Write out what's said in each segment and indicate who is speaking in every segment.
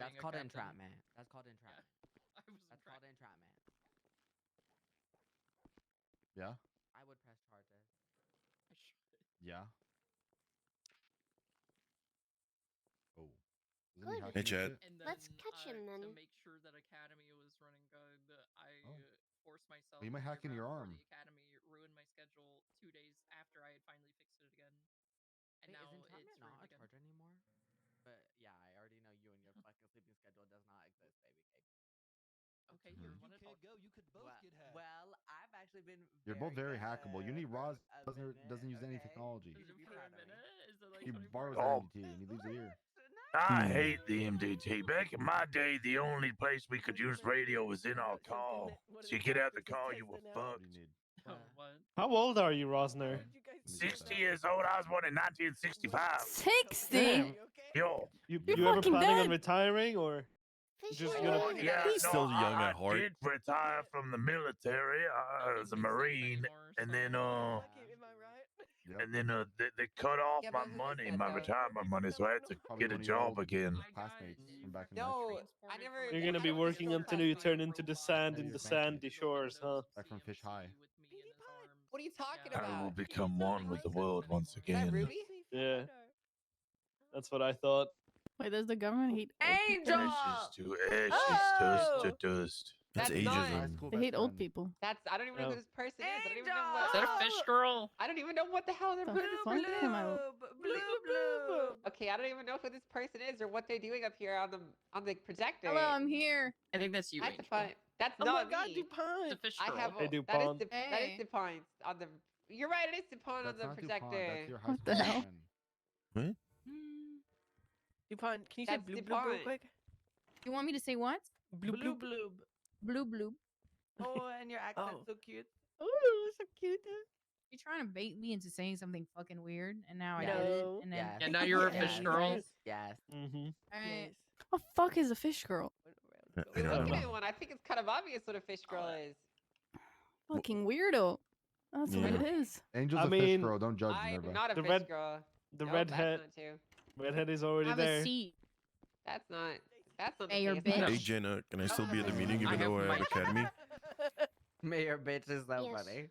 Speaker 1: That's called entrapment. That's called entrapment.
Speaker 2: I was
Speaker 1: That's called entrapment.
Speaker 3: Yeah.
Speaker 1: I would press charges.
Speaker 2: I should.
Speaker 3: Yeah. Oh. Isn't
Speaker 4: Good.
Speaker 3: he hacking
Speaker 5: Hey,
Speaker 3: your
Speaker 5: Chad.
Speaker 3: shit?
Speaker 2: And
Speaker 4: Let's
Speaker 2: then,
Speaker 4: catch him
Speaker 2: To
Speaker 4: then.
Speaker 2: make sure that Academy was running good, I
Speaker 3: Oh.
Speaker 2: forced myself.
Speaker 3: He might hack into your
Speaker 2: underground
Speaker 3: arm.
Speaker 2: for the Academy, ruined my schedule 2 days after I had finally fixed it again. And
Speaker 1: Wait,
Speaker 2: now
Speaker 1: is
Speaker 2: it's
Speaker 1: entrapment not
Speaker 2: ruined
Speaker 1: a
Speaker 2: again.
Speaker 1: charge anymore? But yeah, I already know you and your fucking sleeping schedule does not exist, baby cake.
Speaker 2: Okay, you
Speaker 3: Mhm.
Speaker 2: want to talk?
Speaker 6: Go. You could both
Speaker 1: Well,
Speaker 6: get hacked.
Speaker 1: well, I've actually been.
Speaker 3: You're both very
Speaker 1: good,
Speaker 3: hackable. You need
Speaker 1: for
Speaker 3: Roz
Speaker 1: a
Speaker 3: doesn't use any
Speaker 1: okay?
Speaker 3: technology.
Speaker 1: You should be
Speaker 2: For a
Speaker 1: proud of me.
Speaker 2: minute? Is it like
Speaker 3: He
Speaker 2: 24
Speaker 3: borrows
Speaker 2: hours?
Speaker 3: the MDT and he leaves it here.
Speaker 5: I hate the MDT. Back in my day, the only place we could use radio was in our car. So you get out the car, you were
Speaker 3: What
Speaker 5: fucked.
Speaker 3: do you need?
Speaker 2: What?
Speaker 7: How old are you, Rosner?
Speaker 5: 60 years old. I was born in 1965.
Speaker 8: 60?
Speaker 7: Damn.
Speaker 5: Yo.
Speaker 7: You
Speaker 8: You're
Speaker 7: ever
Speaker 8: fucking
Speaker 7: planning on
Speaker 8: dead.
Speaker 7: retiring or just gonna?
Speaker 5: Yeah,
Speaker 4: Still
Speaker 5: no,
Speaker 4: young
Speaker 5: I
Speaker 4: at heart.
Speaker 5: did retire from the military. I was a Marine, and then
Speaker 3: Yep.
Speaker 5: and then they cut off
Speaker 9: Yeah,
Speaker 5: my
Speaker 9: but who is
Speaker 5: money,
Speaker 9: that,
Speaker 5: my
Speaker 9: though?
Speaker 5: retirement money, so I had to
Speaker 3: Probably
Speaker 5: get a
Speaker 3: one of your
Speaker 5: job
Speaker 3: old
Speaker 5: again.
Speaker 3: classmates from back in
Speaker 9: No, I never.
Speaker 7: You're gonna
Speaker 9: I
Speaker 7: be
Speaker 9: don't
Speaker 7: working
Speaker 9: think
Speaker 7: until you
Speaker 9: so.
Speaker 7: turn into the sand in
Speaker 3: your
Speaker 7: the
Speaker 3: classmates.
Speaker 7: sandy shores, huh?
Speaker 3: Back from Fish High.
Speaker 9: What are you talking
Speaker 5: I
Speaker 9: about?
Speaker 5: will become one with the world once
Speaker 9: Is that
Speaker 5: again.
Speaker 9: Ruby?
Speaker 7: Yeah, that's what I thought.
Speaker 8: Wait, does the government hate old people?
Speaker 1: Angel!
Speaker 5: Ashes to ashes,
Speaker 8: Oh!
Speaker 5: dust to dust.
Speaker 4: That's
Speaker 9: That's not-
Speaker 3: High
Speaker 4: ageism.
Speaker 3: school
Speaker 8: They
Speaker 3: best
Speaker 8: hate old
Speaker 3: friend.
Speaker 8: people.
Speaker 9: That's. I don't even know who
Speaker 7: Oh.
Speaker 9: this person is. I don't even know
Speaker 1: Angel!
Speaker 9: what.
Speaker 2: Is that a fish girl?
Speaker 9: I don't even know what the hell they're
Speaker 8: The
Speaker 9: putting this
Speaker 8: fuck
Speaker 9: person in.
Speaker 8: am I-
Speaker 1: Blue.
Speaker 9: Okay, I don't even know who this person is or what they're doing up here on the projector.
Speaker 8: Hello, I'm here.
Speaker 2: I think that's you,
Speaker 9: That's
Speaker 2: Angel.
Speaker 9: fun. That's
Speaker 6: Oh
Speaker 9: not
Speaker 6: my God,
Speaker 9: me.
Speaker 6: DuPont.
Speaker 2: It's a fish
Speaker 9: I
Speaker 2: girl.
Speaker 9: have.
Speaker 7: Hey,
Speaker 9: That is
Speaker 7: DuPont.
Speaker 9: that is
Speaker 8: Hey.
Speaker 9: DuPont on the. You're right. It is DuPont on
Speaker 3: That's
Speaker 9: the
Speaker 3: not
Speaker 9: projector.
Speaker 3: DuPont. That's your high
Speaker 8: What
Speaker 3: school
Speaker 8: the
Speaker 3: best
Speaker 8: hell?
Speaker 3: friend.
Speaker 6: DuPont, can you say
Speaker 9: That's
Speaker 6: blue blue
Speaker 9: DuPont.
Speaker 6: real quick?
Speaker 8: You want me to say what?
Speaker 6: Blue blue.
Speaker 1: blue.
Speaker 8: Blue blue.
Speaker 1: Oh, and your accent's
Speaker 6: Oh.
Speaker 1: so cute.
Speaker 6: Oh, so cute.
Speaker 8: You trying to bait me into saying something fucking weird, and now I
Speaker 1: Yes.
Speaker 8: did it,
Speaker 6: No.
Speaker 8: and then.
Speaker 1: Yes.
Speaker 2: Yeah, now you're a
Speaker 1: Yes.
Speaker 2: fish girl.
Speaker 1: Yes.
Speaker 7: Mm-hmm.
Speaker 8: Alright. What the fuck is a fish girl?
Speaker 9: You're
Speaker 7: don't
Speaker 9: looking
Speaker 7: know.
Speaker 9: at one. I think it's kind of obvious what a fish girl is.
Speaker 8: Fucking weirdo. That's what
Speaker 5: Yeah.
Speaker 8: it is.
Speaker 3: Angel's
Speaker 7: I
Speaker 3: a fish
Speaker 7: mean,
Speaker 3: girl. Don't judge
Speaker 9: I'm
Speaker 3: Minerva.
Speaker 9: not a
Speaker 7: The
Speaker 9: fish
Speaker 7: red-
Speaker 9: girl.
Speaker 7: The
Speaker 9: Nope,
Speaker 7: redhead,
Speaker 9: That's not too.
Speaker 7: redhead is already
Speaker 8: Have
Speaker 7: there.
Speaker 8: a seat.
Speaker 9: That's not. That's not.
Speaker 8: Mayor
Speaker 9: the case.
Speaker 8: bitch.
Speaker 4: Hey, Jenna, can I still be at the meeting
Speaker 2: I
Speaker 4: even though
Speaker 2: have
Speaker 4: I have
Speaker 2: my-
Speaker 4: academy?
Speaker 1: Mayor bitch is so
Speaker 4: Right.
Speaker 1: funny.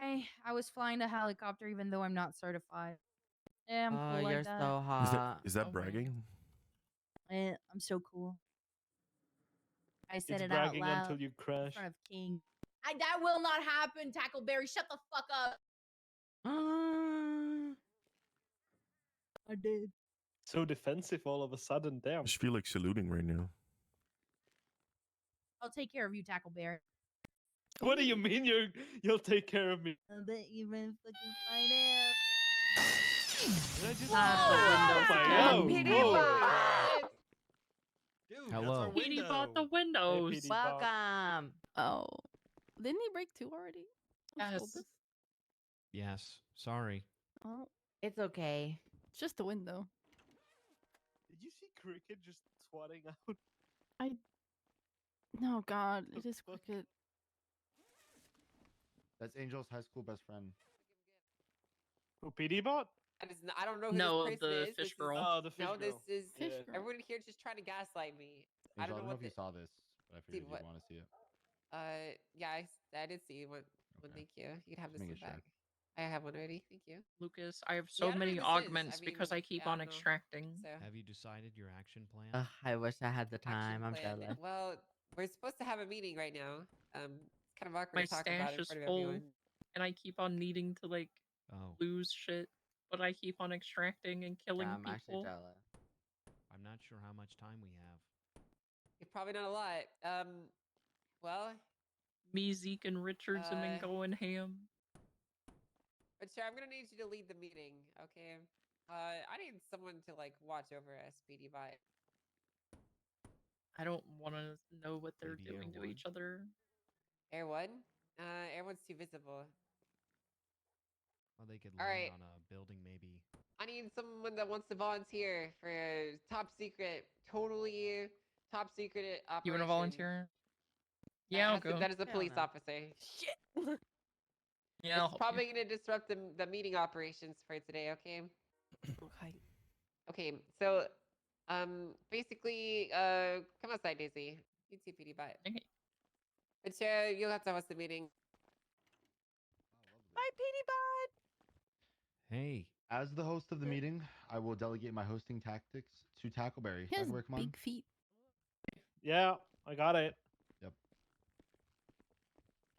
Speaker 8: I was flying a helicopter even though I'm not certified. Yeah, I'm
Speaker 1: Oh,
Speaker 8: cool like
Speaker 1: you're
Speaker 8: that.
Speaker 1: so hot.
Speaker 4: Is that
Speaker 8: Okay.
Speaker 4: bragging?
Speaker 8: I'm so cool. I said
Speaker 7: It's
Speaker 8: it out
Speaker 7: bragging
Speaker 8: loud
Speaker 7: until you
Speaker 8: in
Speaker 7: crash.
Speaker 8: front of King. That will not happen, Tackleberry. Shut the fuck up. I did.
Speaker 7: So defensive all of a sudden.
Speaker 4: I
Speaker 7: Damn.
Speaker 4: just feel like saluting right now.
Speaker 8: I'll take care of you, Tackleberry.
Speaker 7: What do you mean you'll take care of me?
Speaker 8: I bet you're gonna fucking find out.
Speaker 7: Did I just
Speaker 2: Ah,
Speaker 7: oh
Speaker 2: the
Speaker 7: my
Speaker 2: windows
Speaker 7: God.
Speaker 2: again.
Speaker 7: Whoa.
Speaker 6: Dude,
Speaker 4: Hello.
Speaker 6: That's our
Speaker 2: Petey
Speaker 6: window.
Speaker 2: bought the windows.
Speaker 7: Petey. Bob.
Speaker 1: Welcome.
Speaker 8: Oh. Didn't he break two already? I was told
Speaker 2: Yes.
Speaker 8: this.
Speaker 10: Yes. Sorry.
Speaker 8: Oh,
Speaker 1: It's okay.
Speaker 8: it's just a window.
Speaker 7: Did you see Cricket just swatting out?
Speaker 8: No, God. It is
Speaker 7: Fuck.
Speaker 8: Cricket.
Speaker 3: That's Angel's high school best friend.
Speaker 7: Who PD bot?
Speaker 9: I don't know who
Speaker 2: No,
Speaker 9: this person
Speaker 2: the
Speaker 9: is.
Speaker 2: fish
Speaker 9: This is-
Speaker 2: girl.
Speaker 7: Oh, the fish
Speaker 9: No, this
Speaker 7: girl.
Speaker 9: is
Speaker 8: Fish
Speaker 7: Yeah.
Speaker 8: girl.
Speaker 9: everyone here just trying to gaslight me. I
Speaker 3: Angel,
Speaker 9: don't know what
Speaker 3: if you saw this, but I figured
Speaker 9: what-
Speaker 3: you'd want to see it.
Speaker 9: Yeah, I did see one.
Speaker 3: Okay.
Speaker 9: Thank you. You can have
Speaker 3: Just
Speaker 9: this one
Speaker 3: making sure.
Speaker 9: back. I have one already. Thank you.
Speaker 2: Lucas, I have
Speaker 9: Yeah,
Speaker 2: so
Speaker 9: I don't know
Speaker 2: many
Speaker 9: who this is.
Speaker 2: augments
Speaker 9: I
Speaker 2: because
Speaker 9: mean,
Speaker 2: I keep
Speaker 9: yeah, I
Speaker 2: on
Speaker 9: don't know.
Speaker 2: extracting.
Speaker 9: So
Speaker 10: Have you decided your action plan?
Speaker 1: I wish I had the
Speaker 9: action
Speaker 1: time. I'm
Speaker 9: plan.
Speaker 1: jealous.
Speaker 9: Well, we're supposed to have a meeting right now. It's kind of awkward
Speaker 2: My
Speaker 9: to talk about
Speaker 2: stash
Speaker 9: it in
Speaker 2: is
Speaker 9: front of
Speaker 2: full,
Speaker 9: everyone.
Speaker 2: and I keep on needing to like
Speaker 10: Oh,
Speaker 2: lose shit, but I keep on extracting and killing
Speaker 1: Yeah, I'm actually
Speaker 2: people.
Speaker 1: jealous.
Speaker 10: I'm not sure how much time we have.
Speaker 9: You're probably not a lot. Well,
Speaker 2: Me, Zeke, and Richards have been
Speaker 9: Uh,
Speaker 2: going ham.
Speaker 9: but sure, I'm gonna need you to lead the meeting, okay? I need someone to like watch over us, Speedy Bot.
Speaker 2: I don't want to know what they're
Speaker 10: Lady Air
Speaker 2: doing to
Speaker 10: One.
Speaker 2: each other.
Speaker 9: Air one? Everyone's too visible.
Speaker 10: Well, they could
Speaker 9: All
Speaker 10: land
Speaker 9: right.
Speaker 10: on a building, maybe.
Speaker 9: I need someone that wants to volunteer for a top secret, totally top secret operation.
Speaker 2: You want to volunteer?
Speaker 9: That
Speaker 2: Yeah, I'll
Speaker 9: has to-
Speaker 2: go.
Speaker 9: That is a
Speaker 1: Hell
Speaker 9: police
Speaker 1: no.
Speaker 9: officer.
Speaker 6: Shit.
Speaker 2: Yeah, I'll
Speaker 9: It's
Speaker 2: help
Speaker 9: probably
Speaker 2: you.
Speaker 9: gonna disrupt the meeting operations for today. Okay.
Speaker 6: Okay.
Speaker 9: Okay. So, basically, come outside, Daisy. You'd see PD bot.
Speaker 2: Okay.
Speaker 9: But Sarah, you'll have to host the meeting.
Speaker 6: Bye, Petey Bud.
Speaker 10: Hey,
Speaker 3: As the host of the meeting, I will delegate my hosting tactics to Tackleberry.
Speaker 8: He has
Speaker 3: Tackleberry, come on.
Speaker 8: big feet.
Speaker 7: Yeah, I got it.
Speaker 3: Yep.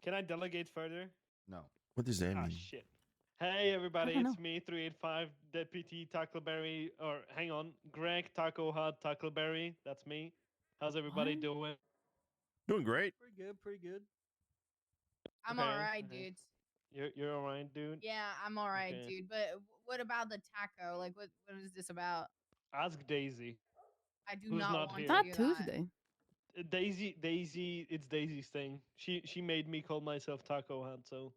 Speaker 7: Can I delegate further?
Speaker 3: No.
Speaker 4: What does that
Speaker 7: Ah,
Speaker 4: mean?
Speaker 7: shit. Hey, everybody,
Speaker 8: don't
Speaker 7: it's me, 385 Deputy Tackleberry. Or, hang on, Greg Taco Hut Tackleberry. That's me. How's everybody
Speaker 8: What?
Speaker 7: doing?
Speaker 4: Doing great.
Speaker 6: Pretty good. Pretty good.
Speaker 8: I'm
Speaker 7: Okay,
Speaker 8: alright,
Speaker 7: okay.
Speaker 8: dude.
Speaker 7: You're alright, dude?
Speaker 8: Yeah, I'm alright,
Speaker 7: Okay.
Speaker 8: dude. But what about the taco? Like, what is this about?
Speaker 7: Ask Daisy.
Speaker 8: I do
Speaker 7: Who's
Speaker 8: not
Speaker 7: not
Speaker 8: want
Speaker 7: here?
Speaker 8: to
Speaker 6: Not
Speaker 8: do that.
Speaker 6: Tuesday.
Speaker 7: Daisy, it's Daisy's thing. She made me call myself Taco Hut, so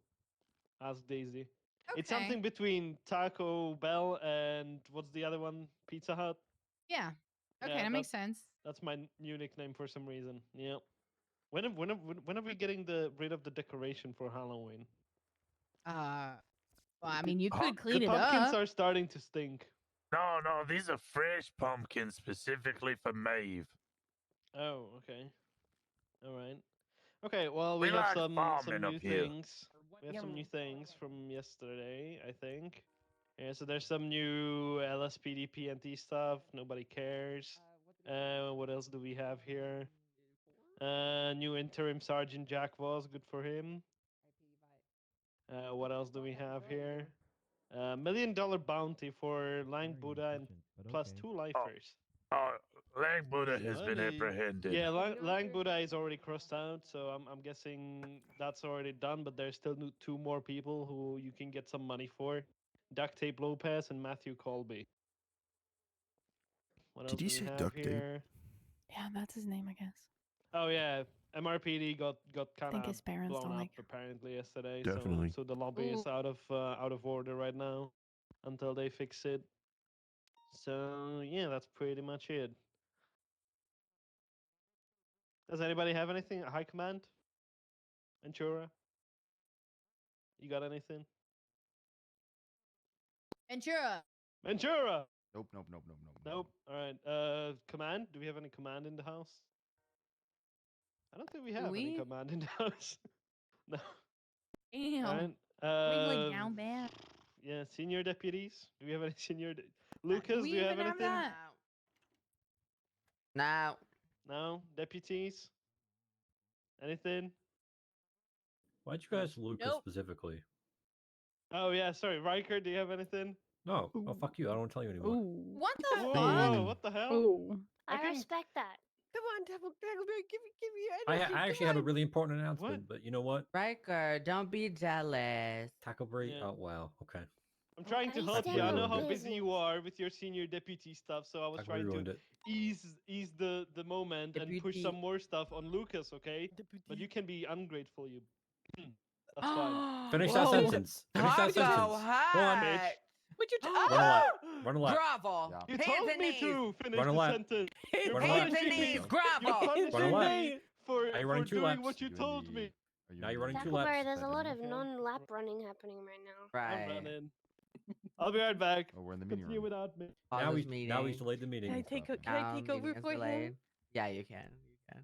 Speaker 7: ask Daisy. It's
Speaker 8: Okay.
Speaker 7: something between Taco Bell and what's the other one? Pizza Hut.
Speaker 8: Yeah. Okay,
Speaker 7: Yeah,
Speaker 8: that makes sense.
Speaker 7: That's my new nickname for some reason. Yeah. When are we getting rid of the decoration for Halloween?
Speaker 8: Well, I mean, you
Speaker 5: Huh?
Speaker 8: could clean
Speaker 7: The
Speaker 8: it
Speaker 7: pumpkins
Speaker 8: up.
Speaker 7: are starting to stink.
Speaker 5: No, these are fresh pumpkins specifically for Maeve.
Speaker 7: Oh, okay. All right. Okay, well, we
Speaker 5: We
Speaker 7: have
Speaker 5: like
Speaker 7: some
Speaker 5: farming
Speaker 7: new
Speaker 5: up here.
Speaker 7: things. We have some new things from yesterday, I think. Yeah, so there's some new LSPD PNT stuff. Nobody cares. What else do we have here? New interim Sergeant Jack was good for him. What else do we have here? $1 million bounty for Lang
Speaker 10: very
Speaker 7: Buddha and
Speaker 10: inefficient, but
Speaker 7: plus
Speaker 10: okay.
Speaker 7: 2 lifers.
Speaker 5: Lang Buddha has been
Speaker 3: Money.
Speaker 5: apprehended.
Speaker 7: Yeah, Lang Buddha is already crossed out, so I'm guessing that's already done. But there's still 2 more people who you can get some money for: Duct Tape Lopez and Matthew Colby. What else
Speaker 4: Did
Speaker 7: do
Speaker 4: you
Speaker 7: we
Speaker 4: say
Speaker 7: have
Speaker 4: duct tape?
Speaker 7: here?
Speaker 6: Yeah, that's his name, I guess.
Speaker 7: Oh yeah, MRPD got
Speaker 6: I
Speaker 7: kind
Speaker 6: think
Speaker 7: of
Speaker 6: his parents
Speaker 7: blown
Speaker 6: don't
Speaker 7: up
Speaker 6: like him.
Speaker 7: apparently yesterday.
Speaker 4: Definitely.
Speaker 7: So the lobby is
Speaker 8: Ooh.
Speaker 7: out of order right now until they fix it. So yeah, that's pretty much it. Does anybody have anything? High command? Ventura? You got anything?
Speaker 8: Ventura.
Speaker 7: Ventura!
Speaker 3: Nope, nope, nope, nope, nope.
Speaker 7: Nope. All right. Command? Do we have any command in the house? I don't think we have any
Speaker 8: we?
Speaker 7: command in the house. No.
Speaker 8: Damn.
Speaker 7: All right.
Speaker 8: We like down bad.
Speaker 7: Yeah, senior deputies. Do we have any senior?
Speaker 8: Do
Speaker 7: Lucas,
Speaker 8: we
Speaker 7: do you have
Speaker 8: even have
Speaker 7: anything?
Speaker 8: that?
Speaker 1: No.
Speaker 7: No. Deputies. Anything?
Speaker 11: Why'd you guys Lucas
Speaker 8: Nope.
Speaker 11: specifically?
Speaker 7: Oh yeah, sorry. Riker, do you have anything?
Speaker 11: No. Oh, fuck you. I don't want to tell you anymore.
Speaker 6: Ooh.
Speaker 8: What the
Speaker 7: Whoa,
Speaker 8: fuck?
Speaker 7: what the hell?
Speaker 6: Ooh.
Speaker 7: I
Speaker 12: I
Speaker 7: can-
Speaker 12: respect that.
Speaker 6: Come on, Tackleberry, give me your
Speaker 11: I
Speaker 6: energy.
Speaker 11: actually
Speaker 6: come
Speaker 11: had a
Speaker 6: on.
Speaker 11: really important announcement, but you know what?
Speaker 1: Riker, don't be jealous.
Speaker 11: Tackleberry.
Speaker 7: Yeah.
Speaker 11: Oh wow. Okay.
Speaker 7: I'm trying to
Speaker 12: I
Speaker 7: help you. I
Speaker 11: stand
Speaker 7: know
Speaker 11: on
Speaker 7: how busy
Speaker 12: business.
Speaker 7: you are with your senior deputy stuff, so I was
Speaker 11: Tackleberry
Speaker 7: trying
Speaker 11: ruined
Speaker 7: to
Speaker 11: it.
Speaker 7: ease the moment and push
Speaker 1: Deputy.
Speaker 7: some more stuff on Lucas, okay? But you can be ungrateful, you. That's fine.
Speaker 11: Finish that
Speaker 6: Whoa.
Speaker 11: sentence. Finish that
Speaker 1: Taco
Speaker 11: sentence. Go on.
Speaker 1: hot.
Speaker 6: Would you?
Speaker 11: Run a lap. Run a lap.
Speaker 1: Grovel.
Speaker 3: Yeah.
Speaker 7: You
Speaker 1: Hands
Speaker 7: told
Speaker 1: and
Speaker 7: me
Speaker 1: knees.
Speaker 7: to finish
Speaker 11: Run a
Speaker 7: the
Speaker 11: lap.
Speaker 7: sentence. You're
Speaker 11: Run a lap.
Speaker 1: Hands and
Speaker 7: punishing me.
Speaker 1: knees.
Speaker 7: You're
Speaker 1: Grovel.
Speaker 11: Run a
Speaker 7: punishing
Speaker 11: lap.
Speaker 7: me for
Speaker 11: Now you're running 2
Speaker 7: doing
Speaker 11: laps.
Speaker 7: what you
Speaker 3: Are
Speaker 7: told
Speaker 3: in
Speaker 7: me.
Speaker 3: the-
Speaker 11: Now you're running 2
Speaker 12: Tackleberry,
Speaker 11: laps.
Speaker 12: there's a lot of
Speaker 3: Okay.
Speaker 12: non-lap running happening right now.
Speaker 7: I'm
Speaker 1: Right.
Speaker 7: running. I'll be right back.
Speaker 3: Oh, we're in the meeting
Speaker 7: Continue
Speaker 3: room.
Speaker 7: without me.
Speaker 11: Now
Speaker 1: Pause
Speaker 11: he's
Speaker 1: meeting.
Speaker 11: delayed the meeting.
Speaker 6: Can I take over
Speaker 1: Meeting is
Speaker 6: for him?
Speaker 1: delayed. Yeah, you can. You can.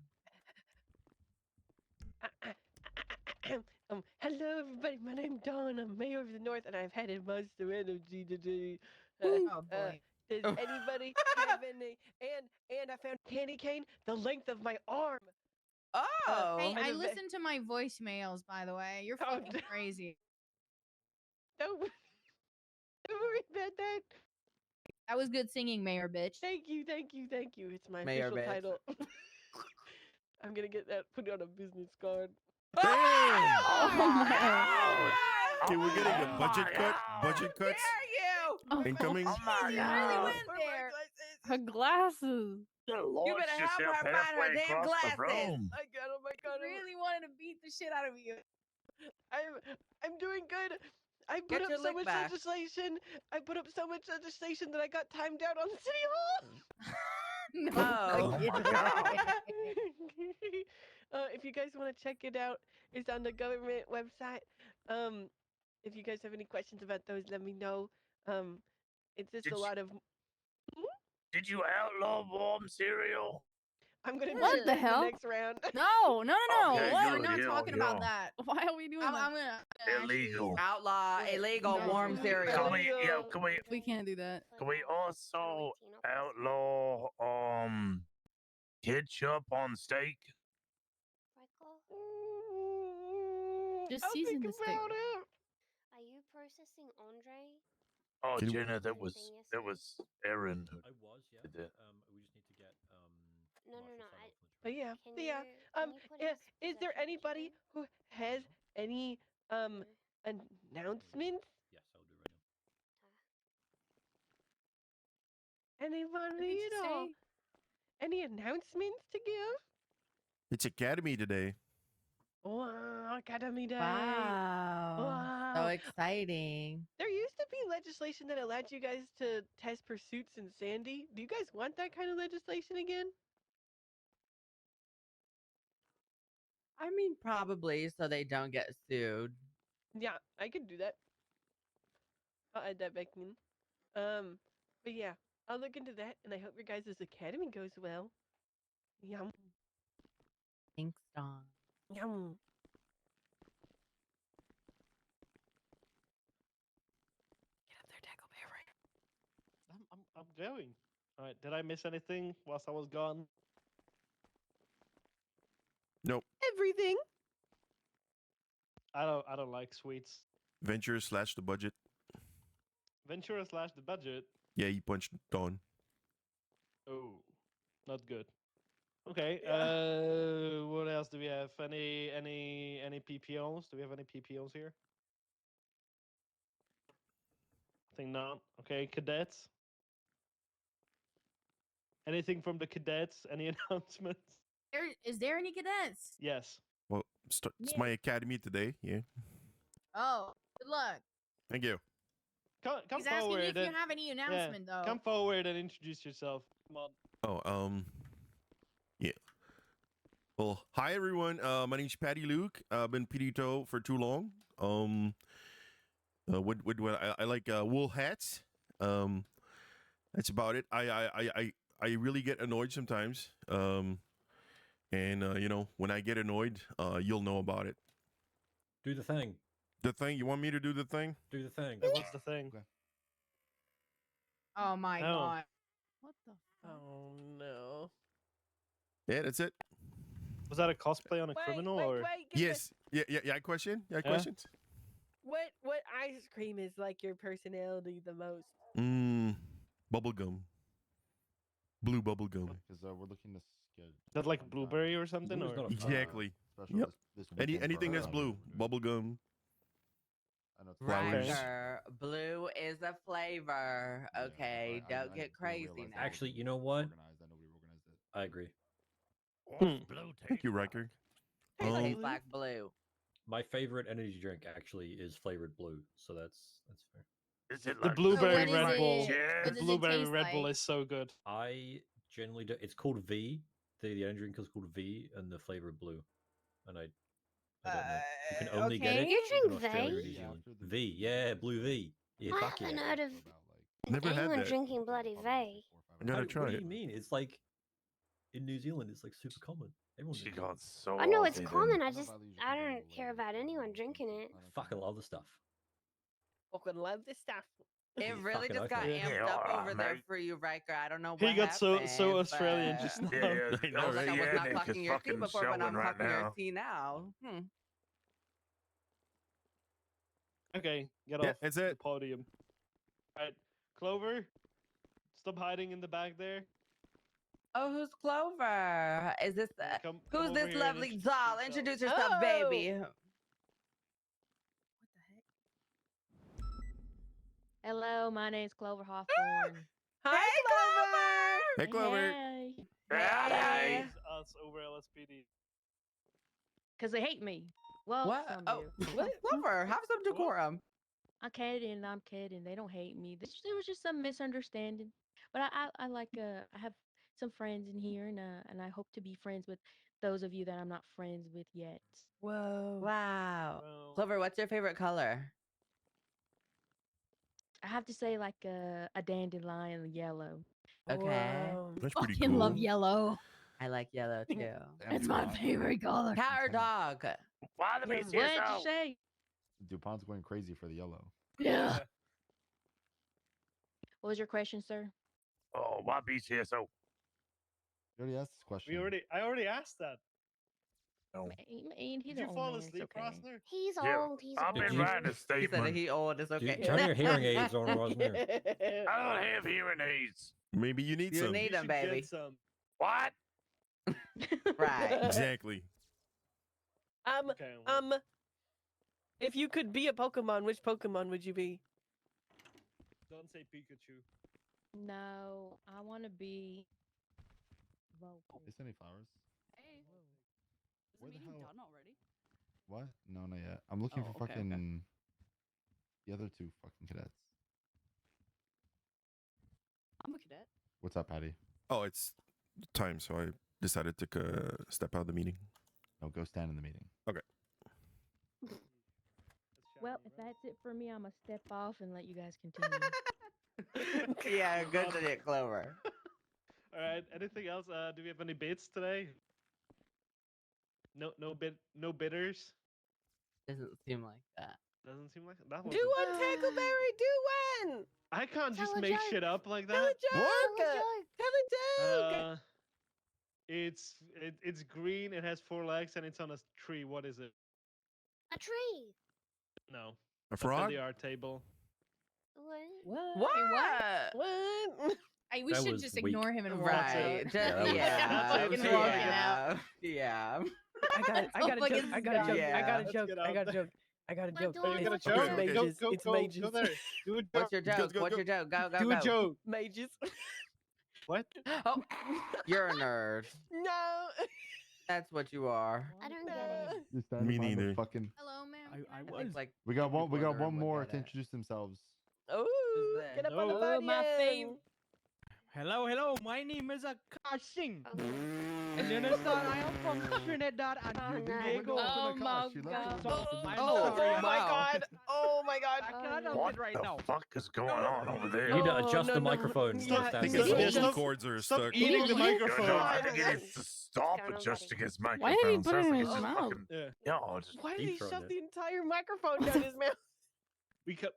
Speaker 6: Hello, everybody. My name's Don. I'm mayor of the North, and I've had a monster energy today.
Speaker 8: Oh boy.
Speaker 6: Does anybody have any? And I found candy cane the length of my arm.
Speaker 1: Oh.
Speaker 8: Hey,
Speaker 6: I'm
Speaker 8: I
Speaker 6: a ve-
Speaker 8: listen to my voicemails, by the way. You're
Speaker 6: Oh,
Speaker 8: fucking crazy.
Speaker 6: Don't worry about that.
Speaker 8: That was good singing, Mayor bitch.
Speaker 6: Thank you. It's my
Speaker 1: Mayor
Speaker 6: official
Speaker 1: bitch.
Speaker 6: title. I'm gonna get that put on a business card.
Speaker 4: Okay, we're getting a budget cut. Budget
Speaker 1: Dare
Speaker 4: cuts
Speaker 1: you?
Speaker 4: incoming.
Speaker 5: Oh my
Speaker 8: You
Speaker 5: God.
Speaker 8: really went there.
Speaker 6: Her glasses.
Speaker 1: You better help her find her
Speaker 5: halfway
Speaker 1: damn
Speaker 5: across the
Speaker 1: glasses.
Speaker 5: room.
Speaker 6: I got him. I got him.
Speaker 8: Really wanted to beat the shit out of you.
Speaker 6: I'm doing good. I put
Speaker 1: Get
Speaker 6: up
Speaker 1: your
Speaker 6: so
Speaker 1: lick
Speaker 6: much
Speaker 1: back.
Speaker 6: legislation. I put up so much legislation that I got timed out on City Hall.
Speaker 8: No.
Speaker 1: Oh
Speaker 8: get
Speaker 5: my
Speaker 8: away.
Speaker 5: God.
Speaker 6: If you guys want to check it out, it's on the government website. if you guys have any questions about those, let me know. It's just
Speaker 5: Did
Speaker 6: a
Speaker 5: you-
Speaker 6: lot of.
Speaker 5: Did you outlaw warm cereal?
Speaker 6: I'm gonna
Speaker 8: What
Speaker 6: do
Speaker 8: the
Speaker 6: that
Speaker 8: hell?
Speaker 6: the next round.
Speaker 8: No, no, no, no.
Speaker 5: Okay,
Speaker 8: What?
Speaker 5: good,
Speaker 8: We're not
Speaker 5: yeah,
Speaker 8: talking
Speaker 5: yeah.
Speaker 8: about that. Why are we doing that? I'm gonna
Speaker 5: Illegal.
Speaker 1: Outlaw
Speaker 6: What?
Speaker 1: illegal
Speaker 8: No.
Speaker 1: warm
Speaker 5: Can
Speaker 1: cereal.
Speaker 5: we? Yeah.
Speaker 6: Illegal.
Speaker 5: Can we?
Speaker 8: We can't do that.
Speaker 5: Can we also outlaw ketchup on steak?
Speaker 8: Just
Speaker 6: I'll
Speaker 8: season
Speaker 6: think
Speaker 8: the steak.
Speaker 6: about it.
Speaker 12: Are you processing Andre?
Speaker 5: Oh,
Speaker 3: Can you-
Speaker 5: Jenna, that
Speaker 12: Anything
Speaker 5: was
Speaker 12: yesterday?
Speaker 5: Aaron who
Speaker 11: I was, yeah.
Speaker 5: did that.
Speaker 11: We just need to get
Speaker 12: No, no,
Speaker 11: Marshall
Speaker 12: no.
Speaker 11: signed off on the
Speaker 6: But
Speaker 11: trade.
Speaker 6: yeah,
Speaker 12: Can
Speaker 6: but
Speaker 12: you,
Speaker 6: yeah.
Speaker 12: can you put his
Speaker 6: Is there
Speaker 12: possession
Speaker 6: anybody
Speaker 12: in?
Speaker 6: who has any announcements?
Speaker 11: Yes, I'll do right now.
Speaker 6: Anybody at all? Any announcements to give?
Speaker 4: It's Academy today.
Speaker 6: Wow, Academy Day.
Speaker 1: Wow. So
Speaker 6: Wow.
Speaker 1: exciting.
Speaker 6: There used to be legislation that allowed you guys to test pursuits in Sandy. Do you guys want that kind of legislation again?
Speaker 1: I mean, probably so they don't get sued.
Speaker 6: Yeah, I could do that. I'll add that back in. But yeah, I'll look into that, and I hope your guys' academy goes well. Yum.
Speaker 1: Thanks, Dawn.
Speaker 6: Yum. Get up there, Tackleberry.
Speaker 7: I'm going. All right. Did I miss anything whilst I was gone?
Speaker 4: Nope.
Speaker 6: Everything.
Speaker 7: I don't like sweets.
Speaker 4: Venture / the budget.
Speaker 7: Ventura / the budget.
Speaker 4: Yeah, he punched Dawn.
Speaker 7: Oh, not good. Okay.
Speaker 6: Yeah.
Speaker 7: What else do we have? Any PPOs? Do we have any PPOs here? I think not. Okay, cadets. Anything from the cadets? Any announcements?
Speaker 8: Is there any cadets?
Speaker 7: Yes.
Speaker 4: Well, it's
Speaker 8: Yeah.
Speaker 4: my academy today. Yeah.
Speaker 8: Oh, good luck.
Speaker 4: Thank you.
Speaker 7: Come
Speaker 8: He's asking you
Speaker 7: forward.
Speaker 8: if you
Speaker 7: and-
Speaker 8: have any announcement, though.
Speaker 7: Come forward and introduce yourself. Come on.
Speaker 4: Oh, yeah. Well, hi everyone. My name's Paddy Luke. I've been Pedito for too long. What I like wool hats. That's about it. I really get annoyed sometimes. And you know, when I get annoyed, you'll know about it.
Speaker 11: Do the thing.
Speaker 4: The thing, you want me to do the thing?
Speaker 11: Do the thing.
Speaker 7: What's the thing?
Speaker 3: Okay.
Speaker 8: Oh my
Speaker 7: No.
Speaker 8: god. What the fuck?
Speaker 6: Oh no.
Speaker 4: Yeah, that's it.
Speaker 7: Was that a cosplay on a criminal or?
Speaker 6: Give
Speaker 4: Yes. Yeah. Question. Yeah. Questions.
Speaker 6: What ice cream is like your personality the most?
Speaker 4: Bubblegum. Blue bubblegum.
Speaker 3: Because we're looking to get.
Speaker 7: Is that like blueberry or something?
Speaker 11: Blue's
Speaker 7: Or?
Speaker 11: not a
Speaker 4: Exactly.
Speaker 3: Special
Speaker 4: Yep.
Speaker 3: this weekend for
Speaker 4: Anything that's
Speaker 3: her.
Speaker 4: blue. Bubblegum.
Speaker 3: I know it's
Speaker 4: Flowers.
Speaker 1: Riker, blue is a flavor.
Speaker 3: Yeah,
Speaker 1: Okay,
Speaker 3: I
Speaker 1: don't
Speaker 3: didn't
Speaker 1: get
Speaker 3: feel
Speaker 1: crazy
Speaker 3: realized
Speaker 1: now.
Speaker 3: that
Speaker 11: Actually,
Speaker 3: nobody
Speaker 11: you know what?
Speaker 3: organized- I know we organized it.
Speaker 11: I agree.
Speaker 4: Thank you, Riker.
Speaker 1: Tastes
Speaker 6: Blue.
Speaker 1: like blue.
Speaker 11: My favorite energy drink actually is flavored blue, so that's fair.
Speaker 5: Is it
Speaker 7: The
Speaker 5: like
Speaker 7: blueberry
Speaker 8: what is
Speaker 7: Red
Speaker 8: it?
Speaker 7: Bull.
Speaker 8: What
Speaker 7: The
Speaker 8: does it
Speaker 7: blueberry
Speaker 8: taste
Speaker 7: Red Bull
Speaker 8: like?
Speaker 7: is so good.
Speaker 11: I generally do. It's called V. The energy drink is called V, and the flavor blue. And I don't know. You can only get
Speaker 8: okay.
Speaker 11: it
Speaker 12: You
Speaker 11: in
Speaker 12: drink
Speaker 11: Australia or
Speaker 12: V?
Speaker 11: New
Speaker 3: Yeah,
Speaker 11: Zealand.
Speaker 3: after the
Speaker 11: V, yeah, blue V. Yeah,
Speaker 12: I
Speaker 11: fuck
Speaker 12: haven't
Speaker 11: yeah.
Speaker 12: heard of
Speaker 4: Never had
Speaker 12: anyone
Speaker 4: that.
Speaker 12: drinking bloody V.
Speaker 4: I gotta
Speaker 11: How-
Speaker 4: try
Speaker 11: what do
Speaker 4: it.
Speaker 11: you mean? It's like in New Zealand, it's like super common. Everyone
Speaker 5: she
Speaker 11: drinks it.
Speaker 5: got so?
Speaker 12: I know it's
Speaker 5: off,
Speaker 12: common.
Speaker 5: Aiden.
Speaker 12: I don't care about anyone drinking it.
Speaker 11: Fucking love the stuff.
Speaker 6: Fucking love this stuff.
Speaker 1: It
Speaker 11: Yeah,
Speaker 1: really
Speaker 11: fucking
Speaker 1: just got
Speaker 11: okay.
Speaker 1: amped
Speaker 5: Yeah,
Speaker 1: up
Speaker 5: alright,
Speaker 1: over there
Speaker 5: mate.
Speaker 1: for you, Riker. I don't know what
Speaker 7: He got so
Speaker 1: happened,
Speaker 7: Australian
Speaker 1: but-
Speaker 7: just now.
Speaker 5: Yeah,
Speaker 4: I know,
Speaker 1: I was like, I
Speaker 4: right?
Speaker 1: was
Speaker 5: yeah,
Speaker 1: not
Speaker 5: Nick
Speaker 1: talking
Speaker 5: is
Speaker 1: your tea
Speaker 5: fucking
Speaker 1: before, but I'm
Speaker 5: showing right
Speaker 1: talking your
Speaker 5: now.
Speaker 1: tea now.
Speaker 7: Okay, get
Speaker 4: Yeah,
Speaker 7: off
Speaker 4: that's
Speaker 7: the
Speaker 4: it.
Speaker 7: podium. Alright, Clover, stop hiding in the back there.
Speaker 1: Oh, who's Clover? Is this
Speaker 7: Come
Speaker 1: who's
Speaker 7: over
Speaker 1: this
Speaker 7: here and
Speaker 1: lovely
Speaker 7: introduce
Speaker 1: doll?
Speaker 7: yourself.
Speaker 1: Introduce yourself,
Speaker 6: Oh.
Speaker 1: baby.
Speaker 8: What the heck?
Speaker 13: Hello, my name's Clover Hawthorne.
Speaker 6: Hi,
Speaker 4: Hey, Clover.
Speaker 13: Hey,
Speaker 5: Hey.
Speaker 7: It's us over LSPD.
Speaker 13: because they hate me. Well,
Speaker 1: What?
Speaker 13: some
Speaker 1: Oh,
Speaker 13: do.
Speaker 1: what? Clover, have some decorum.
Speaker 13: I'm kidding. I'm kidding. They don't hate me. There was just some misunderstanding. But I like I have some friends in here, and I hope to be friends with those of you that I'm not friends with yet.
Speaker 1: Whoa. Wow.
Speaker 7: Well,
Speaker 1: Clover, what's your favorite color?
Speaker 13: I have to say like a dandelion yellow.
Speaker 1: Okay.
Speaker 6: Whoa.
Speaker 4: That's pretty
Speaker 8: Fucking
Speaker 4: cool.
Speaker 8: love yellow.
Speaker 1: I like yellow too.
Speaker 8: It's my favorite color.
Speaker 1: Cat or dog?
Speaker 5: Why the
Speaker 13: What'd you
Speaker 5: BCSO?
Speaker 13: say?
Speaker 3: DuPont's going crazy for the yellow.
Speaker 8: Yeah.
Speaker 13: What was your question, sir?
Speaker 5: Oh, why BCSO?
Speaker 3: You already asked this question.
Speaker 7: I already asked that.
Speaker 5: No.
Speaker 13: He's
Speaker 7: Did
Speaker 13: an
Speaker 7: you
Speaker 13: old
Speaker 7: fall
Speaker 13: man,
Speaker 7: asleep,
Speaker 13: it's okay.
Speaker 7: Rosner?
Speaker 12: He's
Speaker 5: Yeah,
Speaker 12: old. He's
Speaker 5: I've
Speaker 12: old.
Speaker 5: been
Speaker 11: Did you-
Speaker 5: writing a
Speaker 1: He said
Speaker 5: statement.
Speaker 1: he old. It's okay.
Speaker 11: Turn your hearing aids on, Rosner.
Speaker 5: I don't have hearing aids.
Speaker 4: Maybe you need
Speaker 1: You
Speaker 4: some.
Speaker 1: need
Speaker 7: You
Speaker 1: them,
Speaker 7: should
Speaker 1: baby.
Speaker 7: get some.
Speaker 5: What?
Speaker 1: Right.
Speaker 4: Exactly.
Speaker 7: Okay, well,
Speaker 6: If you could be a Pokemon, which Pokemon would you be?
Speaker 7: don't say Pikachu.
Speaker 13: No, I want to be. Vulpix.
Speaker 3: Is any flowers?
Speaker 8: Hey,
Speaker 3: Where the
Speaker 8: meeting
Speaker 3: hell?
Speaker 8: done already?
Speaker 3: What? No, not yet. I'm looking
Speaker 8: Oh,
Speaker 3: for
Speaker 8: okay, okay.
Speaker 3: fucking the other two fucking cadets.
Speaker 8: I'm a cadet.
Speaker 3: What's up, Paddy?
Speaker 4: Oh, it's time, so I decided to step out of the meeting.
Speaker 3: No, go stand in the meeting.
Speaker 13: Well, if that's it for me, I'm gonna step off and let you guys continue.
Speaker 1: Yeah, good shit, Clover.
Speaker 7: All right. Anything else? Do we have any bids today? No bidders.
Speaker 1: Doesn't seem like that.
Speaker 7: Doesn't seem like that.
Speaker 6: Do one, Tackleberry. Do one.
Speaker 7: I can't just
Speaker 12: Tell a
Speaker 7: make
Speaker 12: joke.
Speaker 7: shit up like
Speaker 6: Tell a
Speaker 7: that.
Speaker 6: joke.
Speaker 12: Tell a joke.
Speaker 6: Tell a joke.
Speaker 7: It's green. It has 4 legs and it's on a tree. What is it?
Speaker 12: A tree.
Speaker 7: No.
Speaker 4: A
Speaker 7: A
Speaker 4: frog?
Speaker 7: billiard table.
Speaker 12: What?
Speaker 6: What? What?
Speaker 8: Hey, we
Speaker 11: That
Speaker 8: should
Speaker 11: was
Speaker 8: just
Speaker 11: weak.
Speaker 8: ignore him and walk
Speaker 1: Right.
Speaker 8: out.
Speaker 7: Yeah, that was-
Speaker 13: Fucking
Speaker 7: yeah.
Speaker 13: walking out.
Speaker 1: Yeah.
Speaker 6: I got a joke. I got a joke.
Speaker 1: Yeah.
Speaker 6: I got a
Speaker 7: Let's
Speaker 6: joke.
Speaker 7: get
Speaker 6: I
Speaker 7: out
Speaker 6: got a
Speaker 7: there.
Speaker 6: joke. I got a
Speaker 12: What
Speaker 6: joke.
Speaker 12: do
Speaker 7: Oh, you
Speaker 12: I
Speaker 7: got a
Speaker 12: do?
Speaker 7: joke?
Speaker 1: Okay, okay.
Speaker 6: Mages.
Speaker 7: Go,
Speaker 6: It's
Speaker 7: go,
Speaker 6: mages.
Speaker 7: go there. Do a
Speaker 1: What's
Speaker 7: joke.
Speaker 1: your joke?
Speaker 4: go,
Speaker 1: What's
Speaker 4: go.
Speaker 1: your joke? Go, go,
Speaker 7: Do
Speaker 1: go.
Speaker 7: a joke.
Speaker 6: Mages.
Speaker 7: What?
Speaker 1: Oh, you're a nerd.
Speaker 6: No.
Speaker 1: That's what you are.
Speaker 12: I don't get
Speaker 6: No.
Speaker 12: it.
Speaker 3: Just standing
Speaker 4: Me
Speaker 3: behind the
Speaker 4: neither.
Speaker 3: fucking.
Speaker 8: Hello, ma'am.
Speaker 2: I
Speaker 1: I think, like,
Speaker 3: We got one. We
Speaker 1: people
Speaker 3: got
Speaker 1: in the
Speaker 3: one
Speaker 1: room would
Speaker 3: more
Speaker 1: get
Speaker 3: to
Speaker 1: it.
Speaker 3: introduce themselves.
Speaker 6: Oh,
Speaker 1: Who's
Speaker 6: get up on the
Speaker 7: No.
Speaker 6: podium.
Speaker 2: my fame. Hello, my name is Akash Singh.
Speaker 12: Oh,
Speaker 2: And you understand, I am from Trinidad and
Speaker 12: Oh, no.
Speaker 2: Tobago.
Speaker 8: Oh my God.
Speaker 2: I'm
Speaker 1: Oh,
Speaker 2: sorry,
Speaker 6: Oh my
Speaker 1: wow.
Speaker 6: god. Oh my god.
Speaker 2: I
Speaker 12: Oh,
Speaker 2: cannot
Speaker 12: no.
Speaker 2: help
Speaker 5: What
Speaker 2: it right
Speaker 5: the
Speaker 2: now.
Speaker 5: fuck is going on over
Speaker 11: You
Speaker 5: there?
Speaker 11: need to
Speaker 6: Oh,
Speaker 11: adjust
Speaker 6: no,
Speaker 11: the
Speaker 6: no.
Speaker 11: microphone.
Speaker 6: Yeah,
Speaker 11: Stuff
Speaker 4: I
Speaker 11: that
Speaker 4: think
Speaker 6: Yeah,
Speaker 4: his
Speaker 6: yeah,
Speaker 4: vocal
Speaker 6: stop-
Speaker 4: cords are
Speaker 7: Stop
Speaker 4: stuck.
Speaker 7: eating the
Speaker 12: Oh,
Speaker 5: No,
Speaker 7: microphone.
Speaker 5: no, I think it needs to stop
Speaker 12: Down on
Speaker 5: adjusting his
Speaker 8: Why
Speaker 5: microphone.
Speaker 8: did he put
Speaker 5: Sounds
Speaker 8: it in
Speaker 5: like
Speaker 8: his
Speaker 5: it's just
Speaker 8: mouth?
Speaker 5: fucking.
Speaker 7: Yeah.
Speaker 5: Yeah, just
Speaker 6: Why did
Speaker 11: Deep
Speaker 6: he
Speaker 11: throat
Speaker 6: shove
Speaker 11: it.
Speaker 6: the entire microphone down his mouth?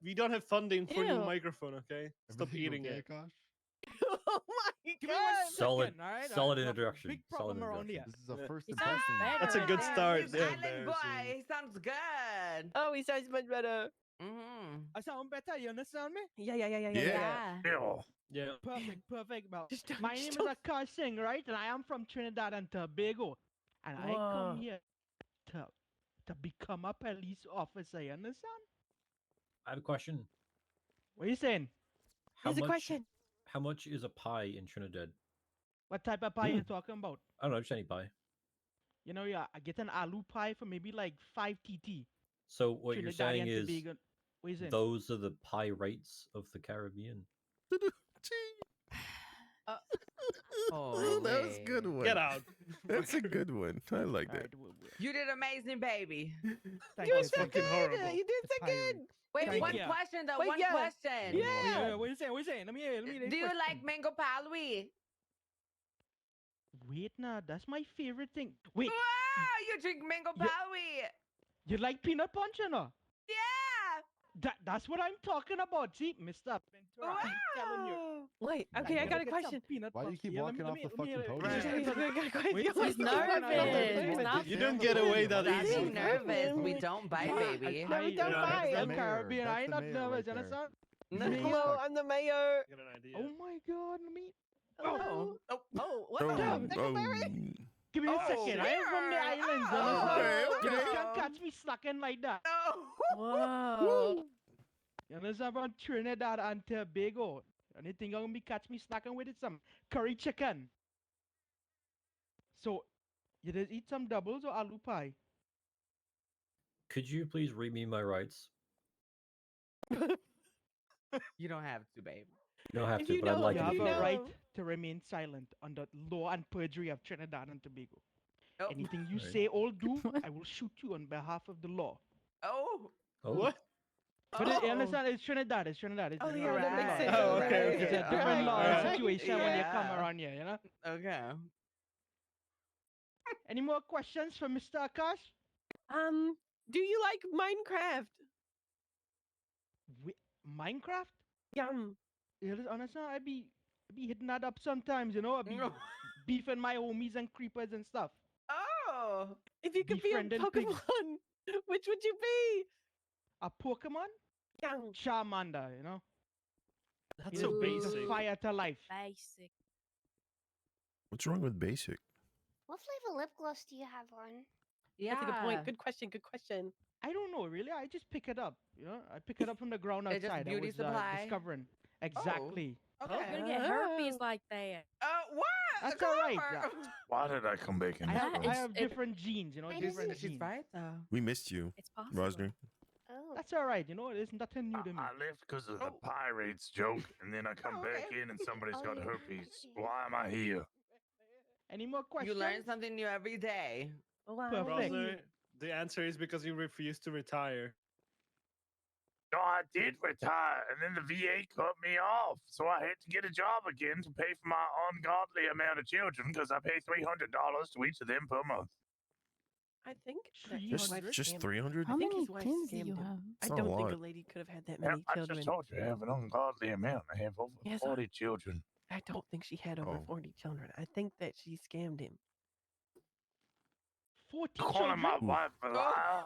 Speaker 7: We don't have funding for new
Speaker 6: Ew.
Speaker 7: microphone. Okay. Stop
Speaker 3: Everything
Speaker 7: eating
Speaker 3: okay,
Speaker 7: it.
Speaker 3: Akash?
Speaker 6: Oh my
Speaker 2: Give me 1
Speaker 6: god.
Speaker 11: Solid-
Speaker 2: second, all right?
Speaker 11: solid
Speaker 2: I have a
Speaker 11: introduction.
Speaker 2: Big
Speaker 11: Solid
Speaker 2: problem around
Speaker 11: introduction.
Speaker 2: here.
Speaker 3: This is a
Speaker 7: Yeah.
Speaker 3: first
Speaker 8: He sounds
Speaker 3: impression.
Speaker 8: better.
Speaker 7: That's a good
Speaker 8: there.
Speaker 7: start.
Speaker 1: He's
Speaker 7: Yeah.
Speaker 1: Island boy. He sounds good.
Speaker 6: Oh, he sounds much better.
Speaker 1: Mm-hmm.
Speaker 2: I sound better, you understand me?
Speaker 6: Yeah.
Speaker 4: Yeah.
Speaker 5: yeah.
Speaker 7: Yeah.
Speaker 2: Perfect. Well,
Speaker 6: Just don't-
Speaker 2: my
Speaker 6: just
Speaker 2: name is
Speaker 6: don't-
Speaker 2: Akash Singh, right? And I am from Trinidad and Tobago. And I
Speaker 6: Whoa.
Speaker 2: come here to become a police officer, you understand?
Speaker 11: I have a question.
Speaker 2: What are you saying?
Speaker 11: How
Speaker 6: Here's a
Speaker 11: much?
Speaker 6: question.
Speaker 11: How much is a pie in Trinidad?
Speaker 2: What type of pie you talking about?
Speaker 11: I don't know, just any pie.
Speaker 2: You know, yeah, I get an aloo pie for maybe like 5 TT.
Speaker 11: So what you're
Speaker 2: Trinidadian
Speaker 11: saying is
Speaker 2: Tobago. What are you saying?
Speaker 11: those are the pie rates of the Caribbean.
Speaker 1: Oh,
Speaker 4: that was a good one.
Speaker 7: Get out.
Speaker 4: That's a good one. I like that.
Speaker 1: You did amazing, baby.
Speaker 2: Thank
Speaker 6: You
Speaker 2: you,
Speaker 6: did so
Speaker 2: thank you.
Speaker 6: good.
Speaker 7: horrible.
Speaker 6: You did so
Speaker 2: Pirate.
Speaker 6: good.
Speaker 1: Wait,
Speaker 2: Thank
Speaker 1: one
Speaker 2: you.
Speaker 1: question though.
Speaker 6: Wait,
Speaker 1: One
Speaker 6: yeah.
Speaker 1: question.
Speaker 6: Yeah.
Speaker 2: What are you saying? What are you saying? Let me hear. Let me hear.
Speaker 1: Do you
Speaker 2: question.
Speaker 1: like mango palwi?
Speaker 2: Wait, nah, that's my favorite thing. Wait,
Speaker 1: Wow, you drink mango
Speaker 2: Yeah.
Speaker 1: palwi?
Speaker 2: you like peanut punch or no?
Speaker 1: Yeah.
Speaker 2: That's what I'm talking about. See, Mr. Ventura, I'm telling you.
Speaker 1: Wow.
Speaker 6: Wait,
Speaker 2: Like,
Speaker 6: okay, I
Speaker 2: you
Speaker 6: got a
Speaker 2: get some
Speaker 6: question.
Speaker 2: peanut
Speaker 3: Why do you
Speaker 2: punch.
Speaker 3: keep
Speaker 2: Yeah, let
Speaker 3: walking
Speaker 2: me-
Speaker 3: off the
Speaker 2: let me
Speaker 3: fucking
Speaker 2: hear it.
Speaker 3: podium?
Speaker 6: I got a question.
Speaker 2: Wait,
Speaker 8: He's nervous. Stop.
Speaker 7: You don't get away that
Speaker 1: Don't
Speaker 7: easy.
Speaker 1: be nervous. We don't bite, baby.
Speaker 6: No, we don't
Speaker 2: yeah,
Speaker 6: bite.
Speaker 2: that's
Speaker 6: I'm
Speaker 2: the
Speaker 3: That's
Speaker 2: Caribbean. I ain't
Speaker 3: the
Speaker 2: not
Speaker 3: mayor
Speaker 2: nervous.
Speaker 3: right
Speaker 2: You
Speaker 3: there.
Speaker 2: understand?
Speaker 6: Hello, I'm the mayor.
Speaker 7: Get an idea.
Speaker 2: Oh my God, let me.
Speaker 6: Hello.
Speaker 1: Oh.
Speaker 6: Oh, what the hell? Tackleberry?
Speaker 2: Give me a
Speaker 1: Oh,
Speaker 2: second. I am from the
Speaker 1: sure.
Speaker 2: islands. You
Speaker 1: Oh,
Speaker 2: understand?
Speaker 1: okay,
Speaker 2: You just
Speaker 1: okay.
Speaker 2: can't catch me slacking like that.
Speaker 1: No.
Speaker 6: Whoa.
Speaker 2: You understand? From Trinidad and Tobago. Only thing you're gonna be catch me snacking with is some curry chicken. So, you just eat some doubles or aloo pie?
Speaker 11: Could you please read me my rights?
Speaker 1: You don't have to, babe.
Speaker 11: You don't have
Speaker 6: If
Speaker 11: to,
Speaker 6: you
Speaker 11: but I'd
Speaker 6: know,
Speaker 11: like
Speaker 2: You
Speaker 6: if
Speaker 11: to.
Speaker 2: have
Speaker 6: you
Speaker 2: a
Speaker 6: know.
Speaker 2: right to remain silent under law and perjury of Trinidad and Tobago.
Speaker 1: Oh.
Speaker 2: Anything you
Speaker 11: Right.
Speaker 2: say or do, I will shoot you on behalf of the law.
Speaker 1: Oh.
Speaker 11: Oh,
Speaker 7: What?
Speaker 2: But you understand, it's Trinidad. It's Trinidad. It's
Speaker 6: Oh,
Speaker 2: different
Speaker 6: yeah, that makes
Speaker 2: laws.
Speaker 6: sense.
Speaker 7: Oh,
Speaker 6: Right.
Speaker 7: okay,
Speaker 2: It's
Speaker 7: okay.
Speaker 2: a different law
Speaker 7: Alright.
Speaker 2: situation when you come
Speaker 1: Yeah.
Speaker 2: around here, you know?
Speaker 1: Okay.
Speaker 2: Any more questions for Mr. Akash?
Speaker 6: Do you like Minecraft?
Speaker 2: Minecraft?
Speaker 6: Yum.
Speaker 2: Yeah, understand, I be hitting that up sometimes, you know? I be beefing my homies and creepers and stuff.
Speaker 6: Oh. If you could be a
Speaker 2: Befriending pigs.
Speaker 6: Pokemon, which would you be?
Speaker 2: A Pokemon?
Speaker 6: Yum.
Speaker 2: Charmander, you know?
Speaker 7: That's
Speaker 2: He
Speaker 7: so
Speaker 2: just brings the
Speaker 7: basic.
Speaker 2: fire to life.
Speaker 8: Basic.
Speaker 4: What's wrong with basic?
Speaker 12: What flavor lip gloss do you have on?
Speaker 6: That's a good point. Good question. Good question.
Speaker 2: I don't know, really. I just pick it up, you know? I pick it up from the ground
Speaker 1: It's just
Speaker 2: outside.
Speaker 1: beauty
Speaker 2: I was
Speaker 1: supply?
Speaker 2: discovering. Exactly.
Speaker 8: You're gonna get herpes like that.
Speaker 1: What?
Speaker 2: That's all right.
Speaker 5: Why did I come back in?
Speaker 2: I
Speaker 5: this
Speaker 2: have,
Speaker 5: room?
Speaker 2: I have different genes, you know? Different
Speaker 1: She's
Speaker 2: genes.
Speaker 1: right though.
Speaker 4: We missed you,
Speaker 8: It's possible.
Speaker 4: Rosner.
Speaker 12: Oh.
Speaker 2: That's all right, you know? It's nothing new to me.
Speaker 5: I left because of the pirates joke, and then I come back in and somebody's got herpes. Why am I here?
Speaker 2: Any more questions?
Speaker 1: You learn something new every day.
Speaker 6: Wow.
Speaker 2: Perfect.
Speaker 7: Rosner, the answer is because you refused to retire.
Speaker 5: No, I did retire, and then the VA cut me off, so I had to get a job again to pay for my ungodly amount of children because I pay $300 to each of them per month.
Speaker 6: I think that
Speaker 4: Just,
Speaker 6: his wife
Speaker 4: just
Speaker 6: scammed-
Speaker 4: 300?
Speaker 6: I think his wife scammed him. I
Speaker 4: It's not a
Speaker 6: don't think a
Speaker 4: lot.
Speaker 6: lady could have had that
Speaker 5: Yeah,
Speaker 6: many
Speaker 5: I
Speaker 6: children.
Speaker 5: just told you I have an ungodly amount. I have over
Speaker 6: Yes,
Speaker 5: 40 children.
Speaker 6: I don't think she had over
Speaker 4: Oh.
Speaker 6: 40 children. I think that she scammed him.
Speaker 2: 40
Speaker 5: You calling my
Speaker 2: children?
Speaker 5: wife a liar?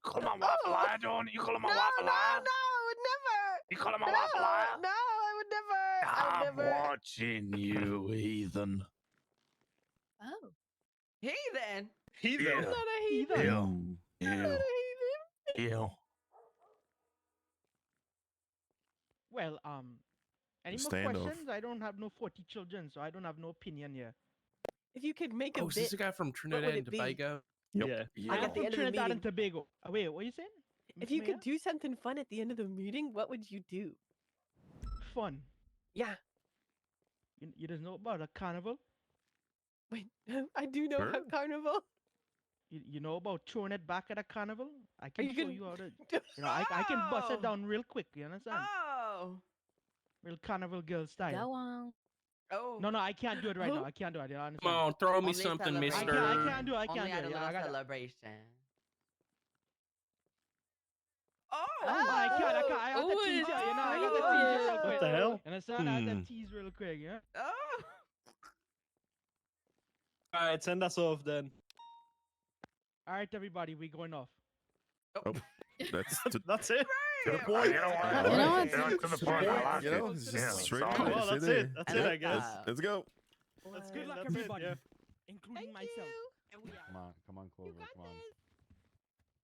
Speaker 5: Call my wife a liar, Dawn? You calling my wife a liar?
Speaker 6: never.
Speaker 5: You calling my wife a liar?
Speaker 6: No, I would never. I would
Speaker 5: I'm
Speaker 6: never.
Speaker 5: watching you, heathen.
Speaker 8: Oh.
Speaker 1: Heathen.
Speaker 7: Heathen.
Speaker 5: Yeah.
Speaker 6: Not a heathen.
Speaker 5: Yeah.
Speaker 4: Ooh.
Speaker 5: Yeah.
Speaker 6: Not a heathen.
Speaker 5: Yeah.
Speaker 2: Well, any more
Speaker 4: Standoff.
Speaker 2: questions? I don't have no 40 children, so I don't have no opinion here.
Speaker 6: If you could make a
Speaker 10: Oh, is this
Speaker 6: bit,
Speaker 10: the guy from
Speaker 6: what
Speaker 10: Trinidad
Speaker 6: would
Speaker 10: and
Speaker 6: it be?
Speaker 10: Tobago?
Speaker 4: Yep.
Speaker 7: Yeah.
Speaker 2: I
Speaker 6: Like
Speaker 2: am
Speaker 6: at the
Speaker 2: from
Speaker 6: end of the
Speaker 2: Trinidad and
Speaker 6: meeting.
Speaker 2: Tobago. Wait, what are you saying?
Speaker 6: If you
Speaker 2: Maya?
Speaker 6: could do something fun at the end of the meeting, what would you do?
Speaker 2: Fun.
Speaker 6: Yeah.
Speaker 2: You just know about a carnival?
Speaker 6: Wait, I do know
Speaker 4: Sure.
Speaker 6: about carnival.
Speaker 2: You know about throwing it back at a carnival? I can
Speaker 6: you
Speaker 2: show
Speaker 6: gonna-
Speaker 2: you how to. You know, I can bust
Speaker 1: Oh.
Speaker 2: it down real quick. You understand?
Speaker 1: Oh.
Speaker 2: Real carnival girl style.
Speaker 8: Go on.
Speaker 1: Oh.
Speaker 2: No, I can't do it right now. I can't do it. You understand?
Speaker 10: Come on, throw me
Speaker 1: Only
Speaker 10: something,
Speaker 1: celebration.
Speaker 10: mister.
Speaker 2: I can't do it. I can't
Speaker 1: Only
Speaker 2: do
Speaker 1: at
Speaker 2: it.
Speaker 1: a
Speaker 2: You know, I
Speaker 1: little
Speaker 2: gotta-
Speaker 1: celebration.
Speaker 6: Oh,
Speaker 2: I can't. I have to
Speaker 8: Ooh,
Speaker 2: tease you. You know, I got
Speaker 6: oh,
Speaker 2: to tease you real
Speaker 6: yeah.
Speaker 2: quick.
Speaker 7: What the hell?
Speaker 2: You understand? I have
Speaker 4: Hmm.
Speaker 2: to tease real quick. Yeah.
Speaker 1: Oh.
Speaker 7: All right, send us off then.
Speaker 2: All right, everybody, we going off.
Speaker 4: That's to,
Speaker 7: That's it.
Speaker 4: to the
Speaker 5: Oh,
Speaker 4: point.
Speaker 5: you know what?
Speaker 8: You know what?
Speaker 5: You know, to the point. I like
Speaker 4: You know,
Speaker 5: it.
Speaker 4: it's
Speaker 5: Yeah,
Speaker 4: just straight
Speaker 5: solid.
Speaker 4: to it.
Speaker 7: Well,
Speaker 4: Stay
Speaker 7: that's
Speaker 4: there.
Speaker 7: it. That's it, I guess.
Speaker 4: Let's go.
Speaker 7: That's
Speaker 2: Good luck,
Speaker 7: that's
Speaker 2: everybody,
Speaker 7: It, yeah.
Speaker 2: including myself.
Speaker 3: Come on, Clover, come on.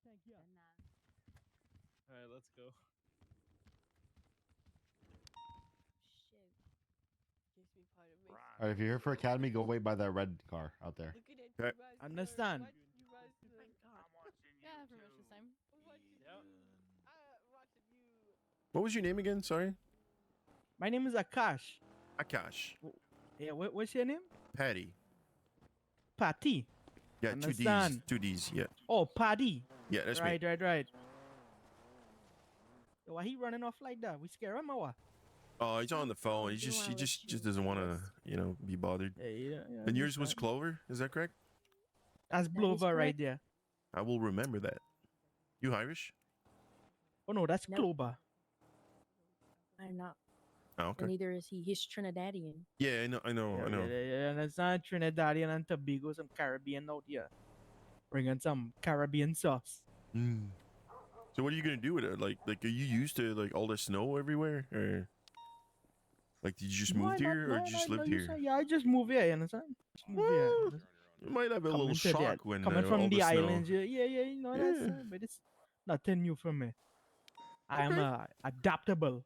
Speaker 2: Thank you.
Speaker 7: All right, let's go.
Speaker 6: Gives me part of me.
Speaker 3: All right, if you're here for Academy, go wait by that red car out there.
Speaker 6: Look at it.
Speaker 4: Okay.
Speaker 6: you guys
Speaker 2: Understand.
Speaker 6: are- you guys are-
Speaker 8: Yeah, pretty much the same.
Speaker 6: watching you.
Speaker 4: What was your name again? Sorry.
Speaker 2: My name is Akash.
Speaker 4: Akash.
Speaker 2: Yeah, what's your name?
Speaker 4: Patty.
Speaker 2: Patty.
Speaker 4: Yeah, two D's.
Speaker 2: Understand.
Speaker 4: Two D's. Yeah.
Speaker 2: Oh, Paddy.
Speaker 4: Yeah, that's
Speaker 2: right,
Speaker 4: me.
Speaker 2: right. Why he running off like that? We scare him or what?
Speaker 4: Oh, he's on the phone. He just doesn't want to, be bothered.
Speaker 2: Yeah.
Speaker 4: And yours was Clover, is that correct?
Speaker 2: That's Blover right
Speaker 8: correct.
Speaker 2: there.
Speaker 4: I will remember that. You Irish?
Speaker 2: Oh no, that's
Speaker 13: Nope.
Speaker 2: Clover.
Speaker 13: I'm not.
Speaker 4: Oh,
Speaker 13: And
Speaker 4: okay.
Speaker 13: neither is he. He's Trinidadian.
Speaker 4: Yeah, I know.
Speaker 2: Yeah, that's not Trinidadian and Tobago, some Caribbean out here. Bringing some Caribbean sauce.
Speaker 4: Mm. So what are you gonna do with it? Like, are you used to like all the snow everywhere, or like did you just
Speaker 2: No,
Speaker 4: moved
Speaker 2: I
Speaker 4: here,
Speaker 2: not-
Speaker 4: or
Speaker 2: no,
Speaker 4: you just
Speaker 2: no,
Speaker 4: lived
Speaker 2: you
Speaker 4: here?
Speaker 2: say- Yeah, I just moved here, you understand? Just moved here.
Speaker 4: Well, you might have a little
Speaker 2: Coming to
Speaker 4: shock
Speaker 2: that-
Speaker 4: when
Speaker 2: coming from
Speaker 4: all
Speaker 2: the
Speaker 4: snow.
Speaker 2: islands. Yeah, you know that's
Speaker 4: Yeah.
Speaker 2: but it's nothing new for me. I am adaptable.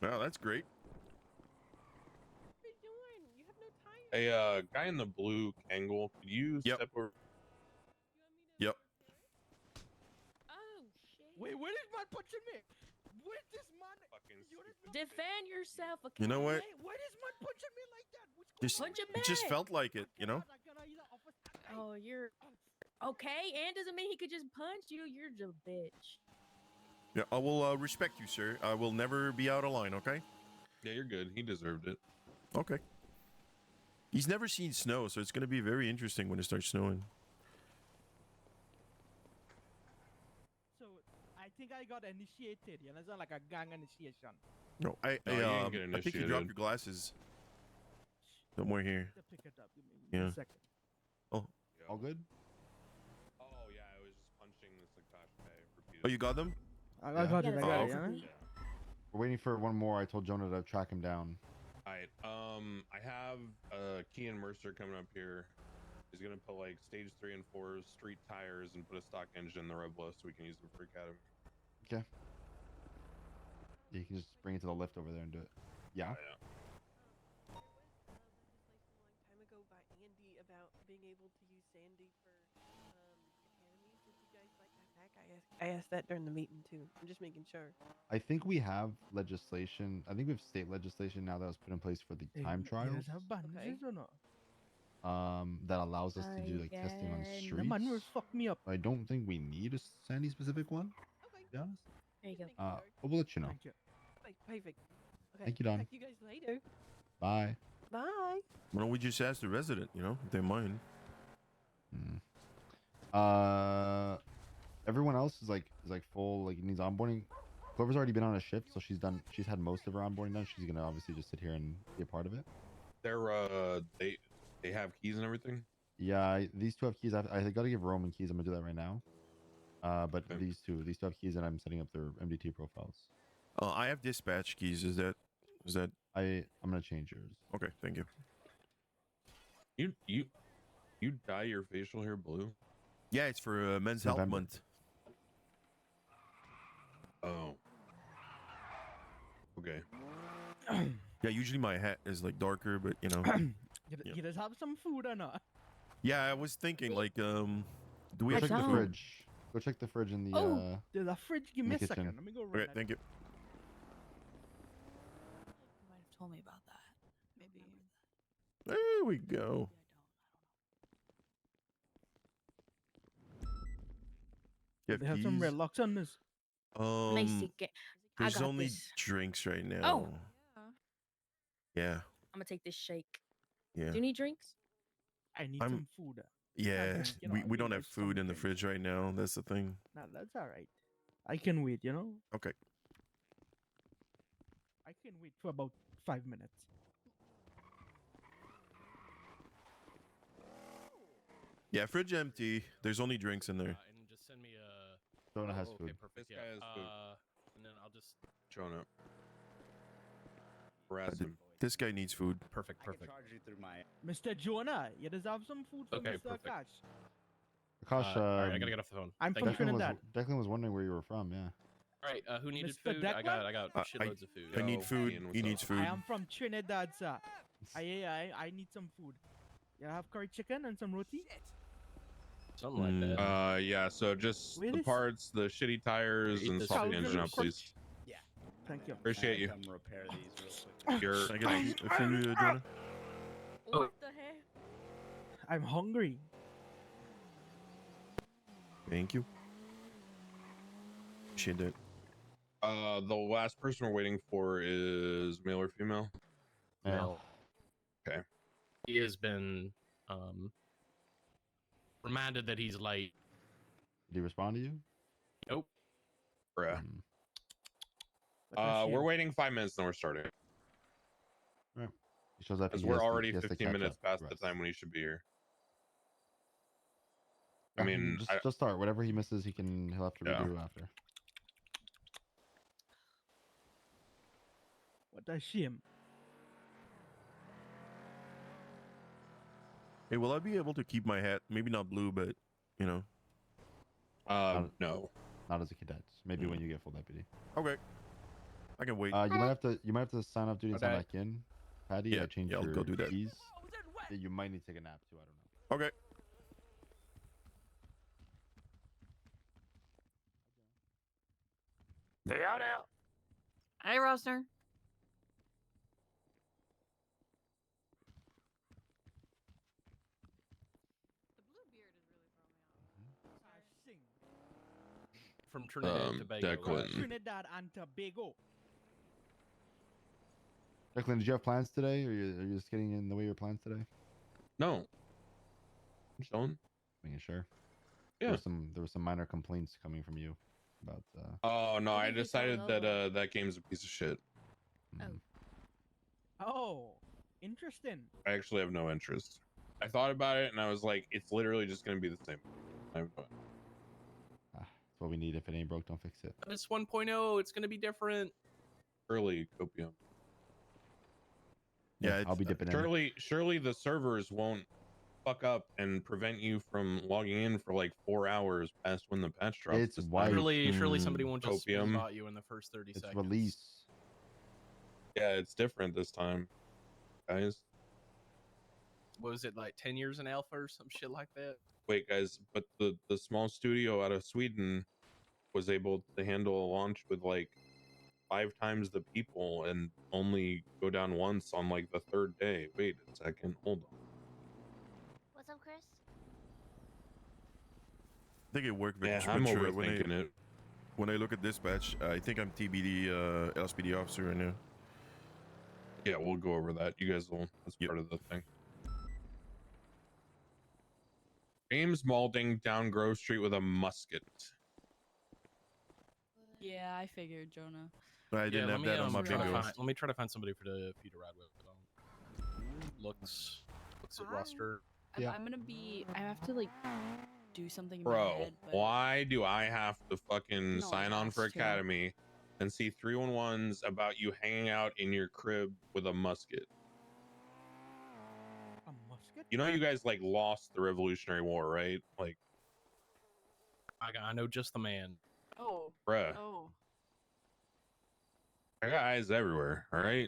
Speaker 4: Wow, that's great.
Speaker 6: What are you doing? You have no time.
Speaker 14: Hey, guy in the blue Kangol, could you
Speaker 4: Yep.
Speaker 14: step over?
Speaker 4: Yep.
Speaker 8: Oh shit.
Speaker 2: Wait, what is man punching me? What is this man?
Speaker 14: Fucking
Speaker 13: Defend yourself.
Speaker 4: You know what?
Speaker 2: Hey, what is man punching me like that? What's
Speaker 4: Just,
Speaker 2: going
Speaker 13: Punch him
Speaker 4: it just
Speaker 13: back.
Speaker 4: felt like it, you know.
Speaker 13: Oh, you're okay. And doesn't mean he could just punch you. You're just a bitch.
Speaker 4: Yeah, I will respect you, sir. I will never be out of line. Okay.
Speaker 14: Yeah, you're good. He deserved it.
Speaker 4: Okay. He's never seen snow, so it's gonna be very interesting when it starts snowing.
Speaker 2: So I think I got initiated. You know, it's not like a gang initiation.
Speaker 4: No,
Speaker 14: No, you didn't get
Speaker 4: I think you dropped
Speaker 14: initiated.
Speaker 4: your glasses somewhere here.
Speaker 2: To pick it up. Give me
Speaker 4: Yeah.
Speaker 2: 1 second.
Speaker 4: Oh,
Speaker 3: All good?
Speaker 14: Oh yeah, I was just punching the Sakash guy repeatedly.
Speaker 4: oh, you got them?
Speaker 2: I
Speaker 3: Yeah.
Speaker 2: got it. I got
Speaker 4: Oh,
Speaker 2: it. Yeah.
Speaker 14: Yeah.
Speaker 3: We're waiting for one more. I told Jonah to track him down.
Speaker 14: Alright, I have Kean Mercer coming up here. He's gonna put like stage 3 and 4 street tires and put a stock engine in the Reblo so we can use them for Academy.
Speaker 3: Okay. Yeah, you can just bring it to the lift over there and do it. Yeah.
Speaker 14: Yeah.
Speaker 6: There was legislation a long time ago by Andy about being able to use Sandy for academies. Did you guys like that back? I asked that during the meeting too. I'm just making sure.
Speaker 3: I think we have legislation. I think we have state legislation now that was put in place for the time trials.
Speaker 2: Have bandages or not?
Speaker 3: That allows us to do like testing on
Speaker 13: Again.
Speaker 3: streets.
Speaker 2: The man will fuck me up.
Speaker 3: I don't think we need a Sandy specific one.
Speaker 6: Okay.
Speaker 3: To be honest.
Speaker 13: There you go.
Speaker 3: But we'll let you know.
Speaker 2: Thank you.
Speaker 6: Perfect. Okay.
Speaker 3: Thank you, Don.
Speaker 6: Talk to you guys later.
Speaker 3: Bye.
Speaker 6: Bye.
Speaker 4: Why don't we just ask the resident? You know, if they mind.
Speaker 3: Everyone else is like full, like needs onboarding. Whoever's already been on a shift, so she's had most of her onboarding done. She's gonna obviously just sit here and be a part of it.
Speaker 14: They're they have keys and everything.
Speaker 3: Yeah, these two have keys. I gotta give Roman keys. I'm gonna do that right now. But
Speaker 14: Okay.
Speaker 3: these two have keys, and I'm setting up their MDT profiles.
Speaker 4: I have dispatch keys. Is that?
Speaker 3: I'm gonna change yours.
Speaker 4: Okay, thank you.
Speaker 14: You dye your facial hair blue?
Speaker 4: Yeah, it's for Men's Health
Speaker 3: November.
Speaker 4: Month.
Speaker 14: Oh. Okay.
Speaker 4: Yeah, usually my hat is like darker, but you know.
Speaker 2: You just have some food or not?
Speaker 4: Yeah, I was thinking like, do we
Speaker 3: Go
Speaker 4: have
Speaker 3: check the fridge. Go check the fridge in the.
Speaker 2: Oh, there's a fridge. Give
Speaker 3: in
Speaker 2: me
Speaker 3: the
Speaker 2: a second.
Speaker 3: kitchen.
Speaker 2: Let me go.
Speaker 4: Okay, thank you.
Speaker 8: You might have told me about that. Maybe.
Speaker 4: There we go. You
Speaker 2: They have some
Speaker 4: keys?
Speaker 2: red locks on this.
Speaker 13: Nice to get. I
Speaker 4: There's
Speaker 13: got
Speaker 4: only
Speaker 13: this.
Speaker 4: drinks right now.
Speaker 13: Oh.
Speaker 4: Yeah.
Speaker 13: I'm gonna take this shake.
Speaker 4: Yeah.
Speaker 13: Do you need drinks?
Speaker 2: I need
Speaker 4: I'm-
Speaker 2: some food.
Speaker 4: Yeah,
Speaker 2: you know,
Speaker 4: we don't
Speaker 2: maybe
Speaker 4: have food in the
Speaker 2: something.
Speaker 4: fridge right now. That's the thing.
Speaker 2: Nah, that's all right. I can wait. You know,
Speaker 4: Okay.
Speaker 2: I can wait for about 5 minutes.
Speaker 4: Yeah, fridge empty. There's only drinks in there.
Speaker 15: And just send me a.
Speaker 3: Jonah has
Speaker 15: okay,
Speaker 3: food.
Speaker 15: perfect.
Speaker 14: This
Speaker 15: Yeah.
Speaker 14: guy has food.
Speaker 15: And then I'll just.
Speaker 14: Jonah. Harass him.
Speaker 4: This guy needs food.
Speaker 15: Perfect.
Speaker 16: I can charge you through my.
Speaker 2: Mr. Jonah, you deserve some food from
Speaker 15: Okay,
Speaker 2: Mr.
Speaker 15: perfect.
Speaker 2: Akash.
Speaker 3: Akash,
Speaker 15: all right, I gotta get off the phone.
Speaker 2: I'm
Speaker 15: Thank
Speaker 2: from
Speaker 15: you.
Speaker 2: Trinidad.
Speaker 3: Declan was wondering where you were from. Yeah.
Speaker 15: All right, who needed
Speaker 2: Mr.
Speaker 15: food? I got
Speaker 4: I-
Speaker 15: shitloads of food.
Speaker 4: I need
Speaker 14: Yo,
Speaker 4: food.
Speaker 14: Ian, what's
Speaker 4: He
Speaker 14: up?
Speaker 4: needs food.
Speaker 2: I am from Trinidad, sir. I need some food. You have curry chicken and some roti?
Speaker 15: Something like that.
Speaker 14: Yeah. So just
Speaker 2: Where
Speaker 14: the
Speaker 2: is-
Speaker 14: parts, the shitty tires,
Speaker 15: Eat
Speaker 14: and
Speaker 15: this
Speaker 14: swap the
Speaker 15: food
Speaker 14: engine out,
Speaker 15: first.
Speaker 14: please.
Speaker 16: Yeah.
Speaker 2: Thank you.
Speaker 14: Appreciate you.
Speaker 16: Come repair these real quick.
Speaker 14: You're.
Speaker 4: Can I get a few, Jonah?
Speaker 13: What the heck?
Speaker 2: I'm hungry.
Speaker 4: Thank you. Appreciate that.
Speaker 14: The last person we're waiting for is male or female?
Speaker 15: Male.
Speaker 14: Okay.
Speaker 15: He has been reminded that he's late.
Speaker 3: Did he respond to you?
Speaker 15: Nope.
Speaker 14: Bruh.
Speaker 3: Mm.
Speaker 14: We're waiting 5 minutes, then we're starting.
Speaker 3: Right. He shows up.
Speaker 14: Because
Speaker 3: he
Speaker 14: we're
Speaker 3: has to-
Speaker 14: already
Speaker 3: he has to
Speaker 14: 15
Speaker 3: catch
Speaker 14: minutes
Speaker 3: up
Speaker 14: past
Speaker 3: to
Speaker 14: the
Speaker 3: us.
Speaker 14: time when he should be here. I
Speaker 3: Yeah,
Speaker 14: mean,
Speaker 3: just start. Whatever he misses, he'll have to
Speaker 14: Yeah.
Speaker 3: redo after.
Speaker 2: What a shame.
Speaker 4: Hey, will I be able to keep my hat? Maybe not blue, but you know.
Speaker 14: No.
Speaker 3: Not as a cadet. Maybe when you get full deputy.
Speaker 4: Okay. I can wait.
Speaker 3: You might have to sign up duty and sign
Speaker 4: Okay.
Speaker 3: back in. Paddy,
Speaker 4: Yeah,
Speaker 3: I changed
Speaker 4: yeah, I'll
Speaker 3: your
Speaker 4: go do that.
Speaker 3: keys. Yeah, you might need to take a nap too. I don't know.
Speaker 4: Okay.
Speaker 5: Stay out out.
Speaker 8: Hey, Roster.
Speaker 15: from Trinidad and Tobago.
Speaker 14: Declan.
Speaker 2: Trinidad and Tobago.
Speaker 3: Declan, did you have plans today, or are you just getting in the way of your plans today?
Speaker 14: No. I'm chilling.
Speaker 3: Making sure.
Speaker 14: Yeah.
Speaker 3: There were some minor complaints coming from you about.
Speaker 14: Oh no, I
Speaker 13: think he's
Speaker 14: decided
Speaker 13: going
Speaker 14: that
Speaker 13: over.
Speaker 14: that game's a piece of shit.
Speaker 2: Oh, interesting.
Speaker 14: I actually have no interest. I thought about it and I was like, it's literally just gonna be the same. I have no
Speaker 3: That's what we need. If it ain't broke, don't fix it.
Speaker 15: But it's 1.0. It's going to be different.
Speaker 14: early copium.
Speaker 3: Yeah, I'll be dipping in.
Speaker 14: Surely the servers won't fuck up and prevent you from logging in for like 4 hours past when the patch drops.
Speaker 3: It's
Speaker 14: this time.
Speaker 3: white.
Speaker 15: Surely somebody won't just
Speaker 14: Copium.
Speaker 15: spot you in the first 30
Speaker 3: It's
Speaker 15: seconds.
Speaker 3: release.
Speaker 14: Yeah, it's different this time, guys.
Speaker 15: What was it, like 10 years in alpha or some shit like that?
Speaker 14: Wait, guys, but the small studio out of Sweden was able to handle a launch with like 5 times the people and only go down once on like the 3rd day. Wait a second, hold on.
Speaker 12: What's up, Chris?
Speaker 4: I think it worked, but
Speaker 14: Yeah,
Speaker 4: it's
Speaker 14: I'm
Speaker 4: mature.
Speaker 14: overthinking it.
Speaker 4: When I look at dispatch, I think I'm TBD LSPD officer right now.
Speaker 14: Yeah, we'll go over that. You guys will. That's part of the thing. James Malding down Grove Street with a musket.
Speaker 17: Yeah, I figured, Jonah.
Speaker 4: I didn't have that on my bingo.
Speaker 15: Let me try to find somebody for you to ride with. Looks at roster.
Speaker 17: I'm gonna be. I have to like do something in my
Speaker 14: Bro,
Speaker 17: head, but
Speaker 14: why do I have to fucking
Speaker 17: No,
Speaker 14: sign on for
Speaker 17: has to.
Speaker 14: Academy and see 311s about you hanging out in your crib with a musket?
Speaker 2: A musket?
Speaker 14: You know you guys like lost the Revolutionary War, right? Like,
Speaker 15: I know just the man.
Speaker 17: Oh.
Speaker 14: bruh.
Speaker 17: Oh.
Speaker 14: I got eyes everywhere, all right?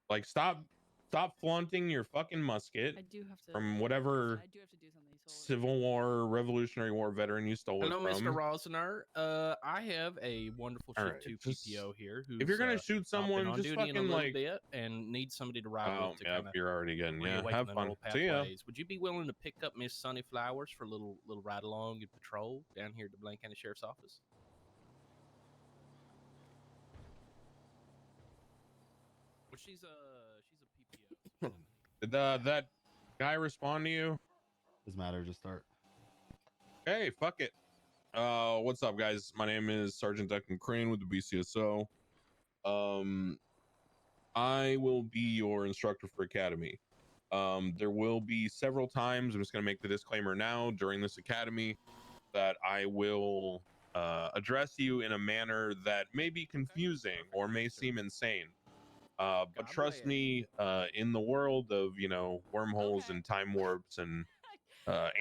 Speaker 14: Like, stop flaunting your fucking musket
Speaker 17: I do have to.
Speaker 14: from whatever
Speaker 17: I do have to do something.
Speaker 14: Civil War, Revolutionary War veteran you stole
Speaker 15: Hello,
Speaker 14: it from.
Speaker 15: Mr. Rosner. I have a wonderful
Speaker 14: All
Speaker 15: Shift
Speaker 14: right,
Speaker 15: 2
Speaker 14: just-
Speaker 15: PPO here.
Speaker 14: if you're gonna
Speaker 15: who's,
Speaker 14: shoot
Speaker 15: not been
Speaker 14: someone,
Speaker 15: on
Speaker 14: just
Speaker 15: duty in a
Speaker 14: fucking,
Speaker 15: little
Speaker 14: like-
Speaker 15: bit and needs somebody to ride
Speaker 14: Oh,
Speaker 15: with to
Speaker 14: yeah,
Speaker 15: kind of
Speaker 14: you're already getting, yeah,
Speaker 15: reawaken
Speaker 14: have
Speaker 15: the
Speaker 14: fun.
Speaker 15: neural
Speaker 14: See ya.
Speaker 15: pathways. Would you be willing to pick up Miss Sunny Flowers for a little ride along and patrol down here at the Blaine County Sheriff's Office? Well, she's a PPO.
Speaker 14: Did that guy respond to you?
Speaker 3: Doesn't matter. Just start.
Speaker 14: Hey, fuck it. What's up, guys? My name is Sergeant Declan Crane with the BCSO. I will be your instructor for Academy. There will be several times, I'm just going to make the disclaimer now, during this Academy, that I will address you in a manner that may be confusing or may seem insane. But trust me, in the world of, wormholes and time warps and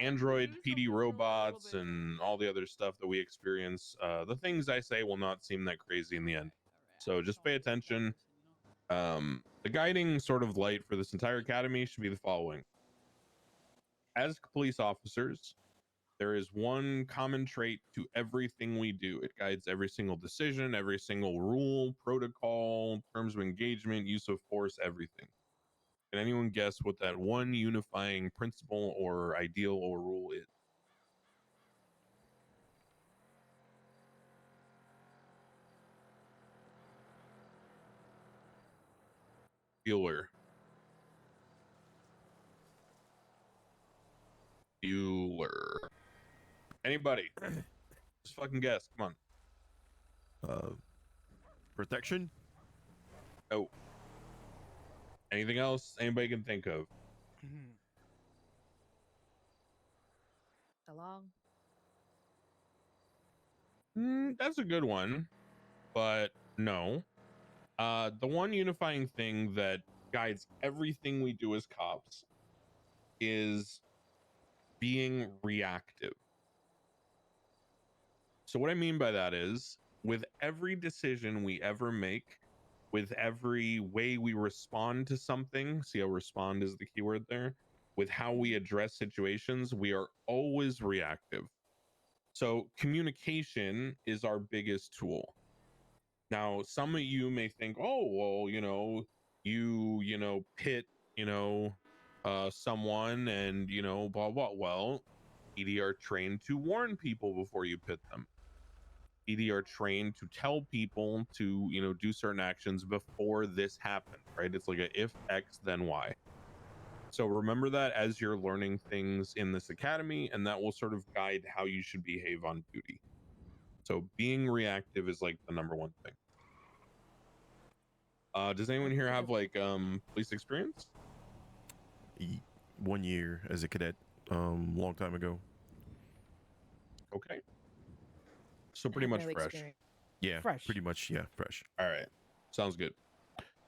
Speaker 14: Android PD robots and all the other stuff that we experience, the things I say will not seem that crazy in the end. So just pay attention. The guiding sort of light for this entire academy should be the following. As police officers, there is one common trait to everything we do. It guides every single decision, every single rule, protocol, terms of engagement, use of force, everything. Can anyone guess what that one unifying principle or ideal or rule is? Bueller. Anybody? Just fucking guess. Come on.
Speaker 4: Protection?
Speaker 14: Oh. Anything else anybody can think of?
Speaker 17: Along.
Speaker 14: That's a good one, but no. The one unifying thing that guides everything we do as cops is being reactive. So what I mean by that is, with every decision we ever make, with every way we respond to something, see how respond is the keyword there, with how we address situations, we are always reactive. So communication is our biggest tool. Now, some of you may think, oh, well, you pit, someone and, blah, blah. Well, PD are trained to warn people before you pit them. PD are trained to tell people to, you know, do certain actions before this happened, right? It's like a if X, then Y. So remember that as you're learning things in this academy, and that will sort of guide how you should behave on duty. So being reactive is like the number one thing. Does anyone here have like police experience?
Speaker 4: 1 year as a cadet, long time ago.
Speaker 14: Okay. So pretty much fresh.
Speaker 4: Yeah,
Speaker 2: Fresh.
Speaker 4: pretty much. Yeah, fresh.
Speaker 14: All right, sounds good.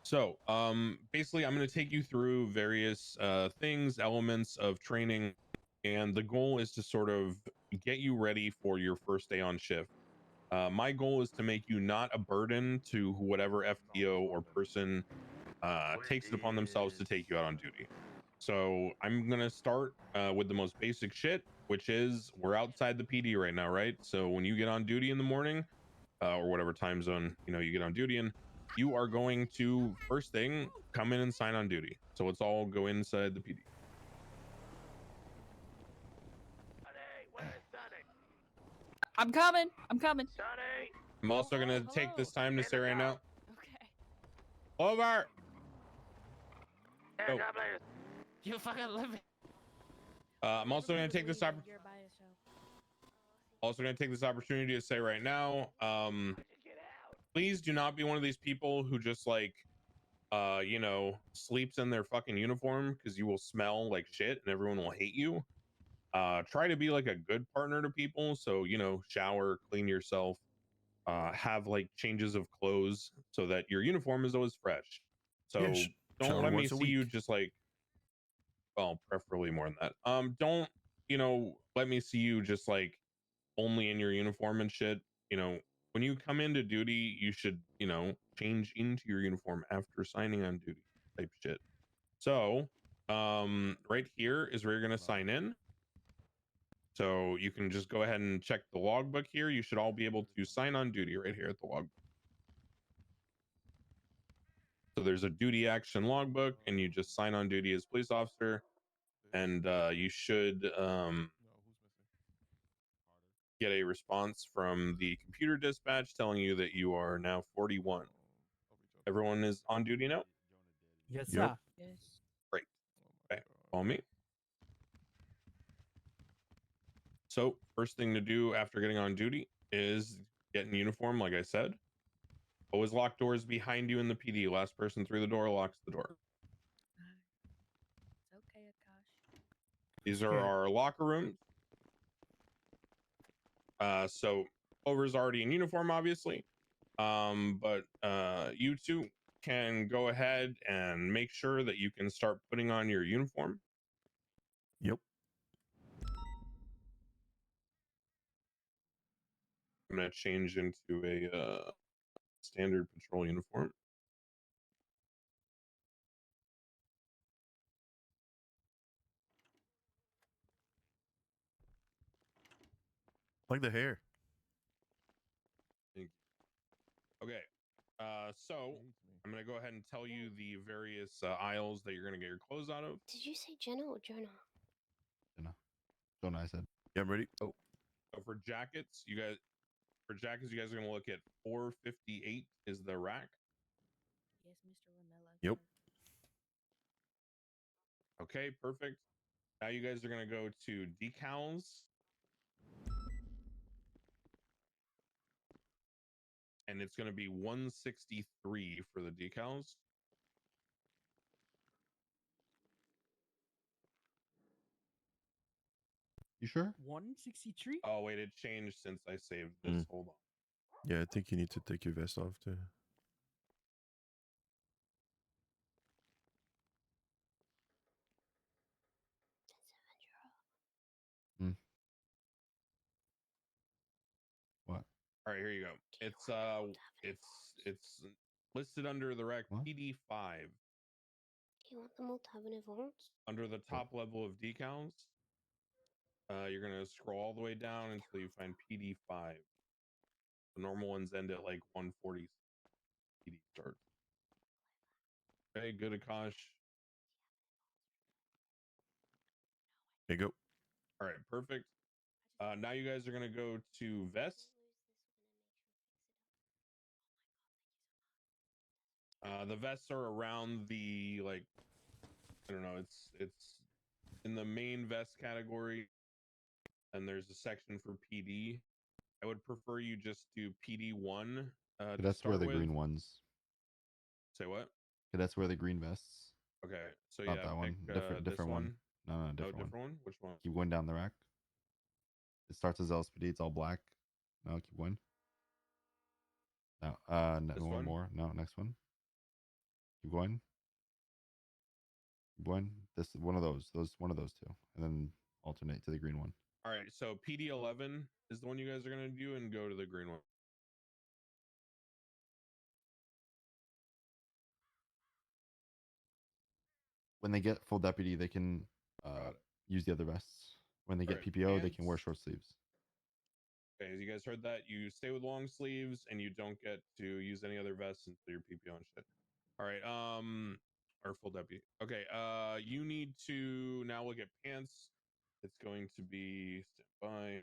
Speaker 14: So basically I'm going to take you through various things, elements of training, and the goal is to sort of get you ready for your first day on shift. My goal is to make you not a burden to whatever FTO or person takes it upon themselves to take you out on duty. So I'm going to start with the most basic shit, which is we're outside the PD right now, right? So when you get on duty in the morning, or whatever time zone, you know, you get on duty in, you are going to first thing come in and sign on duty. So let's all go inside the PD.
Speaker 17: I'm coming. I'm coming.
Speaker 14: I'm also going to take this time to say right now,
Speaker 17: Okay.
Speaker 14: over. Go.
Speaker 15: You fucking live it.
Speaker 14: I'm also going to take this opportunity to say right now, please do not be one of these people who just like, you know, sleeps in their fucking uniform, because you will smell like shit and everyone will hate you. Try to be like a good partner to people. So, you know, shower, clean yourself, have like changes of clothes so that your uniform is always fresh. So
Speaker 4: Yeah,
Speaker 14: don't
Speaker 4: shower
Speaker 14: let me
Speaker 4: once a
Speaker 14: see you
Speaker 4: week.
Speaker 14: just like, well, preferably more than that. Don't, you know, let me see you just like only in your uniform and shit. You know, when you come into duty, you should, you know, change into your uniform after signing on duty type shit. So, right here is where you're going to sign in. So you can just go ahead and check the logbook here. You should all be able to sign on duty right here at the logbook. So there's a duty action logbook, and you just sign on duty as police officer, and you should get a response from the computer dispatch telling you that you are now 41. Everyone is on duty now?
Speaker 2: Yes,
Speaker 4: Yep.
Speaker 2: sir.
Speaker 17: Yes.
Speaker 14: Great. Okay, follow me. So first thing to do after getting on duty is get in uniform, like I said. Always lock doors behind you in the PD. Last person through the door locks the door.
Speaker 13: It's okay, Akash.
Speaker 14: These are
Speaker 2: Okay.
Speaker 14: our locker rooms. So Clover's already in uniform, obviously. But you two can go ahead and make sure that you can start putting on your uniform.
Speaker 4: Yep.
Speaker 14: I'm gonna change into a standard patrol uniform.
Speaker 4: Like the hair.
Speaker 14: Thank you. Okay. So I'm gonna go ahead and tell you the various aisles that you're gonna get your clothes out of.
Speaker 12: Did you say Jenna or Jonah?
Speaker 3: Jonah, I said.
Speaker 4: Yeah, I'm ready.
Speaker 14: Oh, so for jackets, you guys are gonna look at 458 is the rack.
Speaker 13: Yes, Mr. Ronella.
Speaker 4: Yep.
Speaker 14: Okay, perfect. Now you guys are gonna go to decals. And it's gonna be 163 for the decals.
Speaker 3: You sure?
Speaker 2: 163?
Speaker 14: Oh wait, it changed since I saved this. Hold on.
Speaker 4: Yeah, I think you need to take your vest off too.
Speaker 3: What?
Speaker 14: All right, here you go. It's listed under the rec
Speaker 3: What?
Speaker 14: PD5.
Speaker 12: You want them all to have an advance?
Speaker 14: Under the top level of decals. You're gonna scroll all the way down until you find PD5. The normal ones end at like 140. PD starts. Okay, good, Akash.
Speaker 4: There you go.
Speaker 14: All right, perfect. Now you guys are gonna go to vest. The vests are around the like, I don't know. It's in the main vest category, and there's a section for PD. I would prefer you just do PD1 to
Speaker 3: That's where
Speaker 14: start
Speaker 3: the
Speaker 14: with.
Speaker 3: green ones.
Speaker 14: Say what?
Speaker 3: That's where the green vests.
Speaker 14: Okay, so
Speaker 3: Not
Speaker 14: yeah,
Speaker 3: that one.
Speaker 14: pick,
Speaker 3: Different
Speaker 14: this
Speaker 3: one. No, different,
Speaker 14: different one. Which one?
Speaker 3: Keep going down the rack. It starts as LSPD. It's all black. No, keep going. No,
Speaker 14: This
Speaker 3: one
Speaker 14: one?
Speaker 3: more. No, next one. Keep going. Keep going. This one of those. One of those two, and then alternate to the green one.
Speaker 14: All right, so PD11 is the one you guys are gonna do, and go to the green one.
Speaker 3: When they get full deputy, they can use the other vests. When they get
Speaker 14: Alright,
Speaker 3: PPO, they can wear
Speaker 14: pants.
Speaker 3: short sleeves.
Speaker 14: Okay, as you guys heard that, you stay with long sleeves, and you don't get to use any other vests until your PPO and shit. All right, or full deputy. Okay, you need to now look at pants. It's going to be standby.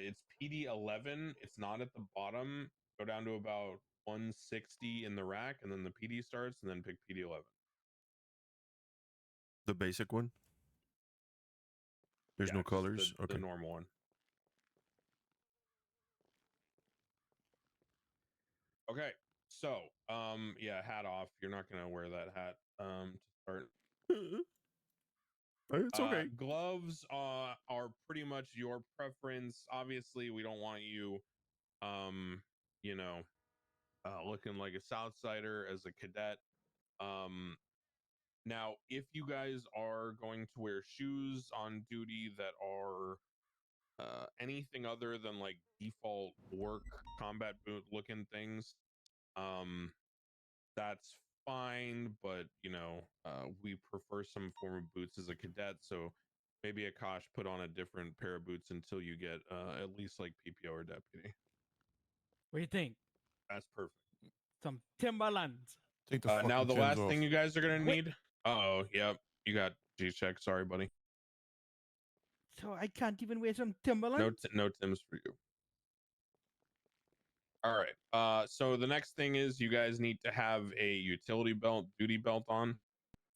Speaker 14: It's PD11. It's not at the bottom. Go down to about 160 in the rack, and then the PD starts, and then pick PD11.
Speaker 4: The basic one. There's
Speaker 14: Yeah,
Speaker 4: no
Speaker 14: just
Speaker 4: colors.
Speaker 14: the
Speaker 4: Okay.
Speaker 14: normal one. Okay, so yeah, hat off. You're not gonna wear that hat to start.
Speaker 4: It's okay.
Speaker 14: Gloves are pretty much your preference. Obviously, we don't want you, you know, looking like a Southsider as a cadet. Now, if you guys are going to wear shoes on duty that are anything other than like default work combat boot looking things, that's fine, but you know, we prefer some form of boots as a cadet, so maybe Akash put on a different pair of boots until you get at least like PPO or deputy.
Speaker 2: What do you think?
Speaker 14: That's perfect.
Speaker 2: Some Timberlands.
Speaker 4: Take the
Speaker 14: Now
Speaker 4: fucking
Speaker 14: the
Speaker 4: Timbs
Speaker 14: last
Speaker 4: off.
Speaker 14: thing you guys are gonna
Speaker 2: Wait.
Speaker 14: need. Oh, yep, you got G-check. Sorry, buddy.
Speaker 2: So I can't even wear some Timberlands?
Speaker 14: No Tims for you. All right. So the next thing is you guys need to have a utility belt, duty belt on.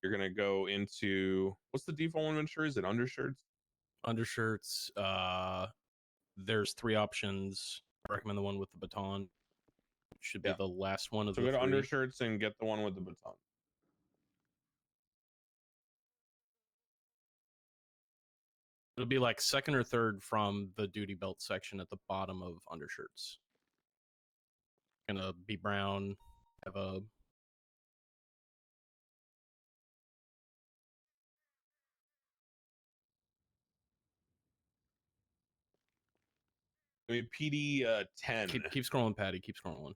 Speaker 14: You're gonna go into what's the default one? Sure, is it undershirts?
Speaker 15: Undershirts. There's 3 options. I recommend the one with the baton. Should be the last one of
Speaker 14: So
Speaker 15: the
Speaker 14: go to
Speaker 15: 3.
Speaker 14: undershirts and get the one with the baton.
Speaker 15: It'll be like second or third from the duty belt section at the bottom of undershirts. Gonna be brown. Have a
Speaker 14: I mean, PD 10.
Speaker 15: keep scrolling, Paddy. Keep scrolling.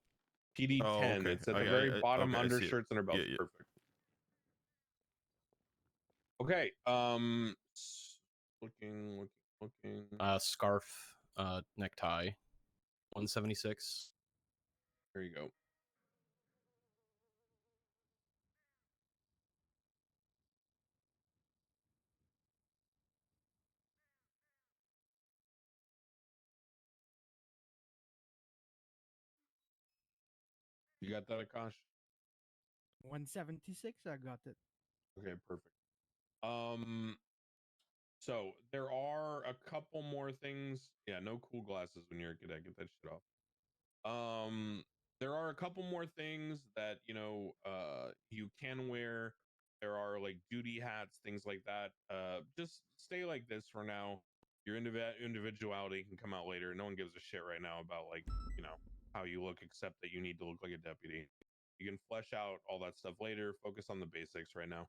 Speaker 14: PD 10.
Speaker 4: Oh, okay.
Speaker 14: It's at the very bottom,
Speaker 4: okay, I see it.
Speaker 14: undershirts and our belts.
Speaker 4: Yeah.
Speaker 14: Perfect. Okay. Looking.
Speaker 15: Scarf, necktie, 176.
Speaker 14: There you go. You got that, Akash?
Speaker 2: 176. I got it.
Speaker 14: Okay, perfect. So there are a couple more things. Yeah, no cool glasses when you're a cadet. Get that shit off. There are a couple more things that you can wear. There are like duty hats, things like that. Just stay like this for now. Your individuality can come out later. No one gives a shit right now about like how you look, except that you need to look like a deputy. You can flesh out all that stuff later. Focus on the basics right now.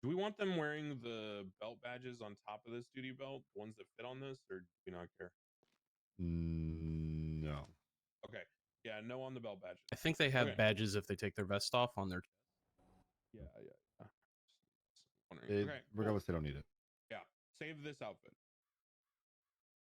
Speaker 14: Do we want them wearing the belt badges on top of this duty belt, the ones that fit on this, or do we not care?
Speaker 3: No.
Speaker 14: Okay. Yeah, no on the belt badge.
Speaker 15: I think they have
Speaker 14: Okay.
Speaker 15: badges if they take their vest off on their.
Speaker 14: Yeah.
Speaker 3: Okay, regardless, they don't need it.
Speaker 14: Yeah. Save this outfit.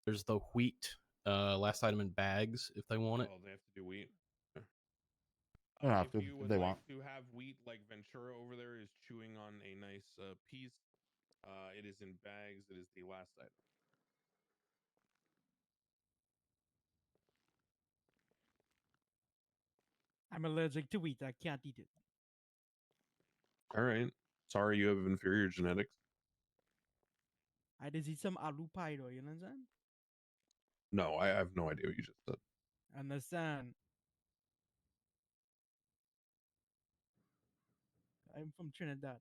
Speaker 15: There's the wheat last item in bags if they want it.
Speaker 14: Oh, they have to do wheat.
Speaker 3: They don't have to
Speaker 14: If you
Speaker 3: if
Speaker 14: would
Speaker 3: they
Speaker 14: like
Speaker 3: want.
Speaker 14: to have wheat, like Ventura over there is chewing on a nice piece. It is in bags. It is the last item.
Speaker 2: I'm allergic to wheat. I can't eat it.
Speaker 14: All right. Sorry you have inferior genetics.
Speaker 2: I just eat some aloo pie though, you understand?
Speaker 14: No, I have no idea what you just said.
Speaker 2: Understand? I'm from Trinidad.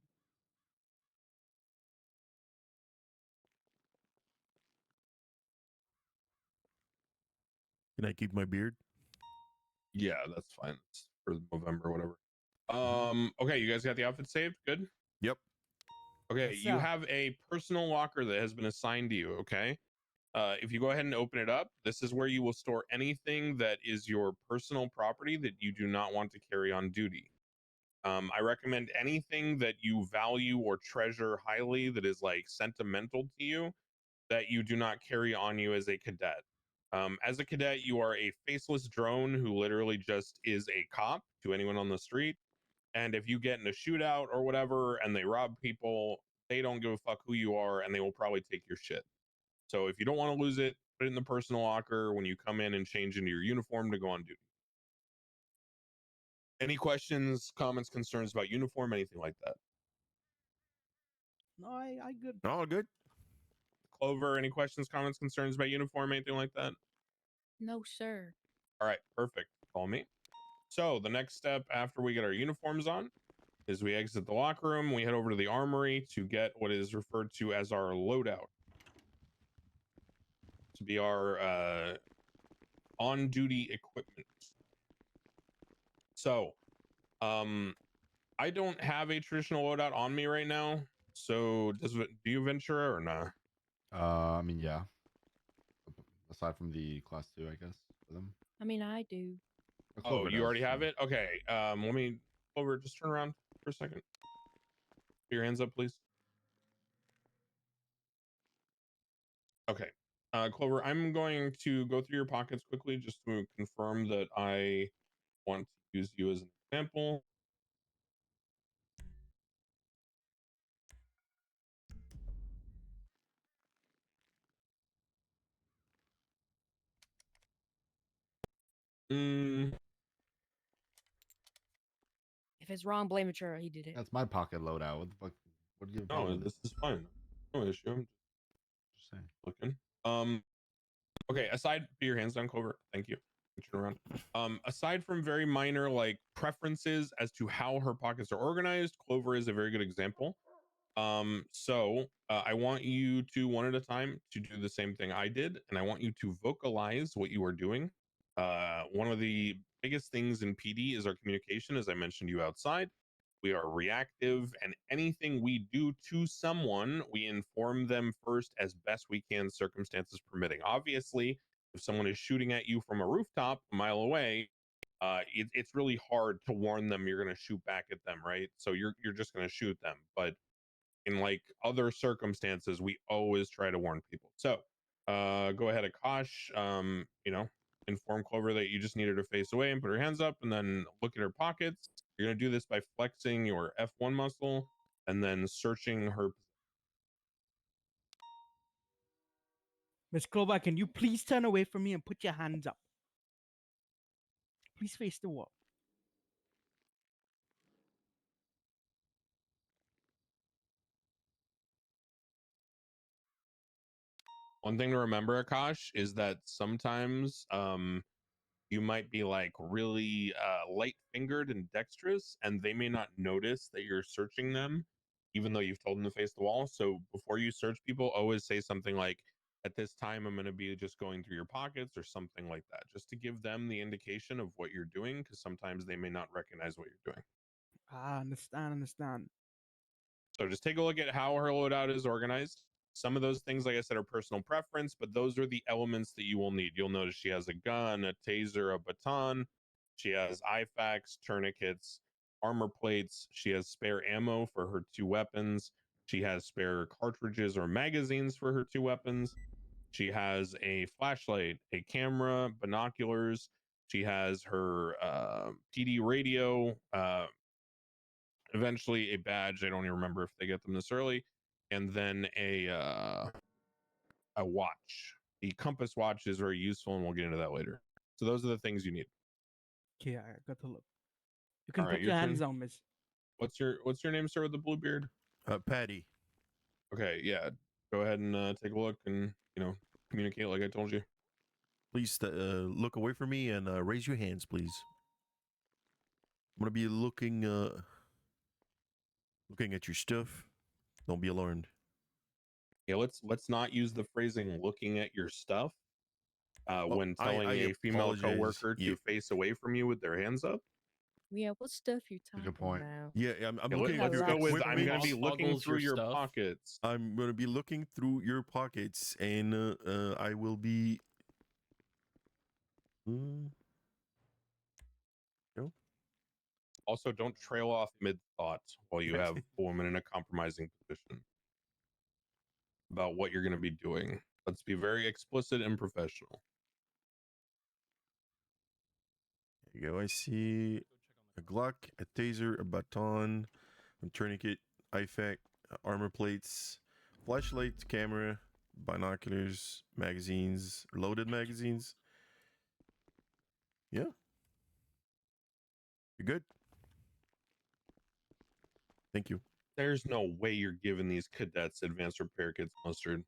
Speaker 4: Can I keep my beard?
Speaker 14: Yeah, that's fine. It's for November or whatever.
Speaker 4: Mm-hmm.
Speaker 14: Okay, you guys got the outfit saved? Good.
Speaker 4: Yep.
Speaker 14: Okay,
Speaker 2: Yes,
Speaker 14: you
Speaker 2: sir.
Speaker 14: have a personal locker that has been assigned to you. Okay. If you go ahead and open it up, this is where you will store anything that is your personal property that you do not want to carry on duty. I recommend anything that you value or treasure highly that is like sentimental to you that you do not carry on you as a cadet. As a cadet, you are a faceless drone who literally just is a cop to anyone on the street. And if you get in a shootout or whatever and they rob people, they don't give a fuck who you are and they will probably take your shit. So if you don't want to lose it, put it in the personal locker when you come in and change into your uniform to go on duty. Any questions, comments, concerns about uniform, anything like that?
Speaker 2: No, I good.
Speaker 4: All good.
Speaker 14: Clover, any questions, comments, concerns about uniform, anything like that?
Speaker 17: No, sir.
Speaker 14: All right, perfect. Call me. So the next step after we get our uniforms on is we exit the locker room. We head over to the armory to get what is referred to as our loadout. To be our on-duty equipment. So, I don't have a traditional loadout on me right now. So, do you, Ventura, or not?
Speaker 3: I mean, yeah. Aside from the class 2, I guess, for them.
Speaker 13: I mean, I do.
Speaker 14: Oh, you already have it? Okay. Let me over. Just turn around for a second. Put your hands up, please. Okay. Clover, I'm going to go through your pockets quickly just to confirm that I want to use you as an example.
Speaker 17: If it's wrong, blame Matura. He did it.
Speaker 3: That's my pocket loadout. What the fuck? What do you have a
Speaker 14: No,
Speaker 3: problem with?
Speaker 14: this is fine. No issue. I'm
Speaker 3: Just saying.
Speaker 14: looking. Okay, aside, put your hands down, Clover. Thank you. Turn around. Aside from very minor like preferences as to how her pockets are organized, Clover is a very good example. I want you to one at a time to do the same thing I did, and I want you to vocalize what you are doing. One of the biggest things in PD is our communication, as I mentioned to you outside. We are reactive, and anything we do to someone, we inform them first as best we can, circumstances permitting. Obviously, if someone is shooting at you from a rooftop a mile away, it's really hard to warn them you're going to shoot back at them, right? So you're just going to shoot them. But in like other circumstances, we always try to warn people. So go ahead, Akash. Inform Clover that you just need her to face away and put her hands up, and then look at her pockets. You're going to do this by flexing your F1 muscle and then searching her.
Speaker 2: Miss Clover, can you please turn away from me and put your hands up? Please face the wall.
Speaker 14: One thing to remember, Akash, is that sometimes you might be like really light fingered and dexterous, and they may not notice that you're searching them, even though you've told them to face the wall. So before you search people, always say something like, at this time, I'm going to be just going through your pockets or something like that, just to give them the indication of what you're doing, because sometimes they may not recognize what you're doing.
Speaker 2: Understand.
Speaker 14: So just take a look at how her loadout is organized. Some of those things, like I said, are personal preference, but those are the elements that you will need. You'll notice she has a gun, a taser, a baton. She has IFAKs, tourniquets, armor plates. She has spare ammo for her 2 weapons. She has spare cartridges or magazines for her 2 weapons. She has a flashlight, a camera, binoculars. She has her PD radio, eventually a badge. I don't even remember if they get them this early, and then a watch. The compass watch is very useful, and we'll get into that later. So those are the things you need.
Speaker 2: Okay, I got to look. You can
Speaker 14: All right,
Speaker 2: put your
Speaker 14: your
Speaker 2: hands
Speaker 14: turn.
Speaker 2: on, miss.
Speaker 14: What's your name, sir, with the blue beard?
Speaker 4: Paddy.
Speaker 14: Okay, yeah. Go ahead and take a look and communicate like I told you.
Speaker 4: Please look away from me and raise your hands, please. I'm gonna be looking at your stuff. Don't be alarmed.
Speaker 14: Yeah, let's not use the phrasing "looking at your stuff" when telling
Speaker 4: I
Speaker 14: a female
Speaker 4: apologize.
Speaker 14: coworker to face away from you with their hands up.
Speaker 13: Yeah, what stuff you talking
Speaker 3: Good point.
Speaker 13: about?
Speaker 4: Yeah, I'm
Speaker 14: Yeah,
Speaker 4: looking
Speaker 14: let's
Speaker 4: at your
Speaker 14: go with I'm
Speaker 4: equipment.
Speaker 14: gonna be looking
Speaker 15: Boggles
Speaker 14: through
Speaker 15: your
Speaker 14: your
Speaker 15: stuff.
Speaker 14: pockets.
Speaker 4: I'm gonna be looking through your pockets, and I will be. No.
Speaker 14: Also, don't trail off mid thought while you have a woman in a compromising position about what you're going to be doing. Let's be very explicit and professional.
Speaker 4: There you go. I see a Glock, a taser, a baton, a tourniquet, IFAK, armor plates, flashlight, camera, binoculars, magazines, loaded magazines. Yeah. You're good. Thank you.
Speaker 14: There's no way you're giving these cadets advanced repair kits, Mustard.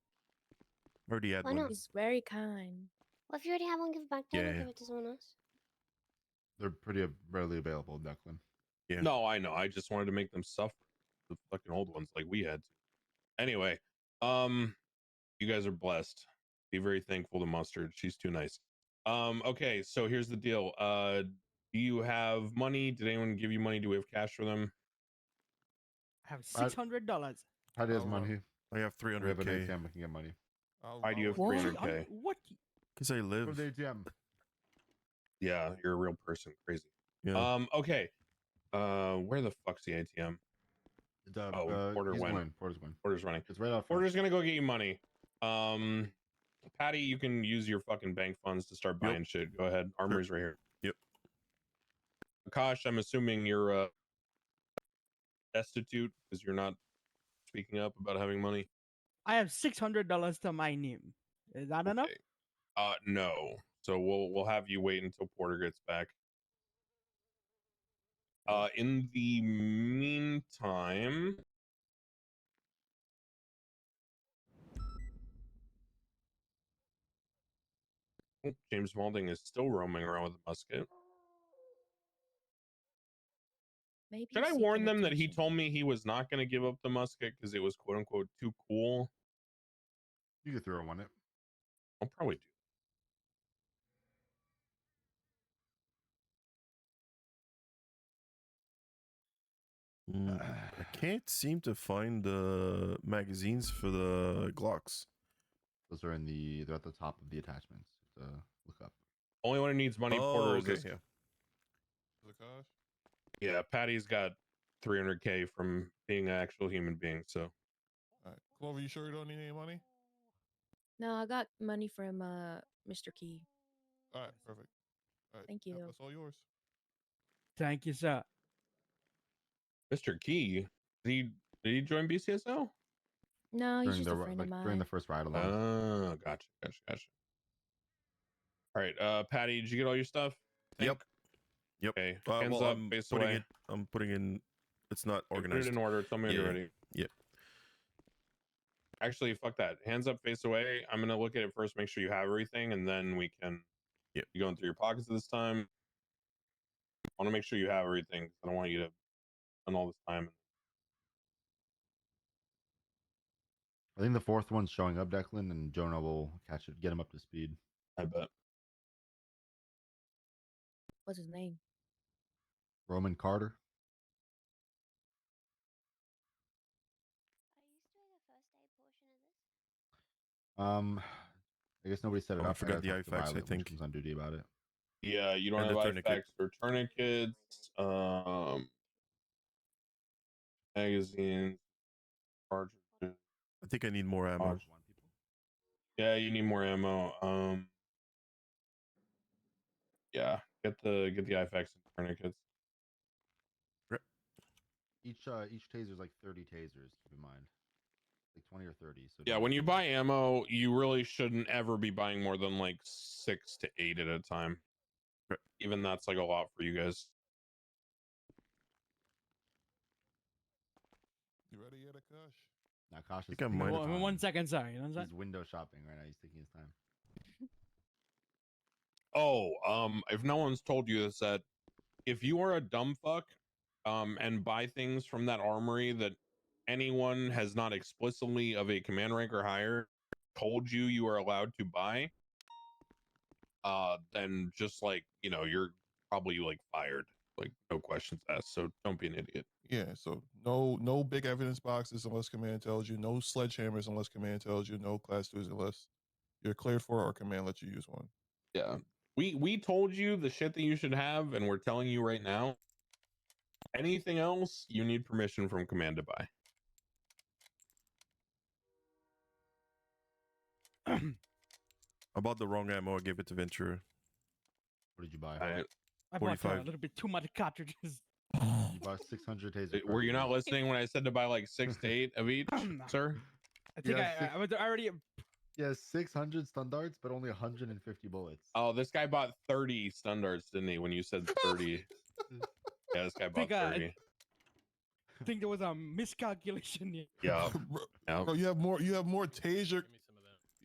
Speaker 4: Already had
Speaker 12: Why
Speaker 4: one.
Speaker 12: not?
Speaker 13: He's very kind.
Speaker 12: Well, if you already have one, give it back to him.
Speaker 4: Yeah.
Speaker 12: Give it to someone else.
Speaker 3: They're pretty readily available, Declan.
Speaker 4: Yeah.
Speaker 14: No, I know. I just wanted to make them suffer. The fucking old ones like we had to. Anyway, you guys are blessed. Be very thankful to Mustard. She's too nice. Okay, so here's the deal. Do you have money? Did anyone give you money? Do we have cash for them?
Speaker 2: I have $600.
Speaker 3: Paddy has money.
Speaker 4: I have
Speaker 3: We have an
Speaker 4: 300K.
Speaker 3: ATM. We can get money.
Speaker 14: Why do you have
Speaker 2: What?
Speaker 14: 300K?
Speaker 2: What?
Speaker 4: Because I live.
Speaker 3: From the ATM.
Speaker 14: Yeah, you're a real person. Crazy.
Speaker 4: Yeah.
Speaker 14: Okay. Where the fuck's the ATM? Porter
Speaker 3: he's
Speaker 14: went.
Speaker 3: going. Porter's going.
Speaker 14: Porter's running.
Speaker 3: It's right out front.
Speaker 14: Porter's gonna go get you money. Patty, you can use your fucking bank funds to start buying shit. Go ahead. Armory's right here.
Speaker 4: Yep.
Speaker 14: Akash, I'm assuming you're destitute because you're not speaking up about having money.
Speaker 2: I have $600 to my name. Is that enough?
Speaker 14: No. So we'll have you wait until Porter gets back. In the meantime, James Malding is still roaming around with a musket.
Speaker 13: Maybe
Speaker 14: Should I
Speaker 13: seeking
Speaker 14: warn them that he
Speaker 13: attention.
Speaker 14: told me he was not going to give up the musket because it was quote unquote too cool?
Speaker 3: You could throw one it.
Speaker 14: I'll probably do.
Speaker 4: I can't seem to find the magazines for the Glocks.
Speaker 3: They're at the top of the attachments. Look up.
Speaker 14: Only one who needs money, Porter, is this.
Speaker 4: Yeah.
Speaker 14: Yeah, Patty's got 300K from being an actual human being. So,
Speaker 18: All right, Clover, you sure you don't need any money?
Speaker 13: No, I got money from Mr. Key.
Speaker 18: All right, perfect. All right,
Speaker 13: Thank you.
Speaker 18: That's all yours.
Speaker 2: Thank you, sir.
Speaker 14: Mr. Key, did he join BCSO?
Speaker 13: No, he's
Speaker 3: During
Speaker 13: just a friend of mine.
Speaker 3: during the first ride along.
Speaker 14: Oh, gotcha. All right, Patty, did you get all your stuff?
Speaker 4: Yep.
Speaker 14: Okay. Hands
Speaker 4: well,
Speaker 14: up,
Speaker 4: I'm
Speaker 14: face
Speaker 4: putting
Speaker 14: away.
Speaker 4: it. I'm putting in. It's not
Speaker 14: Okay,
Speaker 4: organized.
Speaker 14: put it in order. Tell me when you're
Speaker 4: Yeah.
Speaker 14: ready.
Speaker 4: Yeah.
Speaker 14: Actually, fuck that. Hands up, face away. I'm gonna look at it first, make sure you have everything, and then we can.
Speaker 4: Yep.
Speaker 14: You going through your pockets this time? I want to make sure you have everything. I don't want you to spend all this time.
Speaker 3: I think the fourth one's showing up, Declan, and Jonah will catch it, get him up to speed.
Speaker 14: I bet.
Speaker 13: What's his name?
Speaker 3: Roman Carter. I guess nobody set it
Speaker 4: Oh, I
Speaker 3: up.
Speaker 4: forgot
Speaker 3: gotta
Speaker 4: the
Speaker 3: talk to
Speaker 4: IFAX, I
Speaker 3: Violet when
Speaker 4: think.
Speaker 3: she comes on duty about it.
Speaker 14: Yeah, you don't
Speaker 4: And
Speaker 14: have
Speaker 4: the tourniquet.
Speaker 14: IFAX for tourniquets, magazines, cartridges.
Speaker 4: I think I need more ammo.
Speaker 14: Yeah, you need more ammo. Yeah, get the IFAX and tourniquets.
Speaker 3: Each taser is like 30 tasers. Keep in mind, like 20 or 30. So
Speaker 14: Yeah, when you buy ammo, you really shouldn't ever be buying more than like 6 to 8 at a time. Even that's like a lot for you guys.
Speaker 18: Better yet, Akash.
Speaker 3: Now, Akash is
Speaker 4: think I
Speaker 3: taking
Speaker 4: might
Speaker 3: his
Speaker 4: have-
Speaker 2: Well,
Speaker 3: time.
Speaker 2: 1 second, sorry.
Speaker 3: He's window shopping right now. He's taking his time.
Speaker 14: Oh, if no one's told you this, that if you are a dumb fuck, and buy things from that armory that anyone has not explicitly of a command rank or higher told you are allowed to buy, then just like, you know, you're probably like fired, like no questions asked. So don't be an idiot.
Speaker 18: Yeah, so no big evidence boxes unless command tells you, no sledgehammers unless command tells you, no class 2s unless you're cleared for or command lets you use one.
Speaker 14: Yeah. We told you the shit that you should have, and we're telling you right now. Anything else, you need permission from command to buy.
Speaker 4: I bought the wrong ammo. I gave it to Ventura.
Speaker 3: What did you buy?
Speaker 2: I bought a
Speaker 4: 45.
Speaker 2: little bit too much cartridges.
Speaker 3: You bought 600 taser.
Speaker 14: Were you not
Speaker 3: cartridges.
Speaker 14: listening when I said to buy like 6 to 8 of each, sir?
Speaker 2: I think I was already.
Speaker 3: Yeah, 600 stun darts, but only 150 bullets.
Speaker 14: Oh, this guy bought 30 stun darts, didn't he? When you said 30. Yeah, this guy bought 30.
Speaker 2: I think there was a miscalculation here.
Speaker 14: Yeah.
Speaker 18: Bro, you have more taser.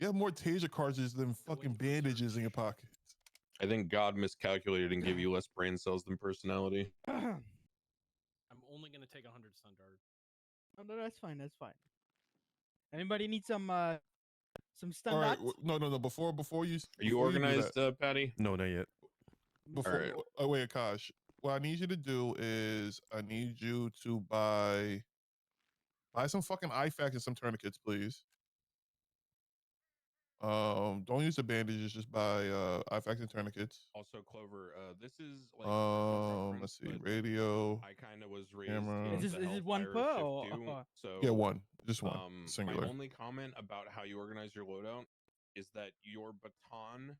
Speaker 18: You have more taser cartridges than fucking bandages in your pocket.
Speaker 14: I think God miscalculated and gave you less brain cells than personality.
Speaker 15: I'm only gonna take 100 stun dart.
Speaker 2: Oh, no, that's fine. That's fine. Anybody need some stun
Speaker 18: All right,
Speaker 2: dots?
Speaker 18: no. Before you.
Speaker 14: Are you
Speaker 18: before
Speaker 14: organized,
Speaker 18: do that,
Speaker 14: Patty?
Speaker 4: No, not yet.
Speaker 18: Before,
Speaker 14: All right.
Speaker 18: oh, wait, Akash. What I need you to do is I need you to buy some fucking IFACs and some tourniquets, please. Don't use the bandages. Just buy IFACs and tourniquets.
Speaker 14: Also, Clover, this is like
Speaker 18: Let's see, radio.
Speaker 14: I kind of was raised
Speaker 18: camera.
Speaker 14: in
Speaker 2: Is
Speaker 14: the
Speaker 2: it one
Speaker 14: Hellfire
Speaker 2: per
Speaker 14: shift
Speaker 2: or?
Speaker 14: too, so
Speaker 18: Yeah, one, just one,
Speaker 14: my
Speaker 18: singular.
Speaker 14: only comment about how you organize your loadout is that your baton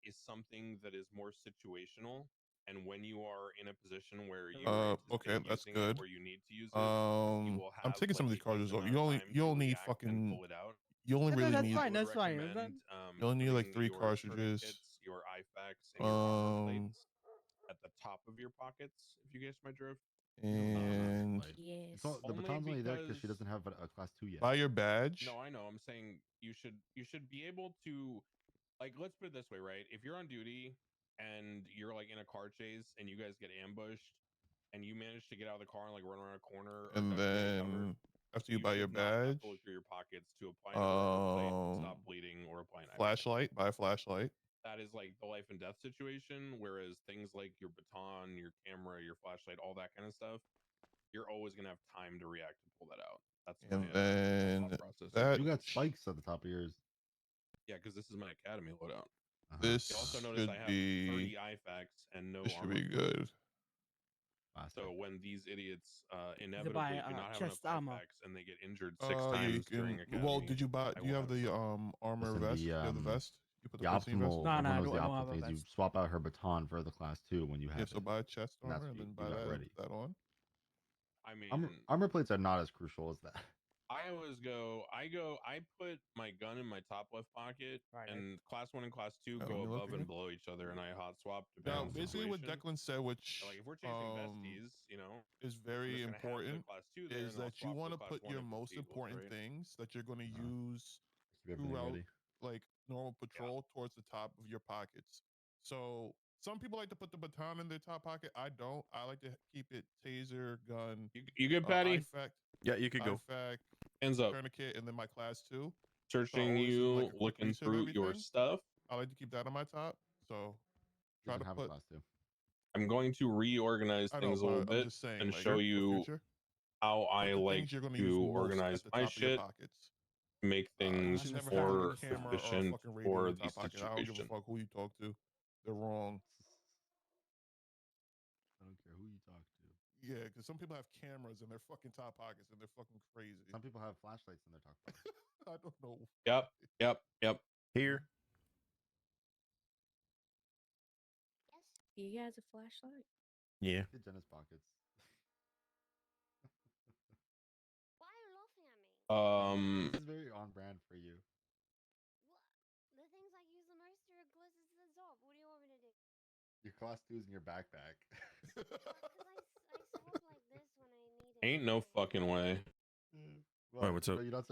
Speaker 14: is something that is more situational, and when you are in a position where you
Speaker 18: Okay, that's
Speaker 14: using
Speaker 18: good.
Speaker 14: it, where you need to use it, you will
Speaker 18: I'm
Speaker 14: have
Speaker 18: taking some of
Speaker 14: like
Speaker 18: these
Speaker 14: a
Speaker 18: cartridges
Speaker 14: decent
Speaker 18: off.
Speaker 14: amount of time
Speaker 18: You
Speaker 14: to
Speaker 18: only need
Speaker 14: react and
Speaker 18: fucking.
Speaker 14: pull it out.
Speaker 18: You only
Speaker 2: Yeah,
Speaker 18: really
Speaker 2: that's
Speaker 18: need.
Speaker 2: fine.
Speaker 14: I would
Speaker 2: That's fine.
Speaker 14: recommend,
Speaker 18: You only need like
Speaker 14: putting
Speaker 18: 3
Speaker 14: your
Speaker 18: cartridges.
Speaker 14: tourniquets, your IFACs, and your armor plates at the top of your pockets, if you guess my drift.
Speaker 18: And
Speaker 3: It's all, the baton's only there because she doesn't have a class 2 yet.
Speaker 18: buy your badge.
Speaker 14: No, I know. I'm saying you should be able to, like, let's put it this way, right? If you're on duty and you're like in a car chase and you guys get ambushed and you manage to get out of the car and like run around a corner,
Speaker 18: And
Speaker 14: or duck into cover,
Speaker 18: then after you buy your
Speaker 14: should not have
Speaker 18: badge,
Speaker 14: to look through your pockets to apply another armor plate, stop bleeding, or apply an IFAC.
Speaker 18: flashlight. Buy a flashlight.
Speaker 14: That is like the life and death situation. Whereas things like your baton, your camera, your flashlight, all that kind of stuff, you're always gonna have time to react and pull that out. That's
Speaker 18: And
Speaker 14: my
Speaker 18: then
Speaker 14: thought process.
Speaker 18: that
Speaker 3: You got spikes at the top of yours.
Speaker 14: Yeah, because this is my academy loadout.
Speaker 18: this
Speaker 14: You also notice
Speaker 18: should
Speaker 14: I have
Speaker 18: be
Speaker 14: 30 IFACs and no
Speaker 18: this should
Speaker 14: armor.
Speaker 18: be good.
Speaker 14: So when these idiots inevitably
Speaker 2: buy,
Speaker 14: do not have enough
Speaker 2: chest armor.
Speaker 14: IFACs and they get injured 6
Speaker 18: Yeah, you
Speaker 14: times during
Speaker 18: can.
Speaker 14: academy,
Speaker 18: Well, did you buy?
Speaker 14: I
Speaker 18: Do you
Speaker 14: will
Speaker 18: have the armor
Speaker 3: Listen,
Speaker 18: vest?
Speaker 3: the,
Speaker 18: You have the vest. You put
Speaker 3: The
Speaker 18: the vest in your vest.
Speaker 3: optimal,
Speaker 2: No,
Speaker 3: everyone
Speaker 2: I
Speaker 3: knows the
Speaker 2: don't
Speaker 3: optimal
Speaker 2: have a
Speaker 3: thing is you
Speaker 2: vest.
Speaker 3: swap out her baton for the class 2 when you have
Speaker 18: Yeah,
Speaker 3: it.
Speaker 18: so buy a chest
Speaker 3: And that's
Speaker 18: armor
Speaker 3: what
Speaker 18: and then
Speaker 3: you
Speaker 18: buy
Speaker 3: got
Speaker 18: that
Speaker 3: ready.
Speaker 18: that on.
Speaker 14: I mean,
Speaker 3: Armor plates are not as crucial as that.
Speaker 14: I always I put my gun in my top left pocket, and class 1 and class 2
Speaker 18: let
Speaker 14: go
Speaker 18: me look
Speaker 14: above and
Speaker 18: again.
Speaker 14: below each other, and I hot swap
Speaker 18: Now,
Speaker 14: depending on the
Speaker 18: basically, what
Speaker 14: situation.
Speaker 18: Declan said, which
Speaker 14: Like if we're chasing besties, you know,
Speaker 18: is
Speaker 14: I'm
Speaker 18: very
Speaker 14: just gonna have the
Speaker 18: important,
Speaker 14: class 2 there,
Speaker 18: is
Speaker 14: and I'll
Speaker 18: that you
Speaker 14: swap
Speaker 18: want
Speaker 14: the
Speaker 18: to
Speaker 14: class
Speaker 18: put
Speaker 14: 1
Speaker 18: your
Speaker 14: if it's
Speaker 18: most
Speaker 14: equals,
Speaker 18: important
Speaker 14: right?
Speaker 18: things that you're going to use
Speaker 3: Keep everything
Speaker 18: throughout,
Speaker 3: ready.
Speaker 18: like normal patrol, towards the top of your pockets. So some people like to put the baton in their top pocket. I don't. I like to keep it taser, gun.
Speaker 14: You good, Patty?
Speaker 18: IFAC,
Speaker 4: Yeah, you could go.
Speaker 18: IFAC,
Speaker 14: Hands up.
Speaker 18: tourniquet, and then my class 2.
Speaker 14: Searching
Speaker 18: always do,
Speaker 14: you,
Speaker 18: like, a quick
Speaker 14: looking
Speaker 18: reset of
Speaker 14: through your
Speaker 18: everything.
Speaker 14: stuff.
Speaker 18: I like to keep that on my top. So try
Speaker 3: Doesn't
Speaker 18: to
Speaker 3: have a
Speaker 18: put.
Speaker 3: class 2.
Speaker 14: I'm going to reorganize
Speaker 18: I know,
Speaker 14: things a
Speaker 18: but
Speaker 14: little
Speaker 18: I'm
Speaker 14: bit
Speaker 18: just saying,
Speaker 14: and
Speaker 18: like,
Speaker 14: show
Speaker 18: for
Speaker 14: you
Speaker 18: future,
Speaker 14: how
Speaker 18: put
Speaker 14: I
Speaker 18: the
Speaker 14: like
Speaker 18: things you're going to use
Speaker 14: to
Speaker 18: most
Speaker 14: organize
Speaker 18: at the
Speaker 14: my
Speaker 18: top of your
Speaker 14: shit,
Speaker 18: pockets.
Speaker 14: make
Speaker 18: You
Speaker 14: things
Speaker 18: should never have
Speaker 14: more
Speaker 18: a camera or a
Speaker 14: efficient
Speaker 18: fucking radio in
Speaker 14: for
Speaker 18: your
Speaker 14: the
Speaker 18: top pocket. I don't give a
Speaker 14: situation.
Speaker 18: fuck who you talk to. They're wrong.
Speaker 3: I don't care who you talk to.
Speaker 18: Yeah, because some people have cameras in their fucking top pockets and they're fucking crazy.
Speaker 3: Some people have flashlights in their top pockets.
Speaker 18: I don't know.
Speaker 14: Yep.
Speaker 4: Here.
Speaker 13: He has a flashlight.
Speaker 4: Yeah.
Speaker 3: Hit Jenna's pockets.
Speaker 12: Why are you laughing at me?
Speaker 3: This is very on brand for you.
Speaker 12: The things I use the most are closest to the top. What do you want me to do?
Speaker 3: Your class 2 is in your backpack.
Speaker 12: Because I swap like this when I need
Speaker 14: Ain't no fucking way.
Speaker 4: Alright, what's up?
Speaker 3: You know,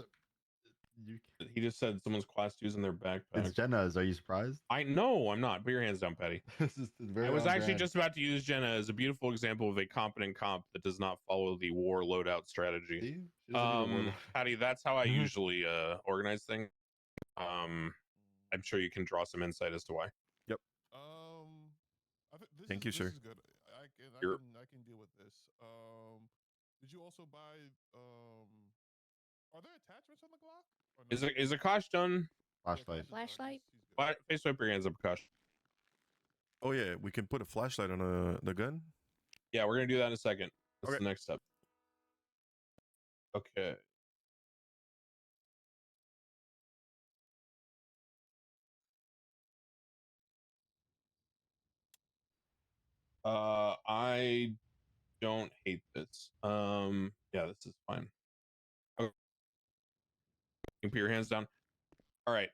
Speaker 3: you,
Speaker 14: He just said someone's class 2's in their backpack.
Speaker 3: it's Jenna's. Are you surprised?
Speaker 14: I know I'm not. Put your hands down, Patty.
Speaker 3: This is very
Speaker 14: I was
Speaker 3: on
Speaker 14: actually
Speaker 3: brand.
Speaker 14: just about to use Jenna as a beautiful example of a competent comp that does not follow the war loadout strategy.
Speaker 3: See? She doesn't even war
Speaker 14: Patty, that's how I
Speaker 4: Mhm.
Speaker 14: usually organize things. I'm sure you can draw some insight as to why.
Speaker 4: Yep.
Speaker 18: I think
Speaker 4: Thank you,
Speaker 18: this
Speaker 4: sir.
Speaker 18: is good.
Speaker 14: You're-
Speaker 18: I can deal with this. Did you also buy are there attachments on the Glock? Or no?
Speaker 14: Is Akash done?
Speaker 3: Flashlight.
Speaker 17: Flashlight?
Speaker 14: Face wipe your hands up, Akash.
Speaker 4: Oh yeah, we can put a flashlight on the gun.
Speaker 14: Yeah, we're gonna do that in a second. That's
Speaker 4: Okay.
Speaker 14: the next step. Okay. I don't hate this. Yeah, this is fine. Okay. You can put your hands down. All right.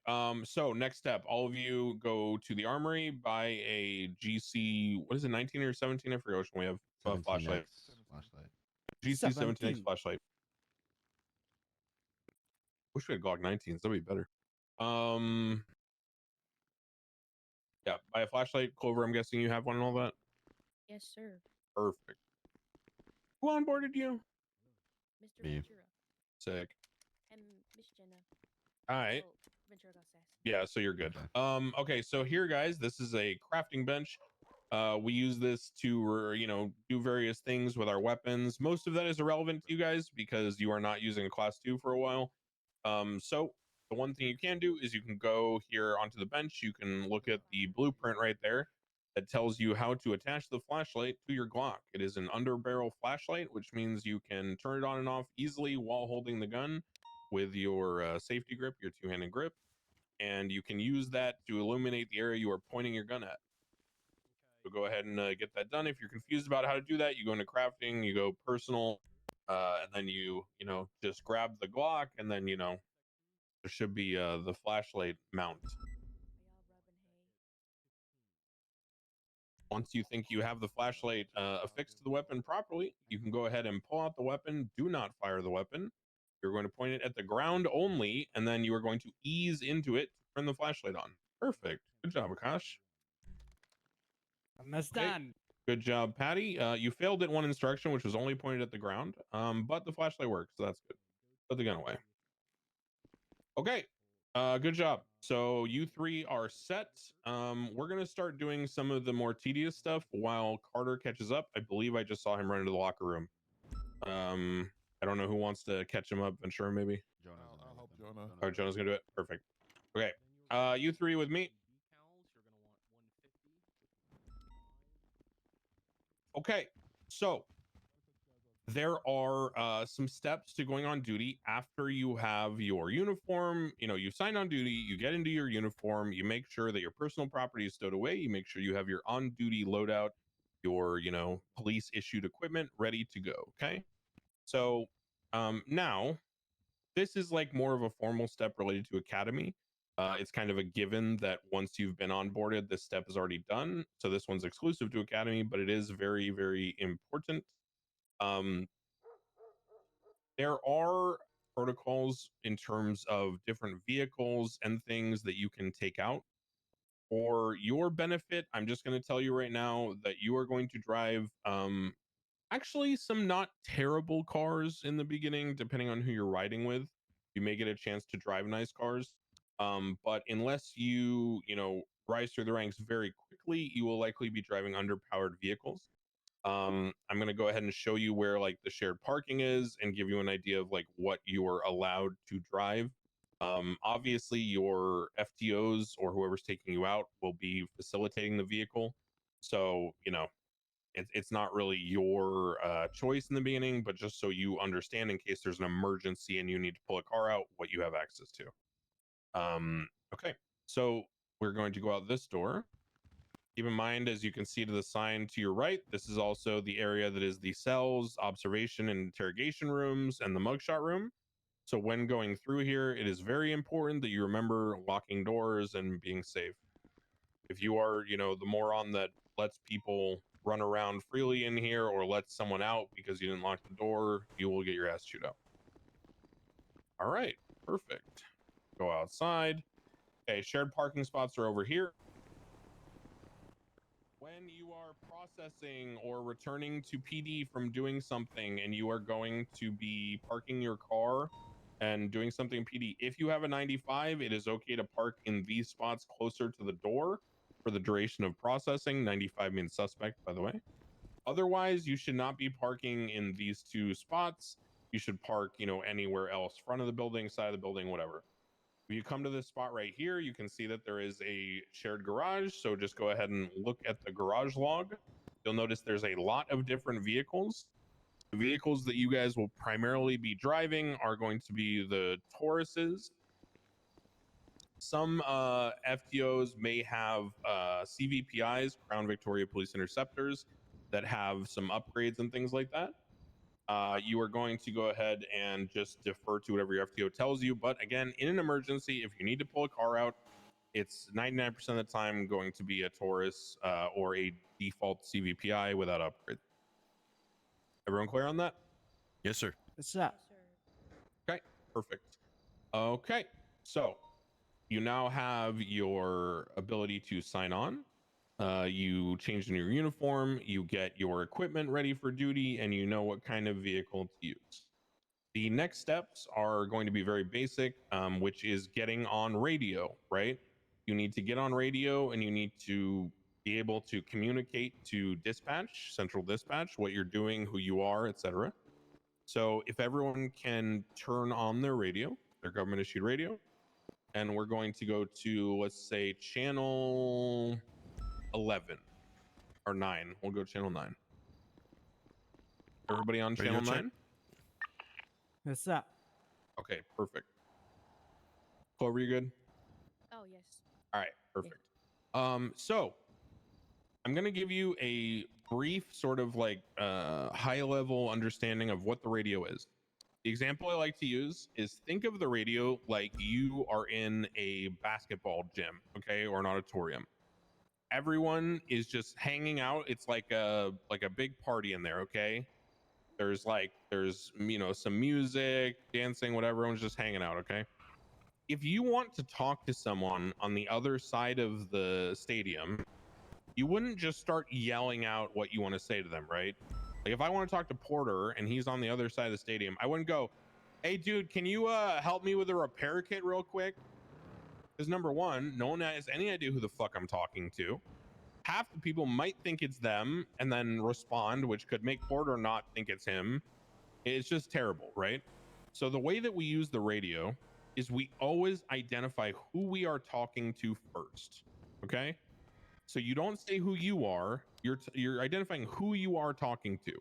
Speaker 14: So next step, all of you go to the armory, buy a GC. What is it, 19 or 17? I forget which one we have. Flashlight.
Speaker 3: 17X flashlight.
Speaker 14: GC 17X
Speaker 2: 17.
Speaker 14: flashlight. Wish we had Glock 19s. That'd be better. Yeah, buy a flashlight. Clover, I'm guessing you have one and all that.
Speaker 13: Yes, sir.
Speaker 14: Perfect. Who onboarded you?
Speaker 13: Mr.
Speaker 3: Me.
Speaker 13: Ventura
Speaker 14: Sick.
Speaker 13: and Miss Jenna.
Speaker 14: All right.
Speaker 13: Oh, Ventura got sassy.
Speaker 14: Yeah, so you're good. Okay, so here, guys, this is a crafting bench. We use this to, do various things with our weapons. Most of that is irrelevant to you guys because you are not using a class 2 for a while. So the one thing you can do is you can go here onto the bench. You can look at the blueprint right there that tells you how to attach the flashlight to your Glock. It is an underbarrel flashlight, which means you can turn it on and off easily while holding the gun with your safety grip, your two-handed grip. And you can use that to illuminate the area you are pointing your gun at. So go ahead and get that done. If you're confused about how to do that, you go into crafting, you go personal, and then you just grab the Glock, and then there should be the flashlight mount. Once you think you have the flashlight affixed to the weapon properly, you can go ahead and pull out the weapon. Do not fire the weapon. You're going to point it at the ground only, and then you are going to ease into it to turn the flashlight on. Perfect. Good job, Akash.
Speaker 2: Understand.
Speaker 14: Okay. Good job, Patty. You failed at one instruction, which was only pointed at the ground, but the flashlight works, so that's good. Put the gun away. Okay. Good job. So you three are set. We're gonna start doing some of the more tedious stuff while Carter catches up. I believe I just saw him run into the locker room. I don't know who wants to catch him up. Ventura, maybe.
Speaker 18: I'll help Jonah.
Speaker 14: Oh, Jonah's gonna do it. Perfect. Okay. You three with me. Okay. So there are some steps to going on duty after you have your uniform. You sign on duty, you get into your uniform, you make sure that your personal property is stowed away, you make sure you have your on-duty loadout, your police issued equipment ready to go. Okay. So now this is like more of a formal step related to academy. It's kind of a given that once you've been onboarded, this step is already done. So this one's exclusive to academy, but it is very, very important. There are protocols in terms of different vehicles and things that you can take out. For your benefit, I'm just going to tell you right now that you are going to drive actually some not terrible cars in the beginning, depending on who you're riding with. You may get a chance to drive nice cars. But unless you rise through the ranks very quickly, you will likely be driving underpowered vehicles. I'm going to go ahead and show you where like the shared parking is and give you an idea of like what you are allowed to drive. Obviously your FTOs or whoever's taking you out will be facilitating the vehicle. So, it's not really your choice in the beginning, but just so you understand in case there's an emergency and you need to pull a car out, what you have access to. Okay, so we're going to go out this door. Keep in mind, as you can see to the sign to your right, this is also the area that is the cells, observation and interrogation rooms, and the mugshot room. So when going through here, it is very important that you remember locking doors and being safe. If you are, the moron that lets people run around freely in here or let someone out because you didn't lock the door, you will get your ass chewed out. All right, perfect. Go outside. Okay, shared parking spots are over here. When you are processing or returning to PD from doing something and you are going to be parking your car and doing something in PD, if you have a 95, it is okay to park in these spots closer to the door for the duration of processing. 95 means suspect, by the way. Otherwise, you should not be parking in these two spots. You should park, anywhere else, front of the building, side of the building, whatever. If you come to this spot right here, you can see that there is a shared garage. So just go ahead and look at the garage log. You'll notice there's a lot of different vehicles. The vehicles that you guys will primarily be driving are going to be the Tauruses. Some FTOs may have CVPIs, Crown Victoria Police Interceptors, that have some upgrades and things like that. You are going to go ahead and just defer to whatever your FTO tells you. But again, in an emergency, if you need to pull a car out, it's 99% of the time going to be a Taurus or a default CVPI without upgrade. Everyone clear on that?
Speaker 4: Yes, sir.
Speaker 2: What's up?
Speaker 14: Okay, perfect. Okay, so you now have your ability to sign on. You change in your uniform, you get your equipment ready for duty, and you know what kind of vehicle to use. The next steps are going to be very basic, which is getting on radio, right? You need to get on radio and you need to be able to communicate to dispatch, central dispatch, what you're doing, who you are, etc. So if everyone can turn on their radio, their government issued radio, and we're going to go to, let's say, channel 11 or 9. We'll go channel 9. Everybody on
Speaker 4: Radio
Speaker 14: channel
Speaker 4: check.
Speaker 14: 9?
Speaker 2: What's up?
Speaker 14: Okay, perfect. Clover, you good?
Speaker 13: Oh yes.
Speaker 14: All right, perfect. So I'm going to give you a brief sort of like high level understanding of what the radio is. The example I like to use is think of the radio like you are in a basketball gym, okay, or an auditorium. Everyone is just hanging out. It's like a big party in there, okay? There's some music, dancing, whatever. Everyone's just hanging out, okay? If you want to talk to someone on the other side of the stadium, you wouldn't just start yelling out what you want to say to them, right? Like if I want to talk to Porter and he's on the other side of the stadium, I wouldn't go, "Hey dude, can you help me with a repair kit real quick?" Because number one, no one has any idea who the fuck I'm talking to. Half the people might think it's them and then respond, which could make Porter not think it's him. It's just terrible, right? So the way that we use the radio is we always identify who we are talking to first, okay? So you don't say who you are, you're identifying who you are talking to.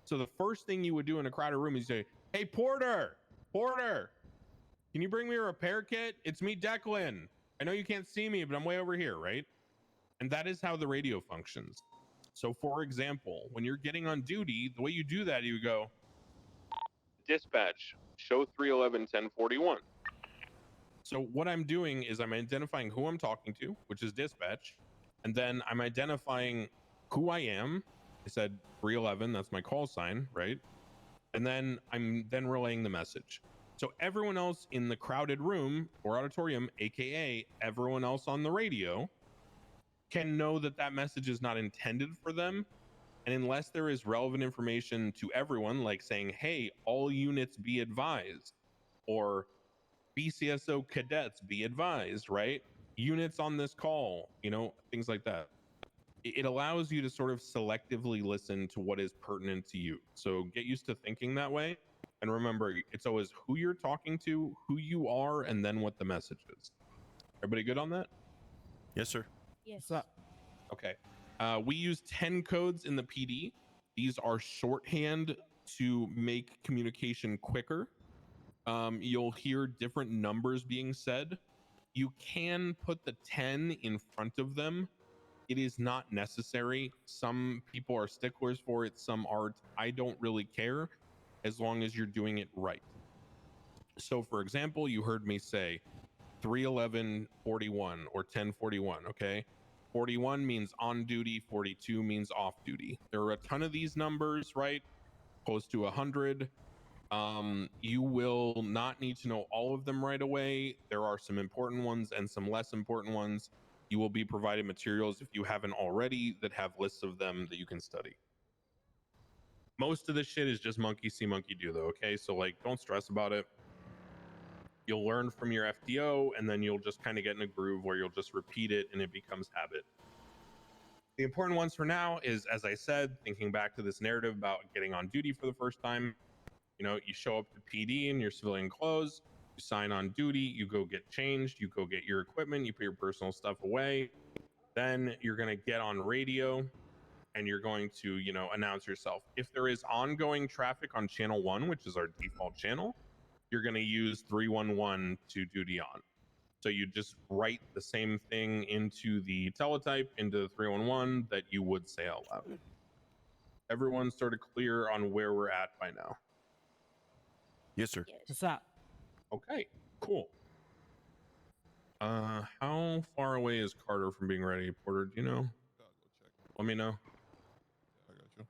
Speaker 14: So the first thing you would do in a crowded room is say, "Hey, Porter, can you bring me a repair kit? It's me, Declan. I know you can't see me, but I'm way over here," right? And that is how the radio functions. So for example, when you're getting on duty, the way you do that, you go, "Dispatch, show 311 1041. So what I'm doing is I'm identifying who I'm talking to, which is dispatch, and then I'm identifying who I am. I said 311, that's my call sign, right? And then I'm then relaying the message. So everyone else in the crowded room or auditorium, aka everyone else on the radio, can know that that message is not intended for them. And unless there is relevant information to everyone, like saying, "Hey, all units be advised," or "BCSO cadets be advised," right? "Units on this call," things like that. It allows you to sort of selectively listen to what is pertinent to you. So get used to thinking that way. And remember, it's always who you're talking to, who you are, and then what the message is. Everybody good on that?
Speaker 4: Yes, sir.
Speaker 13: Yes.
Speaker 2: What's up?
Speaker 14: Okay. We use 10 codes in the PD. These are shorthand to make communication quicker. You'll hear different numbers being said. You can put the 10 in front of them. It is not necessary. Some people are sticklers for it, some aren't. I don't really care as long as you're doing it right. So for example, you heard me say 31141 or 1041, okay? 41 means on duty, 42 means off duty. There are a ton of these numbers, right? Close to 100. You will not need to know all of them right away. There are some important ones and some less important ones. You will be provided materials if you haven't already that have lists of them that you can study. Most of this shit is just monkey see, monkey do, though. Okay, so like, don't stress about it. You'll learn from your FTO, and then you'll just kind of get in a groove where you'll just repeat it and it becomes habit. The important ones for now is, as I said, thinking back to this narrative about getting on duty for the first time. You know, you show up to PD in your civilian clothes, you sign on duty, you go get changed, you go get your equipment, you put your personal stuff away. Then you're going to get on radio and you're going to, you know, announce yourself. If there is ongoing traffic on channel 1, which is our default channel, you're going to use 311 to duty on. So you just write the same thing into the teletype, into the 311 that you would say out loud. Everyone's sort of clear on where we're at by now.
Speaker 4: Yes, sir.
Speaker 2: What's up?
Speaker 14: Okay, cool. How far away is Carter from being ready, Porter? Do you know? Let me know.
Speaker 18: I got you.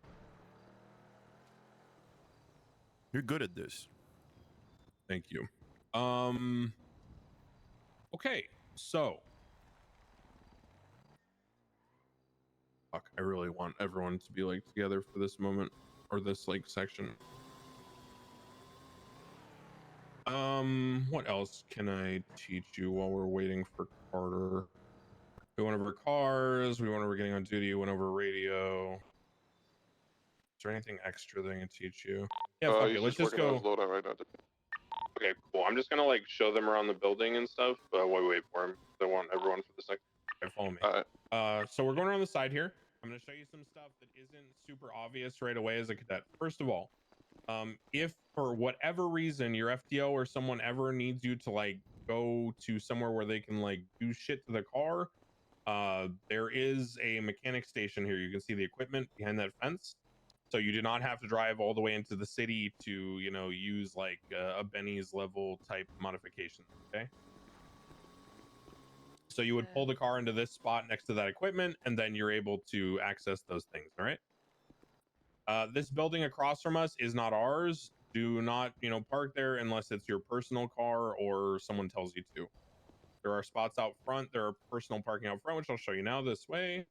Speaker 4: You're good at this.
Speaker 14: Thank you. Okay, so fuck, I really want everyone to be like together for this moment or this like section. What else can I teach you while we're waiting for Carter? We went over cars, we went over getting on duty, went over radio. Is there anything extra that I can teach you? Yeah, fuck it, let's just go.
Speaker 19: Right now.
Speaker 14: Okay, cool. I'm just gonna like show them around the building and stuff. Wait for him. I want everyone for the second. Okay, follow me. So we're going around the side here. I'm gonna show you some stuff that isn't super obvious right away as a cadet. First of all, if for whatever reason your FTO or someone ever needs you to like go to somewhere where they can like do shit to the car, there is a mechanic station here. You can see the equipment behind that fence. So you do not have to drive all the way into the city to, you know, use like a Benny's level type modification. Okay. So you would pull the car into this spot next to that equipment, and then you're able to access those things. All right. This building across from us is not ours. Do not, you know, park there unless it's your personal car or someone tells you to. There are spots out front. There are personal parking out front, which I'll show you now this way.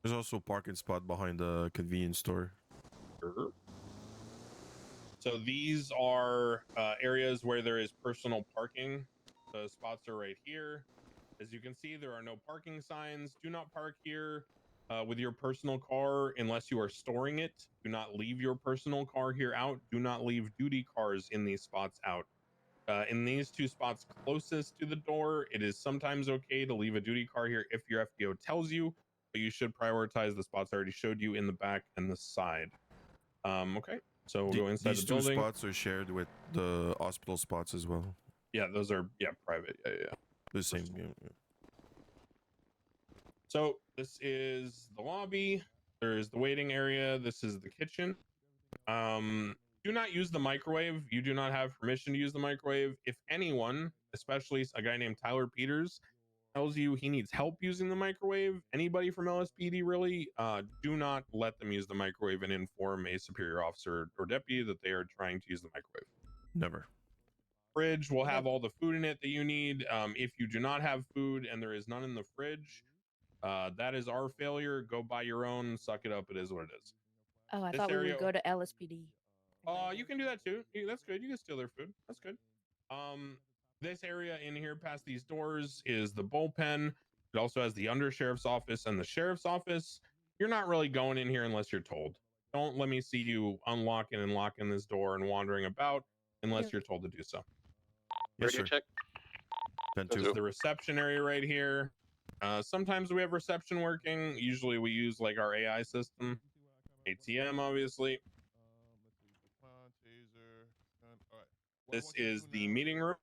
Speaker 4: There's also a parking spot behind the convenience store.
Speaker 14: Sure. So these are areas where there is personal parking. The spots are right here. As you can see, there are no parking signs. Do not park here with your personal car unless you are storing it. Do not leave your personal car here out. Do not leave duty cars in these spots out. In these two spots closest to the door, it is sometimes okay to leave a duty car here if your FBO tells you, but you should prioritize the spots I already showed you in the back and the side. Okay, so we'll go inside
Speaker 4: These
Speaker 14: the building.
Speaker 4: These two spots are shared with the hospital spots as well.
Speaker 14: Yeah, those are private. Yeah.
Speaker 4: The same. Yeah.
Speaker 14: So this is the lobby. There is the waiting area. This is the kitchen. Do not use the microwave. You do not have permission to use the microwave. If anyone, especially a guy named Tyler Peters, tells you he needs help using the microwave, anybody from LSPD really, do not let them use the microwave and inform a superior officer or deputy that they are trying to use the microwave.
Speaker 4: Never.
Speaker 14: Fridge will have all the food in it that you need. If you do not have food and there is none in the fridge, that is our failure. Go buy your own. Suck it up. It is what it is.
Speaker 17: Oh, I
Speaker 14: This
Speaker 17: thought we
Speaker 14: area-
Speaker 17: would go to LSPD.
Speaker 14: You can do that too. That's good. You can steal their food. That's good. This area in here past these doors is the bullpen. It also has the undersheriff's office and the sheriff's office. You're not really going in here unless you're told. Don't let me see you unlocking and locking this door and wandering about unless you're told to do so.
Speaker 4: Yes, sir.
Speaker 19: Check.
Speaker 14: This is the reception area right here. Sometimes we have reception working. Usually we use like our AI system. ATM, obviously. This is the meeting room.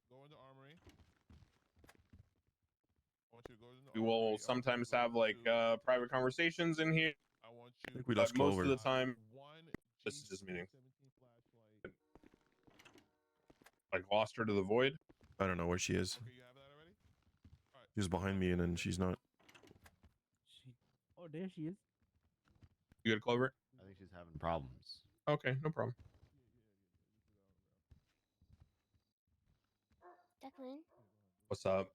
Speaker 14: We will sometimes have like private conversations in here.
Speaker 4: I think we
Speaker 14: But
Speaker 4: lost
Speaker 14: most
Speaker 4: Clover.
Speaker 14: of the time, this is just meeting. Like lost her to the void.
Speaker 4: I don't know where she is. She's behind me, and then she's not.
Speaker 2: Oh, there she is.
Speaker 14: You good, Clover?
Speaker 3: I think she's having problems.
Speaker 14: Okay, no problem.
Speaker 12: Declan,
Speaker 14: What's up?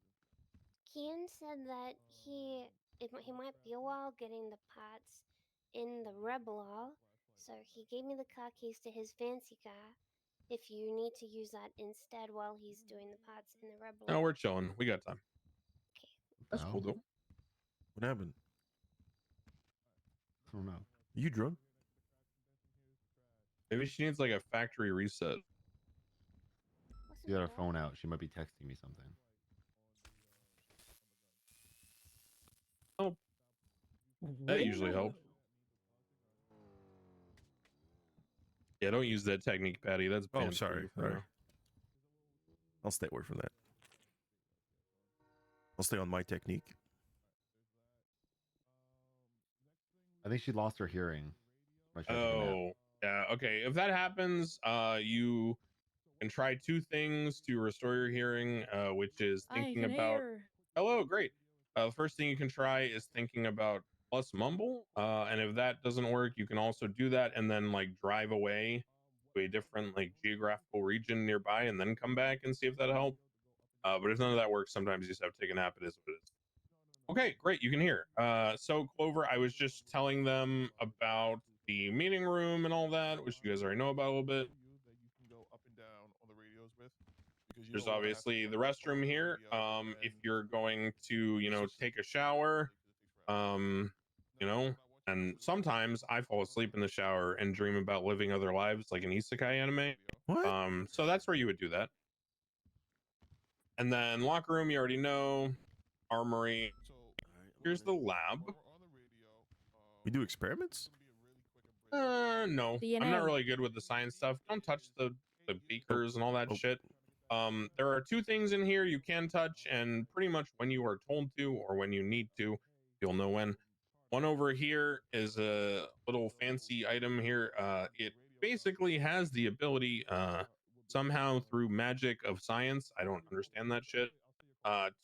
Speaker 12: Kian said that he might be a while getting the parts in the Rebel, so he gave me the car keys to his fancy car. If you need to use that instead while he's doing the parts in the Rebel.
Speaker 14: No, we're chilling. We got time. That's cool though.
Speaker 4: What happened?
Speaker 3: I don't know.
Speaker 4: You drunk?
Speaker 14: Maybe she needs like a factory reset.
Speaker 3: She got her phone out. She might be texting me something.
Speaker 14: Oh, that usually helps. Yeah, don't use that technique, Patty. That's
Speaker 4: Oh,
Speaker 14: banned for
Speaker 4: sorry.
Speaker 14: you for
Speaker 4: Sorry.
Speaker 14: now.
Speaker 4: I'll stay away from that. I'll stay on my technique.
Speaker 3: I think she lost her hearing. Might try to take a nap.
Speaker 14: Oh, yeah. Okay. If that happens, you can try two things to restore your hearing, which is
Speaker 17: I
Speaker 14: thinking
Speaker 17: can
Speaker 14: about.
Speaker 17: hear.
Speaker 14: Hello, great. The first thing you can try is thinking about plus mumble, and if that doesn't work, you can also do that and then like drive away to a different like geographical region nearby, and then come back and see if that helps. But if none of that works, sometimes you just have to take a nap. It is what it is. Okay, great. You can hear. So Clover, I was just telling them about the meeting room and all that, which you guys already know about a little bit.
Speaker 18: That you can go up and down on the radios with. Because
Speaker 14: There's obviously the restroom here. If you're going to, take a shower, and sometimes I fall asleep in the shower and dream about living other lives like an isekai anime.
Speaker 4: What?
Speaker 14: So that's where you would do that. And then locker room, you already know. Armory. Here's the lab.
Speaker 4: We do experiments?
Speaker 14: No. I'm not
Speaker 17: DNA.
Speaker 14: really good with the science stuff. Don't touch the beakers and all that shit. There are two things in here you can touch, and pretty much when you are told to or when you need to, you'll know when. One over here is a little fancy item here. It basically has the ability, somehow through magic of science, I don't understand that shit,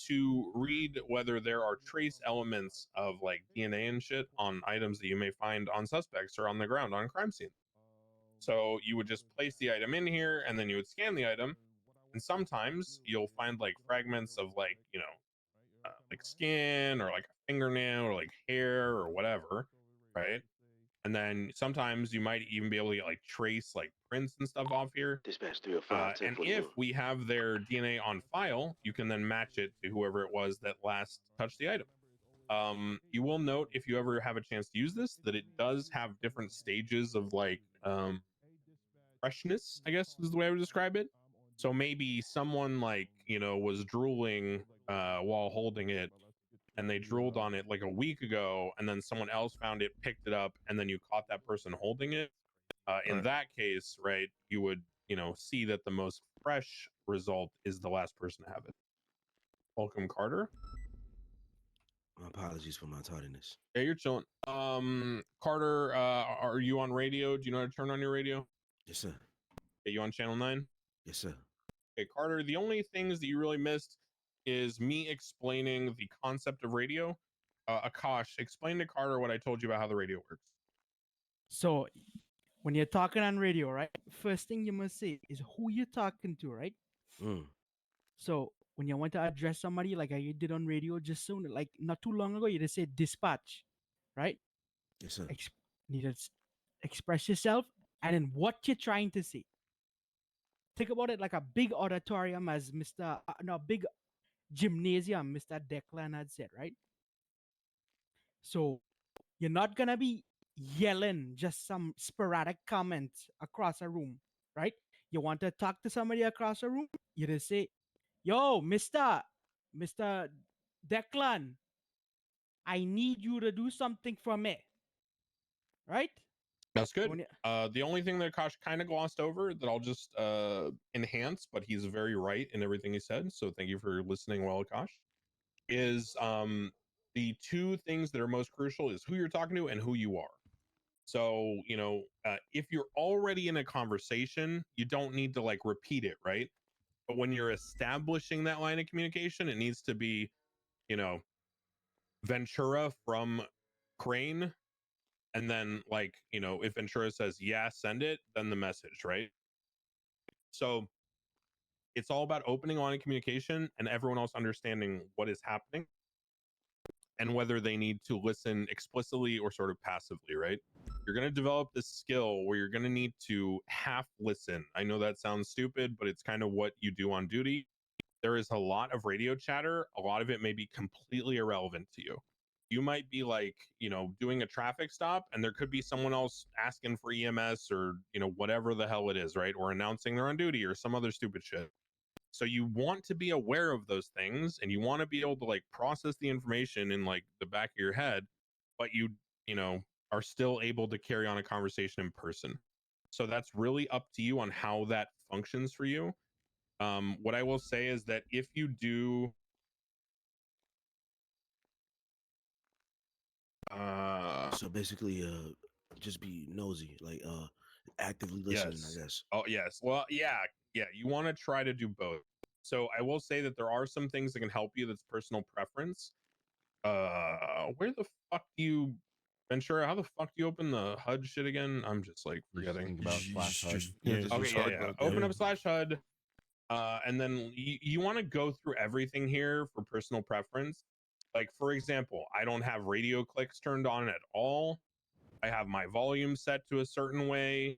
Speaker 14: to read whether there are trace elements of like DNA and shit on items that you may find on suspects or on the ground on a crime scene. So you would just place the item in here and then you would scan the item. And sometimes you'll find like fragments of like, like skin or like a fingernail or like hair or whatever, right? And then sometimes you might even be able to get like trace like prints and stuff off here.
Speaker 19: Dispatch 305.
Speaker 14: And if we have their DNA on file, you can then match it to whoever it was that last touched the item. You will note if you ever have a chance to use this that it does have different stages of like freshness, I guess is the way I would describe it. So maybe someone like, was drooling while holding it, and they drooled on it like a week ago, and then someone else found it, picked it up, and then you caught that person holding it. In that case, right, you would, see that the most fresh result is the last person to have it. Welcome, Carter.
Speaker 19: My apologies for my tardiness.
Speaker 14: Yeah, you're chilling. Carter, are you on radio? Do you know how to turn on your radio?
Speaker 19: Yes, sir.
Speaker 14: Are you on channel 9?
Speaker 19: Yes, sir.
Speaker 14: Okay, Carter, the only things that you really missed is me explaining the concept of radio. Akash, explain to Carter what I told you about how the radio works.
Speaker 2: So, when you're talking on radio, right? First thing you must say is who you're talking to, right? So, when you want to address somebody like you did on radio just soon, like not too long ago, you just said dispatch, right?
Speaker 19: Yes, sir.
Speaker 2: Need to express yourself and then what you're trying to say. Think about it like a big auditorium, as big gymnasium, Mr. Declan had said, right? So you're not gonna be yelling just some sporadic comments across a room, right? You want to talk to somebody across a room, you just say, "Yo, Mr. Declan, I need you to do something for me," right?
Speaker 14: That's good. The only thing that Akash kind of glossed over that I'll just enhance, but he's very right in everything he said, so thank you for listening well, Akash, is the two things that are most crucial is who you're talking to and who you are. So, if you're already in a conversation, you don't need to like repeat it, right? But when you're establishing that line of communication, it needs to be Ventura from Crane, and then like, if Ventura says yeah, send it, then the message, right? So it's all about opening line of communication and everyone else understanding what is happening and whether they need to listen explicitly or sort of passively, right? You're going to develop this skill where you're going to need to half listen. I know that sounds stupid, but it's kind of what you do on duty. There is a lot of radio chatter. A lot of it may be completely irrelevant to you. You might be like, doing a traffic stop, and there could be someone else asking for EMS or, whatever the hell it is, right? Or announcing they're on duty or some other stupid shit. So you want to be aware of those things, and you want to be able to like process the information in like the back of your head, but you are still able to carry on a conversation in person. So that's really up to you on how that functions for you. What I will say is that if you do
Speaker 19: so basically just be nosy, like actively listening,
Speaker 14: yes.
Speaker 19: I guess.
Speaker 14: Oh yes. Well, yeah. You want to try to do both. So I will say that there are some things that can help you. That's personal preference. Where the fuck do you, Ventura? How the fuck do you open the HUD shit again? I'm just like forgetting.
Speaker 3: Think about slash HUD.
Speaker 14: Okay, yeah. Open up slash HUD. And then you want to go through everything here for personal preference. Like, for example, I don't have radio clicks turned on at all. I have my volume set to a certain way,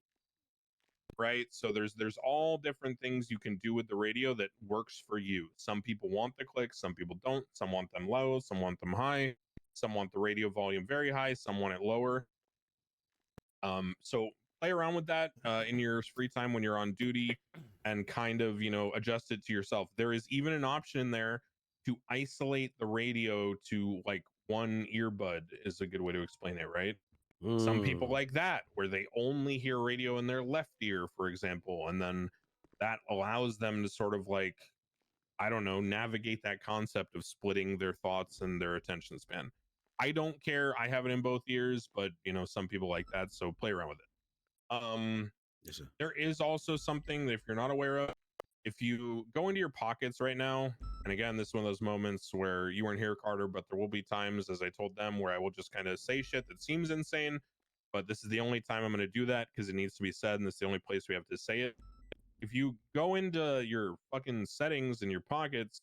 Speaker 14: right? So there's all different things you can do with the radio that works for you. Some people want the clicks, some people don't. Some want them low, some want them high. Some want the radio volume very high, some want it lower. So play around with that in your free time when you're on duty and kind of, adjust it to yourself. There is even an option there to isolate the radio to like one earbud is a good way to explain it, right? Some people like that, where they only hear radio in their left ear, for example, and then that allows them to sort of like, I don't know, navigate that concept of splitting their thoughts and their attention span. I don't care. I have it in both ears, but some people like that, so play around with it.
Speaker 19: Yes, sir.
Speaker 14: There is also something that if you're not aware of, if you go into your pockets right now, and again, this is one of those moments where you weren't here, Carter, but there will be times, as I told them, where I will just kind of say shit that seems insane, but this is the only time I'm going to do that because it needs to be said, and it's the only place we have to say it. If you go into your fucking settings in your pockets,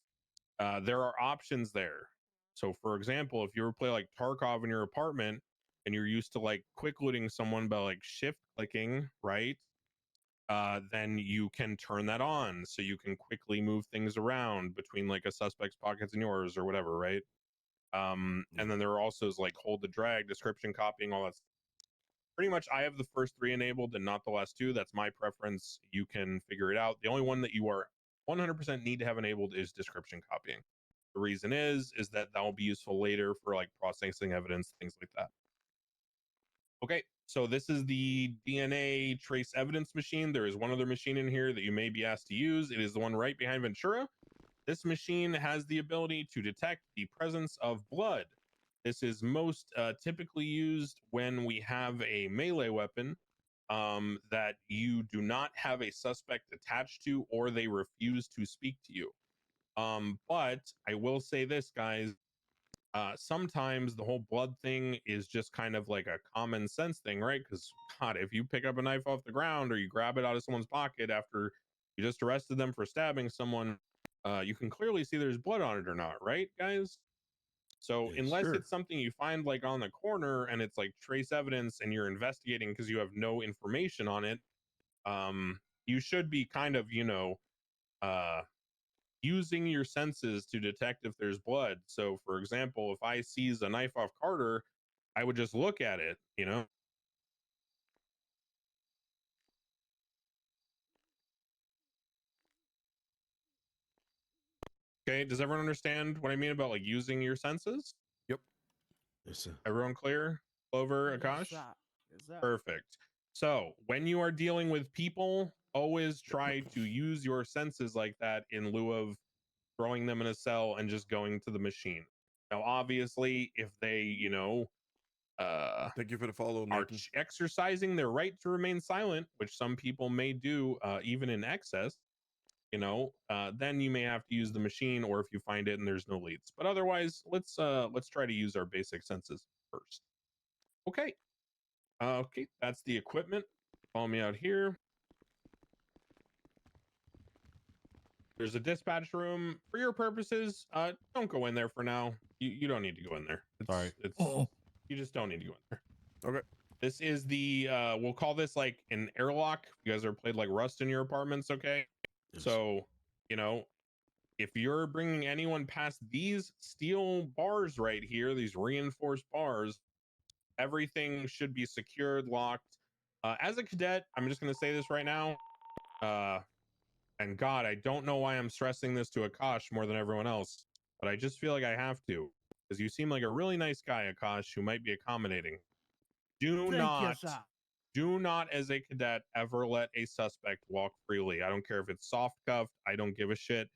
Speaker 14: there are options there. So, for example, if you ever play like Tarkov in your apartment and you're used to like quick looting someone by like shift clicking, right? Then you can turn that on so you can quickly move things around between like a suspect's pockets and yours or whatever, right? And then there are also like hold the drag, description copying, all that stuff. Pretty much I have the first three enabled and not the last two. That's my preference. You can figure it out. The only one that you are 100% need to have enabled is description copying. The reason is that will be useful later for like processing evidence, things like that. Okay, so this is the DNA trace evidence machine. There is one other machine in here that you may be asked to use. It is the one right behind Ventura. This machine has the ability to detect the presence of blood. This is most typically used when we have a melee weapon that you do not have a suspect attached to or they refuse to speak to you. But I will say this, guys. Sometimes the whole blood thing is just kind of like a common sense thing, right? Because God, if you pick up a knife off the ground or you grab it out of someone's pocket after you just arrested them for stabbing someone, you can clearly see there's blood on it or not, right, guys? So unless it's something you find like on the corner and it's like trace evidence and you're investigating because you have no information on it, you should be kind of, using your senses to detect if there's blood. So for example, if I seize a knife off Carter, I would just look at it, Okay, does everyone understand what I mean about like using your senses?
Speaker 4: Yep.
Speaker 19: Yes, sir.
Speaker 14: Everyone clear? Clover, Akash? Perfect. So when you are dealing with people, always try to use your senses like that in lieu of throwing them in a cell and just going to the machine. Now, obviously, if they,
Speaker 4: thank you for the follow,
Speaker 14: are exercising their right to remain silent, which some people may do even in excess, then you may have to use the machine, or if you find it and there's no leads. But otherwise, let's try to use our basic senses first. Okay. Okay, that's the equipment. Follow me out here. There's a dispatch room. For your purposes, don't go in there for now. You don't need to go in there. You just don't need to go in there.
Speaker 4: Okay.
Speaker 14: This is the we'll call this like an airlock. You guys ever played like Rust in your apartments, okay?
Speaker 19: Yes.
Speaker 14: So, if you're bringing anyone past these steel bars right here, these reinforced bars, everything should be secured, locked. As a cadet, I'm just going to say this right now. And God, I don't know why I'm stressing this to Akash more than everyone else, but I just feel like I have to, because you seem like a really nice guy, Akash, who might be accommodating. Do not, as a cadet, ever let a suspect walk freely. I don't care if it's soft cuffed. I don't give a shit.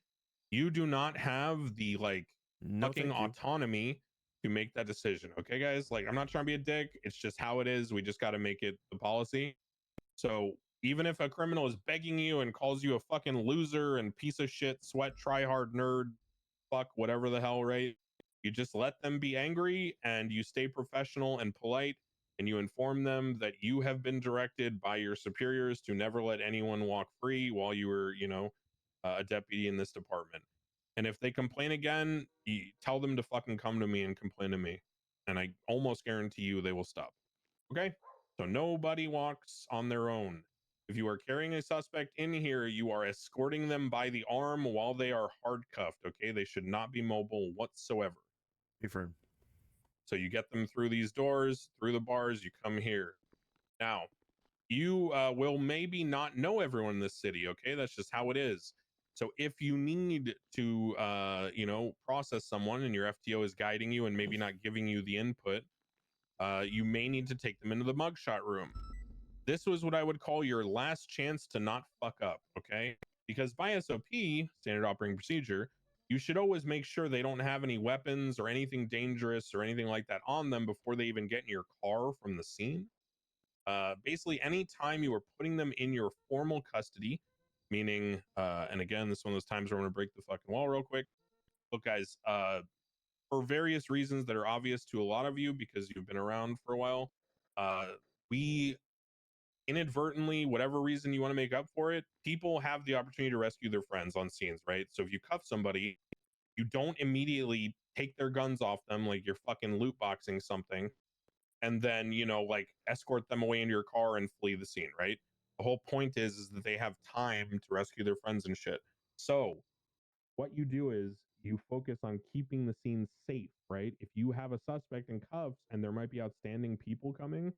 Speaker 14: You do not have the fucking autonomy to make that decision. Okay, guys? Like, I'm not trying to be a dick. It's just how it is. We just got to make it the policy. So even if a criminal is begging you and calls you a fucking loser and piece of shit, sweat, try hard, nerd, fuck, whatever the hell, right? You just let them be angry and you stay professional and polite, and you inform them that you have been directed by your superiors to never let anyone walk free while you were, a deputy in this department. And if they complain again, you tell them to fucking come to me and complain to me. And I almost guarantee you they will stop. Okay? So nobody walks on their own. If you are carrying a suspect in here, you are escorting them by the arm while they are hard cuffed. Okay? They should not be mobile whatsoever.
Speaker 4: Be firm.
Speaker 14: So you get them through these doors, through the bars, you come here. Now, you will maybe not know everyone in this city, okay? That's just how it is. So if you need to, process someone and your FTO is guiding you and maybe not giving you the input, you may need to take them into the mugshot room. This was what I would call your last chance to not fuck up, okay? Because by SOP, standard operating procedure, you should always make sure they don't have any weapons or anything dangerous or anything like that on them before they even get in your car from the scene. Basically, anytime you are putting them in your formal custody, meaning, and again, this is one of those times where I'm going to break the fucking wall real quick. Look, guys, for various reasons that are obvious to a lot of you because you've been around for a while, we inadvertently, whatever reason you want to make up for it, people have the opportunity to rescue their friends on scenes, right? So if you cuff somebody, you don't immediately take their guns off them like you're fucking loot boxing something and then, escort them away into your car and flee the scene, right? The whole point is that they have time to rescue their friends and shit. So what you do is you focus on keeping the scene safe, right? If you have a suspect in cuffs and there might be outstanding people coming,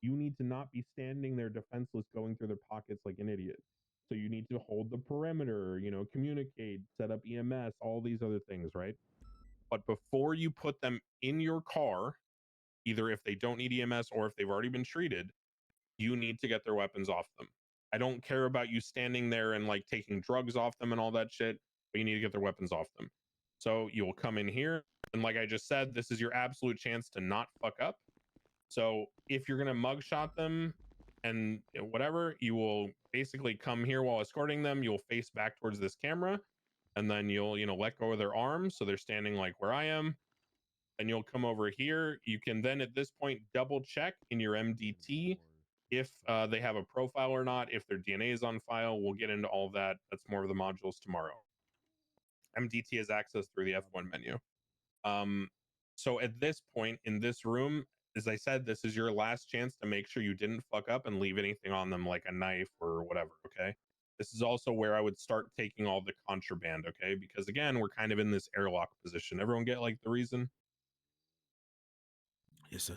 Speaker 14: you need to not be standing there defenseless going through their pockets like an idiot. So you need to hold the perimeter, communicate, set up EMS, all these other things, right? But before you put them in your car, either if they don't need EMS or if they've already been treated, you need to get their weapons off them. I don't care about you standing there and taking drugs off them and all that shit, but you need to get their weapons off them. So you will come in here, and like I just said, this is your absolute chance to not fuck up. So if you're gonna mugshot them and whatever, you will basically come here while escorting them. You'll face back towards this camera, and then you'll let go of their arms so they're standing like where I am. And you'll come over here. You can then at this point double check in your MDT if they have a profile or not, if their DNA is on file. We'll get into all that. That's more of the modules tomorrow. MDT is accessed through the F1 menu. So at this point in this room, as I said, this is your last chance to make sure you didn't fuck up and leave anything on them like a knife or whatever, okay? This is also where I would start taking all the contraband, okay? Because again, we're kind of in this airlock position. Everyone get the reason?
Speaker 19: Yes, sir.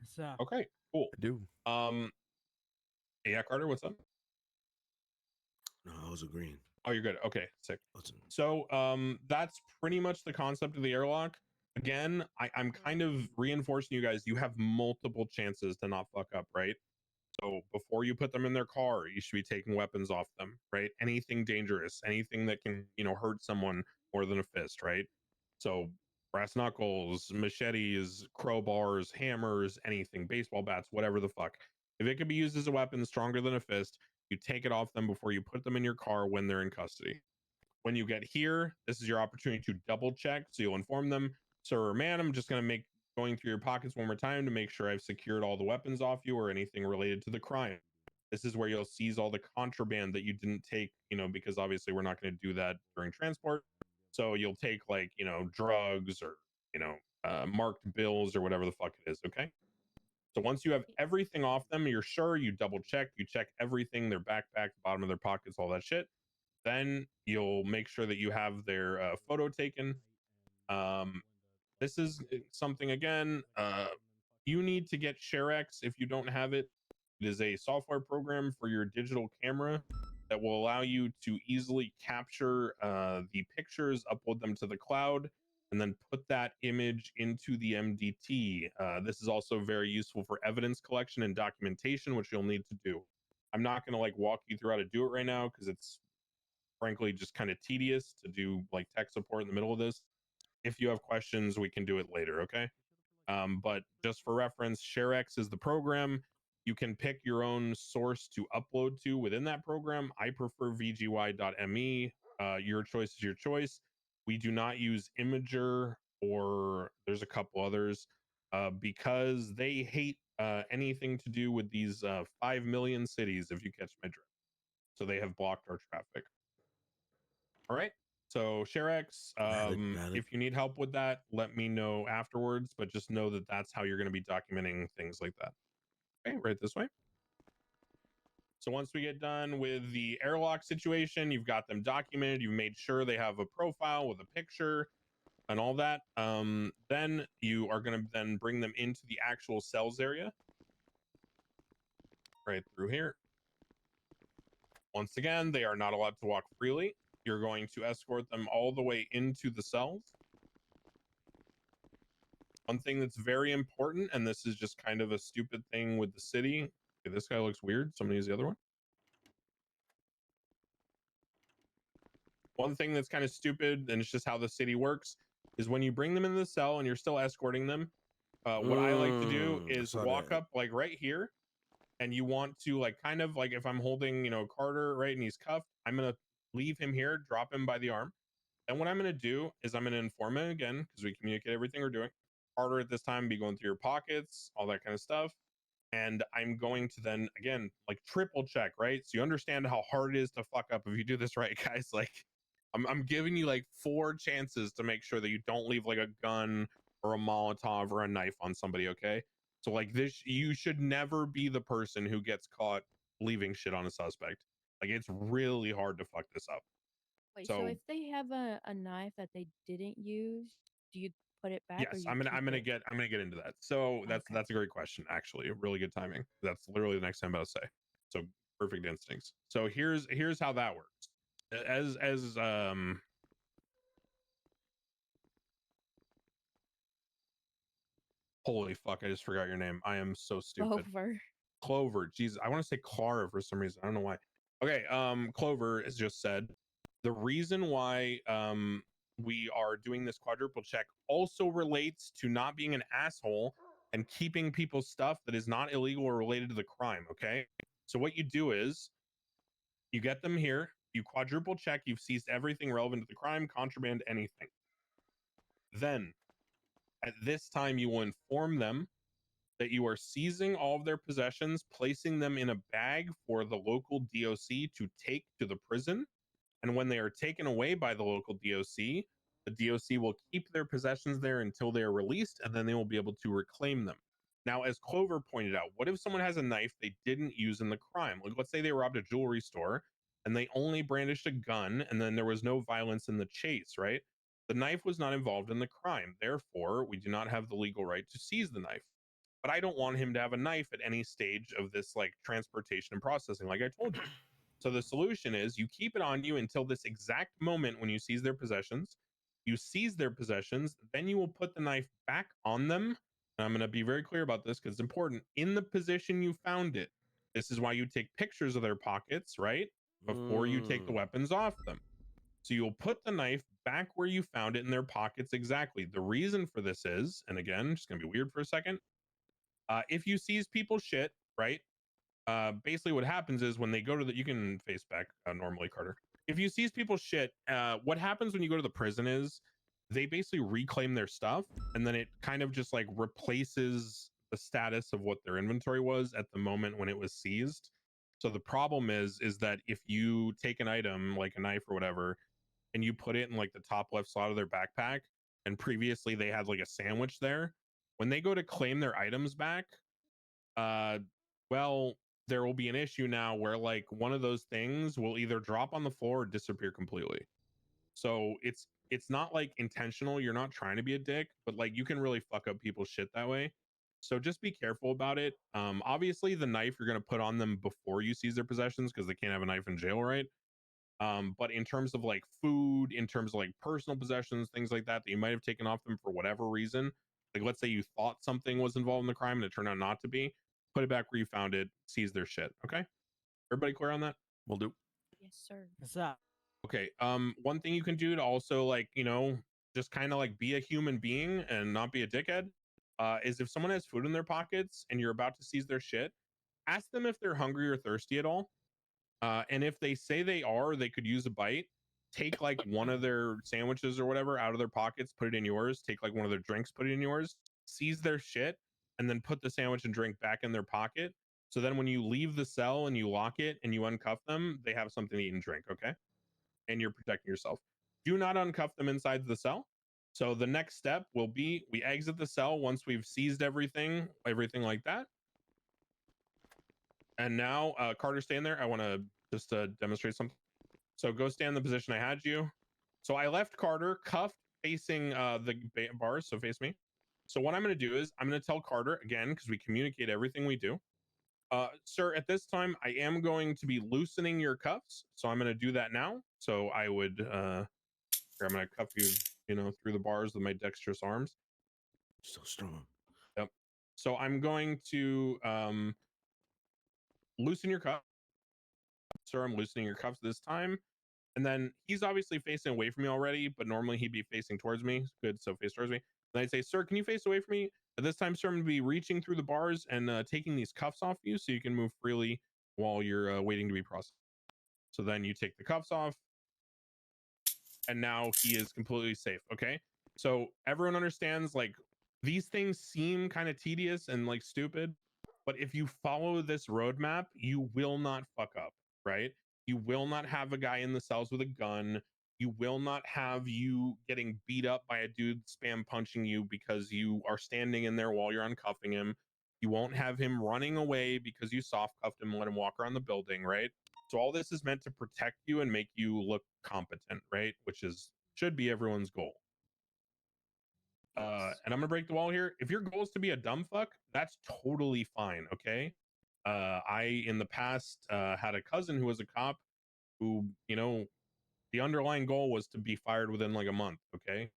Speaker 2: Yes, sir.
Speaker 14: Okay, cool.
Speaker 4: I do.
Speaker 14: Yeah, Carter, what's up?
Speaker 19: No, I was agreeing.
Speaker 14: Oh, you're good. Okay, sick. So that's pretty much the concept of the airlock. Again, I'm kind of reinforcing you guys. You have multiple chances to not fuck up, right? So before you put them in their car, you should be taking weapons off them, right? Anything dangerous, anything that can, hurt someone more than a fist, right? So brass knuckles, machetes, crowbars, hammers, anything, baseball bats, whatever the fuck. If it can be used as a weapon stronger than a fist, you take it off them before you put them in your car when they're in custody. When you get here, this is your opportunity to double check. So you'll inform them, sir or man, I'm just going to going through your pockets one more time to make sure I've secured all the weapons off you or anything related to the crime. This is where you'll seize all the contraband that you didn't take, because obviously we're not going to do that during transport. So you'll take like, drugs or, marked bills or whatever the fuck it is. Okay. So once you have everything off them, you're sure, you double check, you check everything, their backpack, the bottom of their pockets, all that shit. Then you'll make sure that you have their photo taken. This is something, again, you need to get ShareX if you don't have it. It is a software program for your digital camera that will allow you to easily capture the pictures, upload them to the cloud, and then put that image into the MDT. This is also very useful for evidence collection and documentation, which you'll need to do. I'm not going to like walk you through how to do it right now because it's frankly just kind of tedious to do like tech support in the middle of this. If you have questions, we can do it later, okay? But just for reference, ShareX is the program. You can pick your own source to upload to within that program. I prefer vgy.me. Your choice is your choice. We do not use Imager, or there's a couple others because they hate anything to do with these 5 million cities, if you catch my drift. So they have blocked our traffic. All right. So ShareX, if you need help with that, let me know afterwards, but just know that that's how you're going to be documenting things like that. Okay, right this way. So once we get done with the airlock situation, you've got them documented, you've made sure they have a profile with a picture and all that. Then you are going to then bring them into the actual cells area. Right through here. Once again, they are not allowed to walk freely. You're going to escort them all the way into the cells. One thing that's very important, and this is just kind of a stupid thing with the city. Okay, this guy looks weird. Somebody use the other one. One thing that's kind of stupid, and it's just how the city works, is when you bring them into the cell and you're still escorting them, what I like to do is walk up like right here, and you want to like kind of like if I'm holding, Carter, right, and he's cuffed, I'm going to leave him here, drop him by the arm. And what I'm going to do is I'm going to inform him again, because we communicate everything we're doing. Carter at this time be going through your pockets, all that kind of stuff. And I'm going to then, again, like triple check, right? So you understand how hard it is to fuck up if you do this right, guys. Like, I'm giving you like 4 chances to make sure that you don't leave like a gun or a Molotov or a knife on somebody, okay? So like this, you should never be the person who gets caught leaving shit on a suspect. Like, it's really hard to fuck this up.
Speaker 13: Wait, so if they have a knife that they didn't use, do you put it back? Or
Speaker 14: Yes,
Speaker 13: you
Speaker 14: I'm gonna
Speaker 13: keep it?
Speaker 14: get into that. So that's a great question, actually. Really good timing. That's literally the next thing I'm about to say. So perfect instincts. So here's how that works. As holy fuck, I just forgot your name. I am so stupid. Clover. Jesus, I want to say Clara for some reason. I don't know why. Okay, Clover has just said the reason why we are doing this quadruple check also relates to not being an asshole and keeping people's stuff that is not illegal or related to the crime, okay? So what you do is you get them here, you quadruple check, you've seized everything relevant to the crime, contraband, anything. Then at this time you will inform them that you are seizing all of their possessions, placing them in a bag for the local DOC to take to the prison. And when they are taken away by the local DOC, the DOC will keep their possessions there until they are released, and then they will be able to reclaim them. Now, as Clover pointed out, what if someone has a knife they didn't use in the crime? Like, let's say they robbed a jewelry store and they only brandished a gun, and then there was no violence in the chase, right? The knife was not involved in the crime. Therefore, we do not have the legal right to seize the knife. But I don't want him to have a knife at any stage of this like transportation and processing, like I told you. So the solution is you keep it on you until this exact moment when you seize their possessions. You seize their possessions, then you will put the knife back on them. And I'm going to be very clear about this because it's important. In the position you found it. This is why you take pictures of their pockets, right? Before you take the weapons off them. So you'll put the knife back where you found it in their pockets exactly. The reason for this is, and again, it's going to be weird for a second. If you seize people's shit, right? Basically what happens is when they go to the, you can face back normally, Carter. if you seize people's shit, what happens when you go to the prison is they basically reclaim their stuff, and then it kind of just like replaces the status of what their inventory was at the moment when it was seized. So the problem is that if you take an item like a knife or whatever, and you put it in like the top left slot of their backpack, and previously they had like a sandwich there, when they go to claim their items back, well, there will be an issue now where like one of those things will either drop on the floor or disappear completely. So it's not like intentional. You're not trying to be a dick, but like you can really fuck up people's shit that way. So just be careful about it. Obviously the knife you're gonna put on them before you seize their possessions because they can't have a knife in jail, right? But in terms of like food, in terms of like personal possessions, things like that you might have taken off them for whatever reason, like let's say you thought something was involved in the crime and it turned out not to be, put it back where you found it, seize their shit. Okay, everybody clear on that?
Speaker 4: Will do.
Speaker 13: Yes, sir.
Speaker 2: What's up?
Speaker 14: Okay, one thing you can do to also like, you know, just kind of like be a human being and not be a dickhead, is if someone has food in their pockets and you're about to seize their shit, ask them if they're hungry or thirsty at all. And if they say they are, they could use a bite, take like one of their sandwiches or whatever out of their pockets, put it in yours, take like one of their drinks, put it in yours, seize their shit, and then put the sandwich and drink back in their pocket. So then when you leave the cell and you lock it and you uncuff them, they have something to eat and drink, okay? And you're protecting yourself. Do not uncuff them inside the cell. So the next step will be we exit the cell once we've seized everything like that. And now, Carter, stay in there. I want to just demonstrate something. So go stand in the position I had you. So I left Carter cuffed facing the bars, so face me. So what I'm going to do is I'm going to tell Carter, again, because we communicate everything we do. Sir, at this time, I am going to be loosening your cuffs. So I'm going to do that now. So I would, here, I'm going to cuff you, you know, through the bars with my dexterous arms.
Speaker 19: So strong.
Speaker 14: Yep. So I'm going to loosen your cuff. Sir, I'm loosening your cuffs this time. And then he's obviously facing away from me already, but normally he'd be facing towards me. Good, so face towards me. Then I'd say, sir, can you face away from me? But this time, sir, I'm going to be reaching through the bars and taking these cuffs off you so you can move freely while you're waiting to be processed. So then you take the cuffs off, and now he is completely safe, okay? So everyone understands, like, these things seem kind of tedious and, like, stupid, but if you follow this roadmap, you will not fuck up, right? You will not have a guy in the cells with a gun. You will not have you getting beat up by a dude spam punching you because you are standing in there while you're uncuffing him. You won't have him running away because you soft cuffed him and let him walk around the building, right? So all this is meant to protect you and make you look competent, right? Which is should be everyone's goal. And I'm gonna break the wall here. If your goal is to be a dumb fuck, that's totally fine. Okay. I in the past had a cousin who was a cop who, you know, the underlying goal was to be fired within like a month. Okay.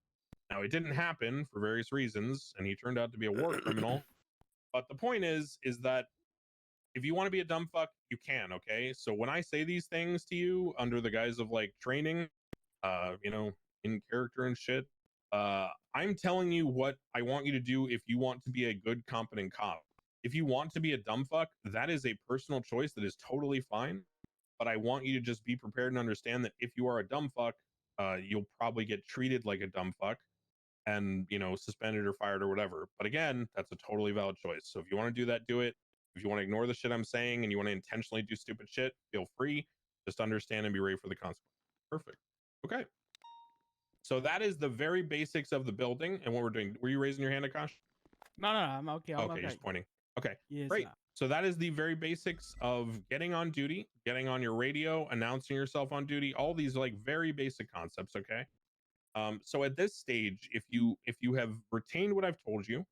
Speaker 14: Now it didn't happen for various reasons, and he turned out to be a war criminal. But the point is that if you want to be a dumb fuck, you can. Okay. So when I say these things to you under the guise of like training, you know, in character and shit, I'm telling you what I want you to do if you want to be a good, competent cop. If you want to be a dumb fuck, that is a personal choice that is totally fine. But I want you to just be prepared and understand that if you are a dumb fuck, you'll probably get treated like a dumb fuck and, you know, suspended or fired or whatever. But again, that's a totally valid choice. So if you want to do that, do it. If you want to ignore the shit I'm saying and you want to intentionally do stupid shit, feel free. Just understand and be ready for the consequence. Perfect. Okay. So that is the very basics of the building and what we're doing. Were you raising your hand, Akash?
Speaker 2: No, I'm okay. I'm
Speaker 14: Okay,
Speaker 2: okay.
Speaker 14: you're just pointing. Okay,
Speaker 2: Yes,
Speaker 14: great.
Speaker 2: sir.
Speaker 14: So that is the very basics of getting on duty, getting on your radio, announcing yourself on duty, all these like very basic concepts, okay? So at this stage, if you have retained what I've told you,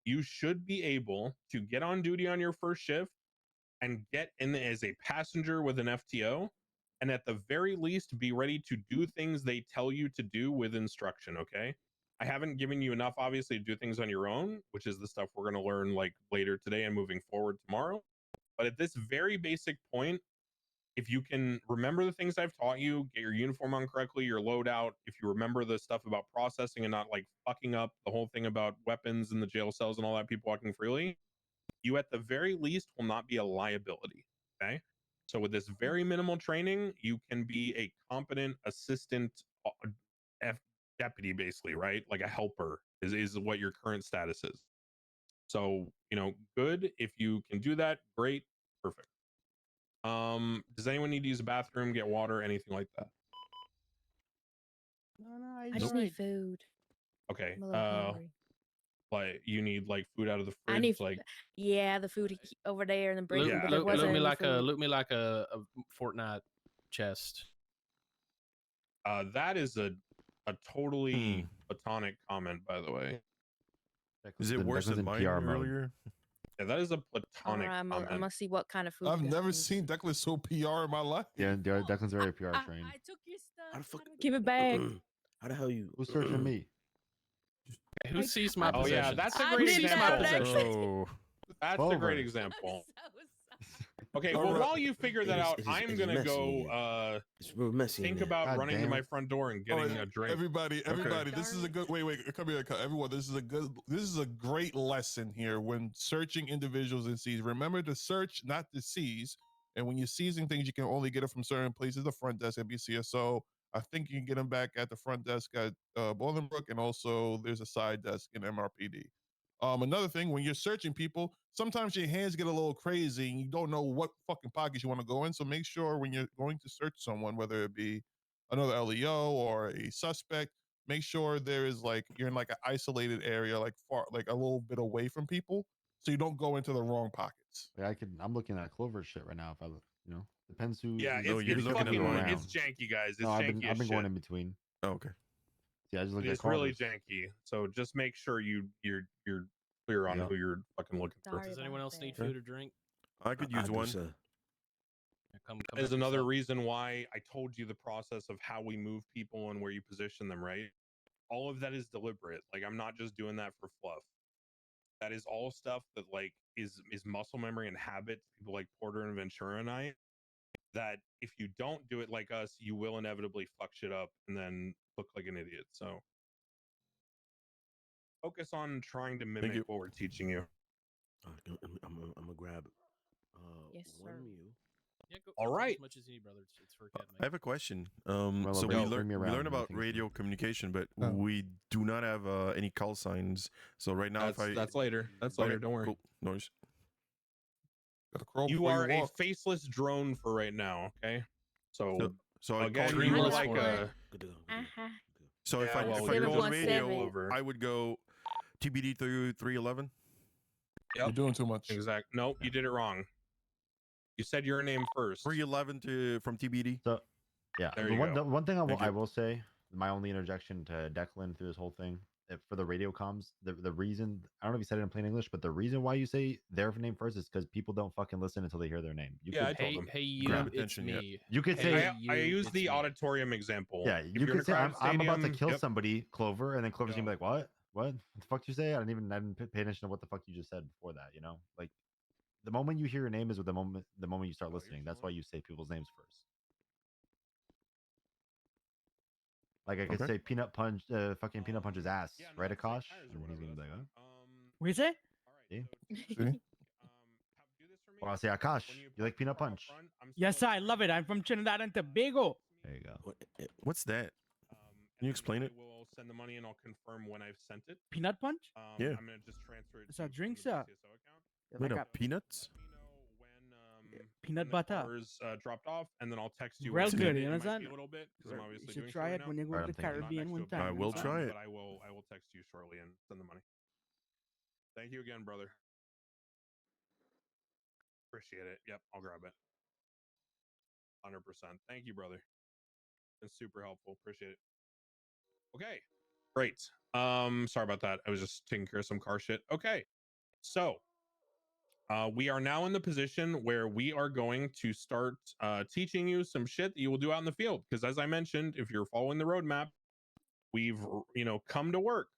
Speaker 14: you should be able to get on duty on your first shift and get in as a passenger with an FTO, and at the very least be ready to do things they tell you to do with instruction, okay? I haven't given you enough obviously to do things on your own, which is the stuff we're going to learn like later today and moving forward tomorrow. But at this very basic point, if you can remember the things I've taught you, get your uniform on correctly, your loadout, if you remember the stuff about processing and not like fucking up the whole thing about weapons in the jail cells and all that, people walking freely, you at the very least will not be a liability. Okay. So with this very minimal training, you can be a competent assistant deputy, basically, right? Like a helper is what your current status is. So, you know, good. If you can do that, great, perfect. Does anyone need to use a bathroom, get water, anything like that?
Speaker 2: No,
Speaker 13: I just need food.
Speaker 14: Okay.
Speaker 13: I'm a little hungry.
Speaker 14: Like you need like food out of the
Speaker 13: I
Speaker 14: fridge,
Speaker 13: need,
Speaker 14: like
Speaker 13: yeah, the food over there in the break room, but there
Speaker 15: Loot
Speaker 13: wasn't
Speaker 15: me
Speaker 13: any
Speaker 15: like
Speaker 13: food.
Speaker 15: loot me like a Fortnite chest.
Speaker 14: That is a totally platonic comment, by the way.
Speaker 4: Is it worse than mine earlier?
Speaker 14: Yeah, that is a
Speaker 13: All
Speaker 14: platonic
Speaker 13: right, I'm
Speaker 14: comment.
Speaker 13: gonna see what kind of food.
Speaker 18: I've
Speaker 13: you got
Speaker 18: never
Speaker 13: me.
Speaker 18: seen Declan so PR in my life.
Speaker 3: Yeah, Declan's very PR trained.
Speaker 17: I took your stuff.
Speaker 13: Give it back.
Speaker 19: How the hell you?
Speaker 3: Who's searching me?
Speaker 15: Who sees my
Speaker 14: Oh
Speaker 15: possessions?
Speaker 14: yeah, that's a
Speaker 13: I
Speaker 14: great
Speaker 13: did
Speaker 14: example.
Speaker 13: that,
Speaker 4: Oh,
Speaker 14: That's a
Speaker 3: Clover.
Speaker 14: great example. Okay,
Speaker 18: All
Speaker 14: well,
Speaker 18: right.
Speaker 14: while you figure that out, I'm gonna
Speaker 19: messy in
Speaker 14: go
Speaker 19: here. It's real messy.
Speaker 14: think
Speaker 19: in there.
Speaker 14: about
Speaker 3: God
Speaker 14: running to
Speaker 3: damn
Speaker 14: my
Speaker 3: it.
Speaker 14: front door and
Speaker 18: All
Speaker 14: getting
Speaker 18: right,
Speaker 14: a drink.
Speaker 18: everybody, this is a good. Wait, come here, everyone. This is a great lesson here when searching individuals and seize. Remember to search, not to seize. And when you're seizing things, you can only get it from certain places. The front desk at BCSO. I think you can get them back at the front desk at Bolingbrook, and also there's a side desk in MRPD. Another thing, when you're searching people, sometimes your hands get a little crazy and you don't know what fucking pockets you want to go in. So make sure when you're going to search someone, whether it be another LEO or a suspect, make sure there is like you're in like an isolated area, like far, like a little bit away from people, so you don't go into the wrong pockets.
Speaker 3: Yeah, I'm looking at Clover shit right now. If I look, depends who.
Speaker 14: Yeah,
Speaker 3: who's
Speaker 14: it's,
Speaker 4: you're
Speaker 14: it's
Speaker 4: looking at
Speaker 14: fucking
Speaker 4: mine.
Speaker 14: it's janky, guys. It's
Speaker 3: No,
Speaker 14: janky
Speaker 3: I've been
Speaker 14: as
Speaker 3: going
Speaker 14: shit.
Speaker 3: in between.
Speaker 4: Oh, okay.
Speaker 3: Yeah, I just looked at
Speaker 14: It's really
Speaker 3: Clover's.
Speaker 14: janky. So just make sure you're clear on
Speaker 3: Yep.
Speaker 14: who you're fucking looking for.
Speaker 13: Sorry
Speaker 15: Does anyone
Speaker 13: about
Speaker 15: else need
Speaker 13: that.
Speaker 15: food or drink?
Speaker 4: I could
Speaker 19: I
Speaker 4: use
Speaker 19: do,
Speaker 4: one.
Speaker 19: sir.
Speaker 15: Yeah, come
Speaker 14: There's
Speaker 15: help
Speaker 14: another
Speaker 15: yourself.
Speaker 14: reason why I told you the process of how we move people and where you position them, right? All of that is deliberate. Like I'm not just doing that for fluff. That is all stuff that like is muscle memory and habit. People like Porter and Ventura and I. That if you don't do it like us, you will inevitably fuck shit up and then look like an idiot. So focus on trying to mimic what we're teaching you.
Speaker 19: I'm gonna grab
Speaker 13: Yes,
Speaker 19: one
Speaker 13: sir.
Speaker 19: meal.
Speaker 15: Yeah, go,
Speaker 14: All
Speaker 15: take
Speaker 14: right.
Speaker 15: as much as you need, brother. It's for academy.
Speaker 4: I have a question.
Speaker 3: Well,
Speaker 4: So
Speaker 3: bring
Speaker 4: we
Speaker 3: me around.
Speaker 4: learn
Speaker 3: I
Speaker 4: about
Speaker 3: think it's
Speaker 4: radio communication, but we do not have any call signs. So right now,
Speaker 14: That's later. That's later. Don't worry.
Speaker 4: Cool. Noise.
Speaker 18: Gotta crawl
Speaker 14: You
Speaker 18: before
Speaker 14: are a
Speaker 18: walk.
Speaker 14: faceless drone for right now. Okay. So
Speaker 4: So I
Speaker 14: again,
Speaker 4: call
Speaker 14: you're
Speaker 4: you
Speaker 14: like a.
Speaker 4: So if
Speaker 14: Yeah,
Speaker 4: I
Speaker 14: well,
Speaker 4: if
Speaker 14: you're
Speaker 4: I go
Speaker 14: just
Speaker 4: on radio,
Speaker 14: full over.
Speaker 4: I would go TBD through 311.
Speaker 14: Yep.
Speaker 18: You're doing too much.
Speaker 14: Exact. Nope, you did it wrong. You said your name first.
Speaker 4: 311 from TBD.
Speaker 3: So, yeah.
Speaker 14: There
Speaker 3: The
Speaker 14: you
Speaker 3: one,
Speaker 14: go.
Speaker 3: the one thing
Speaker 4: Thank you.
Speaker 3: I will say, my only interjection to Declan through this whole thing, for the radio comms, the reason, I don't know if you said it in plain English, but the reason why you say their name first is because people don't fucking listen until they hear their name. You
Speaker 14: Yeah, I
Speaker 3: could,
Speaker 14: told them.
Speaker 15: Hey, you,
Speaker 4: Grab
Speaker 15: it's
Speaker 4: attention, yeah.
Speaker 15: me.
Speaker 3: You could
Speaker 15: Hey,
Speaker 3: say-
Speaker 14: I
Speaker 15: you,
Speaker 14: use
Speaker 15: it's
Speaker 14: the
Speaker 15: me.
Speaker 14: auditorium example.
Speaker 3: yeah,
Speaker 14: If
Speaker 3: you
Speaker 14: you're in
Speaker 3: could
Speaker 14: a
Speaker 3: say,
Speaker 14: crowded
Speaker 3: I'm about to
Speaker 14: stadium,
Speaker 3: kill
Speaker 14: yep.
Speaker 3: somebody, Clover, and then Clover's gonna be
Speaker 14: Go.
Speaker 3: like, what? What the fuck you say? I didn't pay attention to what the fuck you just said before that, Like, the moment you hear your name is the moment you start listening. That's why you say people's names first. Like I could
Speaker 4: Okay.
Speaker 3: say peanut punch, fucking peanut punch's ass, right, Akash? And he's gonna be like, huh?
Speaker 2: What you say?
Speaker 3: See? Or I'll say, Akash, you like peanut punch?
Speaker 2: Yes, I love it. I'm from Trinidad and Tobago.
Speaker 3: There you go.
Speaker 4: What's that? Can you explain it?
Speaker 14: I will send the money and I'll confirm when I've sent it.
Speaker 2: Peanut punch?
Speaker 4: Yeah.
Speaker 14: I'm gonna just transfer it.
Speaker 2: It's a drink, sir.
Speaker 4: Made
Speaker 2: Like
Speaker 4: of
Speaker 2: a
Speaker 4: peanuts?
Speaker 2: peanut
Speaker 14: when the
Speaker 2: butter.
Speaker 14: car's dropped off, and then I'll text you.
Speaker 2: Real
Speaker 14: when I
Speaker 2: good,
Speaker 14: send it.
Speaker 2: you
Speaker 14: It might
Speaker 2: understand?
Speaker 14: be a little bit because I'm
Speaker 2: You
Speaker 14: obviously
Speaker 2: should
Speaker 14: doing
Speaker 2: try
Speaker 14: shit
Speaker 2: it
Speaker 14: right
Speaker 2: when
Speaker 14: now.
Speaker 2: you go
Speaker 3: Alright,
Speaker 2: to the
Speaker 3: I'm thinking.
Speaker 2: Caribbean one time.
Speaker 4: I will
Speaker 2: you
Speaker 4: try
Speaker 2: understand?
Speaker 4: it.
Speaker 14: But I will text you shortly and send the money. Thank you again, brother. Appreciate it. Yep, I'll grab it. 100%. Thank you, brother. Been super helpful. Appreciate it. Okay, great. Sorry about that. I was just taking care of some car shit. Okay, so we are now in the position where we are going to start teaching you some shit that you will do out in the field. Because as I mentioned, if you're following the roadmap, we've come to work.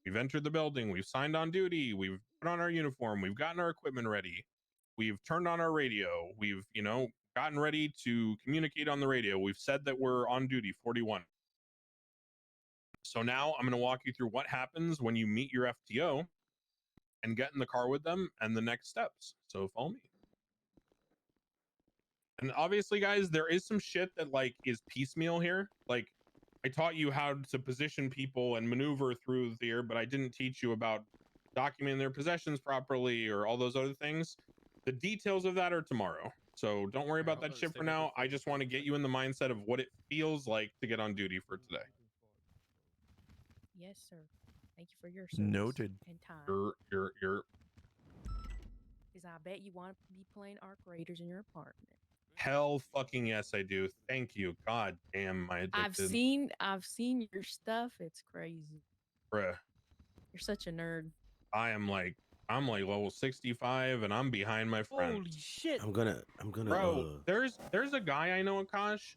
Speaker 14: We've entered the building. We've signed on duty. We've put on our uniform. We've gotten our equipment ready. We've turned on our radio. We've gotten ready to communicate on the radio. We've said that we're on duty 41. So now I'm going to walk you through what happens when you meet your FTO and get in the car with them and the next steps. So follow me. And obviously, guys, there is some shit that like is piecemeal here. Like, I taught you how to position people and maneuver through here, but I didn't teach you about documenting their possessions properly or all those other things. The details of that are tomorrow. So don't worry about that shit for now. I just want to get you in the mindset of what it feels like to get on duty for today.
Speaker 13: Yes, sir. Thank you for your service
Speaker 4: Noted.
Speaker 13: and time.
Speaker 14: You're
Speaker 13: Because I bet you want to be playing Arc Raiders in your apartment.
Speaker 14: hell fucking yes, I do. Thank you. God damn, my addicted.
Speaker 13: I've seen your stuff. It's crazy.
Speaker 14: Bruh.
Speaker 13: You're such a nerd.
Speaker 14: I'm like level 65 and I'm behind my friends.
Speaker 2: Holy shit.
Speaker 19: I'm gonna
Speaker 14: Bro, there's a guy I know, Akash,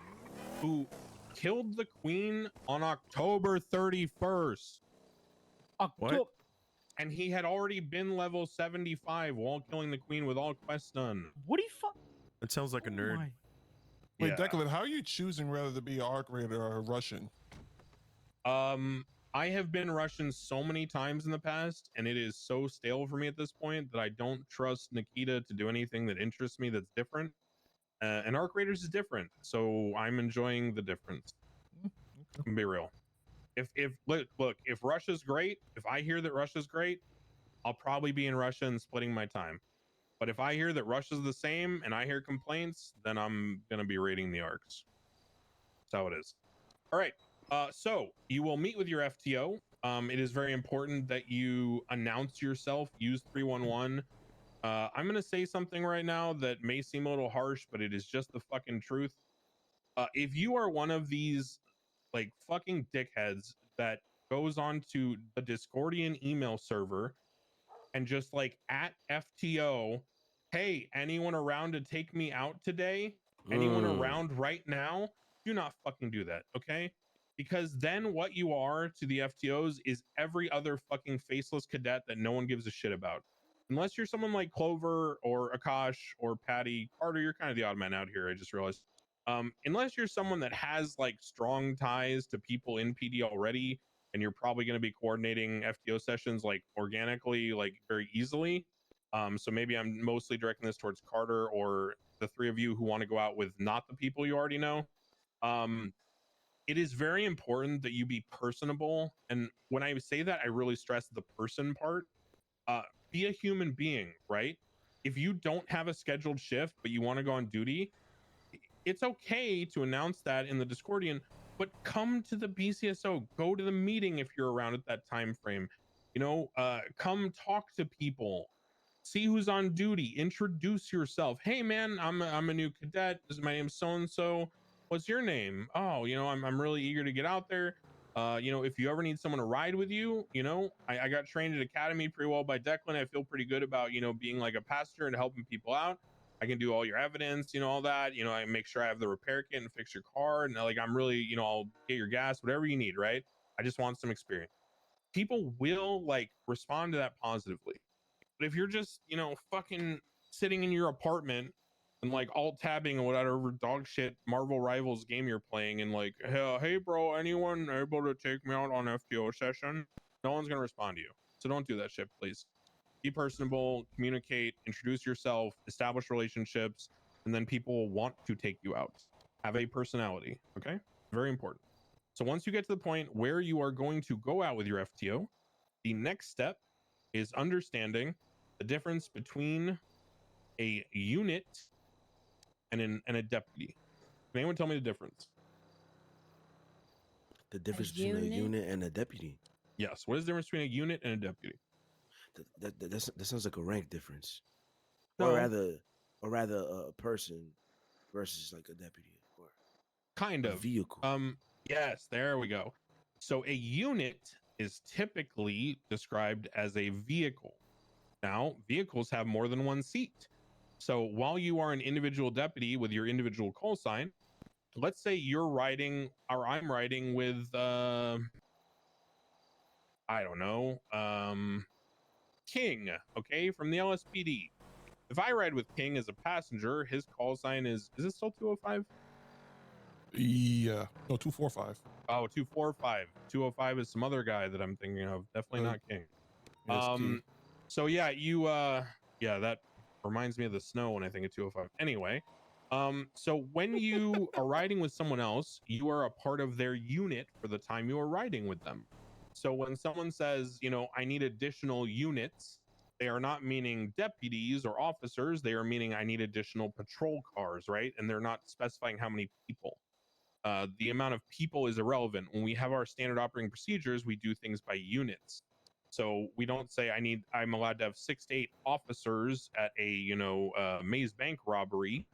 Speaker 14: who killed the queen on October 31st.
Speaker 2: What?
Speaker 14: And he had already been level 75 while killing the queen with all quests done.
Speaker 2: What do you fuck?
Speaker 4: That sounds like a nerd.
Speaker 18: Wait,
Speaker 14: Yeah.
Speaker 18: Declan, how are you choosing whether to be an Arc Raider or a Russian?
Speaker 14: I have been Russian so many times in the past, and it is so stale for me at this point that I don't trust Nikita to do anything that interests me that's different. And Arc Raiders is different, so I'm enjoying the difference. Can be real. If look, if Russia's great, if I hear that Russia's great, I'll probably be in Russia and splitting my time. But if I hear that Russia's the same and I hear complaints, then I'm gonna be raiding the arcs. That's how it is. All right. So you will meet with your FTO. It is very important that you announce yourself. Use 311. I'm gonna say something right now that may seem a little harsh, but it is just the fucking truth. If you are one of these like fucking dickheads that goes on to the Discordian email server and just like at FTO, hey, anyone around to take me out today? Anyone around right now? Do not fucking do that, okay? Because then what you are to the FTOs is every other fucking faceless cadet that no one gives a shit about. Unless you're someone like Clover or Akash or Paddy. Carter, you're kind of the odd man out here, I just realized. Unless you're someone that has like strong ties to people in PD already, and you're probably going to be coordinating FTO sessions like organically, like very easily. So maybe I'm mostly directing this towards Carter or the three of you who want to go out with not the people you already know. It is very important that you be personable. And when I say that, I really stress the person part. Be a human being, right? If you don't have a scheduled shift, but you want to go on duty, it's okay to announce that in the Discordian, but come to the BCSO, go to the meeting if you're around at that time frame. You know, come talk to people, see who's on duty, introduce yourself. Hey man, I'm a new cadet. My name's so and so. What's your name? Oh, you know, I'm really eager to get out there. You know, if you ever need someone to ride with you, you know, I got trained at Academy pretty well by Declan. I feel pretty good about, you know, being like a passenger and helping people out. I can do all your evidence, you know, all that. You know, I make sure I have the repair kit and fix your car. And like, I'm really, you know, I'll get your gas, whatever you need, right? I just want some experience. People will like respond to that positively. But if you're just, you know, fucking sitting in your apartment and like alt tabbing or whatever dog shit Marvel Rivals game you're playing and like, hey bro, anyone able to take me out on FTO session? No one's gonna respond to you. So don't do that shit, please. Be personable, communicate, introduce yourself, establish relationships, and then people will want to take you out. Have a personality, okay? Very important. So once you get to the point where you are going to go out with your FTO, the next step is understanding the difference between a unit and a deputy. Can anyone tell me the difference?
Speaker 19: The difference between a unit and a deputy.
Speaker 14: Yes. What is the difference between a unit and a deputy?
Speaker 19: That sounds like a rank difference,
Speaker 14: No.
Speaker 19: or rather a person versus like a deputy or
Speaker 14: Kind
Speaker 19: a
Speaker 14: of
Speaker 19: vehicle.
Speaker 14: Yes, there we go. So a unit is typically described as a vehicle. Now, vehicles have more than one seat. So while you are an individual deputy with your individual call sign, let's say you're riding or I'm riding with I don't know, King, okay, from the LSPD. If I ride with King as a passenger, his call sign is it still 205?
Speaker 18: Yeah, no, 245.
Speaker 14: Oh, 245. 205 is some other guy that I'm thinking of. Definitely not King.
Speaker 18: King.
Speaker 14: So yeah, you yeah, that reminds me of the snow when I think of 205. Anyway, So when you are riding with someone else, you are a part of their unit for the time you are riding with them. So when someone says, you know, I need additional units, they are not meaning deputies or officers. They are meaning I need additional patrol cars, right? And they're not specifying how many people. The amount of people is irrelevant. When we have our standard operating procedures, we do things by units. So we don't say I'm allowed to have 6 to 8 officers at a, you know, maze bank robbery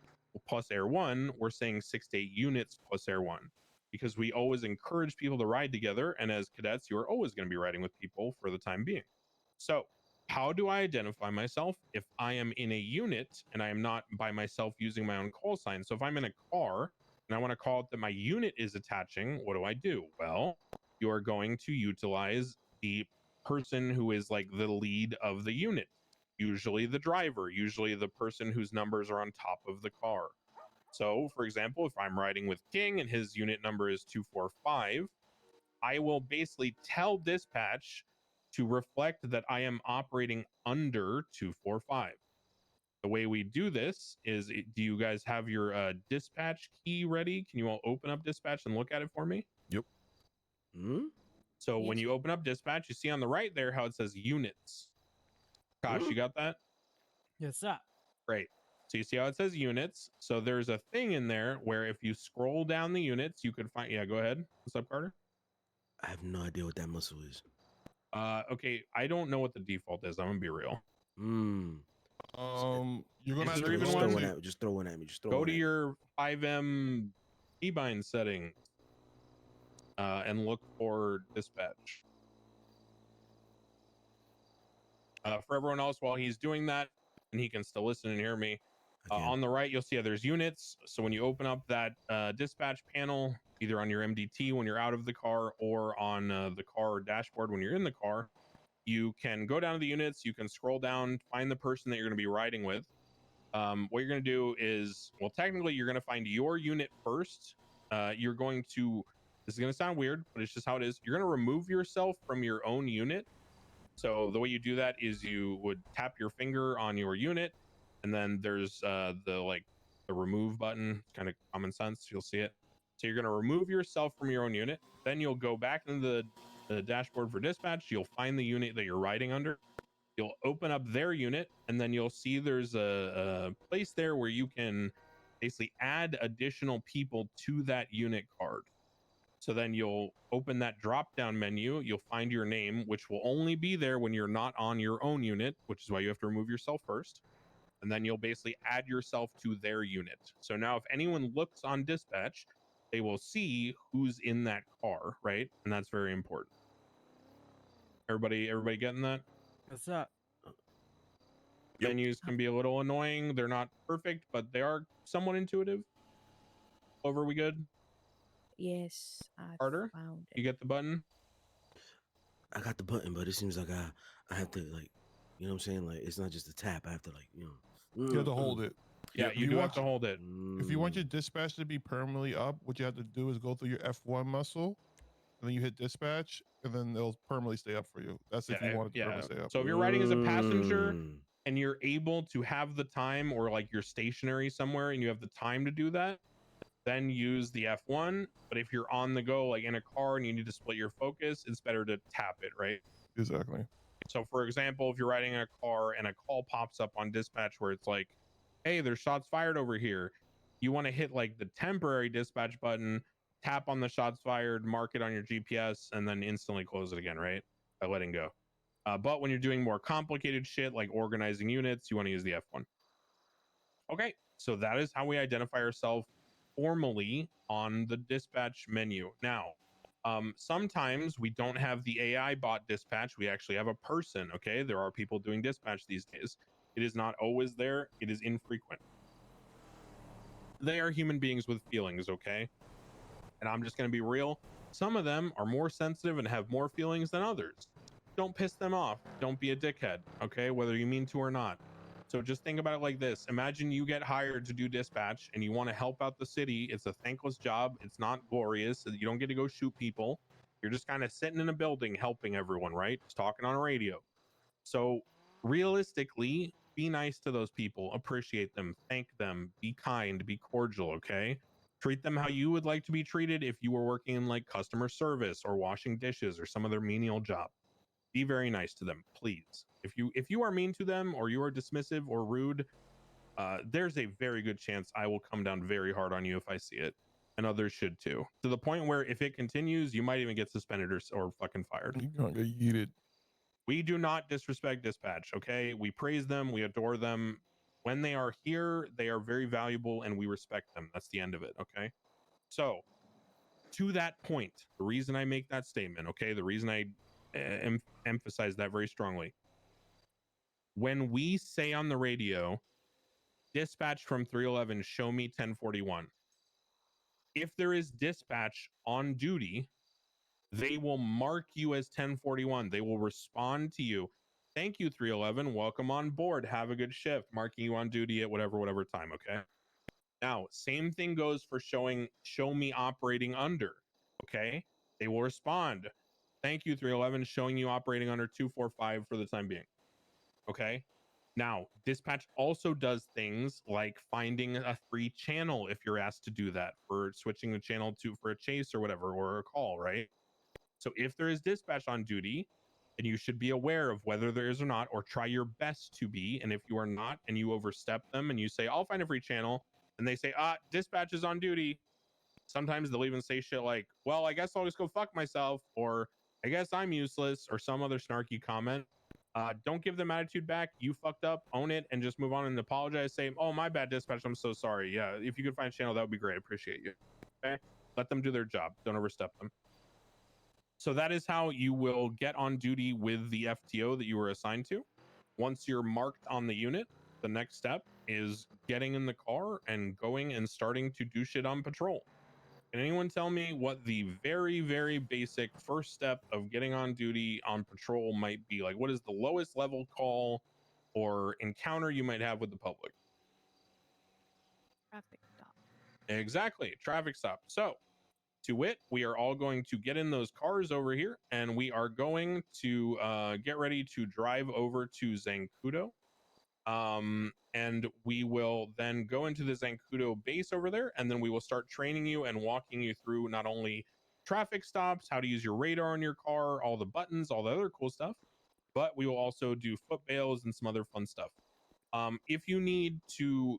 Speaker 14: plus Air 1. We're saying 6 to 8 units plus Air 1 because we always encourage people to ride together. And as cadets, you are always going to be riding with people for the time being. So how do I identify myself if I am in a unit and I am not by myself using my own call sign? So if I'm in a car and I want to call it that my unit is attaching, what do? Well, you are going to utilize the person who is like the lead of the unit, usually the driver, usually the person whose numbers are on top of the car. So, for example, if I'm riding with King and his unit number is 245, I will basically tell dispatch to reflect that I am operating under 245. The way we do this is, do you guys have your dispatch key ready? Can you all open up dispatch and look at it for me?
Speaker 4: Yep.
Speaker 14: So when you open up dispatch, you see on the right there how it says units. Gosh, you got that?
Speaker 2: Yes, sir.
Speaker 14: Great. So you see how it says units. So there's a thing in there where if you scroll down the units, you could find, yeah, go ahead. What's up, Carter?
Speaker 19: I have no idea what that muscle is.
Speaker 14: Okay, I don't know what the default is. I'm gonna be real.
Speaker 18: You're gonna
Speaker 14: Is
Speaker 18: have
Speaker 14: there
Speaker 18: to
Speaker 14: even
Speaker 18: go
Speaker 14: one?
Speaker 18: to-
Speaker 19: Just throw one at me. Just throw
Speaker 14: Go
Speaker 19: one
Speaker 14: to
Speaker 19: at me.
Speaker 14: your 5M keybind settings and look for dispatch. For everyone else, while he's doing that, and he can still listen and hear me, on the right, you'll see there's units. So when you open up that dispatch panel, either on your MDT when you're out of the car or on the car dashboard when you're in the car, you can go down to the units, you can scroll down, find the person that you're going to be riding with. What you're going to do is, well, technically, you're going to find your unit first. You're going to, this is going to sound weird, but it's just how it is. You're going to remove yourself from your own unit. So the way you do that is you would tap your finger on your unit, and then there's the remove button. It's kind of common sense. You'll see it. So you're going to remove yourself from your own unit. Then you'll go back into the dashboard for dispatch. You'll find the unit that you're riding under. You'll open up their unit, and then you'll see there's a place there where you can basically add additional people to that unit card. So then you'll open that drop down menu, you'll find your name, which will only be there when you're not on your own unit, which is why you have to remove yourself first. And then you'll basically add yourself to their unit. So now if anyone looks on dispatch, they will see who's in that car, right? And that's very important. Everybody getting that?
Speaker 2: What's up?
Speaker 14: Menus can be a little annoying. They're not perfect, but they are somewhat intuitive. Over, we good?
Speaker 13: Yes, I
Speaker 14: Carter,
Speaker 13: found it.
Speaker 14: you get the button?
Speaker 19: I got the button, but it seems like I have to, like, you know what I'm saying? Like, it's not just a tap. I have to, like, you know.
Speaker 18: You have to hold it.
Speaker 14: Yeah,
Speaker 18: If
Speaker 14: you do have
Speaker 18: want
Speaker 14: to hold it.
Speaker 18: If you want your dispatch to be permanently up, what you have to do is go through your F1 muscle, and then you hit dispatch, and then it'll permanently stay up for you. That's if you want it to permanently stay up.
Speaker 14: So if you're riding as a passenger and you're able to have the time, or like you're stationary somewhere and you have the time to do that, then use the F1. But if you're on the go, like in a car and you need to split your focus, it's better to tap it, right?
Speaker 18: Exactly.
Speaker 14: So for example, if you're riding in a car and a call pops up on dispatch where it's like, hey, there's shots fired over here, you want to hit like the temporary dispatch button, tap on the shots fired, mark it on your GPS, and then instantly close it again, right? By letting go. But when you're doing more complicated shit like organizing units, you want to use the F1. Okay, so that is how we identify ourselves formally on the dispatch menu. Now, sometimes we don't have the AI bot dispatch. We actually have a person, okay? There are people doing dispatch these days. It is not always there. It is infrequent. They are human beings with feelings, okay? And I'm just going to be real. Some of them are more sensitive and have more feelings than others. Don't piss them off. Don't be a dickhead, okay? Whether you mean to or not. So just think about it like this. Imagine you get hired to do dispatch and you want to help out the city. It's a thankless job. It's not glorious. You don't get to go shoot people. You're just kind of sitting in a building helping everyone, right? Just talking on a radio. So realistically, be nice to those people, appreciate them, thank them, be kind, be cordial, okay? Treat them how you would like to be treated if you were working in like customer service or washing dishes or some other menial job. Be very nice to them, please. If you are mean to them or you are dismissive or rude, there's a very good chance I will come down very hard on you if I see it, and others should too. To the point where if it continues, you might even get suspended or fucking fired.
Speaker 18: You're gonna get yeeted.
Speaker 14: We do not disrespect dispatch, okay? We praise them, we adore them. When they are here, they are very valuable and we respect them. That's the end of it, okay? So, to that point, the reason I make that statement, okay, the reason I emphasize that very strongly, when we say on the radio, dispatch from 311, show me 1041. If there is dispatch on duty, they will mark you as 1041. They will respond to you. Thank you, 311. Welcome on board. Have a good shift. Marking you on duty at whatever time, okay? Now, same thing goes for show me operating under, okay? They will respond. Thank you, 311, showing you operating under 245 for the time being, okay? Now, dispatch also does things like finding a free channel if you're asked to do that, for switching the channel for a chase or whatever, or a call, right? So if there is dispatch on duty, and you should be aware of whether there is or not, or try your best to be. And if you are not, and you overstep them and you say, I'll find a free channel, and they say, dispatch is on duty. Sometimes they'll even say shit like, well, I guess I'll just go fuck myself, or I guess I'm useless, or some other snarky comment. Don't give them attitude back. You fucked up, own it, and just move on and apologize. Say, oh, my bad, dispatch. I'm so sorry. Yeah, if you could find a channel, that would be great. I appreciate you. Okay? Let them do their job. Don't overstep them. So that is how you will get on duty with the FTO that you were assigned to. Once you're marked on the unit, the next step is getting in the car and going and starting to do shit on patrol. Can anyone tell me what the very, very basic first step of getting on duty on patrol might be? Like, what is the lowest level call or encounter you might have with the public?
Speaker 17: Traffic stop.
Speaker 14: Exactly, traffic stop. So, to wit, we are all going to get in those cars over here, and we are going to get ready to drive over to Zancudo. And we will then go into the Zancudo base over there, and then we will start training you and walking you through not only traffic stops, how to use your radar in your car, all the buttons, all the other cool stuff, but we will also do foot bails and some other fun stuff. If you need to,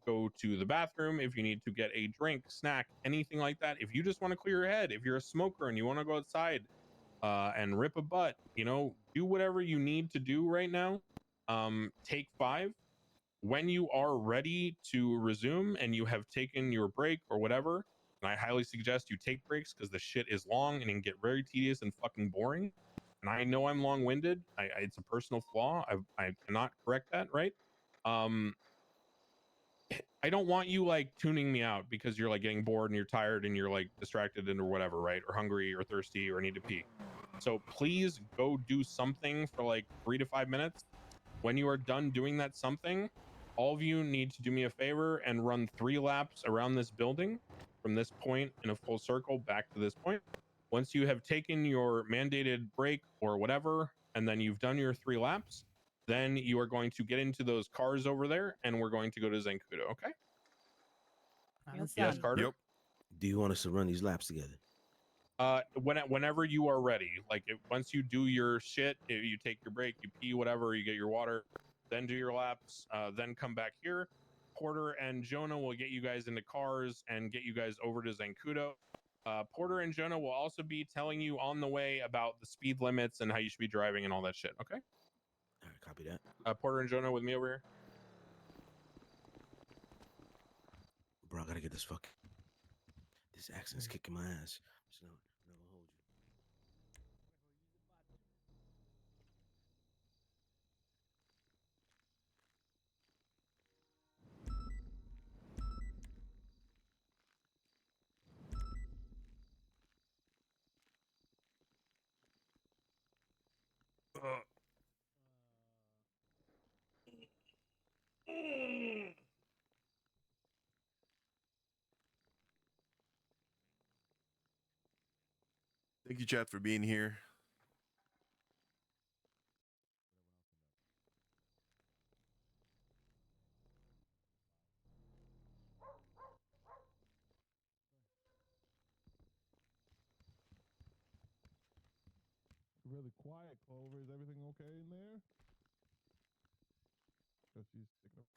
Speaker 14: go to the bathroom, if you need to get a drink, snack, anything like that, if you just want to clear your head, if you're a smoker and you want to go outside and rip a butt, do whatever you need to do right now. Take 5. When you are ready to resume and you have taken your break or whatever, and I highly suggest you take breaks because the shit is long and it can get very tedious and fucking boring. And I know I'm long-winded. It's a personal flaw. I cannot correct that, right? I don't want you like tuning me out because you're like getting bored and you're tired and you're like distracted and or whatever, right? Or hungry or thirsty or need to pee. So please go do something for like 3 to 5 minutes. When you are done doing that something, all of you need to do me a favor and run 3 laps around this building from this point in a full circle back to this point. Once you have taken your mandated break or whatever, and then you've done your 3 laps, then you are going to get into those cars over there, and we're going to go to Zancudo, okay? Yes, Carter?
Speaker 19: Yep. Do you want us to run these laps together?
Speaker 14: Whenever you are ready, like once you do your shit, you take your break, you pee, whatever, you get your water, then do your laps, then come back here. Porter and Jonah will get you guys into cars and get you guys over to Zancudo. Porter and Jonah will also be telling you on the way about the speed limits and how you should be driving and all that shit. Okay.
Speaker 19: All right, copy that.
Speaker 14: Porter and Jonah with me over here.
Speaker 19: Bro, I gotta get this This accent's kicking my ass. So, I'm not gonna hold you.
Speaker 4: Thank you, chat, for being here.
Speaker 18: really quiet, Clover. Is everything okay in there? Because she's sticking up.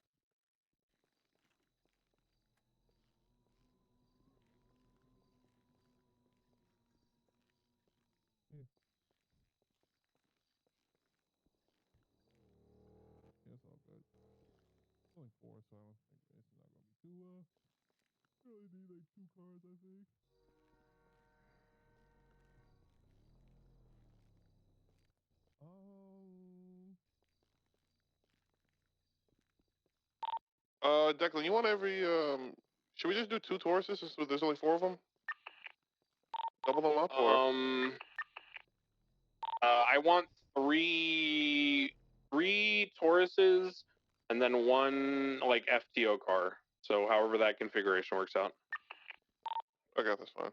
Speaker 18: Yeah. Yeah, it's all good. It's only 4, so I don't think it's not gonna be too. Really need like 2 cars, I think.
Speaker 20: Declan, you want every should we just do 2 Tauruses since there's only 4 of them? Double them up or?
Speaker 15: I want three Tauruses and then 1 like FTO car. So however that configuration works out.
Speaker 20: Okay, that's fine.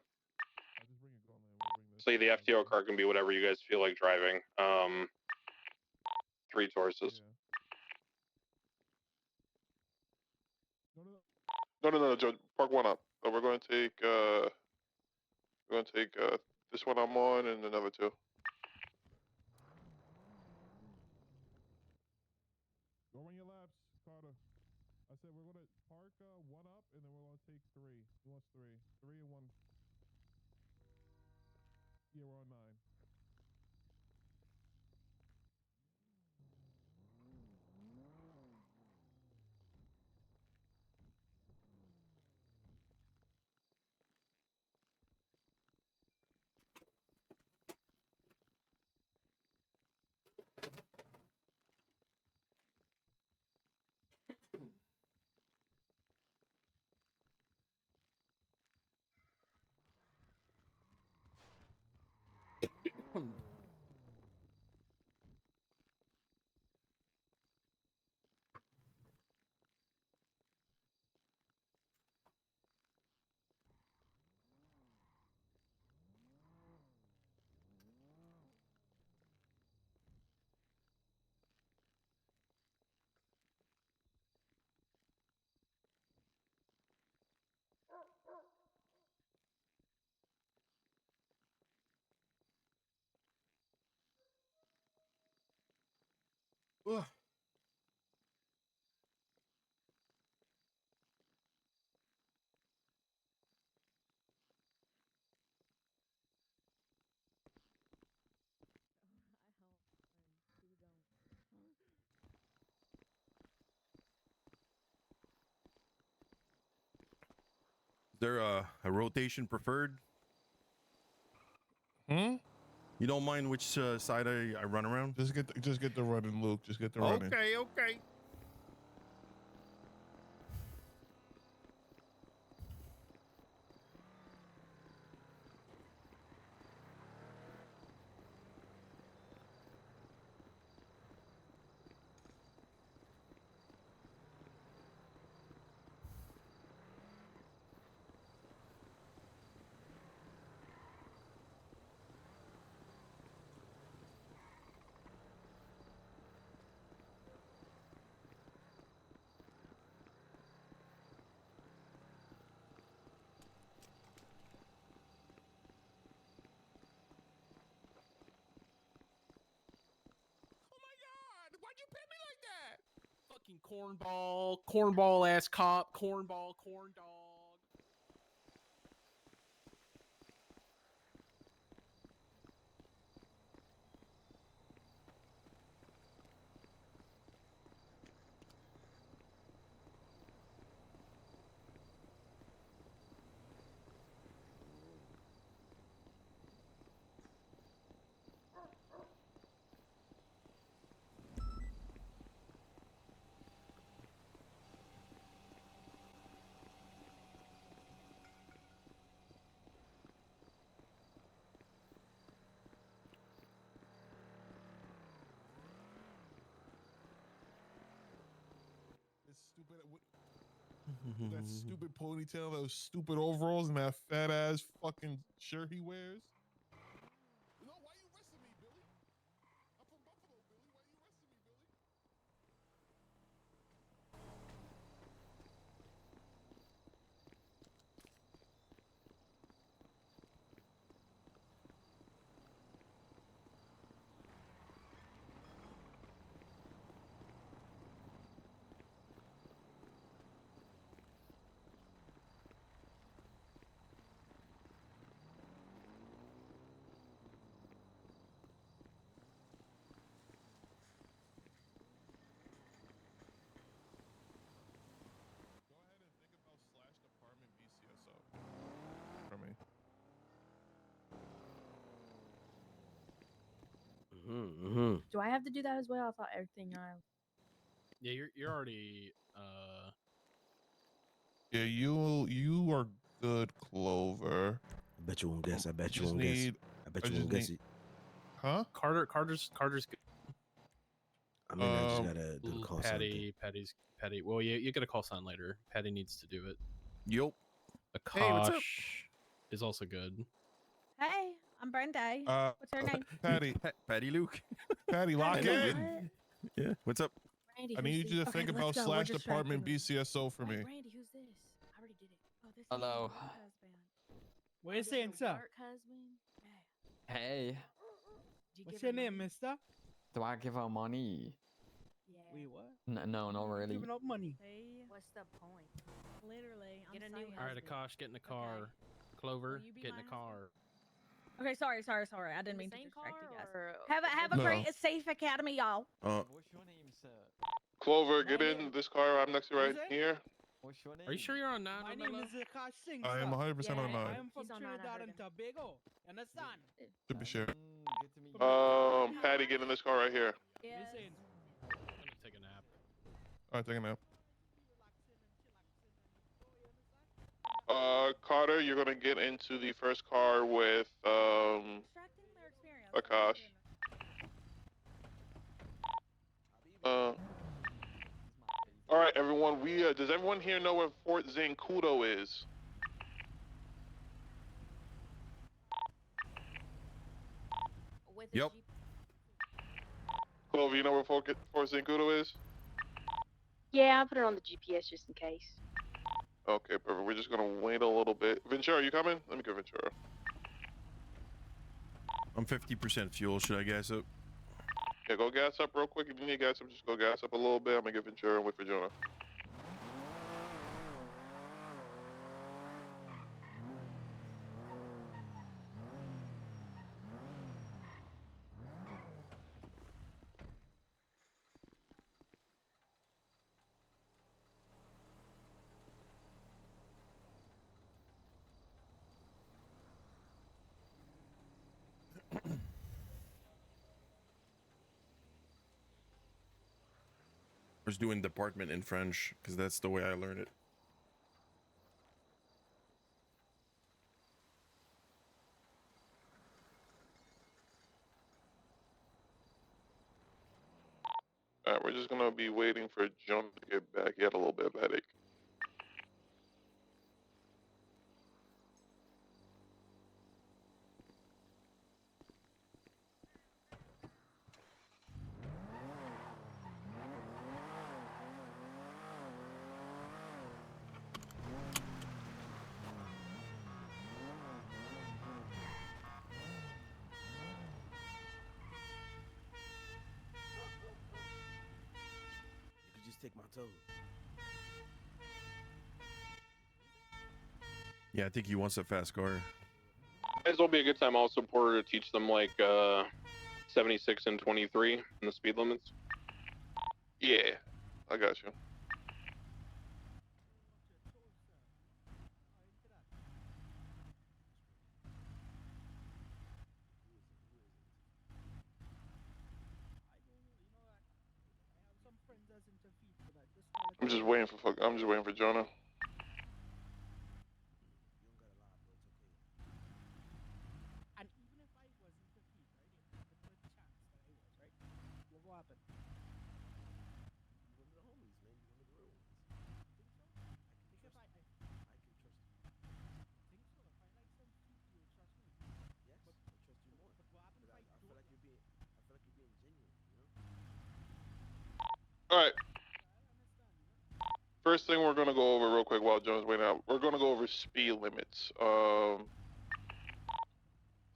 Speaker 15: So the FTO car can be whatever you guys feel like driving. 3 Tauruses.
Speaker 20: No, Joe. Park one up. We're going to take this one I'm on and another 2.
Speaker 18: Go run your laps, Carter. I said we're gonna park 1 up and then we're gonna take 3. Who wants 3? 3 and 1. Yeah, we're on 9.
Speaker 4: Ugh. Is there a rotation preferred?
Speaker 18: Hmm?
Speaker 4: You don't mind which side I run around?
Speaker 18: Just get the running, Luke. Just get the running.
Speaker 4: Okay.
Speaker 15: Why'd you pit me like that? Fucking cornball ass cop, corn dog.
Speaker 18: That stupid ponytail, those stupid overalls, and that fat ass fucking shirt he wears. No, why you arresting me, Billy? I'm from Buffalo, Billy. Why you arresting me, Billy?
Speaker 13: Do I have to do that as well? I thought everything I.
Speaker 15: Yeah, you're already.
Speaker 18: Yeah, you are good, Clover.
Speaker 19: I bet you won't guess. I bet you
Speaker 18: Just
Speaker 19: won't guess.
Speaker 18: need.
Speaker 19: I bet
Speaker 18: I
Speaker 19: you
Speaker 18: just
Speaker 19: won't guess
Speaker 18: need.
Speaker 19: it.
Speaker 18: Huh?
Speaker 15: Carter's good.
Speaker 19: I mean, I just gotta do the call sign thing.
Speaker 15: Paddy. Well, you get a call sign later. Paddy needs to do it.
Speaker 4: Yup.
Speaker 15: Akash
Speaker 4: Hey, what's up?
Speaker 15: is also good.
Speaker 21: Hey, I'm Brenda. What's her name?
Speaker 18: Patty.
Speaker 4: Patty Luke.
Speaker 18: Patty, lock
Speaker 4: Hello,
Speaker 18: in.
Speaker 4: man. Yeah. What's up?
Speaker 13: Randy,
Speaker 18: I
Speaker 13: who's
Speaker 18: need you to
Speaker 13: this?
Speaker 18: think
Speaker 13: Okay,
Speaker 18: about
Speaker 13: let's go. We're
Speaker 18: slash
Speaker 13: distracted
Speaker 18: department
Speaker 13: right now.
Speaker 18: BCSO for me.
Speaker 13: Randy, who's this? I already did it. Oh, this
Speaker 22: Hello.
Speaker 13: is your husband.
Speaker 2: What are you saying, sir?
Speaker 13: Work husband. Yeah.
Speaker 22: Hey,
Speaker 2: What's your name, mister?
Speaker 22: do I give her money?
Speaker 2: Wait, what?
Speaker 22: No, not really.
Speaker 2: Giving up money.
Speaker 13: What's the point?
Speaker 21: Literally,
Speaker 13: Get a
Speaker 21: I'm
Speaker 13: new
Speaker 21: saying.
Speaker 15: All right, Akash, get in the car. Clover,
Speaker 21: you be
Speaker 15: get in
Speaker 21: my
Speaker 15: the car.
Speaker 21: Okay, sorry. I didn't mean to
Speaker 13: same
Speaker 21: distract you
Speaker 13: car
Speaker 21: guys.
Speaker 13: or
Speaker 21: Have a
Speaker 18: No.
Speaker 21: great, safe academy, y'all.
Speaker 22: What's your name, sir?
Speaker 20: Clover, get in this car. I'm next to you right
Speaker 2: Is it?
Speaker 20: here.
Speaker 22: What's your name?
Speaker 15: Are you sure you're on 9?
Speaker 2: My name is Akash Singh.
Speaker 18: I am
Speaker 2: sir.
Speaker 18: 100% on
Speaker 2: I
Speaker 18: 9.
Speaker 2: am from
Speaker 13: He's on 9, I
Speaker 2: Trinidad
Speaker 13: heard
Speaker 2: and
Speaker 13: him.
Speaker 2: Tobago. You understand?
Speaker 18: To be sure.
Speaker 22: Good to meet you.
Speaker 20: Patty, get in this car right here.
Speaker 21: Yes.
Speaker 2: Listen,
Speaker 15: I'm gonna take a nap.
Speaker 18: All right, take a nap.
Speaker 20: Carter, you're gonna get into the first car with
Speaker 21: Distracting their experience.
Speaker 20: Akash. All right, everyone. Does everyone here know where Fort Zancudo is?
Speaker 13: With
Speaker 4: Yep.
Speaker 20: Clover, you know where Fort Zancudo is?
Speaker 13: Yeah, I put it on the GPS just in case.
Speaker 20: Okay, perfect. We're just gonna wait a little bit. Ventura, you coming? Let me go, Ventura.
Speaker 4: I'm 50% fuel. Should I gas up?
Speaker 20: Yeah, go gas up real quick. If you need gas up, just go gas up a little bit. I'm gonna get Ventura and wait for Jonah.
Speaker 4: I was doing department in French because that's the way I learned it.
Speaker 20: All right, we're just gonna be waiting for Jonah to get back. He had a little bit of a headache.
Speaker 19: You could just take my toe.
Speaker 4: Yeah, I think he wants a fast car.
Speaker 14: This will be a good time also, Porter, to teach them like 76 and 23 and the speed limits.
Speaker 20: Yeah, I got you. I'm just waiting for Jonah.
Speaker 2: And even if I wasn't defeated, right? If there's a good chance that I was, right? What will happen?
Speaker 19: One of the homies, man. One of the real ones.
Speaker 2: Think so? Because I can trust you. Think so? If I like some feet, you'll trust me.
Speaker 19: Yes,
Speaker 2: But
Speaker 19: I trust you more.
Speaker 2: what happens if I
Speaker 19: I feel
Speaker 2: don't?
Speaker 19: like you're being. I feel like you're being genuine. You know.
Speaker 20: All right. First thing we're gonna go over real quick while Jonah's waiting out. We're gonna go over speed limits.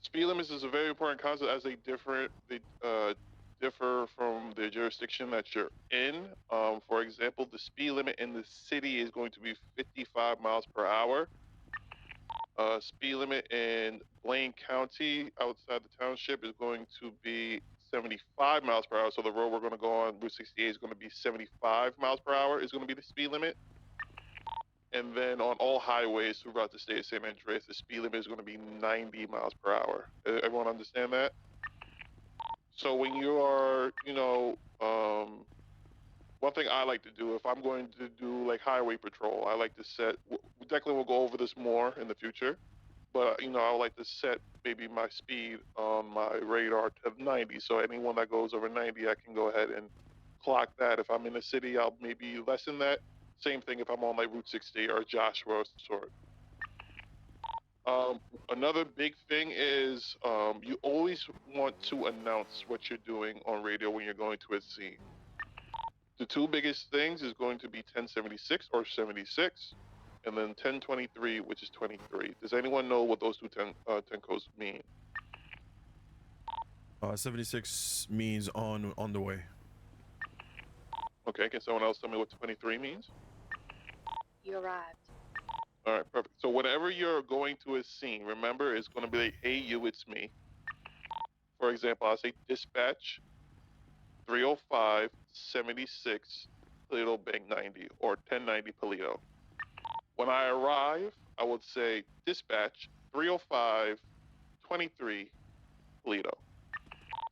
Speaker 20: Speed limits is a very important concept as they differ from the jurisdiction that you're in. For example, the speed limit in the city is going to be 55 miles per hour. Speed limit in Blaine County outside the township is going to be 75 miles per hour. So the road we're going to go on, Route 68, is going to be 75 miles per hour is going to be the speed limit. And then on all highways throughout the state of San Andreas, the speed limit is going to be 90 miles per hour. Everyone understand that? So when you are, one thing I like to do if I'm going to do like highway patrol, I like to set. Declan will go over this more in the future, but I would like to set maybe my speed on my radar to 90. So anyone that goes over 90, I can go ahead and clock that. If I'm in the city, I'll maybe lessen that. Same thing if I'm on like Route 60 or Joshua sort. Another big thing is you always want to announce what you're doing on radio when you're going to a scene. The two biggest things is going to be 1076 or 76, and then 1023, which is 23. Does anyone know what those two 10 codes mean?
Speaker 4: 76 means on the way.
Speaker 20: Okay, can someone else tell me what 23 means?
Speaker 13: You arrived.
Speaker 20: All right, perfect. So whenever you're going to a scene, remember it's going to be like, hey, you, it's me. For example, I'll say dispatch 305 76 Toledo Bank 90 or 1090 Toledo. When I arrive, I would say dispatch 305 23 Toledo.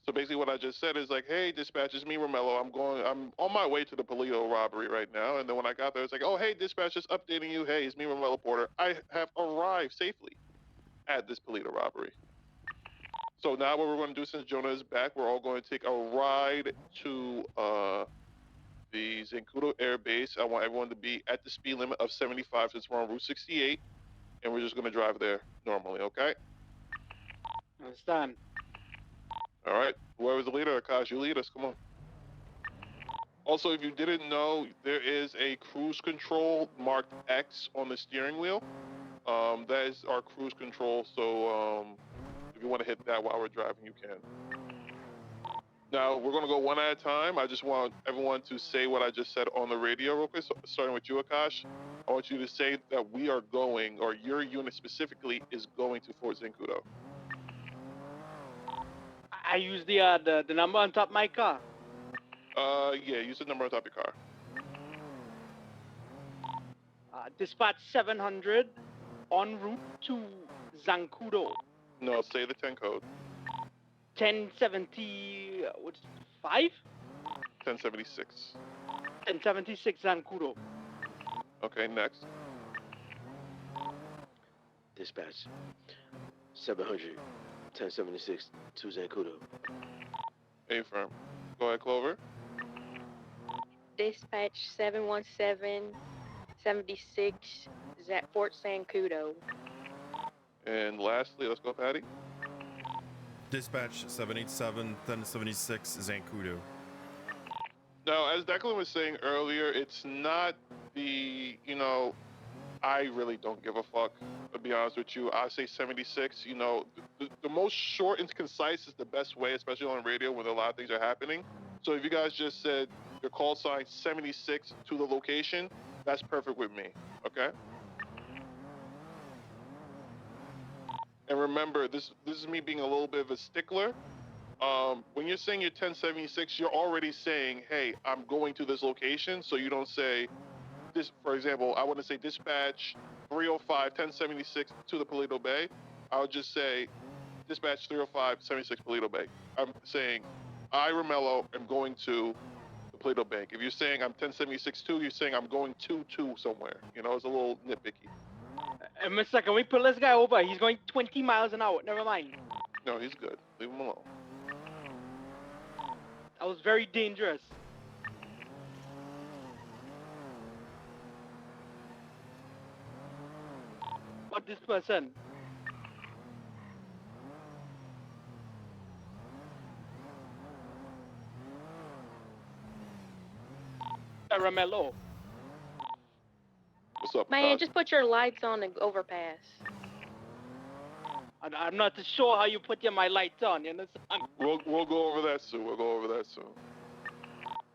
Speaker 20: So basically what I just said is like, hey, dispatch, it's me, Romello. I'm on my way to the Polito robbery right now. And then when I got there, it's like, oh, hey, dispatch, just updating you. Hey, it's me, Romello Porter. I have arrived safely at this Polito robbery. So now what we're going to do, since Jonah is back, we're all going to take a ride to the Zancudo Air Base. I want everyone to be at the speed limit of 75 since we're on Route 68. And we're just going to drive there normally, okay?
Speaker 9: Understand.
Speaker 20: All right. Whoever's the leader, Akash, you lead us. Come on. Also, if you didn't know, there is a cruise control marked X on the steering wheel. That is our cruise control. So if you want to hit that while we're driving, you can. Now, we're going to go one at a time. I just want everyone to say what I just said on the radio real quick. So, starting with you, Akash. I want you to say that we are going, or your unit specifically is going to Fort Zancudo.
Speaker 9: I use the number on top of my car.
Speaker 20: Yeah, use the number on top of your car.
Speaker 9: Dispatch 700 en route to Zancudo.
Speaker 20: No, say the 10 code.
Speaker 9: 1070, what's 5?
Speaker 20: 1076.
Speaker 9: 1076 Zancudo.
Speaker 20: Okay, next.
Speaker 19: Dispatch 700 1076 to Zancudo.
Speaker 20: A-firm. Go ahead, Clover.
Speaker 13: Dispatch 717 76 Fort Zancudo.
Speaker 20: And lastly, let's go, Paddy.
Speaker 4: Dispatch 787 1076 Zancudo.
Speaker 20: Now, as Declan was saying earlier, it's not the, I really don't give a fuck, to be honest with you. I say 76, the most short and concise is the best way, especially on radio when a lot of things are happening. So if you guys just said your call sign 76 to the location, that's perfect with me, okay? And remember, this is me being a little bit of a stickler. When you're saying you're 1076, you're already saying, hey, I'm going to this location. So you don't say this, for example, I wouldn't say dispatch 305 1076 to the Polito Bay. I would just say dispatch 305 76 Polito Bay. I'm saying I, Romello, am going to the Polito Bank. If you're saying I'm 1076 2, you're saying I'm going to somewhere. It's a little nitpicky.
Speaker 9: Mister, can we pull this guy over? He's going 20 miles an hour. Never mind.
Speaker 20: No, he's good. Leave him alone.
Speaker 9: That was very dangerous. But this person. Caramello.
Speaker 20: What's up,
Speaker 13: Man, just put your lights on the overpass.
Speaker 9: I'm not too sure how you put my lights on, you understand?
Speaker 20: We'll go over that soon.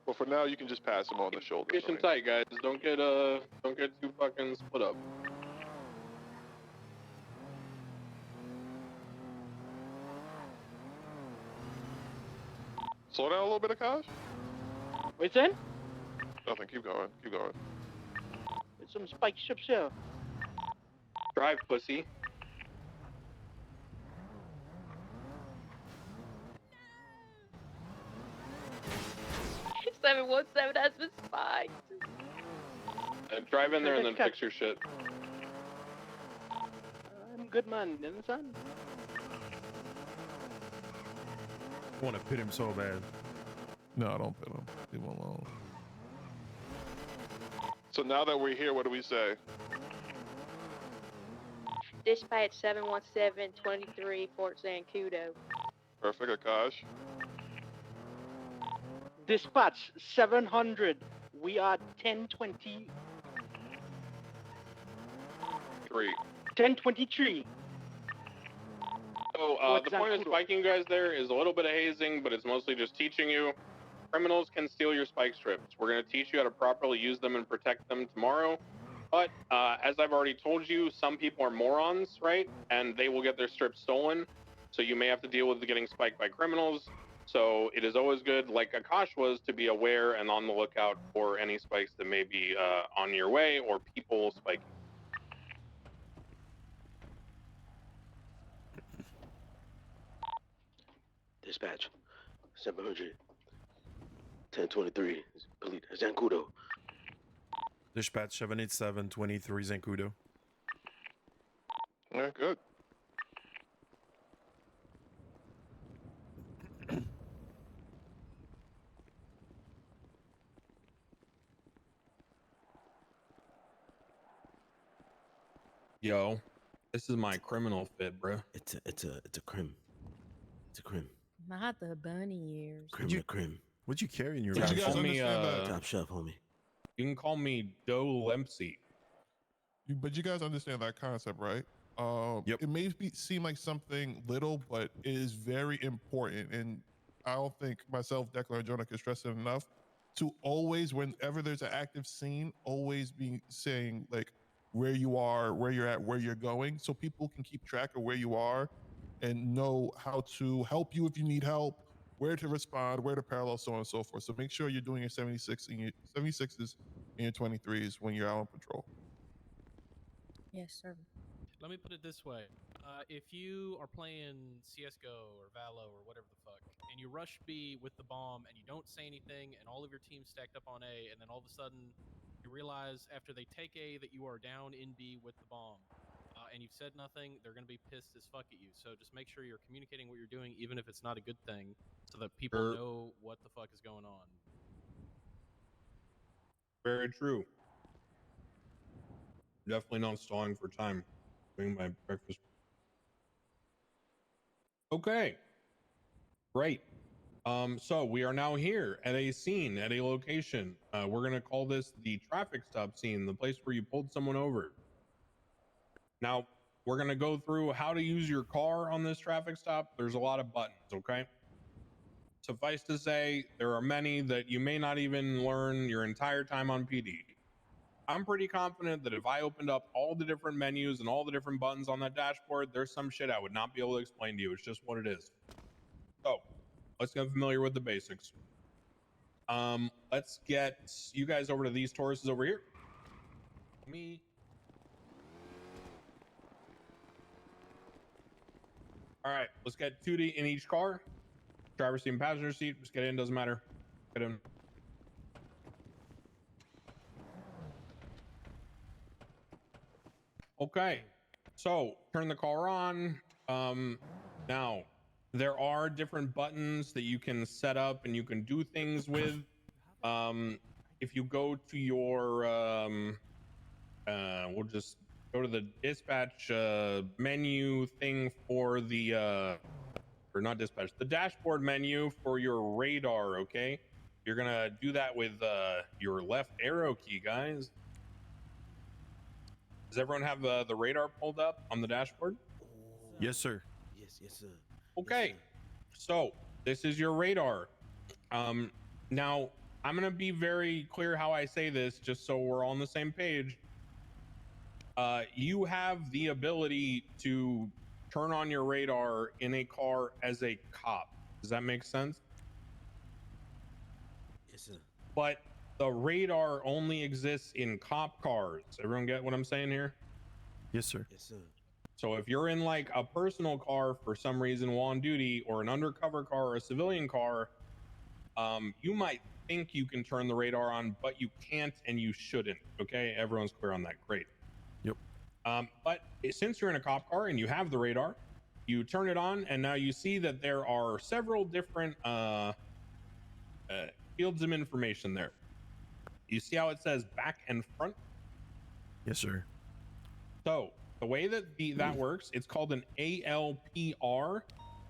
Speaker 20: But for now, you can just pass him on the shoulder.
Speaker 11: Get him tight, guys. Don't get too fucking split up.
Speaker 20: Slow down a little bit, Akash.
Speaker 9: What's in?
Speaker 20: Nothing. Keep going.
Speaker 9: There's some spike ships here.
Speaker 11: Drive, pussy.
Speaker 13: 717 has been spiked.
Speaker 11: Drive in there and then fix your shit.
Speaker 9: I'm good man, you understand?
Speaker 4: I want to pit him so bad.
Speaker 18: No, don't pit him. Leave him alone.
Speaker 20: So now that we're here, what do we say?
Speaker 13: Dispatch 717-23 Fort Zancudo.
Speaker 20: Perfect, Akash.
Speaker 9: Dispatch 700. We are 1020. 1023.
Speaker 11: So the point of spiking you guys there is a little bit of hazing, but it's mostly just teaching you. Criminals can steal your spike strips. We're going to teach you how to properly use them and protect them tomorrow. But as I've already told you, some people are morons, right? And they will get their strips stolen. So you may have to deal with getting spiked by criminals. So it is always good, like Akash was, to be aware and on the lookout for any spikes that may be on your way or people spiking.
Speaker 19: Dispatch 700 1023 Police Zancudo.
Speaker 4: Dispatch 787-23 Zancudo.
Speaker 20: Yeah, good.
Speaker 14: Yo, this is my criminal fit, bro.
Speaker 19: It's a crim. It's a crim.
Speaker 13: Not the bunny ears.
Speaker 19: Crim to crim.
Speaker 4: What'd you carry in your
Speaker 18: Did you guys
Speaker 14: Call me,
Speaker 18: understand that?
Speaker 19: Top shelf, homie.
Speaker 14: You can call me Doe Lempsey.
Speaker 18: But you guys understand that concept, right? It may seem like something little, but it is very important. And I don't think myself, Declan, and Jonah can stress it enough to always, whenever there's an active scene, always be saying like where you are, where you're at, where you're going, so people can keep track of where you are and know how to help you if you need help, where to respond, where to parallel, so on and so forth. So make sure you're doing your 76s and your 23s when you're out on patrol.
Speaker 13: Yes, sir.
Speaker 15: Let me put it this way. If you are playing CSGO or Valo or whatever the fuck, and you rush B with the bomb and you don't say anything and all of your team's stacked up on A, and then all of a sudden you realize after they take A that you are down in B with the bomb, and you've said nothing, they're going to be pissed as fuck at you. So just make sure you're communicating what you're doing, even if it's not a good thing, so that people know what the fuck is going on.
Speaker 14: Very true. Definitely not stalling for time. Doing my breakfast. Okay. Great. So we are now here at a scene, at a location. We're going to call this the traffic stop scene, the place where you pulled someone over. Now, we're going to go through how to use your car on this traffic stop. There's a lot of buttons, okay? Suffice to say, there are many that you may not even learn your entire time on PD. I'm pretty confident that if I opened up all the different menus and all the different buttons on that dashboard, there's some shit I would not be able to explain to you. It's just what it is. So let's get familiar with the basics. Let's get you guys over to these Tauruses over here. Me. All right, let's get 2D in each car. Driver's seat and passenger seat. Just get in, doesn't matter. Get in. Okay, so turn the car on. Now, there are different buttons that you can set up and you can do things with. If you go to your, we'll just go to the dispatch menu thing for the, or not dispatch, the dashboard menu for your radar, okay? You're gonna do that with your left arrow key, guys. Does everyone have the radar pulled up on the dashboard?
Speaker 4: Yes, sir.
Speaker 19: Yes, sir.
Speaker 14: Okay, so this is your radar. Now, I'm gonna be very clear how I say this, just so we're all on the same page. You have the ability to turn on your radar in a car as a cop. Does that make sense?
Speaker 19: Yes, sir.
Speaker 14: But the radar only exists in cop cars. Everyone get what I'm saying here?
Speaker 4: Yes, sir.
Speaker 19: Yes, sir.
Speaker 14: So if you're in like a personal car for some reason while on duty, or an undercover car or a civilian car, you might think you can turn the radar on, but you can't and you shouldn't. Okay, everyone's clear on that. Great.
Speaker 4: Yep.
Speaker 14: But since you're in a cop car and you have the radar, you turn it on, and now you see that there are several different fields of information there. You see how it says back and front?
Speaker 4: Yes, sir.
Speaker 14: So the way that that works, it's called an ALPR.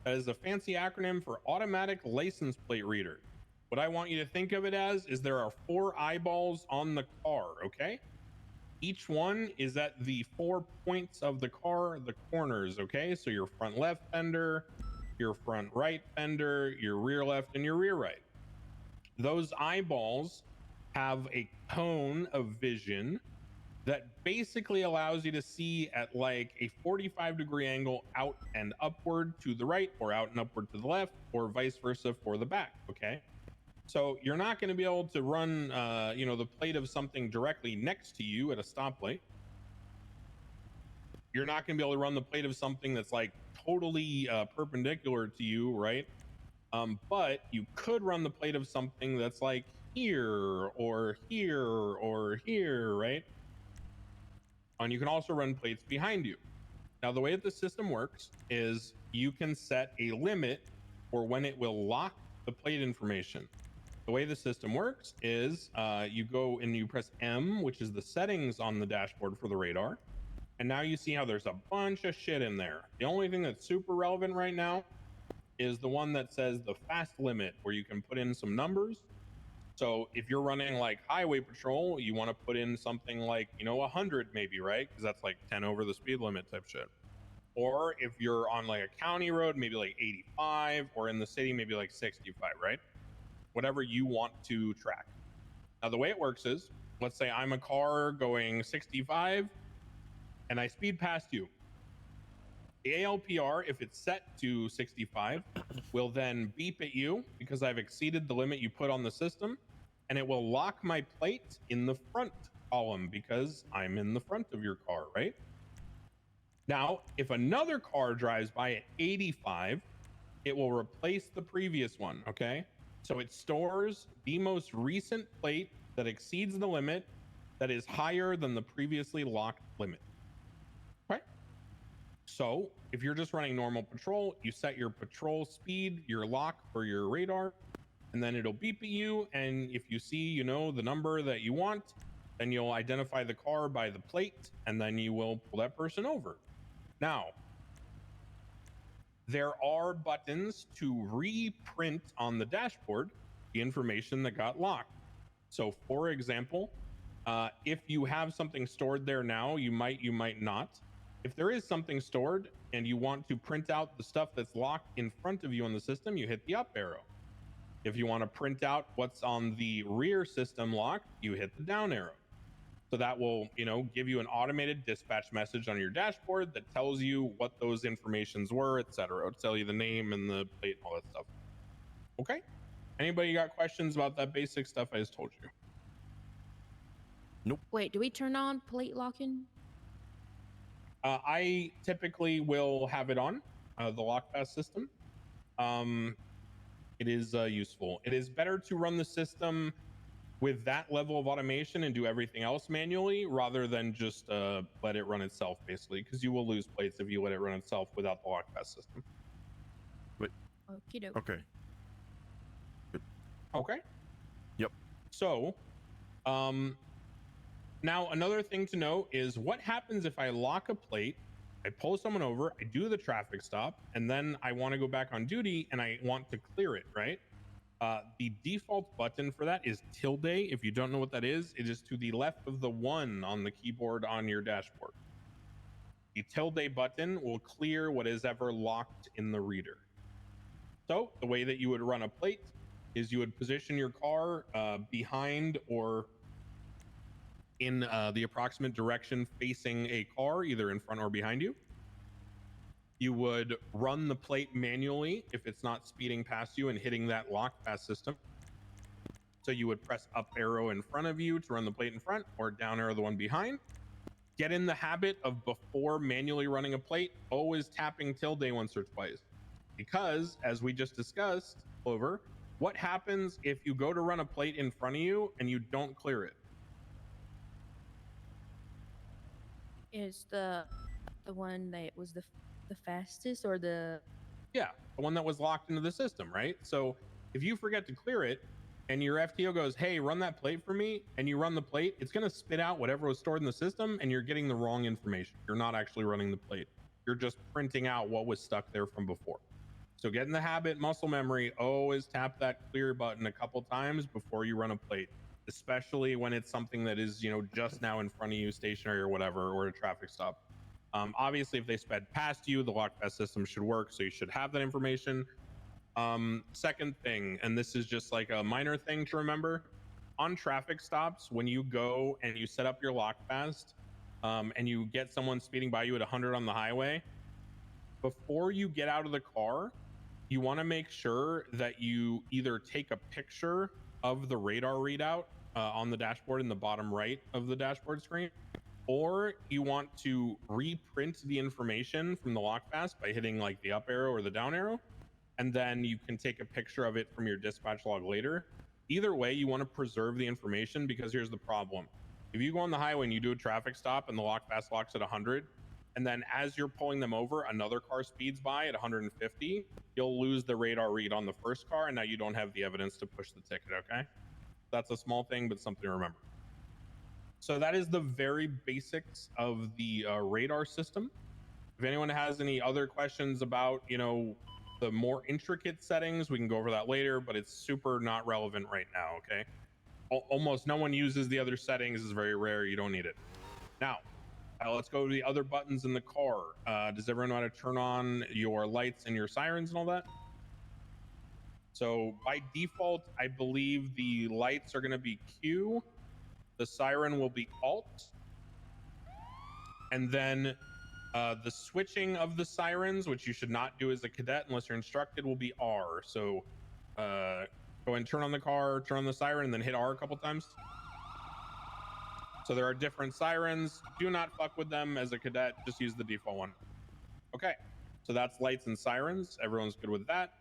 Speaker 14: That is a fancy acronym for automatic license plate reader. What I want you to think of it as is there are 4 eyeballs on the car, okay? Each one is at the 4 points of the car, the corners, okay? So your front left fender, your front right fender, your rear left, and your rear right. Those eyeballs have a cone of vision that basically allows you to see at like a 45-degree angle out and upward to the right, or out and upward to the left, or vice versa for the back, okay? So you're not going to be able to run, the plate of something directly next to you at a stoplight. You're not going to be able to run the plate of something that's like totally perpendicular to you, right? But you could run the plate of something that's like here, or here, or here, right? And you can also run plates behind you. Now, the way that the system works is you can set a limit for when it will lock the plate information. The way the system works is you go and you press M, which is the settings on the dashboard for the radar. And now you see how there's a bunch of shit in there. The only thing that's super relevant right now is the one that says the fast limit, where you can put in some numbers. So if you're running like highway patrol, you want to put in something like, 100 maybe, right? Because that's like 10 over the speed limit type shit. Or if you're on like a county road, maybe like 85, or in the city, maybe like 65, right? Whatever you want to track. Now, the way it works is, let's say I'm a car going 65 and I speed past you. The ALPR, if it's set to 65, will then beep at you because I've exceeded the limit you put on the system, and it will lock my plate in the front column because I'm in the front of your car, right? Now, if another car drives by at 85, it will replace the previous one, okay? So it stores the most recent plate that exceeds the limit that is higher than the previously locked limit. Okay? So if you're just running normal patrol, you set your patrol speed, your lock for your radar, and then it'll beep at you. And if you see, the number that you want, then you'll identify the car by the plate, and then you will pull that person over. Now, there are buttons to reprint on the dashboard the information that got locked. So for example, if you have something stored there now, you might not. If there is something stored and you want to print out the stuff that's locked in front of you on the system, you hit the up arrow. If you want to print out what's on the rear system lock, you hit the down arrow. So that will, give you an automated dispatch message on your dashboard that tells you what those informations were, etc. It'll tell you the name and the plate and all that stuff. Okay? Anybody got questions about that basic stuff I just told you?
Speaker 4: Nope.
Speaker 13: Wait, do we turn on plate locking?
Speaker 14: I typically will have it on the lock pass system. It is useful. It is better to run the system with that level of automation and do everything else manually rather than just let it run itself, basically, because you will lose plates if you let it run itself without the lock pass system.
Speaker 4: But
Speaker 13: Okey-doke.
Speaker 4: okay.
Speaker 14: Okay.
Speaker 4: Yep.
Speaker 14: So, now another thing to note is what happens if I lock a plate, I pull someone over, I do the traffic stop, and then I want to go back on duty and I want to clear it, right? The default button for that is tilde. If you don't know what that is, it is to the left of the 1 on the keyboard on your dashboard. The tilde button will clear what is ever locked in the reader. So the way that you would run a plate is you would position your car behind or in the approximate direction facing a car, either in front or behind you. You would run the plate manually if it's not speeding past you and hitting that lock pass system. So you would press up arrow in front of you to run the plate in front, or down arrow the one behind. Get in the habit of, before manually running a plate, always tapping tilde once or twice. Because, as we just discussed, Clover, What happens if you go to run a plate in front of you and you don't clear it?
Speaker 13: Is the one that was the fastest or the
Speaker 14: Yeah, the one that was locked into the system, right? So if you forget to clear it and your FTO goes, hey, run that plate for me, and you run the plate, it's going to spit out whatever was stored in the system, and you're getting the wrong information. You're not actually running the plate. You're just printing out what was stuck there from before. So get in the habit, muscle memory, always tap that clear button a couple times before you run a plate, especially when it's something that is, just now in front of you, stationary or whatever, or a traffic stop. Obviously, if they sped past you, the lock pass system should work, so you should have that information. Second thing, and this is just like a minor thing to remember, on traffic stops, when you go and you set up your lock fast, and you get someone speeding by you at 100 on the highway, before you get out of the car, you want to make sure that you either take a picture of the radar readout on the dashboard in the bottom right of the dashboard screen, or you want to reprint the information from the lock fast by hitting like the up arrow or the down arrow, and then you can take a picture of it from your dispatch log later. Either way, you want to preserve the information, because here's the problem. If you go on the highway and you do a traffic stop and the lock fast locks at 100, and then as you're pulling them over, another car speeds by at 150, you'll lose the radar read on the first car, and now you don't have the evidence to push the ticket, okay? That's a small thing, but something to remember. So that is the very basics of the radar system. If anyone has any other questions about, the more intricate settings, we can go over that later, but it's super not relevant right now, okay? Almost no one uses the other settings. It's very rare. You don't need it. Now, let's go to the other buttons in the car. Does everyone know how to turn on your lights and your sirens and all that? So by default, I believe the lights are going to be Q, the siren will be Alt, and then the switching of the sirens, which you should not do as a cadet unless you're instructed, will be R. So go and turn on the car, turn on the siren, and then hit R a couple times. So there are different sirens. Do not fuck with them as a cadet. Just use the default one. Okay, so that's lights and sirens. Everyone's good with that.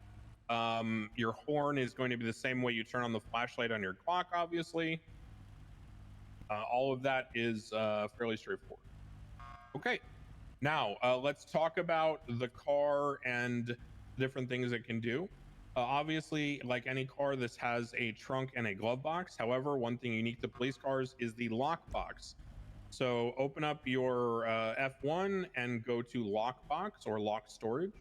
Speaker 14: Your horn is going to be the same way you turn on the flashlight on your clock, obviously. All of that is fairly straightforward. Okay, now let's talk about the car and different things it can do. Obviously, like any car, this has a trunk and a glove box. However, one thing unique to police cars is the lock box. So open up your F1 and go to lock box or lock storage.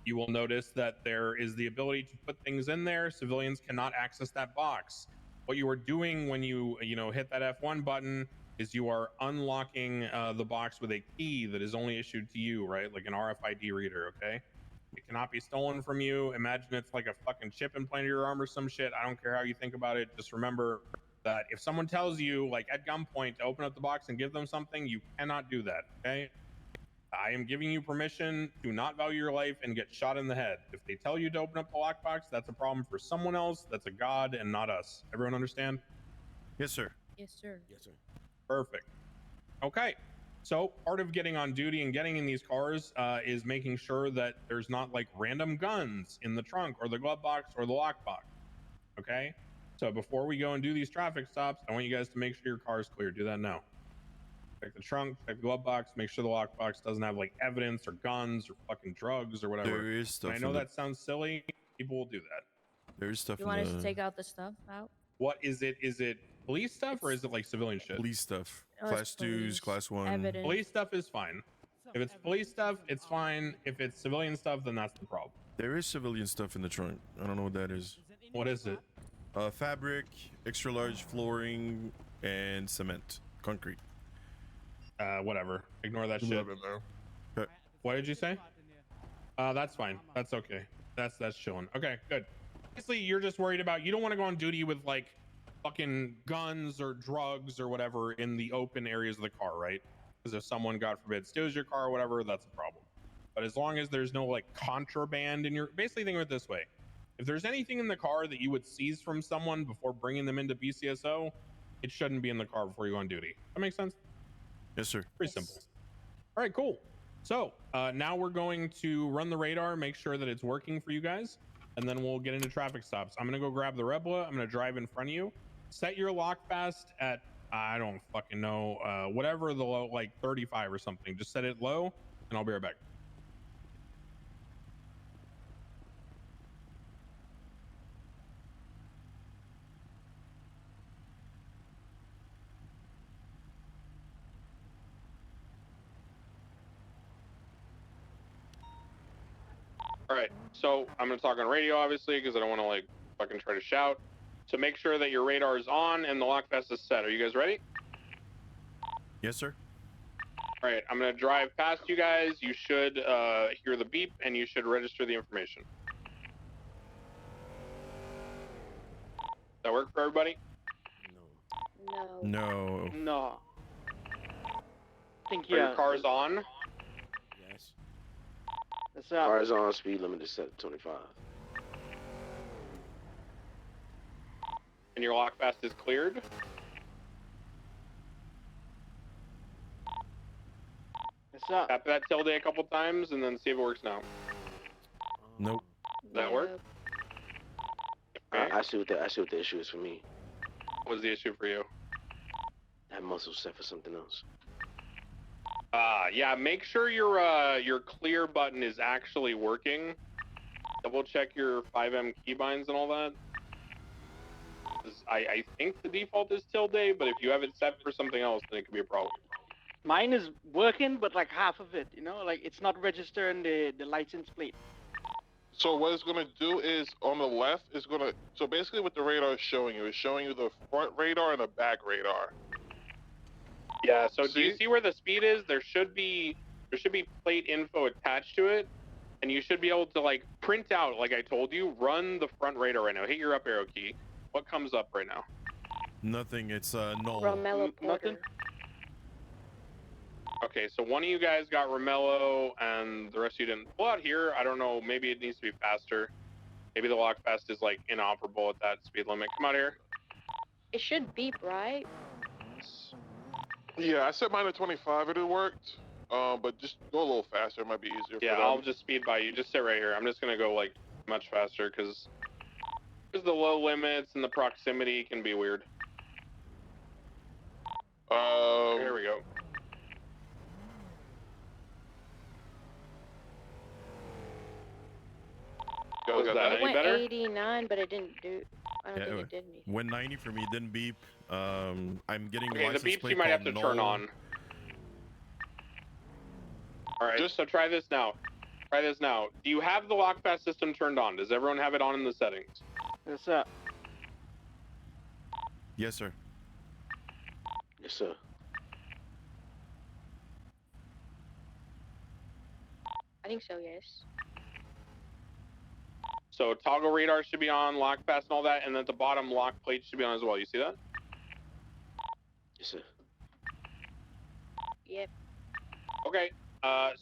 Speaker 14: You will notice that there is the ability to put things in there. Civilians cannot access that box. What you are doing when you hit that F1 button is you are unlocking the box with a key that is only issued to you, right? Like an RFID reader, okay? It cannot be stolen from you. Imagine it's like a fucking chip implanted in your arm or some shit. I don't care how you think about it. Just remember that if someone tells you, like at gunpoint, to open up the box and give them something, you cannot do that, okay? I am giving you permission to not value your life and get shot in the head. If they tell you to open up the lockbox, that's a problem for someone else. That's a god and not us. Everyone understand?
Speaker 4: Yes, sir.
Speaker 13: Yes, sir.
Speaker 19: Yes, sir.
Speaker 14: Perfect. Okay. So part of getting on duty and getting in these cars is making sure that there's not like random guns in the trunk or the glove box or the lockbox. Okay. So before we go and do these traffic stops, I want you guys to make sure your car is clear. Do that now. Check the trunk, check the glove box, make sure the lockbox doesn't have like evidence or guns or fucking drugs or whatever.
Speaker 4: There is stuff.
Speaker 14: And I know that sounds silly. People will do that.
Speaker 4: There is stuff.
Speaker 13: You want us to take out the stuff out?
Speaker 14: What is it? Is it police stuff or is it like civilian shit?
Speaker 4: Police stuff.
Speaker 13: Oh,
Speaker 4: Class 2s, class 1.
Speaker 13: Evidence.
Speaker 14: Police stuff is fine. If it's police stuff, it's fine. If it's civilian stuff, then that's the problem.
Speaker 4: There is civilian stuff in the trunk. I don't know what that is.
Speaker 14: What is it?
Speaker 4: Fabric, extra large flooring, and cement, concrete.
Speaker 14: Whatever. Ignore that shit.
Speaker 4: Okay.
Speaker 14: What did you say? That's fine. That's okay. That's chilling. Okay, good. Obviously, you're just worried about, you don't want to go on duty with like fucking guns or drugs or whatever in the open areas of the car, right? Because if someone, God forbid, steals your car or whatever, that's a problem. But as long as there's no like contraband in your, basically think of it this way. If there's anything in the car that you would seize from someone before bringing them into BCSO, it shouldn't be in the car before you go on duty. That makes sense?
Speaker 4: Yes, sir.
Speaker 14: Pretty simple. All right, cool. So now we're going to run the radar, make sure that it's working for you guys, and then we'll get into traffic stops. I'm gonna go grab the Rebla. I'm gonna drive in front of you. Set your lock fast at, I don't fucking know, whatever the low, like 35 or something. Just set it low, and I'll be right back.
Speaker 11: All right, so I'm gonna talk on radio, obviously, because I don't want to like fucking try to shout. So make sure that your radar is on and the lock vest is set. Are you guys ready?
Speaker 4: Yes, sir.
Speaker 11: All right, I'm gonna drive past you guys. You should hear the beep and you should register the information. Does that work for everybody?
Speaker 4: No.
Speaker 9: No. I think
Speaker 11: Are your cars on?
Speaker 19: Yes.
Speaker 9: What's up?
Speaker 19: Cars on, speed limit is set at 25.
Speaker 11: And your lock vest is cleared?
Speaker 9: What's up?
Speaker 11: Tap that tilde a couple times and then see if it works now.
Speaker 4: Nope.
Speaker 11: Does that work?
Speaker 19: I see what the issue is for me.
Speaker 11: What was the issue for you?
Speaker 19: That muscle set for something else.
Speaker 11: Yeah, make sure your clear button is actually working. Double check your 5M keybinds and all that. I think the default is tilde, but if you have it set for something else, then it could be a problem.
Speaker 9: Mine is working, but like half of it, you know? Like it's not registering the license plate.
Speaker 20: So what it's gonna do is on the left is gonna. So basically, what the radar is showing you the front radar and the back radar.
Speaker 11: Yeah. So do you see where the speed is? There should be plate info attached to it, and you should be able to like print out, like I told you, run the front radar right now. Hit your up arrow key. What comes up right now?
Speaker 4: Nothing. It's null.
Speaker 9: Nothing.
Speaker 11: Okay, so one of you guys got Romello, and the rest of you didn't. Pull out here. I don't know. Maybe it needs to be faster. Maybe the lock fast is like inoperable at that speed limit. Come out here.
Speaker 13: It should beep, right?
Speaker 20: Yeah, I set mine at 25. It worked. But just go a little faster. It might be easier.
Speaker 11: Yeah,
Speaker 20: for them.
Speaker 11: I'll just speed by you. Just sit right here. I'm just gonna go like much faster because the low limits and the proximity can be weird. Here we go.
Speaker 13: It
Speaker 11: Got that? Any
Speaker 13: went
Speaker 11: better?
Speaker 13: 89, but it didn't do. I don't
Speaker 4: Yeah,
Speaker 13: think it did anything.
Speaker 4: When 90 for me didn't beep. I'm getting
Speaker 11: Okay, the
Speaker 4: license
Speaker 11: beeps
Speaker 4: plate
Speaker 11: you might have
Speaker 4: called
Speaker 11: to turn
Speaker 4: null.
Speaker 11: on. All right, so try this now. Try this now. Do you have the lock fast system turned on? Does everyone have it on in the settings?
Speaker 9: What's up?
Speaker 4: Yes, sir.
Speaker 19: Yes, sir.
Speaker 13: I think so, yes.
Speaker 11: So toggle radar should be on, lock fast and all that, and then at the bottom lock plate should be on as well. You see that?
Speaker 19: Yes, sir.
Speaker 13: Yep.
Speaker 11: Okay.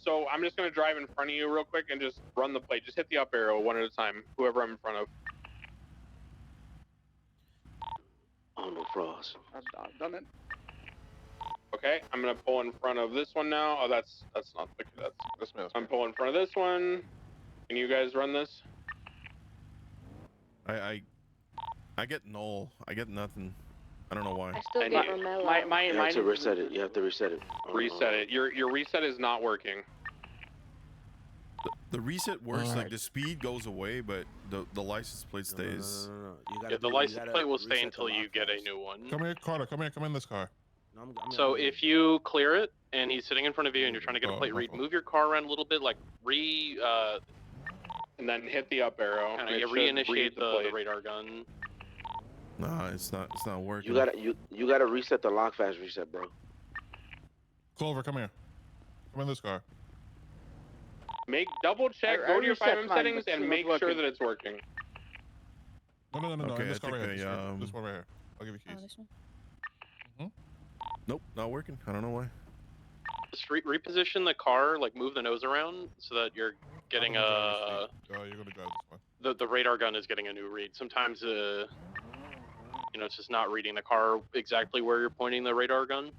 Speaker 11: So I'm just gonna drive in front of you real quick and just run the plate. Just hit the up arrow one at a time, whoever I'm in front of.
Speaker 19: Oh, no frost.
Speaker 9: I've done it.
Speaker 11: Okay, I'm gonna pull in front of this one now. Oh, that's not the that's me. I'm pulling in front of this one. Can you guys run this?
Speaker 4: I get null. I get nothing. I don't know why.
Speaker 13: I still get Romello.
Speaker 19: You have to reset it. You have to reset it.
Speaker 11: Reset it. Your reset is not working.
Speaker 4: The reset works, like the speed goes away, but the license plate stays.
Speaker 1: Yeah, the license plate will stay until you get a new one.
Speaker 18: Come here, Carter. Come here. Come in this car.
Speaker 1: So if you clear it and he's sitting in front of you and you're trying to get a plate read, move your car around a little bit, like
Speaker 11: and then hit the up arrow.
Speaker 1: kind
Speaker 11: and it
Speaker 1: of
Speaker 11: should
Speaker 1: reinitiate
Speaker 11: read
Speaker 1: the
Speaker 11: plate.
Speaker 1: radar gun.
Speaker 4: Nah, it's not working.
Speaker 19: You gotta reset the lock fast reset, bro.
Speaker 18: Clover, come here. Come in this car.
Speaker 11: Double check,
Speaker 9: I
Speaker 11: go to your
Speaker 9: reset
Speaker 11: 5M
Speaker 9: mine,
Speaker 11: settings
Speaker 9: but
Speaker 11: and
Speaker 9: it's
Speaker 11: make
Speaker 9: not
Speaker 11: sure
Speaker 9: working.
Speaker 11: that it's working.
Speaker 18: No.
Speaker 4: Okay,
Speaker 18: in this
Speaker 4: I
Speaker 18: car right
Speaker 4: think
Speaker 18: here. This one right here. I'll give you keys.
Speaker 13: this one?
Speaker 4: Nope, not working. I don't know why.
Speaker 1: Just reposition the car, like move the nose around so that you're getting
Speaker 18: you're gonna drive this one.
Speaker 1: the radar gun is getting a new read. Sometimes it's just not reading the car exactly where you're pointing the radar gun.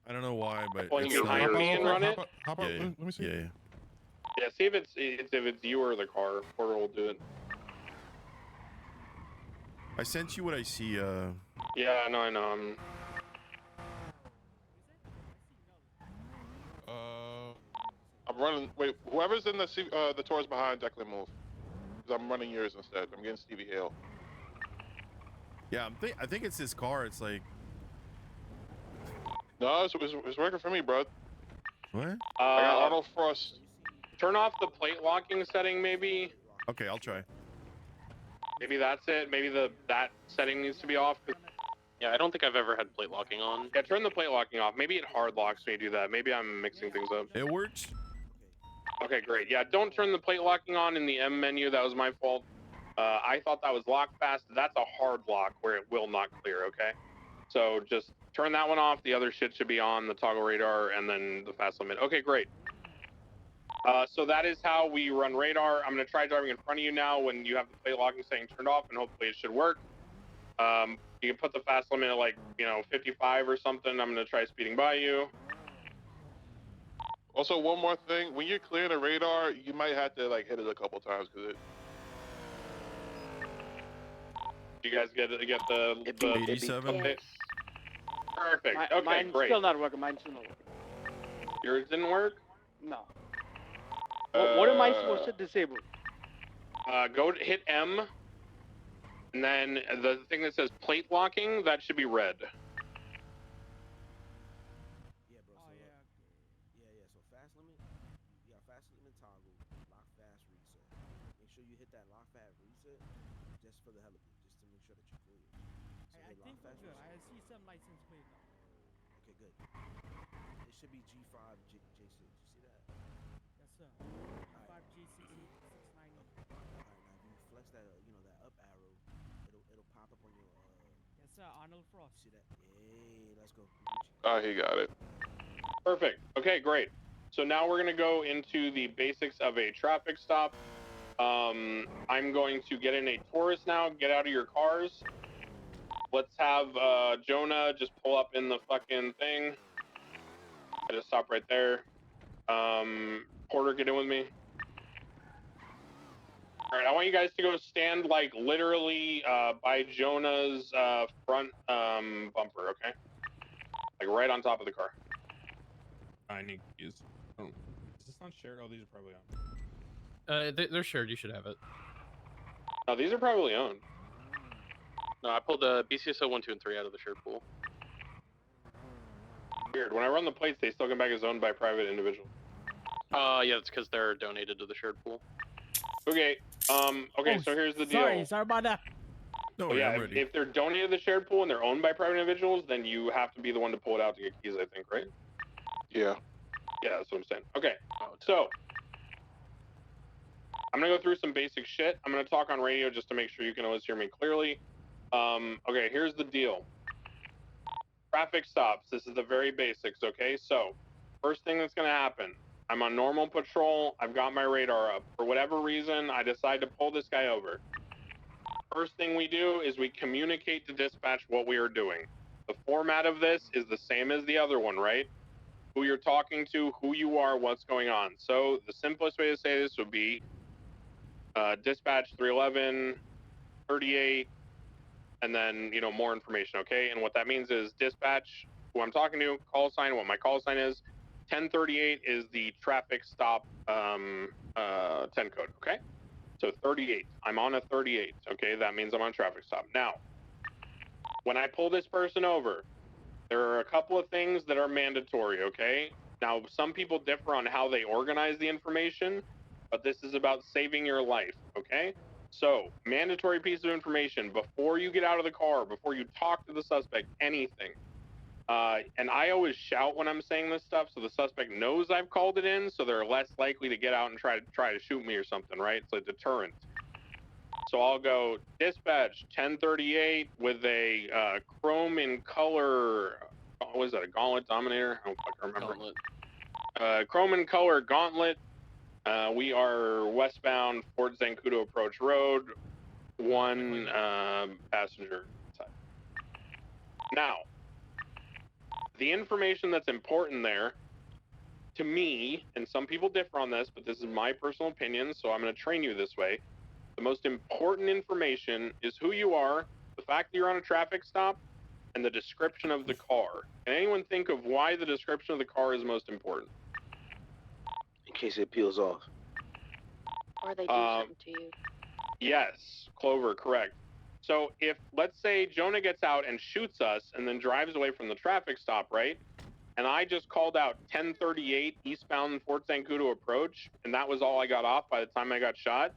Speaker 4: I don't know why, but
Speaker 1: Pulling
Speaker 4: it's
Speaker 1: behind
Speaker 4: not.
Speaker 1: me and run it.
Speaker 18: Hop
Speaker 4: Yeah,
Speaker 18: out.
Speaker 4: yeah.
Speaker 18: Let me see.
Speaker 4: Yeah, yeah.
Speaker 11: Yeah, see if it's you or the car. Porter will do it.
Speaker 4: I sent you what I see.
Speaker 11: Yeah, I know.
Speaker 20: I'm running. Wait, whoever's in the tours behind, Declan, move. Because I'm running yours instead. I'm getting Stevie Hale.
Speaker 4: Yeah, I think it's his car. It's like.
Speaker 20: No, it's working for me, bro.
Speaker 4: What?
Speaker 20: I got Auto Frost.
Speaker 11: Turn off the plate locking setting, maybe.
Speaker 4: Okay, I'll try.
Speaker 11: Maybe that's it. Maybe that setting needs to be off.
Speaker 1: Yeah, I don't think I've ever had plate locking on.
Speaker 11: Yeah, turn the plate locking off. Maybe it hard locks when you do that. Maybe I'm mixing things up.
Speaker 4: It works.
Speaker 11: Okay, great. Yeah, don't turn the plate locking on in the M menu. That was my fault. I thought that was lock fast. That's a hard lock where it will not clear, okay? So just turn that one off. The other shit should be on, the toggle radar, and then the fast limit. Okay, great. So that is how we run radar. I'm going to try driving in front of you now when you have the plate locking setting turned off, and hopefully it should work. You can put the fast limit at like, 55 or something. I'm going to try speeding by you.
Speaker 20: Also, one more thing. When you're clearing the radar, you might have to like hit it a couple times because it.
Speaker 11: You guys get the
Speaker 4: 87?
Speaker 11: update? Perfect. Okay,
Speaker 9: mine's
Speaker 11: great.
Speaker 9: still not working. Mine's still not working.
Speaker 11: Yours didn't work?
Speaker 9: No. What am I supposed to disable?
Speaker 11: Go to hit M, and then the thing that says plate locking, that should be red.
Speaker 19: Yeah, bro. So yeah. So fast limit, you got fast limit toggle, lock fast reset. Make sure you hit that lock fast reset just for the hell of it, just to make sure that you're clear. So
Speaker 2: I
Speaker 19: hit
Speaker 2: think
Speaker 19: lock
Speaker 2: we're
Speaker 19: fast
Speaker 2: good.
Speaker 19: reset.
Speaker 2: I see some license plate now.
Speaker 19: Okay, good. It should be G5 J6. You see that?
Speaker 2: Yes, sir. 5G690.
Speaker 19: Alright, now if you flex that, that up arrow, it'll pop up on your
Speaker 2: Yes, sir. Arnold Frost.
Speaker 19: See that? Hey, let's go.
Speaker 20: Oh, he got it.
Speaker 11: Perfect. Okay, great. So now we're going to go into the basics of a traffic stop. I'm going to get in a Taurus now. Get out of your cars. Let's have Jonah just pull up in the fucking thing. I just stop right there. Porter, get in with me. All right, I want you guys to go stand like literally by Jonah's front bumper, okay? Like right on top of the car.
Speaker 14: I need keys. Oh, is this not shared? Oh, these are probably on.
Speaker 15: They're shared. You should have it.
Speaker 11: No, these are probably owned.
Speaker 1: No, I pulled BCSO 1, 2, and 3 out of the shared pool.
Speaker 11: Weird. When I run the plates, they still come back as owned by private individual.
Speaker 1: Yeah, it's because they're donated to the shared pool.
Speaker 11: Okay. Okay. So here's the deal.
Speaker 2: Sorry about that.
Speaker 4: No,
Speaker 11: But yeah,
Speaker 4: I'm ready.
Speaker 11: if they're donated to the shared pool and they're owned by private individuals, then you have to be the one to pull it out to get keys, I think, right?
Speaker 20: Yeah.
Speaker 11: Yeah, that's what I'm saying. Okay. So I'm gonna go through some basic shit. I'm gonna talk on radio just to make sure you can always hear me clearly. Okay, here's the deal. Traffic stops. This is the very basics, okay? So, first thing that's gonna happen, I'm on normal patrol, I've got my radar up. For whatever reason, I decide to pull this guy over. First thing we do is we communicate to dispatch what we are doing. The format of this is the same as the other one, right? Who you're talking to, who you are, what's going on. So, the simplest way to say this would be dispatch 311, 38, and then, more information, okay? And what that means is dispatch, who I'm talking to, call sign, what my call sign is. 1038 is the traffic stop 10 code, okay? So 38, I'm on a 38, okay? That means I'm on a traffic stop. Now, when I pull this person over, there are a couple of things that are mandatory, okay? Now, some people differ on how they organize the information, but this is about saving your life, okay? So, mandatory piece of information before you get out of the car, before you talk to the suspect, anything. And I always shout when I'm saying this stuff, so the suspect knows I've called it in, so they're less likely to get out and try to shoot me or something, right? It's a deterrent. So I'll go dispatch 1038 with a chrome in color. What is that? A gauntlet dominator? I don't fucking remember.
Speaker 1: Gauntlet.
Speaker 11: Chrome in color gauntlet. We are westbound Fort Zancudo Approach Road. One passenger inside. Now, The information that's important there, to me, and some people differ on this, but this is my personal opinion, so I'm going to train you this way. The most important information is who you are, the fact that you're on a traffic stop, and the description of the car. Can anyone think of why the description of the car is most important?
Speaker 7: In case it peels off.
Speaker 10: Or they do something to you.
Speaker 11: Yes, Clover, correct. So if, let's say, Jonah gets out and shoots us and then drives away from the traffic stop, right? And I just called out 1038 eastbound Fort Zancudo approach, and that was all I got off by the time I got shot.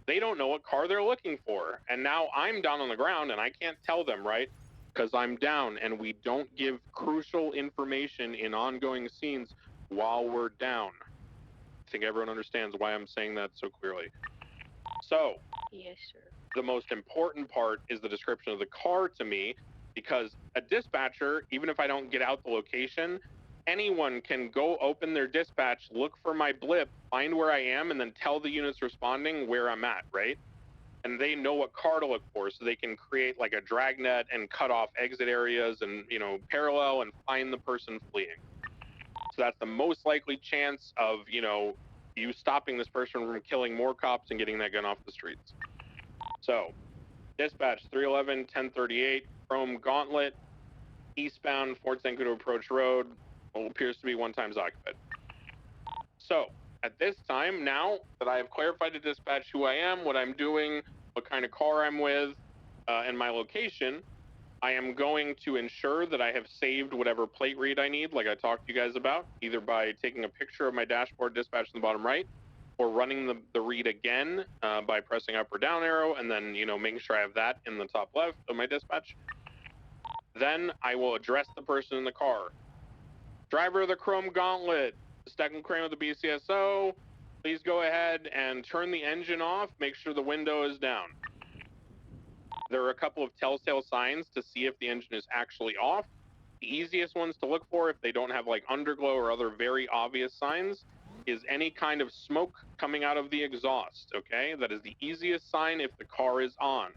Speaker 11: They don't know what car they're looking for. And now I'm down on the ground and I can't tell them, right? Because I'm down, and we don't give crucial information in ongoing scenes while we're down. I think everyone understands why I'm saying that so clearly. So,
Speaker 10: yes, sir.
Speaker 11: The most important part is the description of the car to me, because a dispatcher, even if I don't get out the location, anyone can go open their dispatch, look for my blip, find where I am, and then tell the units responding where I'm at, right? And they know what car to look for, so they can create like a dragnet and cut off exit areas and, you know, parallel and find the person fleeing. So that's the most likely chance of, you know, you stopping this person from killing more cops and getting that gun off the streets. So, dispatch 311, 1038, Chrome Gauntlet, eastbound Fort Zancudo Approach Road, appears to be 1 times occupied. So, at this time, now that I have clarified to dispatch who I am, what I'm doing, what kind of car I'm with, and my location, I am going to ensure that I have saved whatever plate read I need, like I talked to you guys about, either by taking a picture of my dashboard dispatch in the bottom right, or running the read again by pressing up or down arrow, and then, you know, making sure I have that in the top left of my dispatch. Then I will address the person in the car. Driver of the Chrome Gauntlet, second crane with the BCSO, please go ahead and turn the engine off, make sure the window is down. There are a couple of telltale signs to see if the engine is actually off. The easiest ones to look for, if they don't have like underglow or other very obvious signs, is any kind of smoke coming out of the exhaust, okay? That is the easiest sign if the car is on.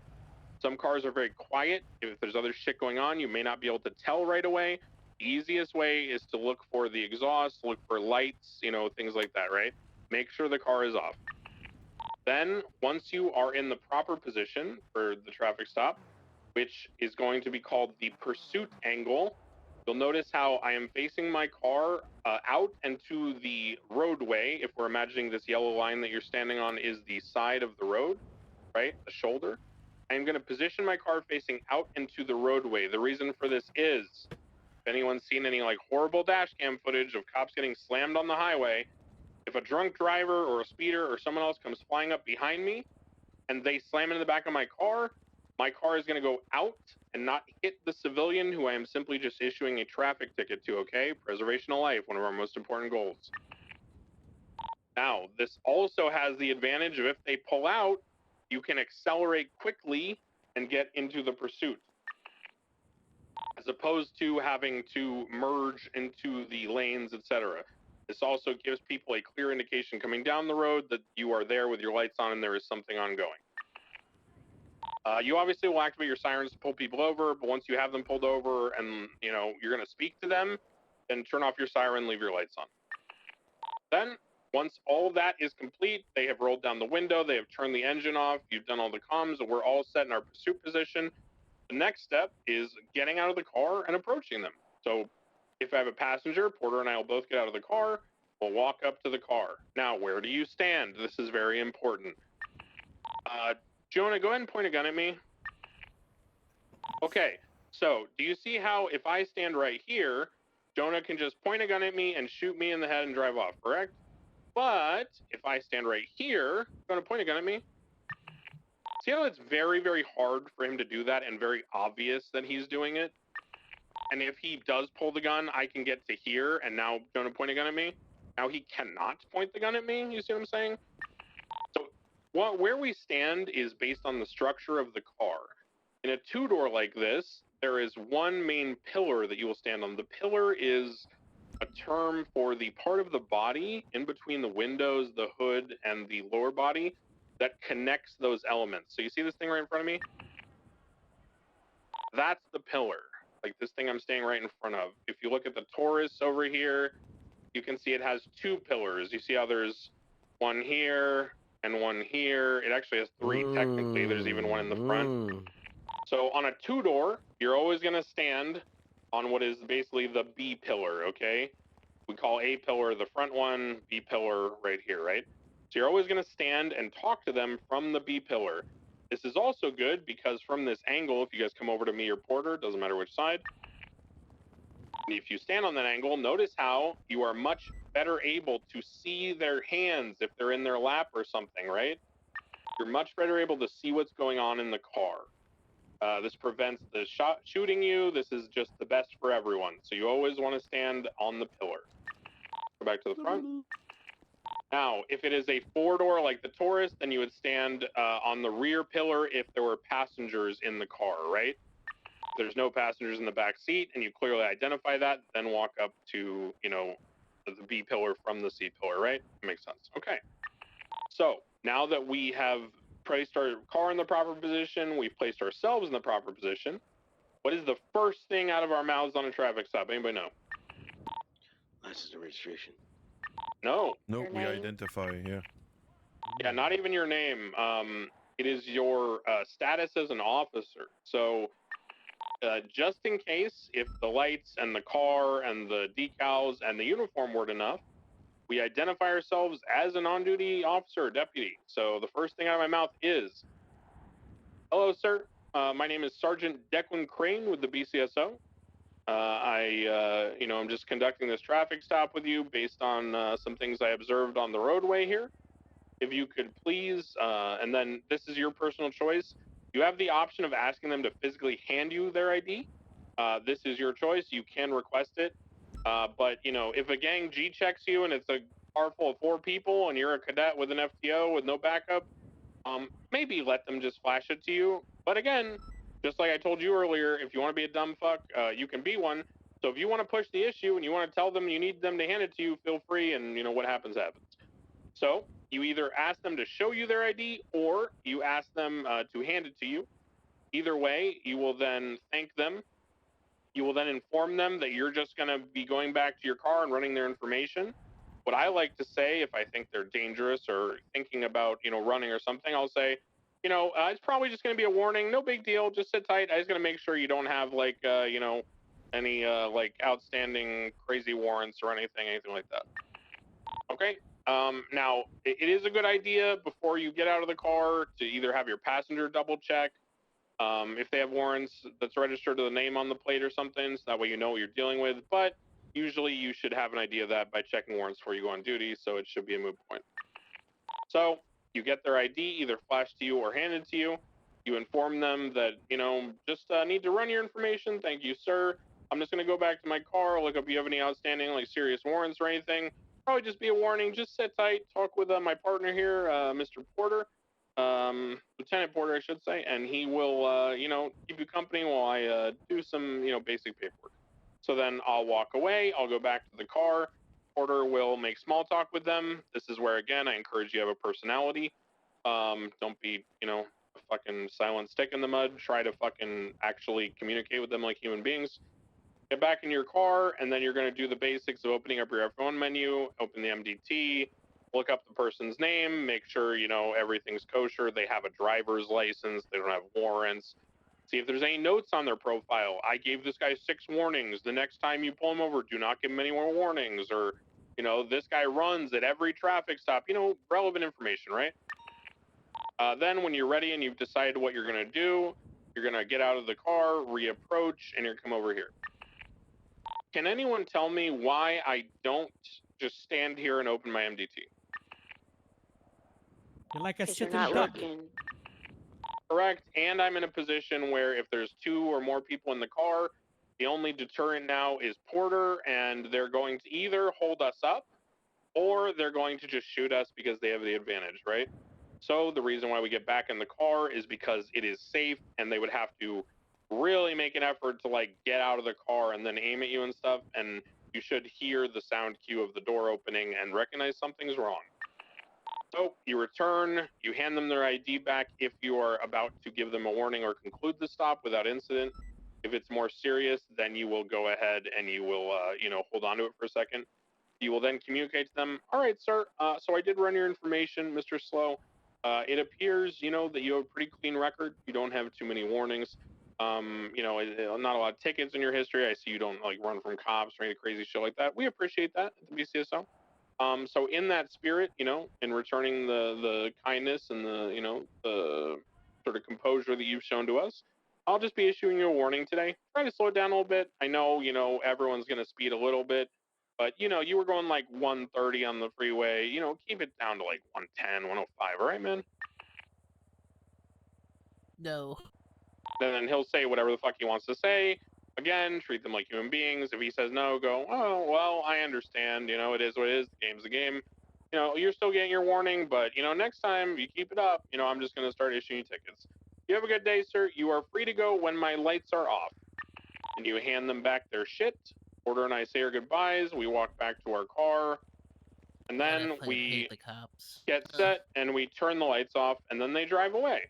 Speaker 11: Some cars are very quiet. If there's other shit going on, you may not be able to tell right away. The easiest way is to look for the exhaust, look for lights, you know, things like that, right? Make sure the car is off. Then, once you are in the proper position for the traffic stop, which is going to be called the pursuit angle, you'll notice how I am facing my car out and to the roadway. If we're imagining this yellow line that you're standing on is the side of the road, right? The shoulder. I'm going to position my car facing out into the roadway. The reason for this is, if anyone's seen any like horrible dash cam footage of cops getting slammed on the highway, if a drunk driver or a speeder or someone else comes flying up behind me and they slam into the back of my car is going to go out and not hit the civilian who I am simply just issuing a traffic ticket to, okay? Preservation of life, one of our most important goals. Now, this also has the advantage of if they pull out, you can accelerate quickly and get into the pursuit, as opposed to having to merge into the lanes, etc. This also gives people a clear indication coming down the road that you are there with your lights on and there is something ongoing. You obviously will activate your sirens to pull people over, but once you have them pulled over and, you know, you're going to speak to them, then turn off your siren, leave your lights on. Then, once all of that is complete, they have rolled down the window, they have turned the engine off, you've done all the comms, and we're all set in our pursuit position. The next step is getting out of the car and approaching them. So, if I have a passenger, Porter and I will both get out of the car, we'll walk up to the car. Now, where do you stand? This is very important. Jonah, go ahead and point a gun at me. Okay, so do you see how if I stand right here, Jonah can just point a gun at me and shoot me in the head and drive off, correct? But if I stand right here, going to point a gun at me. See how it's very, very hard for him to do that and very obvious that he's doing it? And if he does pull the gun, I can get to here and now Jonah point a gun at me. Now he cannot point the gun at me, you see what I'm saying? So where we stand is based on the structure of the car. In a two-door like this, there is one main pillar that you will stand on. The pillar is a term for the part of the body in between the windows, the hood, and the lower body that connects those elements. So you see this thing right in front of me? That's the pillar. like this thing I'm standing right in front of. If you look at the Taurus over here, you can see it has 2 pillars. You see how there's one here and one here. It actually has 3 technically. There's even one in the front. So on a 2-door, you're always going to stand on what is basically the B pillar, okay? We call A pillar the front one, B pillar right here, right? So you're always going to stand and talk to them from the B pillar. This is also good because from this angle, if you guys come over to me or Porter, doesn't matter which side, if you stand on that angle, notice how you are much better able to see their hands if they're in their lap or something, right? You're much better able to see what's going on in the car. This prevents the shooting you. This is just the best for everyone. So you always want to stand on the pillar. Go back to the front. Now, if it is a 4-door like the Taurus, then you would stand on the rear pillar if there were passengers in the car, right? If there's no passengers in the back seat and you clearly identify that, then walk up to, you know, the B pillar from the C pillar, right? Makes sense. Okay. So now that we have placed our car in the proper position, we've placed ourselves in the proper position, what is the first thing out of our mouths on a traffic stop? Anybody know?
Speaker 7: License and registration.
Speaker 11: No.
Speaker 4: Nope, we identify, yeah.
Speaker 11: Yeah, not even your name. It is your status as an officer. So just in case, if the lights and the car and the decals and the uniform weren't enough, we identify ourselves as an on-duty officer or deputy. So the first thing out of my mouth is, hello, sir. My name is Sergeant Declan Crane with the BCSO. I'm just conducting this traffic stop with you based on some things I observed on the roadway here. If you could please, and then this is your personal choice. You have the option of asking them to physically hand you their ID. This is your choice. You can request it. But, you know, if a gang G checks you and it's a car full of 4 people and you're a cadet with an FTO with no backup, maybe let them just flash it to you. But again, just like I told you earlier, if you want to be a dumb fuck, you can be one. So if you want to push the issue and you want to tell them you need them to hand it to you, feel free, and you know what happens happens. So you either ask them to show you their ID or you ask them to hand it to you. Either way, you will then thank them. You will then inform them that you're just going to be going back to your car and running their information. What I like to say, if I think they're dangerous or thinking about, you know, running or something, I'll say, you know, it's probably just going to be a warning. No big deal. Just sit tight. I just going to make sure you don't have like, you know, any like outstanding crazy warrants or anything like that. Okay. Now, it is a good idea before you get out of the car to either have your passenger double check if they have warrants that's registered to the name on the plate or something, so that way you know what you're dealing with. But usually you should have an idea of that by checking warrants before you go on duty, so it should be a moot point. So you get their ID either flashed to you or handed to you. You inform them that, you know, just need to run your information. Thank you, sir. I'm just going to go back to my car, look up if you have any outstanding, like, serious warrants or anything. Probably just be a warning. Just sit tight, talk with my partner here, Mr. Porter. Lieutenant Porter, I should say, and he will, you know, keep you company while I do some, you know, basic paperwork. So then I'll walk away. I'll go back to the car. Porter will make small talk with them. This is where, again, I encourage you to have a personality. Don't be, you know, a fucking silent stick in the mud. Try to fucking actually communicate with them like human beings. Get back in your car, and then you're going to do the basics of opening up your F1 menu, open the MDT, look up the person's name, make sure, you know, everything's kosher. They have a driver's license. They don't have warrants. See if there's any notes on their profile. I gave this guy 6 warnings. The next time you pull him over, do not give him any more warnings. Or, you know, this guy runs at every traffic stop. You know, relevant information, right? Then when you're ready and you've decided what you're going to do, you're going to get out of the car, reapproach, and you're going to come over here. Can anyone tell me why I don't just stand here and open my MDT?
Speaker 2: You're like a
Speaker 10: Because you're
Speaker 2: sitting
Speaker 10: not
Speaker 2: duck.
Speaker 10: looking.
Speaker 11: Correct, and I'm in a position where if there's 2 or more people in the car, the only deterrent now is Porter, and they're going to either hold us up or they're going to just shoot us because they have the advantage, right? So the reason why we get back in the car is because it is safe, and they would have to really make an effort to like get out of the car and then aim at you and stuff, and you should hear the sound cue of the door opening and recognize something's wrong. So you return, you hand them their ID back if you are about to give them a warning or conclude the stop without incident. If it's more serious, then you will go ahead and you will, hold on to it for a second. You will then communicate to them, all right, sir, so I did run your information, Mr. Slow. It appears, that you have a pretty clean record. You don't have too many warnings. Not a lot of tickets in your history. I see you don't, run from cops or any crazy shit like that. We appreciate that at the BCSO. So in that spirit, in returning the kindness and the sort of composure that you've shown to us, I'll just be issuing you a warning today. Try to slow it down a little bit. I know, everyone's going to speed a little bit, but, you were going 130 on the freeway. Keep it down to 110, 105. All right, man?
Speaker 6: No.
Speaker 11: Then he'll say whatever the fuck he wants to say. Again, treat them like human beings. If he says no, go, oh, well, I understand. It is what it is. The game's the game. You're still getting your warning, but, next time you keep it up, I'm just going to start issuing you tickets. You have a good day, sir. You are free to go when my lights are off. And you hand them back their shit. Porter and I say our goodbyes. We walk back to our car. And then we
Speaker 6: hate the cops.
Speaker 11: get set and we turn the lights off and then they drive away.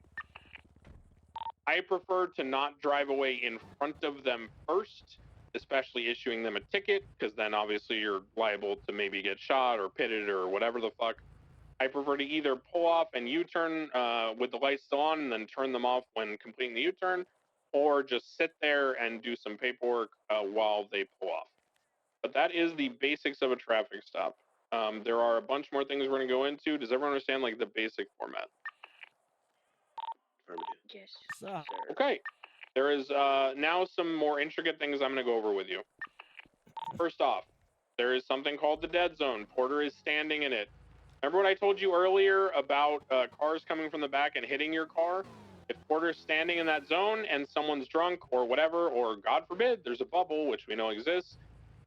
Speaker 11: I prefer to not drive away in front of them first, especially issuing them a ticket, because then obviously you're liable to maybe get shot or pitted or whatever the fuck. I prefer to either pull off and U-turn with the lights still on and then turn them off when completing the U-turn, or just sit there and do some paperwork while they pull off. But that is the basics of a traffic stop. There are a bunch more things we're going to go into. Does everyone understand the basic format?
Speaker 10: Yes.
Speaker 2: Sir.
Speaker 11: Okay. There is now some more intricate things I'm going to go over with you. First off, there is something called the dead zone. Porter is standing in it. Remember what I told you earlier about cars coming from the back and hitting your car? If Porter's standing in that zone and someone's drunk or whatever, or God forbid, there's a bubble, which we know exists,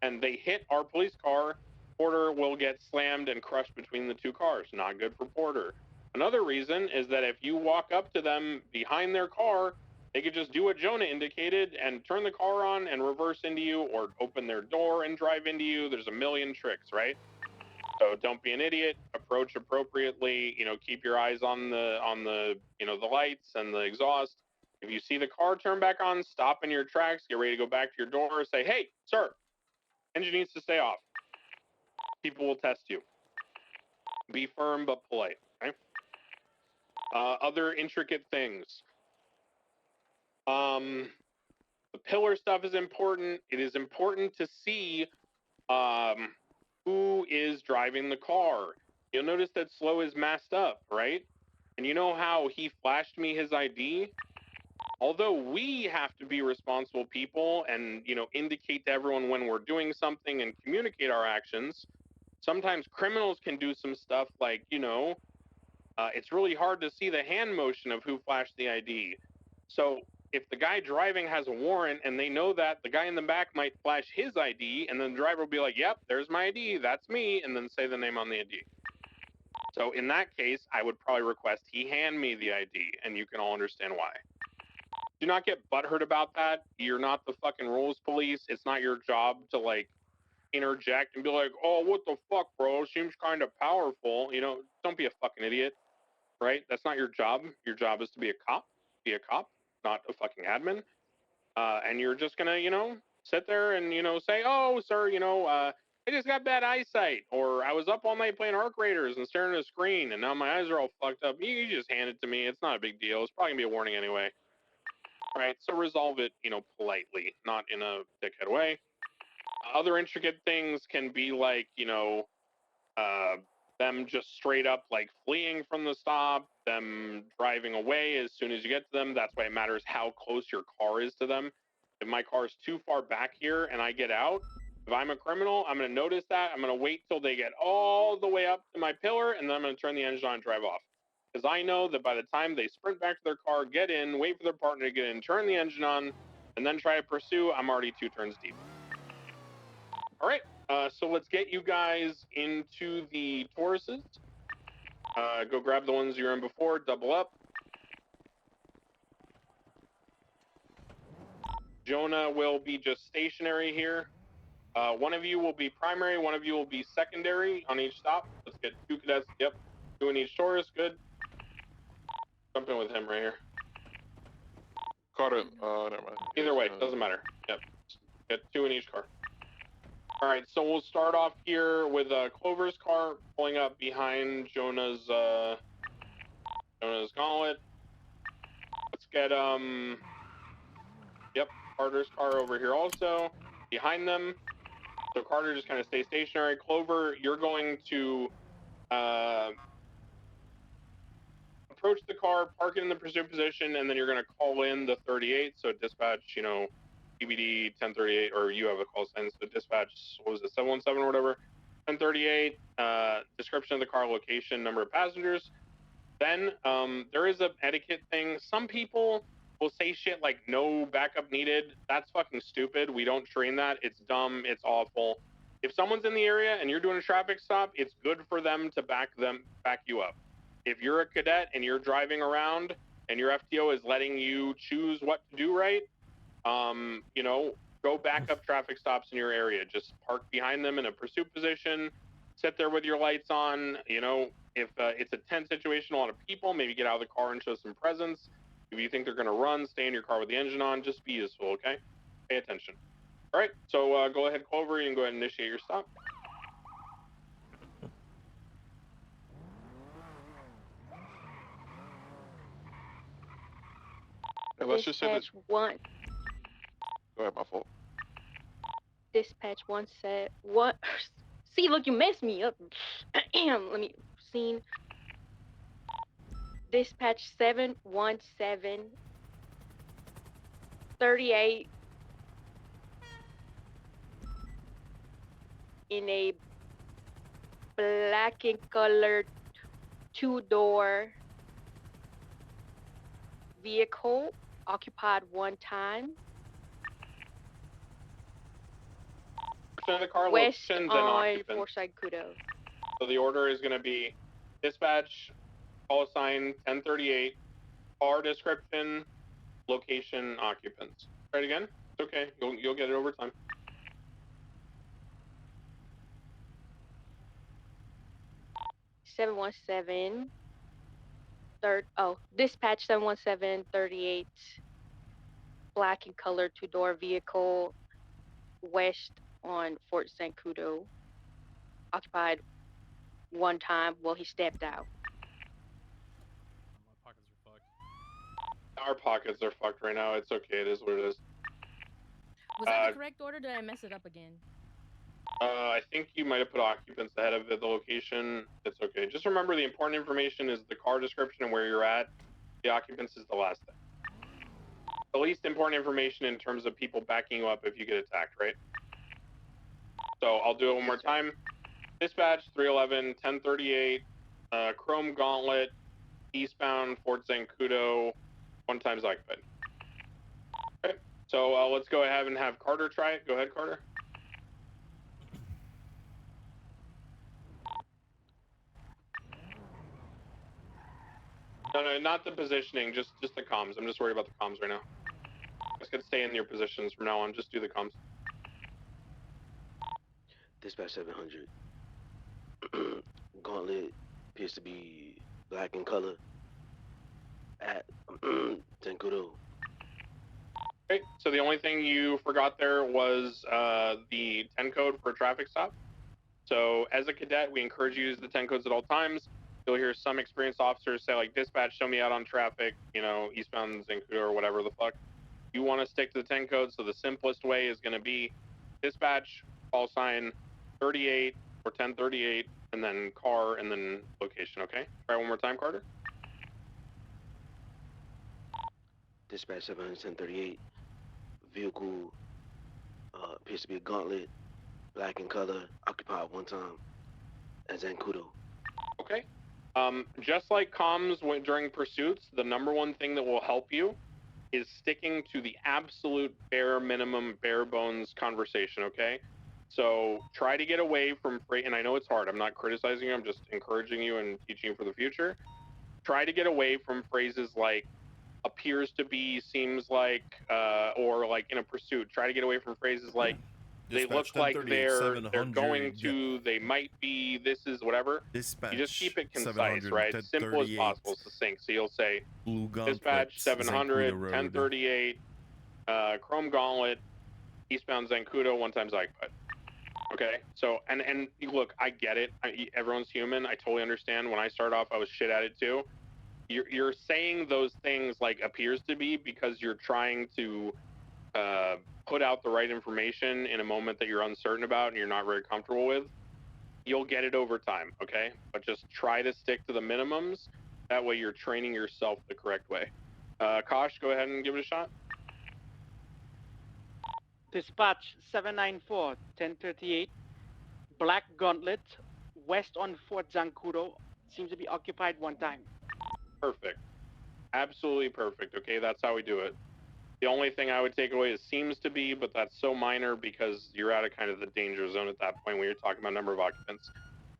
Speaker 11: and they hit our police car, Porter will get slammed and crushed between the two cars. Not good for Porter. Another reason is that if you walk up to them behind their car, they could just do what Jonah indicated and turn the car on and reverse into you, or open their door and drive into you. There's a million tricks, right? So don't be an idiot. Approach appropriately. Keep your eyes on the the lights and the exhaust. If you see the car turn back on, stop in your tracks. Get ready to go back to your door. Say, hey, sir, engine needs to stay off. People will test you. Be firm but polite. Okay. Other intricate things. The pillar stuff is important. It is important to see who is driving the car. You'll notice that Slow is masked up, right? And you know how he flashed me his ID? Although we have to be responsible people and, indicate to everyone when we're doing something and communicate our actions, sometimes criminals can do some stuff like, it's really hard to see the hand motion of who flashed the ID. So if the guy driving has a warrant and they know that, the guy in the back might flash his ID and then the driver will be like, yep, there's my ID, that's me, and then say the name on the ID. So in that case, I would probably request he hand me the ID, and you can all understand why. Do not get butthurt about that. You're not the fucking rules police. It's not your job to interject and be like, oh, what the fuck, bro? Seems kind of powerful. Don't be a fucking idiot, right? That's not your job. Your job is to be a cop. Be a cop, not a fucking admin. And you're just gonna, sit there and, say, oh, sir, I just got bad eyesight, or I was up all night playing Arc Raiders and staring at a screen, and now my eyes are all fucked up. You just hand it to me. It's not a big deal. It's probably gonna be a warning anyway. All right, so resolve it, politely, not in a dickhead way. Other intricate things can be like, them just straight up fleeing from the stop, them driving away as soon as you get to them. That's why it matters how close your car is to them. If my car is too far back here and I get out, if I'm a criminal, I'm going to notice that. I'm going to wait till they get all the way up to my pillar, and then I'm going to turn the engine on and drive off. Because I know that by the time they sprint back to their car, get in, wait for their partner to get in, turn the engine on, and then try to pursue, I'm already 2 turns deep. All right, so let's get you guys into the Tauruses. Go grab the ones you were in before, double up. Jonah will be just stationary here. One of you will be primary, one of you will be secondary on each stop. Let's get 2 cadets, yep. 2 in each Taurus, good. Jump in with him right here.
Speaker 20: Carter, never mind.
Speaker 11: Either way, doesn't matter. Yep. Get 2 in each car. All right, so we'll start off here with Clover's car pulling up behind Jonah's gauntlet. Let's get yep, Carter's car over here also behind them. So Carter just kind of stay stationary. Clover, you're going to approach the car, park it in the pursuit position, and then you're going to call in the 38. So dispatch, you know, PBD 1038, or you have a call sign. So dispatch, what was it, 717 or whatever, 1038. Description of the car, location, number of passengers. Then there is a etiquette thing. Some people will say shit like no backup needed. That's fucking stupid. We don't train that. It's dumb. It's awful. If someone's in the area and you're doing a traffic stop, it's good for them to back you up. If you're a cadet and you're driving around and your FTO is letting you choose what to do right, you know, go back up traffic stops in your area. Just park behind them in a pursuit position, sit there with your lights on. You know, if it's a tense situation, a lot of people, maybe get out of the car and show some presence. If you think they're going to run, stay in your car with the engine on. Just be useful, okay? Pay attention. All right, so go ahead, Clover. You can go ahead and initiate your stop.
Speaker 20: And let's just say that.
Speaker 10: Dispatch 1.
Speaker 20: Go ahead, my fault.
Speaker 10: Dispatch 1 said what? See, look, you messed me up. Let me scene. Dispatch 717 38 in a black and colored 2-door vehicle occupied 1 time.
Speaker 11: The car
Speaker 10: West
Speaker 11: locations and
Speaker 10: on
Speaker 11: occupants.
Speaker 10: Forsyth Kudo.
Speaker 11: So the order is going to be dispatch, call sign 1038, car description, location, occupants. Try it again. It's okay. You'll get it over time.
Speaker 10: Dispatch 717 38 black and colored 2-door vehicle west on Fort Zancudo occupied 1 time while he stepped out.
Speaker 15: My pockets are fucked.
Speaker 11: Our pockets are fucked right now. It's okay. It is what it is.
Speaker 13: Was that the correct order? Did I mess it up again?
Speaker 11: I think you might have put occupants ahead of the location. It's okay. Just remember the important information is the car description and where you're at. The occupants is the last thing. The least important information in terms of people backing you up if you get attacked, right? So I'll do it one more time. Dispatch 311 1038 Chrome Gauntlet eastbound Fort Zancudo 1 times occupied. Okay. So let's go ahead and have Carter try it. Go ahead, Carter. No, not the positioning, just the comms. I'm just worried about the comms right now. You guys can stay in your positions from now on. Just do the comms.
Speaker 7: Dispatch 700. Gauntlet appears to be black in color at Zancudo.
Speaker 11: Okay, so the only thing you forgot there was the 10 code for a traffic stop. So as a cadet, we encourage you to use the 10 codes at all times. You'll hear some experienced officers say like, dispatch, show me out on traffic, you know, eastbound Zancudo or whatever the fuck. You want to stick to the 10 codes, so the simplest way is going to be dispatch, call sign 38 or 1038, and then car, and then location, okay? Try one more time, Carter.
Speaker 7: Dispatch 738. Vehicle appears to be a gauntlet, black in color, occupied 1 time at Zancudo.
Speaker 11: Okay. Just like comms during pursuits, the number one thing that will help you is sticking to the absolute bare minimum, bare bones conversation, okay? So try to get away from and I know it's hard. I'm not criticizing you. I'm just encouraging you and teaching you for the future. Try to get away from phrases like appears to be, seems like, or like in a pursuit. Try to get away from phrases like they look like they're going to, they might be, this is whatever.
Speaker 4: Dispatch
Speaker 11: You just keep it concise,
Speaker 4: 700,
Speaker 11: right? Simple as
Speaker 4: 1038.
Speaker 11: possible, succinct. So you'll say
Speaker 4: Blue Gauntlet,
Speaker 11: dispatch 700,
Speaker 4: Zancudo Road.
Speaker 11: 1038, Chrome Gauntlet, eastbound Zancudo, 1 times occupied. Okay, so, and look, I get it. Everyone's human. I totally understand. When I started off, I was shit at it too. You're saying those things like appears to be because you're trying to put out the right information in a moment that you're uncertain about and you're not very comfortable with. You'll get it over time, okay? But just try to stick to the minimums. That way you're training yourself the correct way. Kosh, go ahead and give it a shot.
Speaker 9: Dispatch 794, 1038, Black Gauntlet, west on Fort Zancudo, seems to be occupied 1 time.
Speaker 11: Perfect. Absolutely perfect, okay? That's how we do it. The only thing I would take away is seems to be, but that's so minor because you're out of kind of the danger zone at that point when you're talking about number of occupants.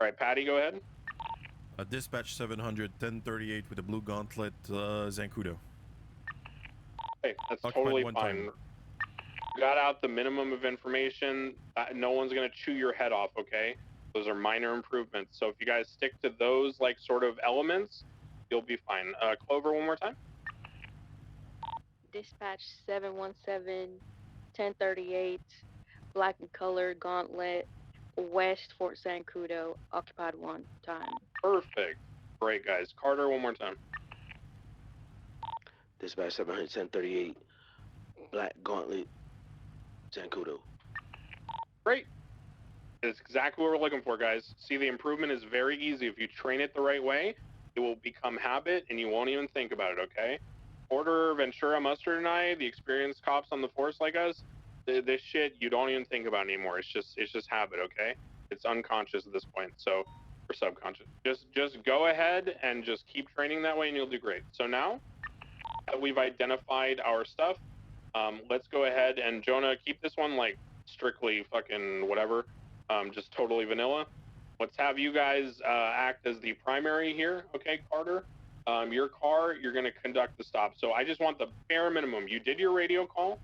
Speaker 11: All right, Paddy, go ahead.
Speaker 4: Dispatch 700, 1038 with the Blue Gauntlet, Zancudo.
Speaker 11: Hey, that's
Speaker 4: Occupied
Speaker 11: totally
Speaker 4: 1
Speaker 11: fine.
Speaker 4: time.
Speaker 11: Got out the minimum of information. No one's going to chew your head off, okay? Those are minor improvements. So if you guys stick to those, like, sort of elements, you'll be fine. Clover, one more time.
Speaker 10: Dispatch 717, 1038, Black and Color Gauntlet, West Fort Zancudo, occupied 1 time.
Speaker 11: Perfect. Great, guys. Carter, one more time.
Speaker 7: Dispatch 700, 1038, Black Gauntlet, Zancudo.
Speaker 11: Great. That's exactly what we're looking for, guys. See, the improvement is very easy. If you train it the right way, it will become habit and you won't even think about it, okay? Porter, Ventura, Mustard, and I, the experienced cops on the force like us, this shit you don't even think about anymore. It's just habit, okay? It's unconscious at this point, so, or subconscious. Just go ahead and just keep training that way and you'll do great. So now that we've identified our stuff, let's go ahead and Jonah, keep this one like strictly fucking whatever, just totally vanilla. Let's have you guys act as the primary here, okay, Carter? Your car, you're going to conduct the stop. So I just want the bare minimum. You did your radio call.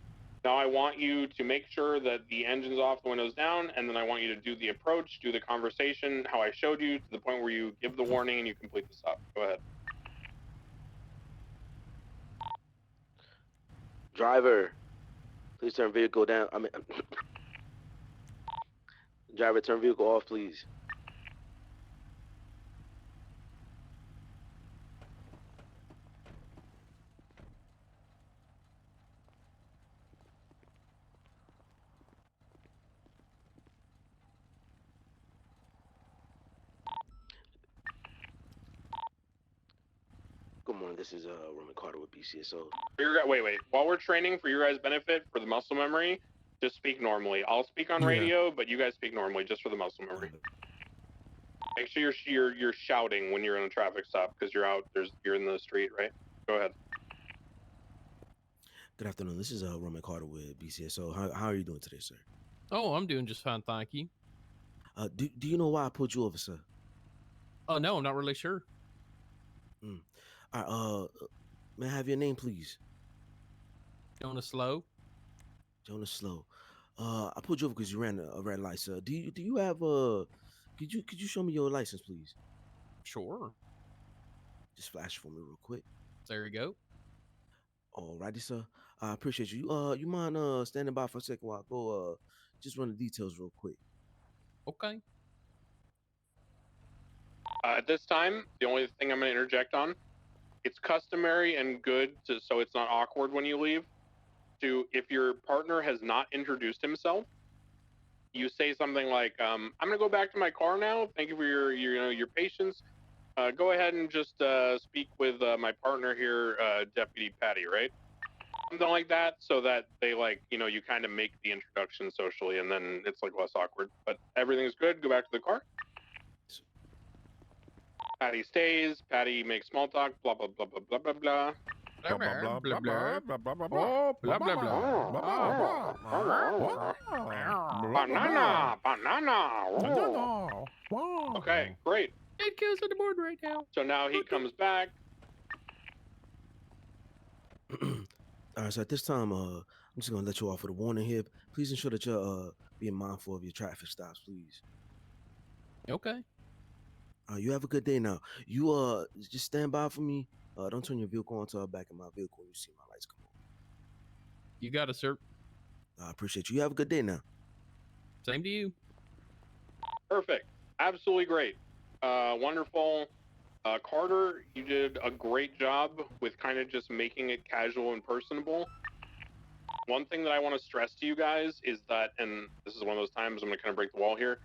Speaker 11: Now I want you to make sure that the engine's off, the window's down, and then I want you to do the approach, do the conversation, how I showed you, to the point where you give the warning and you complete the stop. Go ahead.
Speaker 7: Driver, please turn vehicle down. Driver, turn vehicle off, please. Good morning, this is Roman Carter with BCSO.
Speaker 11: Wait. While we're training, for your guys' benefit, for the muscle memory, just speak normally. I'll speak on radio, but you guys speak normally, just for the muscle memory. Make sure you're shouting when you're in a traffic stop because you're in the street, right? Go ahead.
Speaker 19: Good afternoon. This is Roman Carter with BCSO. How are you doing today, sir?
Speaker 15: Oh, I'm doing just fine, thank you.
Speaker 19: Do you know why I pulled you over, sir?
Speaker 15: Oh no, I'm not really sure.
Speaker 19: May I have your name, please?
Speaker 15: Jonah Slow.
Speaker 19: Jonah Slow. I pulled you over because you ran a red light, sir. Do you have could you show me your license, please?
Speaker 15: Sure.
Speaker 19: Just flash it for me real quick.
Speaker 15: There you go.
Speaker 19: Alrighty, sir. I appreciate you. You mind standing by for a second while I go just run the details real quick.
Speaker 15: Okay.
Speaker 11: At this time, the only thing I'm going to interject on, it's customary and good so it's not awkward when you leave, if your partner has not introduced himself, you say something like, I'm going to go back to my car now. Thank you for your patience. Go ahead and just speak with my partner here, Deputy Paddy, right? Something like that, so that they you kind of make the introduction socially, and then it's like less awkward. But everything's good. Go back to the car. Paddy stays. Paddy makes small talk. Blah blah blah blah blah blah blah.
Speaker 15: Blah blah blah blah blah blah blah blah blah.
Speaker 11: Banana. Okay, great.
Speaker 15: It kills on the board right now.
Speaker 11: So now he comes back.
Speaker 19: All right, so at this time, I'm just gonna let you off with a warning here. Please ensure that your being mindful of your traffic stops, please.
Speaker 15: Okay.
Speaker 19: You have a good day now. You just stand by for me. Don't turn your vehicle on until I'm back in my vehicle and you see my lights come on.
Speaker 15: You got it, sir.
Speaker 19: I appreciate you. You have a good day now.
Speaker 15: Same to you.
Speaker 11: Perfect. Absolutely great. Wonderful. Carter, you did a great job with kind of just making it casual and personable. One thing that I want to stress to you guys is that, and this is one of those times I'm going to kind of break the wall here.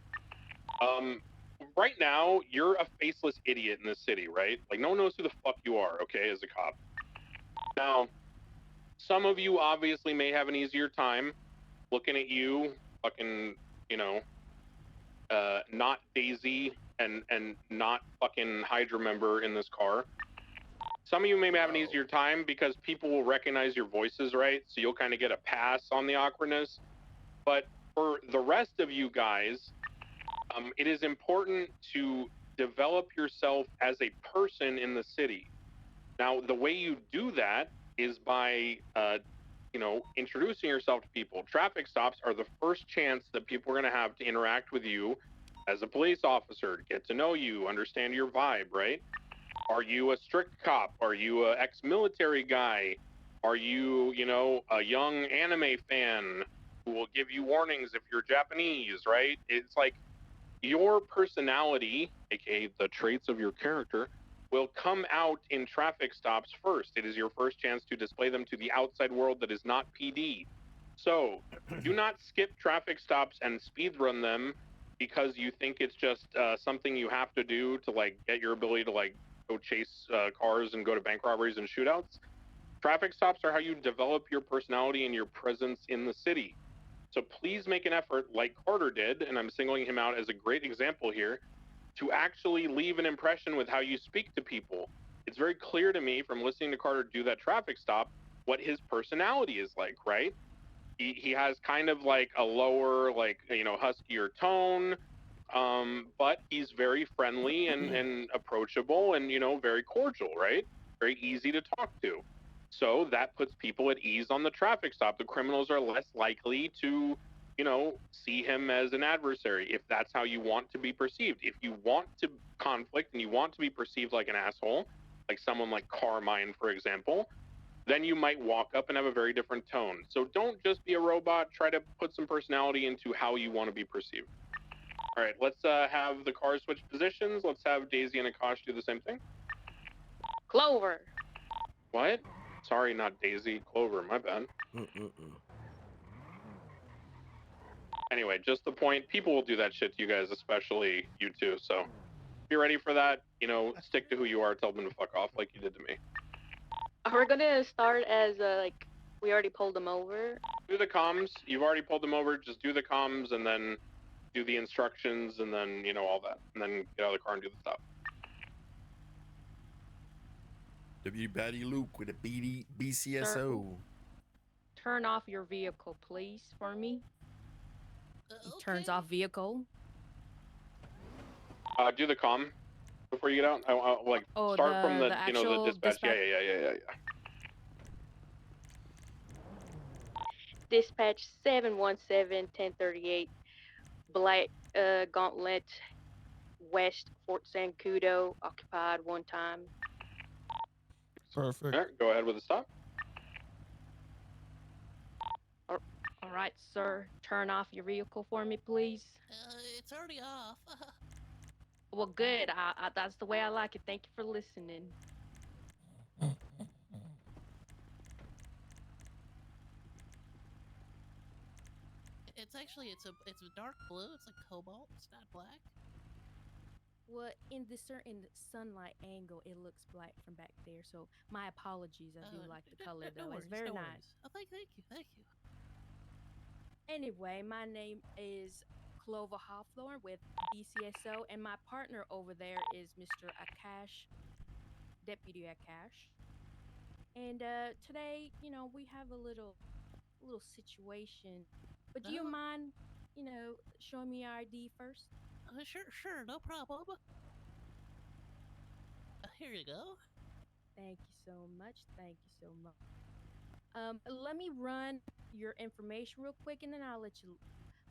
Speaker 11: Right now, you're a faceless idiot in this city, right? Like, no one knows who the fuck you are, okay, as a cop. Now, some of you obviously may have an easier time looking at you, fucking, you know, not Daisy and not fucking Hydra member in this car. Some of you may have an easier time because people will recognize your voices, right? So you'll kind of get a pass on the awkwardness. But for the rest of you guys, it is important to develop yourself as a person in the city. Now, the way you do that is by, you know, introducing yourself to people. Traffic stops are the first chance that people are going to have to interact with you as a police officer, get to know you, understand your vibe, right? Are you a strict cop? Are you a ex-military guy? Are you, you know, a young anime fan who will give you warnings if you're Japanese, right? It's like your personality, aka the traits of your character, will come out in traffic stops first. It is your first chance to display them to the outside world that is not PD. So do not skip traffic stops and speed run them because you think it's just something you have to do to like get your ability to like go chase cars and go to bank robberies and shootouts. Traffic stops are how you develop your personality and your presence in the city. So please make an effort like Carter did, and I'm singling him out as a great example here, to actually leave an impression with how you speak to people. It's very clear to me from listening to Carter do that traffic stop what his personality is like, right? He has kind of like a lower, like, you know, huskier tone, but he's very friendly and approachable and, you know, very cordial, right? Very easy to talk to. So that puts people at ease on the traffic stop. The criminals are less likely to, you know, see him as an adversary if that's how you want to be perceived. If you want to conflict and you want to be perceived like an asshole, like someone like Carmine, for example, then you might walk up and have a very different tone. So don't just be a robot. Try to put some personality into how you want to be perceived. All right, let's have the cars switch positions. Let's have Daisy and Akash do the same thing.
Speaker 10: Clover.
Speaker 11: What? Sorry, not Daisy. Clover, my bad. Anyway, just the point. People will do that shit to you guys, especially you two. So if you're ready for that, you know, stick to who you are. Tell them to fuck off like you did to me.
Speaker 10: We're gonna start as like we already pulled them over.
Speaker 11: Do the comms. You've already pulled them over. Just do the comms and then do the instructions and then, you know, all that. And then get out of the car and do the stuff.
Speaker 4: W. Paddy Luke with a BCSO.
Speaker 13: Turn off your vehicle, please, for me.
Speaker 17: He turns off vehicle.
Speaker 11: Do the comm before you get out. I'll like
Speaker 17: Oh,
Speaker 11: start from the you know,
Speaker 17: actual
Speaker 11: the dispatch.
Speaker 17: dispatch?
Speaker 11: Yeah.
Speaker 10: Dispatch 717-1038, Black Gauntlet, West Fort Zancudo, occupied one time.
Speaker 18: Perfect.
Speaker 11: All right, go ahead with the stop.
Speaker 13: All right, sir. Turn off your vehicle for me, please.
Speaker 21: It's already off.
Speaker 13: Well, good. That's the way I like it. Thank you for listening.
Speaker 21: It's actually it's a dark blue. It's like cobalt. It's not black.
Speaker 17: Well, in the certain sunlight angle, it looks black from back there. So my apologies. I do like the color though.
Speaker 21: No
Speaker 17: It's
Speaker 21: worries,
Speaker 17: very
Speaker 21: no
Speaker 17: nice.
Speaker 21: worries. Oh, thank you.
Speaker 17: Anyway, my name is Clover Hawthorne with BCSO, and my partner over there is Mr. Akash, Deputy Akash. And today, you know, we have a little situation. But do you mind, you know, showing me your ID first?
Speaker 21: Sure, no problem. Here you go.
Speaker 17: Thank you so much. Let me run your information real quick, and then I'll let you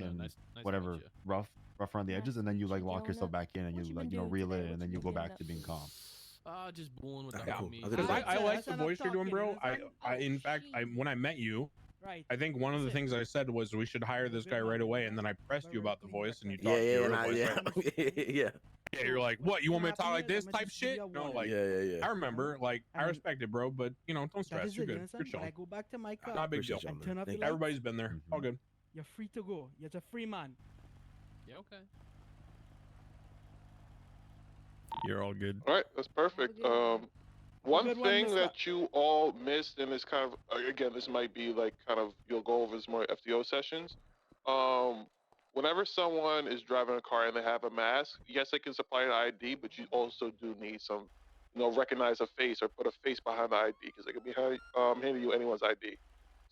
Speaker 3: fucking
Speaker 15: nice to meet
Speaker 3: whatever
Speaker 15: you.
Speaker 3: rough around the edges, and then you like lock yourself back in and you like reel it, and then you go back to being calm.
Speaker 15: Just bullying with the
Speaker 6: Alright, cool.
Speaker 15: homies.
Speaker 6: I'll get
Speaker 14: Because
Speaker 6: it.
Speaker 14: I like
Speaker 2: That's
Speaker 14: the
Speaker 2: enough
Speaker 14: voice you're doing,
Speaker 2: talking,
Speaker 14: bro. In fact, when I met you,
Speaker 2: Right.
Speaker 14: I think one of the
Speaker 2: Listen.
Speaker 14: things I said was we should hire this guy right away, and then I pressed you about the voice, and you
Speaker 6: Yeah,
Speaker 14: talked
Speaker 6: yeah,
Speaker 14: your
Speaker 6: and
Speaker 14: real voice, right?
Speaker 6: yeah.
Speaker 14: Yeah, you're like, what? You want me to talk like this type shit? No, like,
Speaker 6: Yeah.
Speaker 14: I remember, like, I respect it, bro, but you know, don't
Speaker 2: That
Speaker 14: stress.
Speaker 2: is
Speaker 14: You're
Speaker 2: it, you
Speaker 14: good.
Speaker 2: understand?
Speaker 14: You're
Speaker 2: When I
Speaker 14: chilling.
Speaker 2: go back to my car
Speaker 14: Not a big deal.
Speaker 2: and turn off the lights,
Speaker 14: Everybody's been there. All good.
Speaker 2: you're free to go. You're a free man.
Speaker 15: Yeah, okay.
Speaker 4: You're all good.
Speaker 20: All right, that's perfect. One thing that you all missed, and it's kind of, again, this might be like kind of, you'll go over this more FTO sessions. Whenever someone is driving a car and they have a mask, yes, they can supply an ID, but you also do need some, recognize a face or put a face behind the ID because they could be handing you anyone's ID.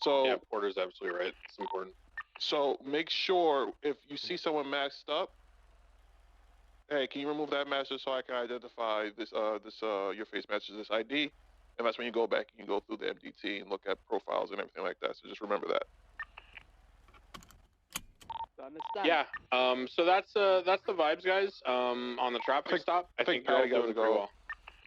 Speaker 20: So
Speaker 11: yeah, Porter's absolutely right. It's important.
Speaker 20: So make sure if you see someone masked up, hey, can you remove that mask just so I can identify this your face matches this ID? And that's when you go back and you go through the MDT and look at profiles and everything like that. So just remember that.
Speaker 9: Understand?
Speaker 11: Yeah. So that's the vibes, guys. On the traffic stop, I think you're all
Speaker 20: Paddy gotta
Speaker 11: doing pretty
Speaker 20: go.
Speaker 11: well.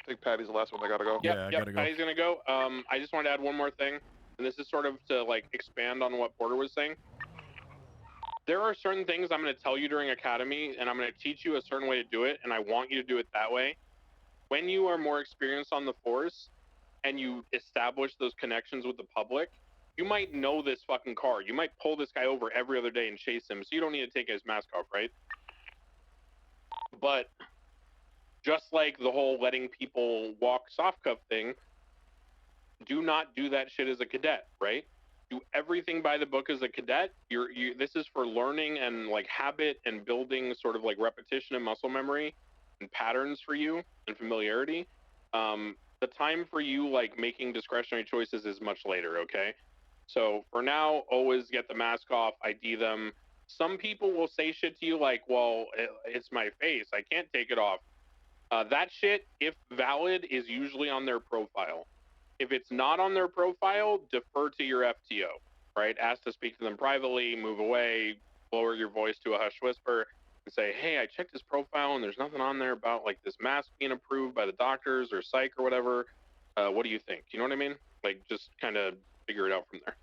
Speaker 20: I think Paddy's the last one that gotta go.
Speaker 11: Yep, Patty's gonna go. I just wanted to add one more thing, and this is sort of to like expand on what Porter was saying. There are certain things I'm going to tell you during Academy, and I'm going to teach you a certain way to do it, and I want you to do it that way. When you are more experienced on the force, and you establish those connections with the public, you might know this fucking car. You might pull this guy over every other day and chase him, so you don't need to take his mask off, right? But just like the whole letting people walk soft cuff thing, do not do that shit as a cadet, right? Do everything by the book as a cadet. This is for learning and like habit and building sort of like repetition and muscle memory and patterns for you and familiarity. The time for you like making discretionary choices is much later, okay? So for now, always get the mask off, ID them. Some people will say shit to you like, well, it's my face, I can't take it off. That shit, if valid, is usually on their profile. If it's not on their profile, defer to your FTO, right? Ask to speak to them privately, move away, lower your voice to a hush whisper, and say, hey, I checked his profile and there's nothing on there about like this mask being approved by the doctors or psych or whatever. What do you think? You know what I mean? Like, just kind of figure it out from there.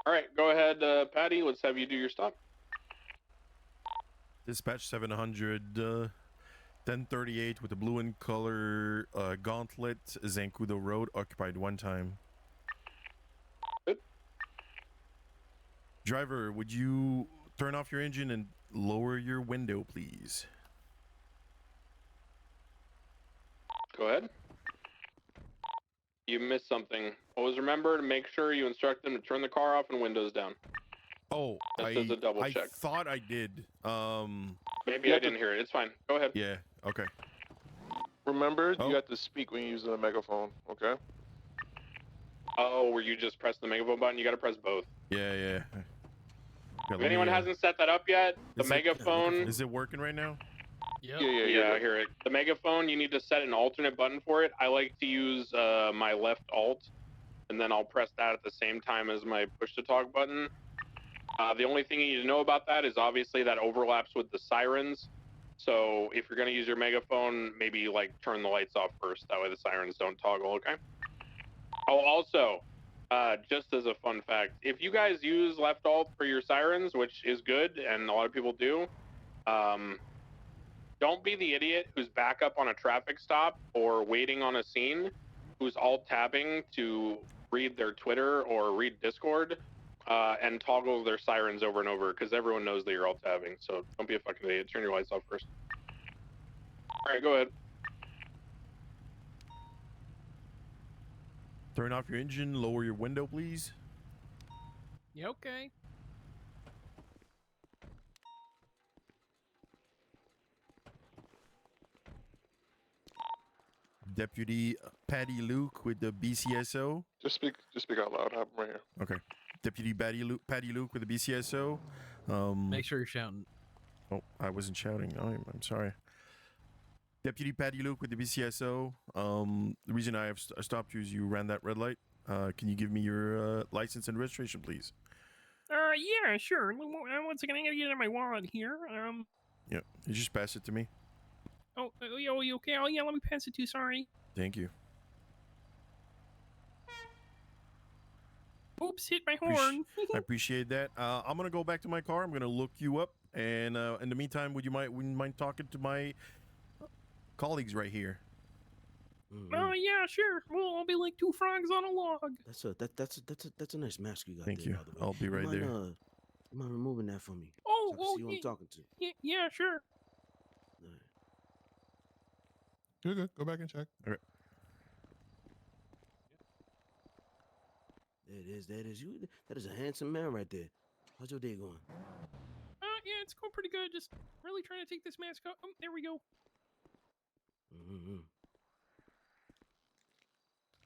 Speaker 11: All right, go ahead, Paddy. Let's have you do your stop.
Speaker 4: Dispatch 700, 1038 with the blue and color gauntlet, Zancudo Road, occupied one time.
Speaker 11: Good.
Speaker 4: Driver, would you turn off your engine and lower your window, please?
Speaker 11: Go ahead. You missed something. Always remember to make sure you instruct them to turn the car off and windows down.
Speaker 4: Oh,
Speaker 11: Just as a double
Speaker 4: I
Speaker 11: check.
Speaker 4: thought I did.
Speaker 11: Maybe I didn't hear it. It's fine. Go ahead.
Speaker 4: Yeah, okay.
Speaker 20: Remember, you have to speak when you use the megaphone, okay?
Speaker 11: Oh, where you just press the megaphone button? You got to press both.
Speaker 4: Yeah.
Speaker 11: If anyone hasn't set that up yet, the
Speaker 4: Is
Speaker 11: megaphone.
Speaker 4: Is it working right now?
Speaker 11: Yeah, I hear it. The megaphone, you need to set an alternate button for it. I like to use my left alt, and then I'll press that at the same time as my push to talk button. The only thing you need to know about that is obviously that overlaps with the sirens. So if you're going to use your megaphone, maybe like turn the lights off first. That way the sirens don't toggle, okay? Oh, also, just as a fun fact, if you guys use left alt for your sirens, which is good, and a lot of people do, don't be the idiot who's back up on a traffic stop or waiting on a scene, who's alt tabbing to read their Twitter or read Discord, and toggle their sirens over and over, because everyone knows that you're alt tabbing. So don't be a fucking idiot. Turn your lights off first. All right, go ahead.
Speaker 4: Turn off your engine, lower your window, please.
Speaker 15: Yeah, okay.
Speaker 4: Deputy Paddy Luke with the BCSO.
Speaker 20: Just speak out loud. I have him right here.
Speaker 4: Okay. Deputy Paddy Luke with the BCSO.
Speaker 15: Make sure you're shouting.
Speaker 4: Oh, I wasn't shouting. I'm sorry. Deputy Paddy Luke with the BCSO. The reason I have stopped you is you ran that red light. Can you give me your license and registration, please?
Speaker 5: Yeah, sure. One second, I gotta get it in my wallet here.
Speaker 4: Yeah, you just pass it to me.
Speaker 15: Oh, you okay? Oh, yeah, let me pass it to you. Sorry.
Speaker 4: Thank you.
Speaker 15: Oops, hit my horn.
Speaker 4: I appreciate that. I'm gonna go back to my car. I'm gonna look you up, and in the meantime, would you mind talking to my colleagues right here?
Speaker 15: Oh, yeah, sure. Well, I'll be like two frogs on a log.
Speaker 6: That's a nice mask you got
Speaker 4: Thank
Speaker 6: there,
Speaker 4: you.
Speaker 6: by the way.
Speaker 4: I'll be
Speaker 6: You
Speaker 4: right
Speaker 6: mind,
Speaker 4: there.
Speaker 6: you mind removing that for me?
Speaker 15: Oh,
Speaker 6: So I can see who I'm talking to.
Speaker 15: Yeah, sure.
Speaker 18: You're good. Go back and check.
Speaker 4: All right.
Speaker 6: There it is. There it is. That is a handsome man right there. How's your day going?
Speaker 15: Yeah, it's going pretty good. Just really trying to take this mask off. There we go.
Speaker 6: Mm-hmm.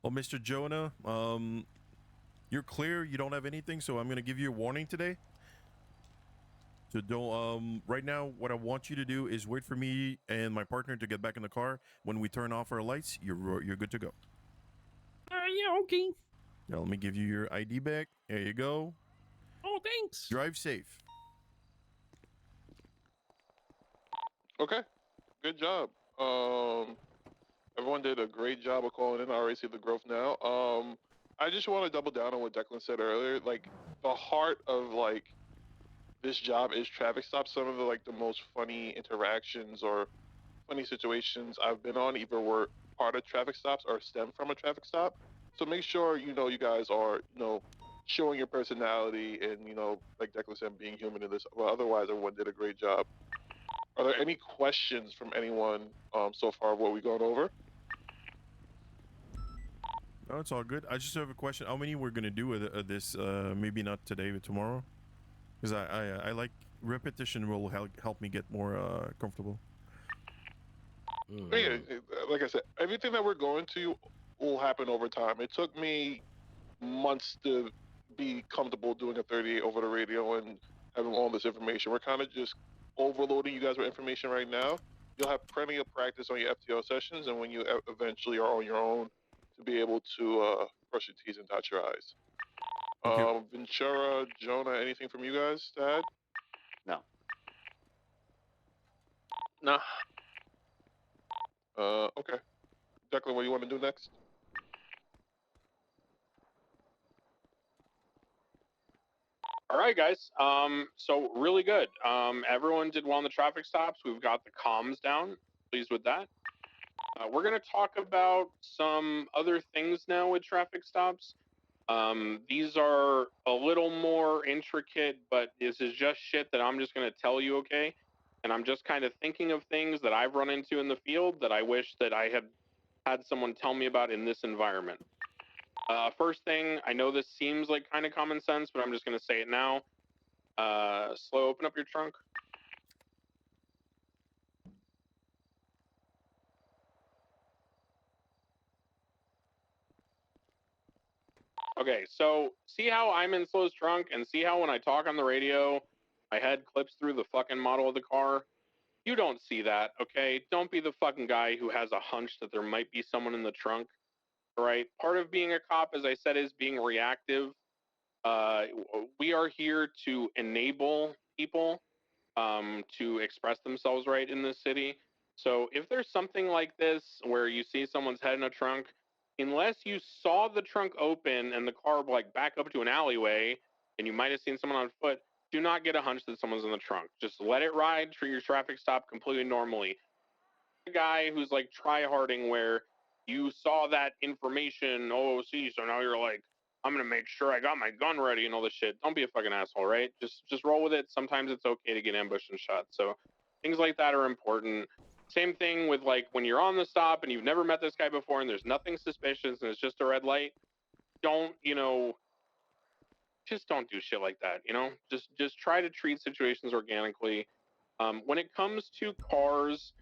Speaker 4: Well, Mr. Jonah, you're clear. You don't have anything, so I'm gonna give you a warning today. So don't. Right now, what I want you to do is wait for me and my partner to get back in the car. When we turn off our lights, you're good to go.
Speaker 15: Yeah, okay.
Speaker 4: Now let me give you your ID back. There you go.
Speaker 15: Oh, thanks.
Speaker 4: Drive safe.
Speaker 20: Okay, good job. Everyone did a great job of calling in. I already see the growth now. I just want to double down on what Declan said earlier. Like, the heart of like this job is traffic stops. Some of the most funny interactions or funny situations I've been on either were part of traffic stops or stem from a traffic stop. So make sure you guys are showing your personality and like Declan said, being human in this. Well, otherwise everyone did a great job. Are there any questions from anyone so far of what we've gone over?
Speaker 4: No, it's all good. I just have a question. How many we're gonna do with this? Maybe not today, but tomorrow. Because I like repetition will help me get more comfortable.
Speaker 20: Yeah, like I said, everything that we're going to will happen over time. It took me months to be comfortable doing a 38 over the radio and having all this information. We're kind of just overloading you guys with information right now. You'll have plenty of practice on your FTO sessions, and when you eventually are on your own, to be able to brush your T's and dot your I's. Ventura, Jonah, anything from you guys to add?
Speaker 1: No. No.
Speaker 20: Okay. Declan, what do you want to do next?
Speaker 11: All right, guys. So really good. Everyone did well on the traffic stops. We've got the comms down. Pleased with that. We're gonna talk about some other things now with traffic stops. These are a little more intricate, but this is just shit that I'm just gonna tell you, okay? And I'm just kind of thinking of things that I've run into in the field that I wish that I had someone tell me about in this environment. First thing, I know this seems like kind of common sense, but I'm just gonna say it now. Slow, open up your trunk. Okay, so see how I'm in Slow's trunk, and see how when I talk on the radio, my head clips through the fucking model of the car? You don't see that, okay? Don't be the fucking guy who has a hunch that there might be someone in the trunk, all right? Part of being a cop, as I said, is being reactive. We are here to enable people to express themselves right in this city. So if there's something like this where you see someone's head in a trunk, unless you saw the trunk open and the car like back up to an alleyway and you might have seen someone on foot, do not get a hunch that someone's in the trunk. Just let it ride, treat your traffic stop completely normally. The guy who's like try-harding where you saw that information, oh, see, so now you're like, I'm gonna make sure I got my gun ready and all this shit. Don't be a fucking asshole, right? Just roll with it. Sometimes it's okay to get ambushed and shot. So things like that are important. Same thing with like when you're on the stop and you've never met this guy before and there's nothing suspicious and it's just a red light. Don't, just don't do shit like that. Just try to treat situations organically. When it comes to cars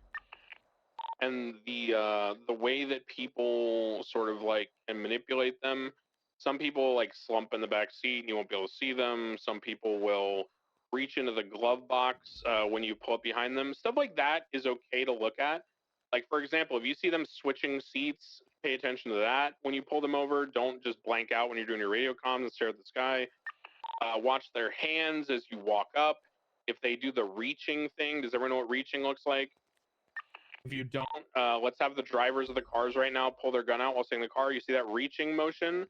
Speaker 11: and the way that people sort of like can manipulate them. Some people like slump in the back seat and you won't be able to see them. Some people will reach into the glove box when you pull up behind them. Stuff like that is okay to look at. Like, for example, if you see them switching seats, pay attention to that when you pull them over. Don't just blank out when you're doing your radio comms and stare at the sky. Watch their hands as you walk up. If they do the reaching thing, does everyone know what reaching looks like?
Speaker 14: If you don't,
Speaker 11: let's have the drivers of the cars right now pull their gun out while staying in the car. You see that reaching motion?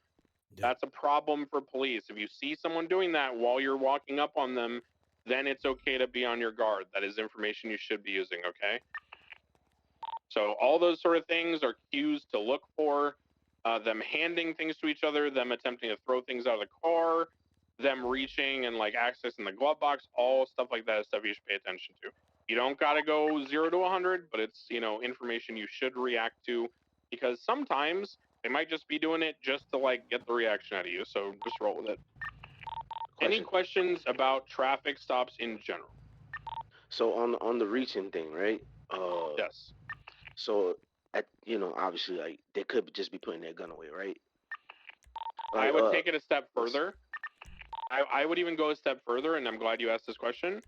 Speaker 11: That's a problem for police. If you see someone doing that while you're walking up on them, then it's okay to be on your guard. That is information you should be using, okay? So all those sort of things are cues to look for. Them handing things to each other, them attempting to throw things out of the car, them reaching and like accessing the glove box, all stuff like that is stuff you should pay attention to. You don't got to go 0 to 100, but it's, you know, information you should react to, because sometimes they might just be doing it just to like get the reaction out of you. So just roll with it. Any questions about traffic stops in general?
Speaker 7: So on the reaching thing, right?
Speaker 11: Yes.
Speaker 7: So obviously, like they could just be putting their gun away, right?
Speaker 11: I would take it a step further. I would even go a step further, and I'm glad you asked this question.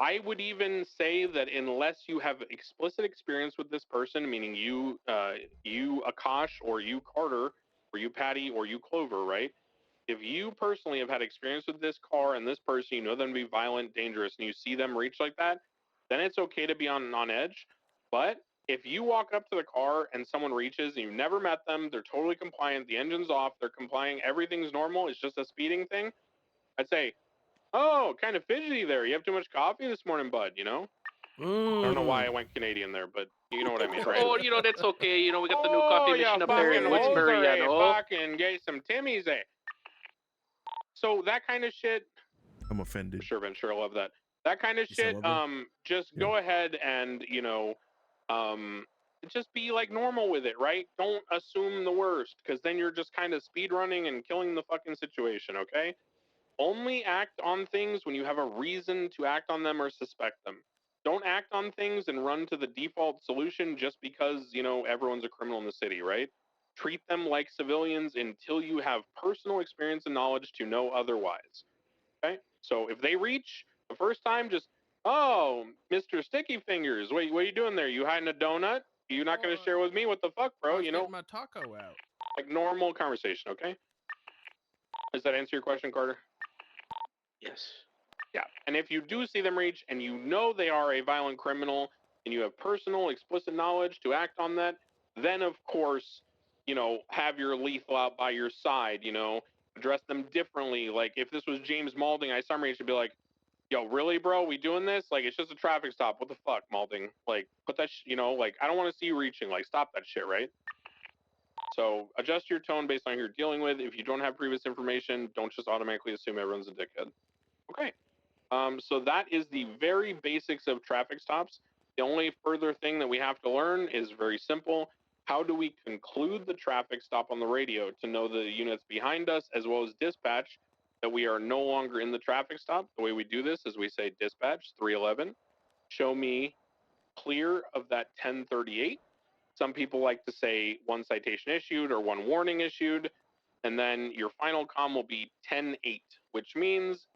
Speaker 11: I would even say that unless you have explicit experience with this person, meaning you Akash, or you Carter, or you Paddy, or you Clover, right? If you personally have had experience with this car and this person, you know them to be violent, dangerous, and you see them reach like that, then it's okay to be on edge. But if you walk up to the car and someone reaches and you've never met them, they're totally compliant, the engine's off, they're complying, everything's normal, it's just a speeding thing, I'd say, oh, kind of fidgety there. You have too much coffee this morning, bud, you know? I don't know why I went Canadian there, but you know what I mean, right?
Speaker 1: Oh, you know, that's okay. You know, we got the new coffee machine up there in
Speaker 11: fucking
Speaker 1: Woodsbury,
Speaker 11: loser,
Speaker 1: you know?
Speaker 11: fucking get some Timmy's, eh? So that kind of shit,
Speaker 4: I'm offended.
Speaker 11: Sure, Ventura, love that. That kind of shit, just go ahead and, you know, just be like normal with it, right? Don't assume the worst, because then you're just kind of speed running and killing the fucking situation, okay? Only act on things when you have a reason to act on them or suspect them. Don't act on things and run to the default solution just because, you know, everyone's a criminal in the city, right? Treat them like civilians until you have personal experience and knowledge to know otherwise. Okay? So if they reach the first time, just, oh, Mr. Sticky Fingers, what are you doing there? You hiding a donut? You not going to share with me? What the fuck, bro? You know,
Speaker 15: my taco out.
Speaker 11: like normal conversation, okay? Does that answer your question, Carter?
Speaker 7: Yes.
Speaker 11: Yeah. And if you do see them reach and you know they are a violent criminal and you have personal, explicit knowledge to act on that, then of course, you know, have your lethal out by your side, you know, address them differently. Like if this was James Malding, I summary should be like, yo, really, bro? We doing this? Like, it's just a traffic stop. What the fuck, Malding? Like, put that, you know, like, I don't want to see you reaching. Like, stop that shit, right? So adjust your tone based on who you're dealing with. If you don't have previous information, don't just automatically assume everyone's a dickhead. Okay. So that is the very basics of traffic stops. The only further thing that we have to learn is very simple. How do we conclude the traffic stop on the radio to know the units behind us as well as dispatch that we are no longer in the traffic stop? The way we do this is we say dispatch 311, show me clear of that 1038. Some people like to say 1 citation issued or 1 warning issued. And then your final comm will be 10-8, which means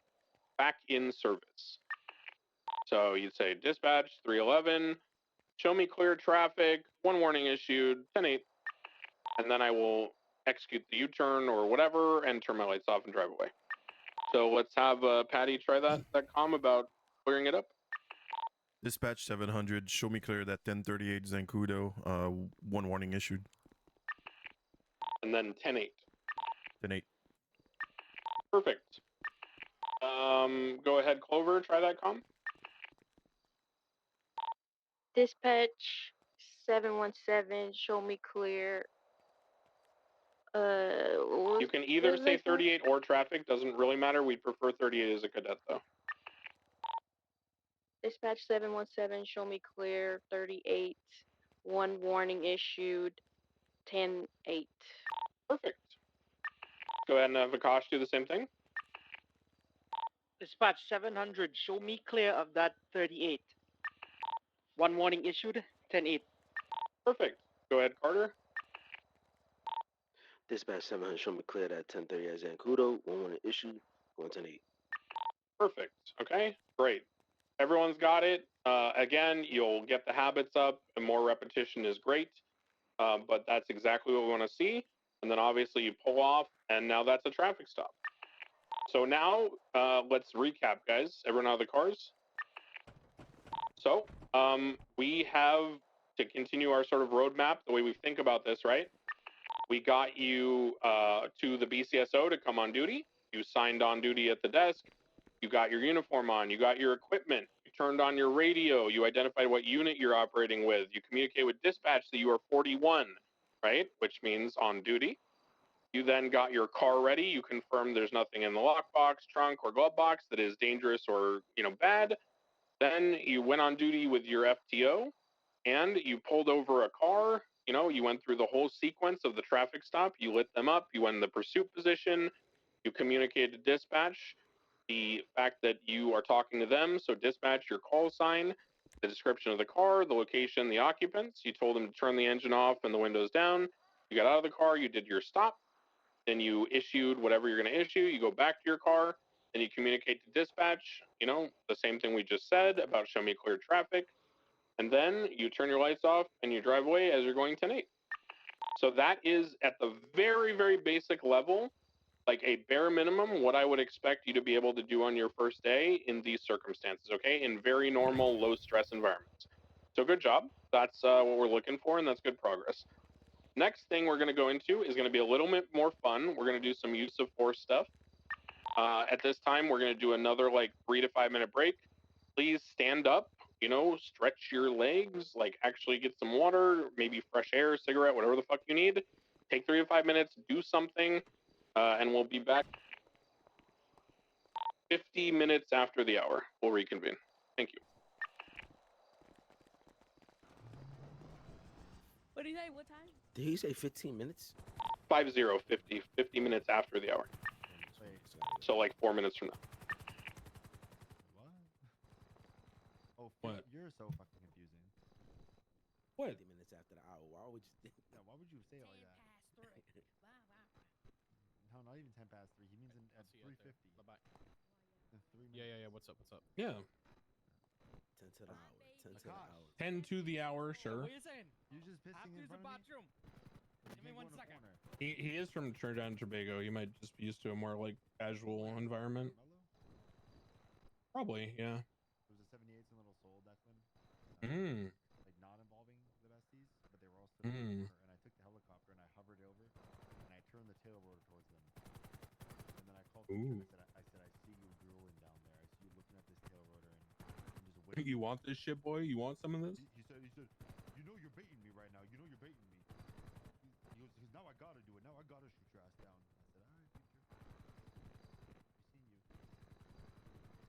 Speaker 11: back in service. So you'd say dispatch 311, show me clear traffic, 1 warning issued, 10-8, and then I will execute the U-turn or whatever and turn my lights off and drive away. So let's have Paddy try that comm about clearing it up.
Speaker 4: Dispatch 700, show me clear that 1038 Zancudo, 1 warning issued.
Speaker 11: And then 10-8.
Speaker 4: 10-8.
Speaker 11: Perfect. Go ahead, Clover, try that comm.
Speaker 10: Dispatch 717, show me clear.
Speaker 11: You can either say 38 or traffic, doesn't really matter. We'd prefer 38 as a cadet, though.
Speaker 10: Dispatch 717, show me clear. 38, 1 warning issued. 10-8.
Speaker 11: Perfect. Go ahead and have Akash do the same thing.
Speaker 9: Dispatch 700, show me clear of that 38. 1 warning issued, 10-8.
Speaker 11: Perfect. Go ahead, Carter.
Speaker 7: Dispatch 700, show me clear that 1030 at Zancudo. 1 warning issued, 10-8.
Speaker 11: Perfect. Okay, great. Everyone's got it. Again, you'll get the habits up, and more repetition is great. But that's exactly what we want to see. And then obviously you pull off, and now that's a traffic stop. So now let's recap, guys. Everyone out of the cars. So We have to continue our sort of roadmap, the way we think about this, right? We got you to the BCSO to come on duty. You signed on duty at the desk. You got your uniform on. You got your equipment. You turned on your radio. You identified what unit you're operating with. You communicate with dispatch that you are 41, right? Which means on duty. You then got your car ready. You confirmed there's nothing in the lockbox, trunk, or glove box that is dangerous or, bad. Then you went on duty with your FTO and you pulled over a car. You went through the whole sequence of the traffic stop. You lit them up. You went in the pursuit position. You communicated to dispatch the fact that you are talking to them. So dispatch your call sign, the description of the car, the location, the occupants. You told them to turn the engine off and the windows down. You got out of the car. You did your stop. Then you issued whatever you're going to issue. You go back to your car. Then you communicate to dispatch, the same thing we just said about show me clear traffic. And then you turn your lights off and you drive away as you're going 10-8. So that is at the very, very basic level, like a bare minimum, what I would expect you to be able to do on your first day in these circumstances, okay? In very normal, low stress environments. So good job. That's what we're looking for, and that's good progress. Next thing we're going to go into is going to be a little bit more fun. We're going to do some use of force stuff. At this time, we're going to do another 3 to 5 minute break. Please stand up, stretch your legs, actually get some water, maybe fresh air, cigarette, whatever the fuck you need. Take 3 to 5 minutes, do something, and we'll be back 50 minutes after the hour. We'll reconvene. Thank you.
Speaker 17: What did he say? What time?
Speaker 6: Did he say 15 minutes?
Speaker 11: 50 minutes after the hour. So 4 minutes from now.
Speaker 3: Oh,
Speaker 14: What?
Speaker 3: You're so fucking confusing.
Speaker 14: What?
Speaker 6: 50 minutes after the hour. Why would you?
Speaker 3: Yeah, why would you say it like that? No, not even 10 past 3. He means at 3:50.
Speaker 15: Bye bye.
Speaker 3: In 3 minutes.
Speaker 15: Yeah. What's up?
Speaker 14: Yeah.
Speaker 6: 10 to the hour. 10 to the hour.
Speaker 14: 10 to the hour, sure.
Speaker 2: What are you saying?
Speaker 3: You're just
Speaker 2: I have
Speaker 3: pissing
Speaker 2: to
Speaker 3: in
Speaker 2: use the
Speaker 3: front of me?
Speaker 2: bathroom. Give me 1 second.
Speaker 14: He is from Trinidad and Tobago. He might just be used to a more casual environment. Probably, yeah.
Speaker 3: It was a 78's and Little Soul, Declan.
Speaker 14: Mm.
Speaker 3: Not involving the besties, but they were all stood in the corner, and I took the helicopter and I hovered over, and I turned the tail rotor towards them. And then I called them, I said, I see you drooling down there. I see you looking at this tail rotor and just waiting.
Speaker 14: You want this shit, boy? You want some of this?
Speaker 3: He said, you're baiting me right now. You're baiting me. He goes, now I gotta do it. Now I gotta shoot your ass down. I said, all right, future. I've seen you.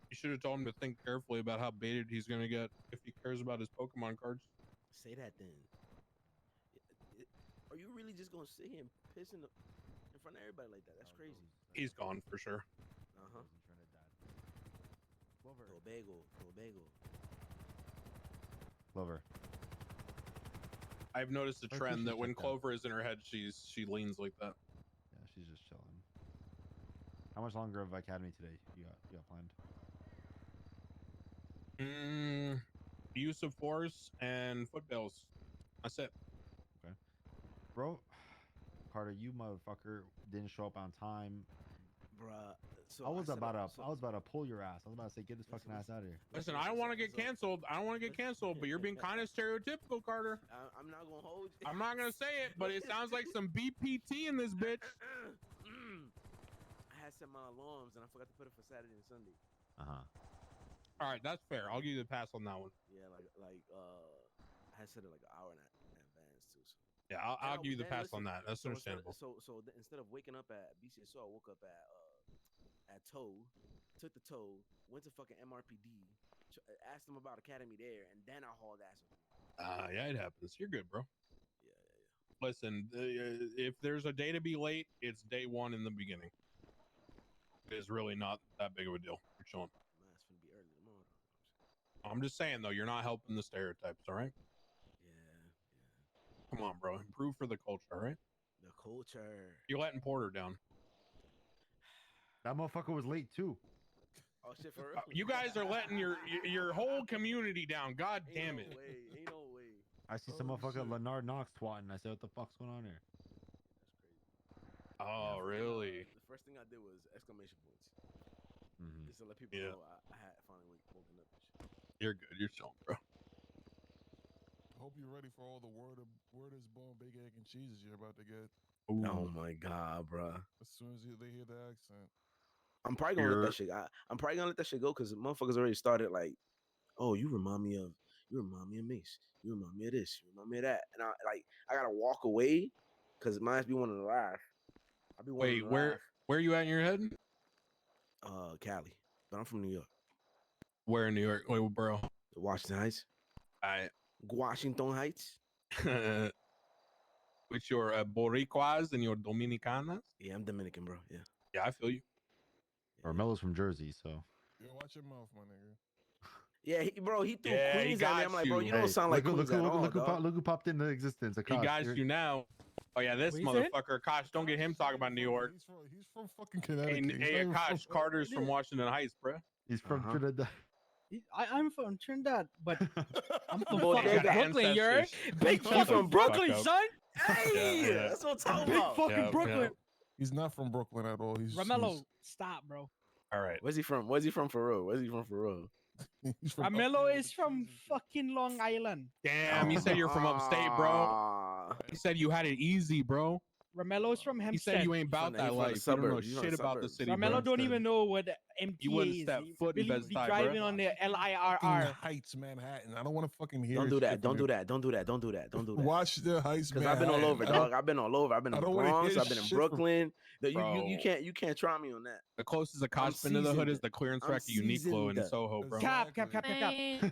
Speaker 14: You should have told him to think carefully about how baited he's gonna get if he cares about his Pokemon cards.
Speaker 6: Say that then. Are you really just gonna sit here and piss in front of everybody like that? That's crazy.
Speaker 14: He's gone for sure.
Speaker 6: Uh-huh.
Speaker 3: Clover.
Speaker 6: Tobago.
Speaker 3: Clover.
Speaker 14: I've noticed a
Speaker 3: I
Speaker 14: trend that
Speaker 3: appreciate
Speaker 14: when
Speaker 3: that.
Speaker 14: Clover is in her head, she leans like that.
Speaker 3: Yeah, she's just chilling. How much longer of Academy today you got planned?
Speaker 14: Use of force and footbills. That's it.
Speaker 3: Okay. Bro, Carter, you motherfucker didn't show up on time.
Speaker 6: Bruh. So
Speaker 3: I was about to pull your ass. I was about to say, get this fucking ass out of here.
Speaker 14: Listen, I don't want to get canceled. But you're being kind of stereotypical, Carter.
Speaker 6: I'm not gonna hold you.
Speaker 14: I'm not gonna say it, but it sounds like some BPT in this bitch.
Speaker 6: I had set my alarms and I forgot to put it for Saturday and Sunday.
Speaker 14: All right, that's fair. I'll give you the pass on that one.
Speaker 6: Yeah, I had set it an hour in advance too. So.
Speaker 14: Yeah, I'll give you the pass on that. That's understandable.
Speaker 6: Instead of waking up at BCSO, I woke up at Tow, took the Tow, went to fucking MRPD, asked them about Academy there, and then I hauled ass.
Speaker 14: Yeah, it happens. You're good, bro. Yeah. Listen, if there's a day to be late, it's day one in the beginning. It's really not that big of a deal. You're chilling.
Speaker 6: Man, it's gonna be early tomorrow.
Speaker 14: I'm just saying though, you're not helping the stereotypes. All right.
Speaker 6: Yeah.
Speaker 14: Come on, bro. Improve for the culture. All right.
Speaker 6: The culture.
Speaker 14: You're letting Porter down.
Speaker 3: That motherfucker was late too.
Speaker 6: Oh shit, for real?
Speaker 14: You guys are letting your whole community down. God damn it.
Speaker 6: Ain't no way.
Speaker 3: I see some motherfucker Leonard Knox twatting. I said, what the fuck's going on here?
Speaker 14: Oh, really?
Speaker 6: The first thing I did was exclamation points.
Speaker 3: Mm-hmm.
Speaker 6: Just to let people know I had finally woken up and shit.
Speaker 14: You're good. You're chilling, bro.
Speaker 18: hope you're ready for all the word is born, big egg and cheeses you're about to get.
Speaker 6: Oh my god, bro.
Speaker 18: As soon as they hear the accent.
Speaker 6: I'm probably gonna let that shit. I'm probably gonna let that shit go because motherfuckers already started like, oh, you remind me of Mace. You remind me of this. You remind me of that. And I gotta walk away because mine's be wanting to laugh. I be wanting
Speaker 14: Wait,
Speaker 6: to
Speaker 14: where
Speaker 6: laugh.
Speaker 14: are you at in your head?
Speaker 6: Cali, but I'm from New York.
Speaker 14: Where in New York? Wait, bro.
Speaker 6: Washington Heights. Washington Heights.
Speaker 14: With your Boricuas and your Dominicanas?
Speaker 6: Yeah, I'm Dominican, bro. Yeah.
Speaker 14: Yeah, I feel you.
Speaker 3: Carmelo's from Jersey, so.
Speaker 18: Yo, watch your mouth, my nigga.
Speaker 6: Yeah, he threw
Speaker 14: Yeah, he
Speaker 6: Queens at me.
Speaker 14: got
Speaker 6: I'm like, bro, you
Speaker 14: you.
Speaker 6: don't sound like Queens at all,
Speaker 3: look
Speaker 6: dog.
Speaker 3: who popped into existence.
Speaker 14: He got you now. Oh yeah, this
Speaker 2: What you say?
Speaker 14: motherfucker. Akash, don't get him talking about New York.
Speaker 18: He's from fucking Connecticut.
Speaker 14: Hey, Akash, Carter's from Washington Heights, bro.
Speaker 3: He's from Trinidad.
Speaker 2: I'm from Trinidad, but I'm from
Speaker 6: Bodega.
Speaker 2: fucking Brooklyn, you heard? Big
Speaker 6: He
Speaker 2: fucking
Speaker 6: from
Speaker 2: Brooklyn,
Speaker 6: Fuck up.
Speaker 2: son.
Speaker 6: Hey, that's what I'm talking
Speaker 2: Big
Speaker 6: about.
Speaker 2: fucking Brooklyn.
Speaker 18: He's not from Brooklyn at all. He's
Speaker 2: Romello, stop, bro.
Speaker 14: All right.
Speaker 6: Where's he from? Where's he from for real? Where's he from for real?
Speaker 2: Romello is from fucking Long Island.
Speaker 14: Damn, you said you're from upstate, bro. He said you had it easy, bro.
Speaker 2: Romello is from
Speaker 14: He
Speaker 2: Hempstead.
Speaker 14: said you ain't about that life. You don't know shit about the city,
Speaker 2: Romello
Speaker 14: bro.
Speaker 2: don't even know what the MTA
Speaker 14: You wouldn't
Speaker 2: is.
Speaker 14: step
Speaker 2: He
Speaker 14: foot in
Speaker 2: really be
Speaker 14: Bed-Stuy,
Speaker 2: driving
Speaker 14: bro.
Speaker 2: on the
Speaker 18: Fucking
Speaker 2: LIRR.
Speaker 18: Heights, Manhattan. I don't want to fucking hear.
Speaker 6: Don't do
Speaker 18: shit
Speaker 6: that. Don't
Speaker 18: from
Speaker 6: do
Speaker 18: you.
Speaker 6: that. Don't do that. Don't do that. Don't do that.
Speaker 18: Watch the Heights,
Speaker 6: Because
Speaker 18: man.
Speaker 6: I've been all over, dog. I've been all over. I've been
Speaker 18: I
Speaker 6: in the
Speaker 18: don't wanna
Speaker 6: Bronx.
Speaker 18: hear
Speaker 6: I've been in
Speaker 18: shit from-
Speaker 6: Brooklyn. You
Speaker 14: Bro.
Speaker 6: can't try me on that.
Speaker 14: The closest
Speaker 6: I'm
Speaker 14: Akash been to the hood
Speaker 6: seasoned.
Speaker 14: is the clearance
Speaker 6: I'm
Speaker 14: rack at Uniqlo in
Speaker 6: seasoned.
Speaker 14: Soho, bro.
Speaker 2: Cap.
Speaker 17: Man,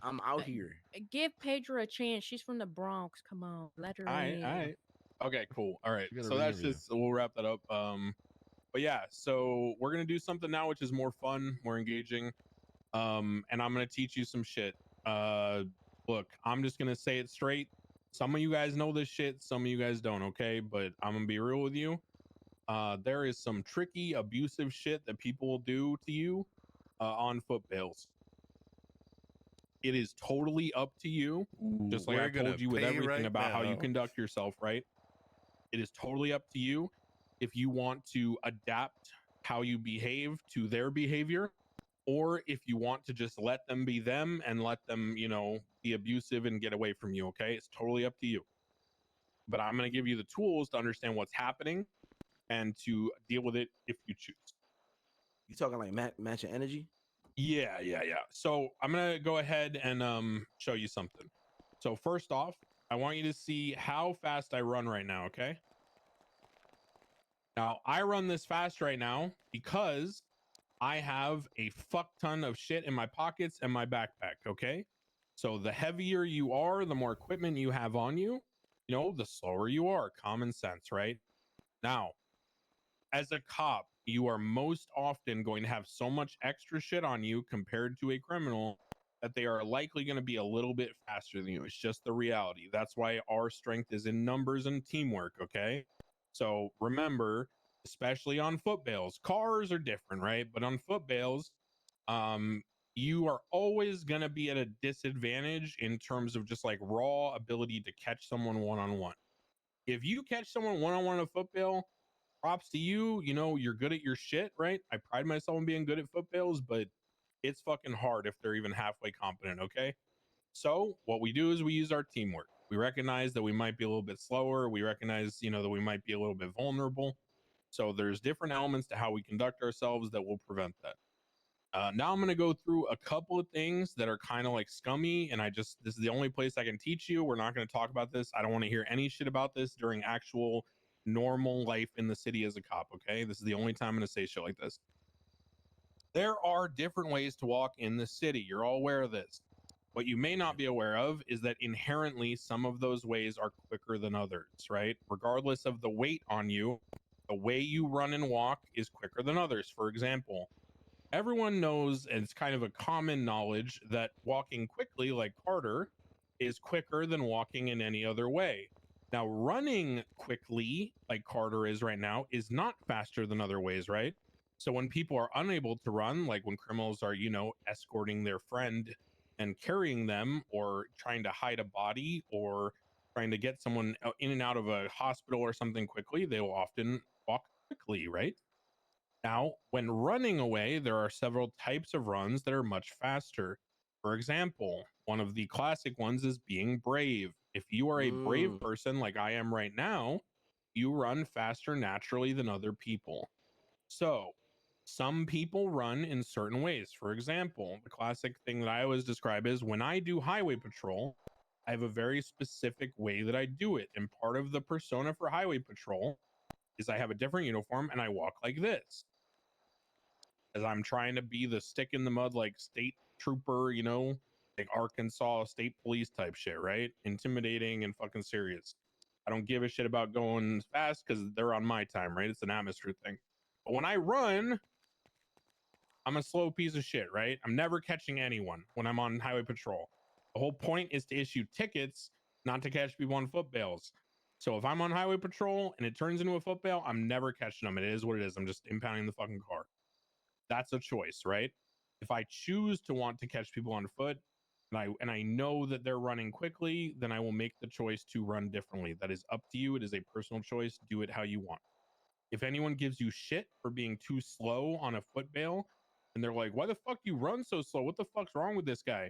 Speaker 6: I'm out here.
Speaker 17: give Pedro a chance. She's from the Bronx. Come on, let her
Speaker 14: All
Speaker 17: in.
Speaker 14: right. Okay, cool. All right.
Speaker 3: You gotta
Speaker 14: So that's
Speaker 3: re-interview.
Speaker 14: just we'll wrap that up. But yeah, so we're gonna do something now which is more fun, more engaging. And I'm gonna teach you some shit. Look, I'm just gonna say it straight. Some of you guys know this shit, some of you guys don't, okay? But I'm gonna be real with you. There is some tricky, abusive shit that people will do to you on foot bails. It is totally up to you. Just like
Speaker 4: we're
Speaker 14: I
Speaker 4: gonna
Speaker 14: told you with
Speaker 4: pay
Speaker 14: everything
Speaker 4: right
Speaker 14: about how you
Speaker 4: now.
Speaker 14: conduct yourself, right? It is totally up to you if you want to adapt how you behave to their behavior, or if you want to just let them be them and let them, be abusive and get away from you, okay? It's totally up to you. But I'm going to give you the tools to understand what's happening and to deal with it if you choose.
Speaker 6: You talking like matching energy?
Speaker 14: Yeah. So I'm gonna go ahead and show you something. So first off, I want you to see how fast I run right now, okay? Now I run this fast right now because I have a fuck ton of shit in my pockets and my backpack, okay? So the heavier you are, the more equipment you have on you, the slower you are. Common sense, right? Now, as a cop, you are most often going to have so much extra shit on you compared to a criminal that they are likely going to be a little bit faster than you. It's just the reality. That's why our strength is in numbers and teamwork, okay? So remember, especially on foot bails, cars are different, right? But on foot bails, you are always going to be at a disadvantage in terms of just like raw ability to catch someone one-on-one. If you catch someone one-on-one on a foot bail, props to you. You're good at your shit, right? I pride myself on being good at foot bails, but it's fucking hard if they're even halfway competent, okay? So what we do is we use our teamwork. We recognize that we might be a little bit slower. We recognize, that we might be a little bit vulnerable. So there's different elements to how we conduct ourselves that will prevent that. Now I'm going to go through a couple of things that are kind of like scummy, and this is the only place I can teach you. We're not going to talk about this. I don't want to hear any shit about this during actual normal life in the city as a cop, okay? This is the only time I'm going to say shit like this. There are different ways to walk in the city. You're all aware of this. What you may not be aware of is that inherently some of those ways are quicker than others, right? Regardless of the weight on you, the way you run and walk is quicker than others. For example, everyone knows, and it's kind of a common knowledge, that walking quickly like Carter is quicker than walking in any other way. Now, running quickly like Carter is right now is not faster than other ways, right? So when people are unable to run, like when criminals are, escorting their friend and carrying them, or trying to hide a body, or trying to get someone in and out of a hospital or something quickly, they will often walk quickly, right? Now, when running away, there are several types of runs that are much faster. For example, one of the classic ones is being brave. If you are a brave person like I am right now, you run faster naturally than other people. So some people run in certain ways. For example, the classic thing that I always describe is when I do highway patrol, I have a very specific way that I do it. And part of the persona for highway patrol is I have a different uniform and I walk like this. As I'm trying to be the stick in the mud, like state trooper, you know, like Arkansas state police type shit, right? Intimidating and fucking serious. I don't give a shit about going fast because they're on my time, right? It's an atmosphere thing. But when I run, I'm a slow piece of shit, right? I'm never catching anyone when I'm on highway patrol. The whole point is to issue tickets, not to catch people on foot bails. So if I'm on highway patrol and it turns into a foot bail, I'm never catching them. It is what it is. I'm just impounding the fucking car. That's a choice, right? If I choose to want to catch people on foot and I know that they're running quickly, then I will make the choice to run differently. That is up to you. It is a personal choice. Do it how you want. If anyone gives you shit for being too slow on a foot bail and they're like, why the fuck do you run so slow? What the fuck's wrong with this guy?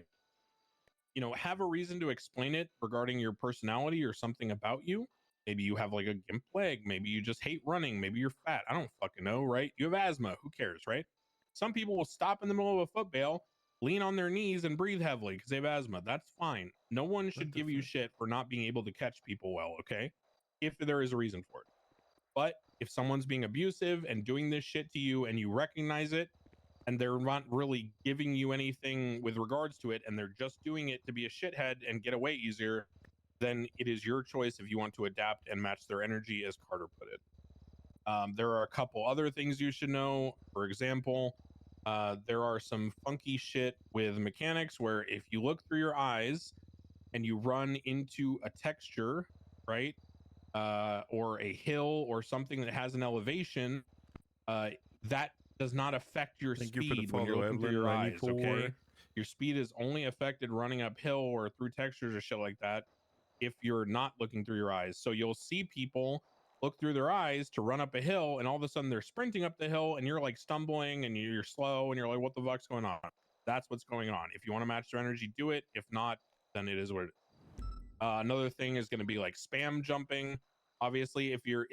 Speaker 14: You know, have a reason to explain it regarding your personality or something about you. Maybe you have like a gimp leg. Maybe you just hate running. Maybe you're fat. I don't fucking know, right? You have asthma. Who cares, right? Some people will stop in the middle of a foot bail, lean on their knees and breathe heavily because they have asthma. That's fine. No one should give you shit for not being able to catch people well, okay? If there is a reason for it. But if someone's being abusive and doing this shit to you and you recognize it and they're not really giving you anything with regards to it and they're just doing it to be a shithead and get away easier, then it is your choice if you want to adapt and match their energy, as Carter put it. There are a couple other things you should know. For example, there are some funky shit with mechanics where if you look through your eyes and you run into a texture, right? Or a hill or something that has an elevation, that does not affect your
Speaker 4: Thank you for the
Speaker 14: speed when you're
Speaker 4: follow,
Speaker 14: looking through
Speaker 4: Evelyn,
Speaker 14: your eyes,
Speaker 4: 94.
Speaker 14: okay? Your speed is only affected running uphill or through textures or shit like that if you're not looking through your eyes. So you'll see people look through their eyes to run up a hill and all of a sudden they're sprinting up the hill and you're like stumbling and you're slow and you're like, what the fuck's going on? That's what's going on. If you want to match their energy, do it. If not, then it is what it is. Another thing is going to be like spam jumping. Obviously, if you're,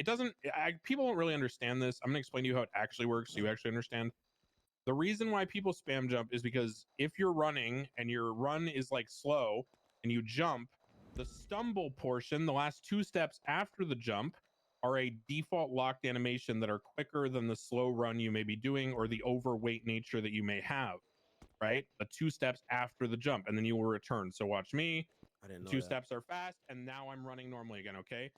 Speaker 14: people don't really understand this. I'm going to explain to you how it actually works so you actually understand. The reason why people spam jump is because if you're running and your run is like slow and you jump, the stumble portion, the last 2 steps after the jump, are a default locked animation that are quicker than the slow run you may be doing or the overweight nature that you may have, right? The 2 steps after the jump, and then you will return. So watch me.
Speaker 6: I didn't know
Speaker 14: 2
Speaker 6: that.
Speaker 14: steps are fast, and now I'm running normally again, okay?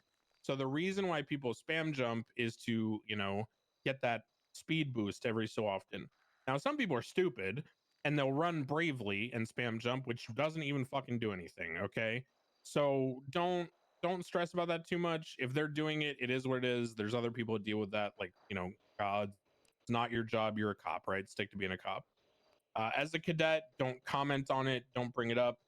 Speaker 14: So the reason why people spam jump is to, you know, get that speed boost every so often. Now, some people are stupid, and they'll run bravely and spam jump, which doesn't even fucking do anything, okay? So don't stress about that too much. If they're doing it, it is what it is. There's other people who deal with that, like, you know, God, it's not your job. You're a cop, right? Stick to being a cop. As a cadet, don't comment on it. Don't bring it up.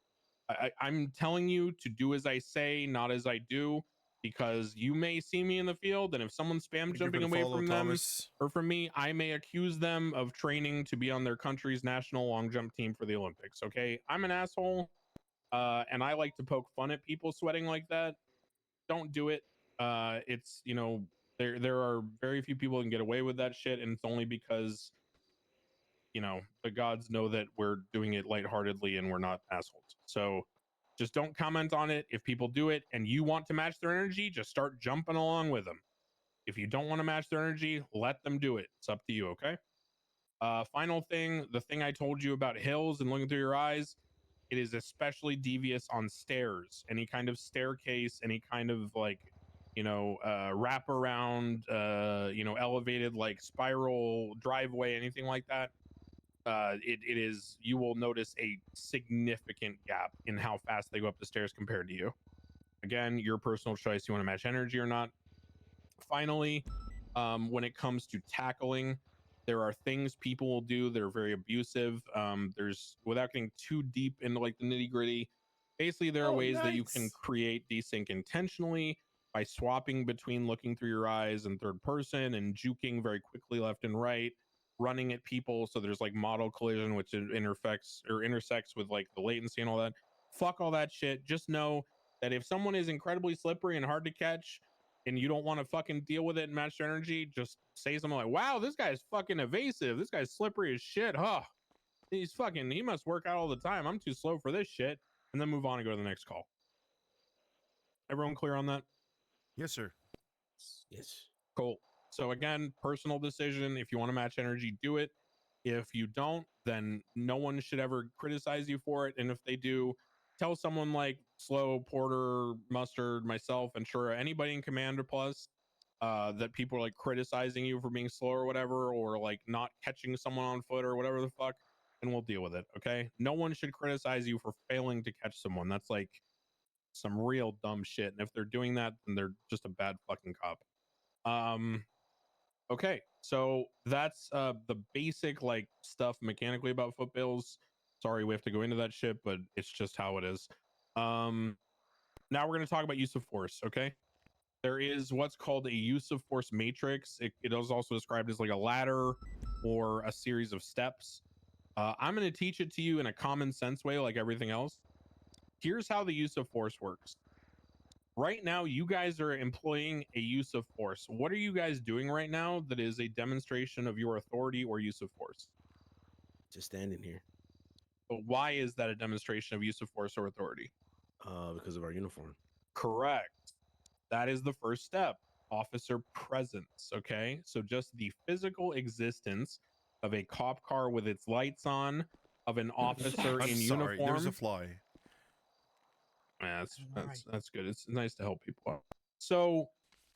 Speaker 14: I'm telling you to do as I say, not as I do, because you may see me in the field, and if someone's spam jumping away from them or from me, I may accuse them of training to be on their country's national long jump team for the Olympics. Okay, I'm an asshole, and I like to poke fun at people sweating like that. Don't do it. It's, you know, there are very few people who can get away with that shit, and it's only because, you know, the gods know that we're doing it lightheartedly and we're not assholes. So just don't comment on it. If people do it and you want to match their energy, just start jumping along with them. If you don't want to match their energy, let them do it. It's up to you, okay? Final thing, the thing I told you about hills and looking through your eyes, it is especially devious on stairs. Any kind of staircase, any kind of like, you know, wrap around, you know, elevated like spiral driveway, anything like that. It is, you will notice a significant gap in how fast they go up the stairs compared to you. Again, your personal choice. You want to match energy or not. Finally, when it comes to tackling, there are things people will do that are very abusive. There's, without getting too deep into like the nitty gritty, basically there are ways that you can create desync intentionally by swapping between looking through your eyes and third person and juking very quickly left and right, running at people. So there's like model collision, which intersects with like the latency and all that. Fuck all that shit. Just know that if someone is incredibly slippery and hard to catch and you don't want to fucking deal with it and match their energy, just say something like, wow, this guy's fucking evasive. This guy's slippery as shit. Huh. He must work out all the time. I'm too slow for this shit. And then move on and go to the next call. Everyone clear on that?
Speaker 4: Yes, sir.
Speaker 6: Yes.
Speaker 14: Cool. So again, personal decision. If you want to match energy, do it. If you don't, then no one should ever criticize you for it. And if they do, tell someone like Slow, Porter, Mustard, myself, and sure anybody in Commander Plus that people are like criticizing you for being slow or whatever, or like not catching someone on foot or whatever the fuck, and we'll deal with it. Okay. No one should criticize you for failing to catch someone. That's like some real dumb shit. And if they're doing that, then they're just a bad fucking cop. Okay, so that's the basic like stuff mechanically about footbills. Sorry, we have to go into that shit, but it's just how it is. Now we're going to talk about use of force. Okay, there is what's called a use of force matrix. It is also described as like a ladder or a series of steps. I'm going to teach it to you in a common sense way, like everything else. Here's how the use of force works. Right now, you guys are employing a use of force. What are you guys doing right now that is a demonstration of your authority or use of force?
Speaker 6: Just standing here.
Speaker 14: But why is that a demonstration of use of force or authority?
Speaker 6: Because of our uniform.
Speaker 14: Correct. That is the first step. Officer presence. Okay. So just the physical existence of a cop car with its lights on, of an officer
Speaker 4: I'm
Speaker 14: in
Speaker 4: sorry,
Speaker 14: uniform.
Speaker 4: there's a fly.
Speaker 14: Yeah, that's good. It's nice to help people out. So,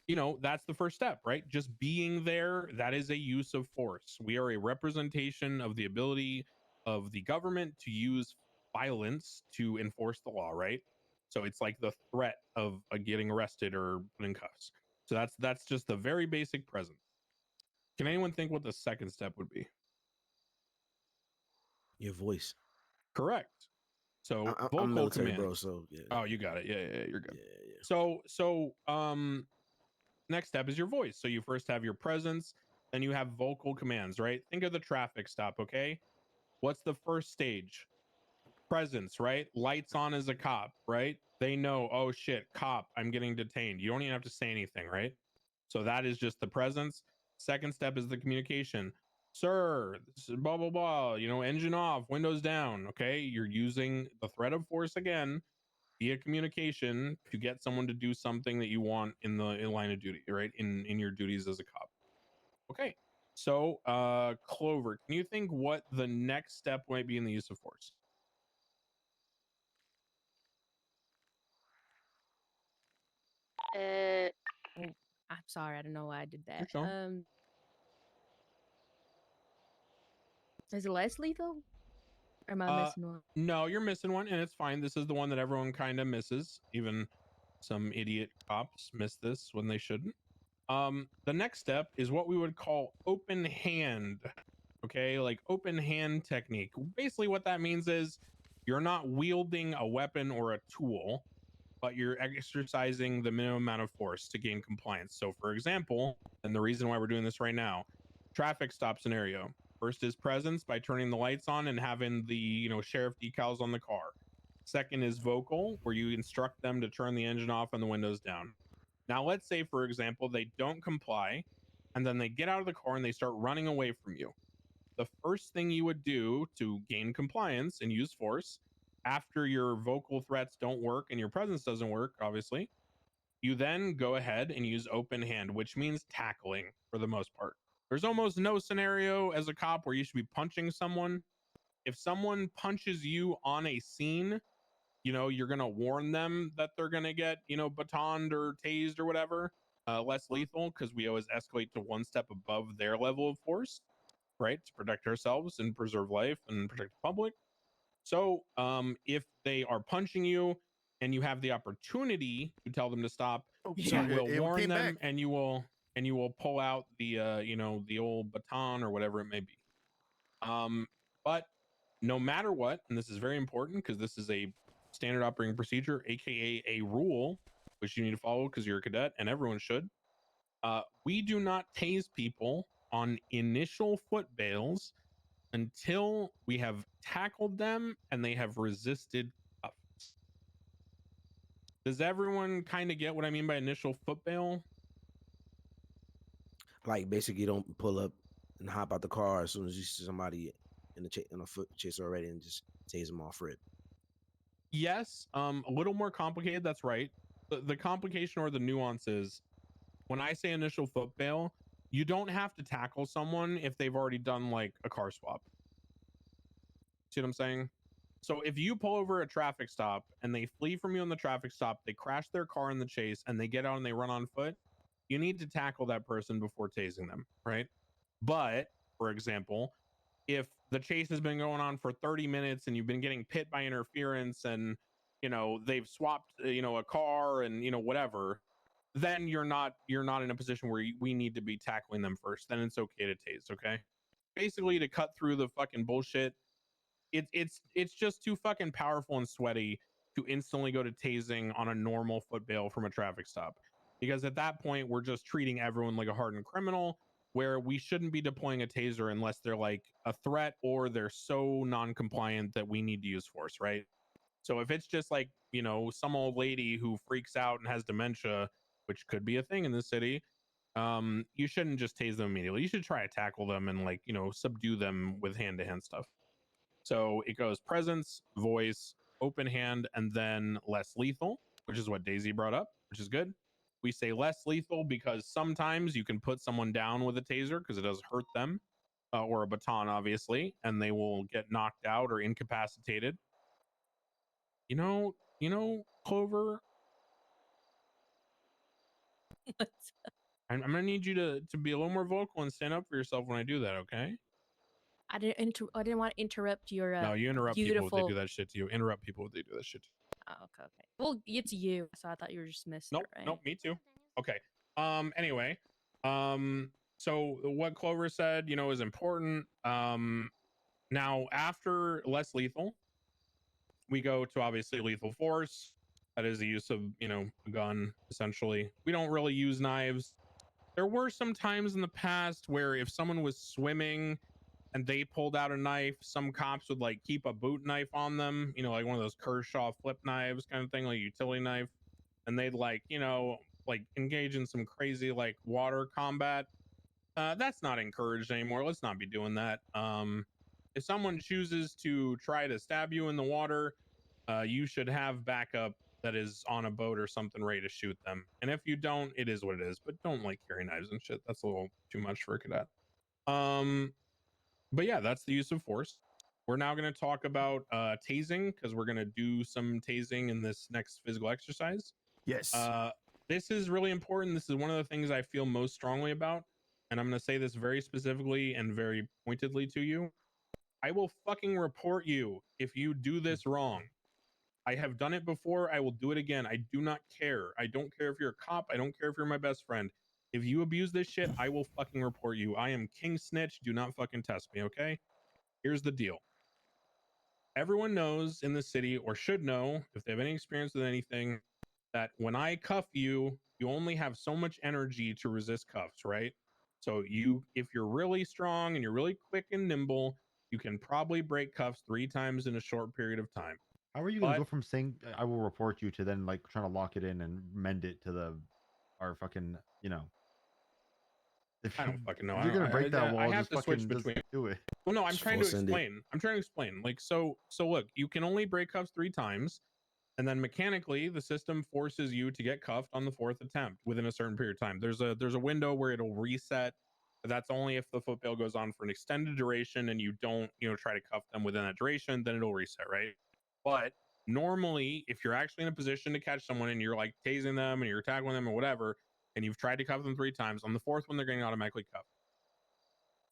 Speaker 14: you know, that's the first step, right? Just being there, that is a use of force. We are a representation of the ability of the government to use violence to enforce the law, right? So it's like the threat of getting arrested or put in cuffs. So that's just the very basic presence. Can anyone think what the second step would be?
Speaker 6: Your voice.
Speaker 14: Correct. So vocal
Speaker 6: I'm military,
Speaker 14: commands.
Speaker 6: bro. So yeah.
Speaker 14: Oh, you got it. Yeah, you're good. So next step is your voice. So you first have your presence, then you have vocal commands, right? Think of the traffic stop, okay? What's the first stage? Presence, right? Lights on as a cop, right? They know, oh shit, cop, I'm getting detained. You don't even have to say anything, right? So that is just the presence. Second step is the communication. Sir, blah, blah, blah, you know, engine off, windows down, okay? You're using the threat of force again via communication to get someone to do something that you want in line of duty, right? In your duties as a cop. Okay. So, Clover, can you think what the next step might be in the use of force?
Speaker 17: Oh, I'm sorry. I don't know why I did that.
Speaker 14: You're sure.
Speaker 17: Is it less lethal? Or am I missing one?
Speaker 14: No, you're missing one, and it's fine. This is the one that everyone kind of misses. Even some idiot cops miss this when they shouldn't. The next step is what we would call open hand. Okay, like open hand technique. Basically, what that means is you're not wielding a weapon or a tool, but you're exercising the minimum amount of force to gain compliance. So, for example, and the reason why we're doing this right now, traffic stop scenario. First is presence by turning the lights on and having the sheriff decals on the car. Second is vocal, where you instruct them to turn the engine off and the windows down. Now, let's say, for example, they don't comply, and then they get out of the car and they start running away from you. The first thing you would do to gain compliance and use force, after your vocal threats don't work and your presence doesn't work, obviously, you then go ahead and use open hand, which means tackling for the most part. There's almost no scenario as a cop where you should be punching someone. If someone punches you on a scene, you're going to warn them that they're going to get, batoned or tased or whatever, less lethal, because we always escalate to one step above their level of force, right? To protect ourselves and preserve life and protect the public. So if they are punching you and you have the opportunity to tell them to stop, you will warn them and you will pull out the, the old baton or whatever it may be. But no matter what, and this is very important because this is a standard operating procedure, aka a rule, which you need to follow because you're a cadet and everyone should. We do not tase people on initial foot bails until we have tackled them and they have resisted cuffs. Does everyone kind of get what I mean by initial foot bail?
Speaker 6: Like basically, don't pull up and hop out the car as soon as you see somebody in a foot chase already and just tase them off rip.
Speaker 14: Yes, a little more complicated. That's right. The complication or the nuance is when I say initial foot bail, you don't have to tackle someone if they've already done like a car swap. See what I'm saying? So if you pull over a traffic stop and they flee from you on the traffic stop, they crash their car in the chase and they get out and they run on foot, you need to tackle that person before tasing them, right? But for example, if the chase has been going on for 30 minutes and you've been getting pit by interference and they've swapped a car and whatever, then you're not in a position where we need to be tackling them first. Then it's okay to tase. Okay, basically to cut through the fucking bullshit, it's just too fucking powerful and sweaty to instantly go to tasing on a normal foot bail from a traffic stop, because at that point we're just treating everyone like a hardened criminal, where we shouldn't be deploying a taser unless they're like a threat or they're so non-compliant that we need to use force, right? So if it's just like some old lady who freaks out and has dementia, which could be a thing in this city, you shouldn't just tase them immediately. You should try to tackle them and subdue them with hand-to-hand stuff. So it goes presence, voice, open hand, and then less lethal, which is what Daisy brought up, which is good. We say less lethal because sometimes you can put someone down with a taser because it does hurt them, or a baton, obviously, and they will get knocked out or incapacitated. Clover, I'm gonna need you to be a little more vocal and stand up for yourself when I do that, okay?
Speaker 17: I didn't want to interrupt your
Speaker 14: No, you interrupt
Speaker 17: beautiful...
Speaker 14: people if they do that shit to you. Interrupt people if they do that shit to you.
Speaker 17: Oh, okay. Well, it's you, so I thought you were just missing it, right?
Speaker 14: Nope, me too. Okay. Anyway, so what Clover said, is important. Now after less lethal, we go to obviously lethal force. That is the use of, a gun, essentially. We don't really use knives. There were some times in the past where if someone was swimming and they pulled out a knife, some cops would like keep a boot knife on them, like one of those Kershaw flip knives kind of thing, like a utility knife. And they'd engage in some crazy like water combat. That's not encouraged anymore. Let's not be doing that. If someone chooses to try to stab you in the water, you should have backup that is on a boat or something ready to shoot them. And if you don't, it is what it is. But don't carry knives and shit. That's a little too much for a cadet. But yeah, that's the use of force. We're now going to talk about tasing, because we're going to do some tasing in this next physical exercise.
Speaker 4: Yes.
Speaker 14: This is really important. This is one of the things I feel most strongly about. And I'm going to say this very specifically and very pointedly to you. I will fucking report you if you do this wrong. I have done it before. I will do it again. I do not care. I don't care if you're a cop. I don't care if you're my best friend. If you abuse this shit, I will fucking report you. I am King Snitch. Do not fucking test me, okay? Here's the deal. Everyone knows in the city, or should know, if they have any experience with anything, that when I cuff you, you only have so much energy to resist cuffs, right? So if you're really strong and you're really quick and nimble, you can probably break cuffs 3 times in a short period of time.
Speaker 3: How are you going to go from saying I will report you to then trying to lock it in and mend it to our fucking, If
Speaker 14: I don't fucking know.
Speaker 3: If you're going to break that wall,
Speaker 14: I have
Speaker 3: just
Speaker 14: to switch
Speaker 3: fucking
Speaker 14: between.
Speaker 3: do it.
Speaker 14: Well, no, I'm trying to explain. I'm trying to explain. So look, you can only break cuffs 3 times. And then mechanically, the system forces you to get cuffed on the 4th attempt within a certain period of time. There's a window where it'll reset. But that's only if the foot bail goes on for an extended duration and you don't, try to cuff them within that duration, then it'll reset, right? But normally, if you're actually in a position to catch someone and you're like tasing them and you're tackling them or whatever, and you've tried to cuff them 3 times, on the 4th one, they're getting automatically cuffed.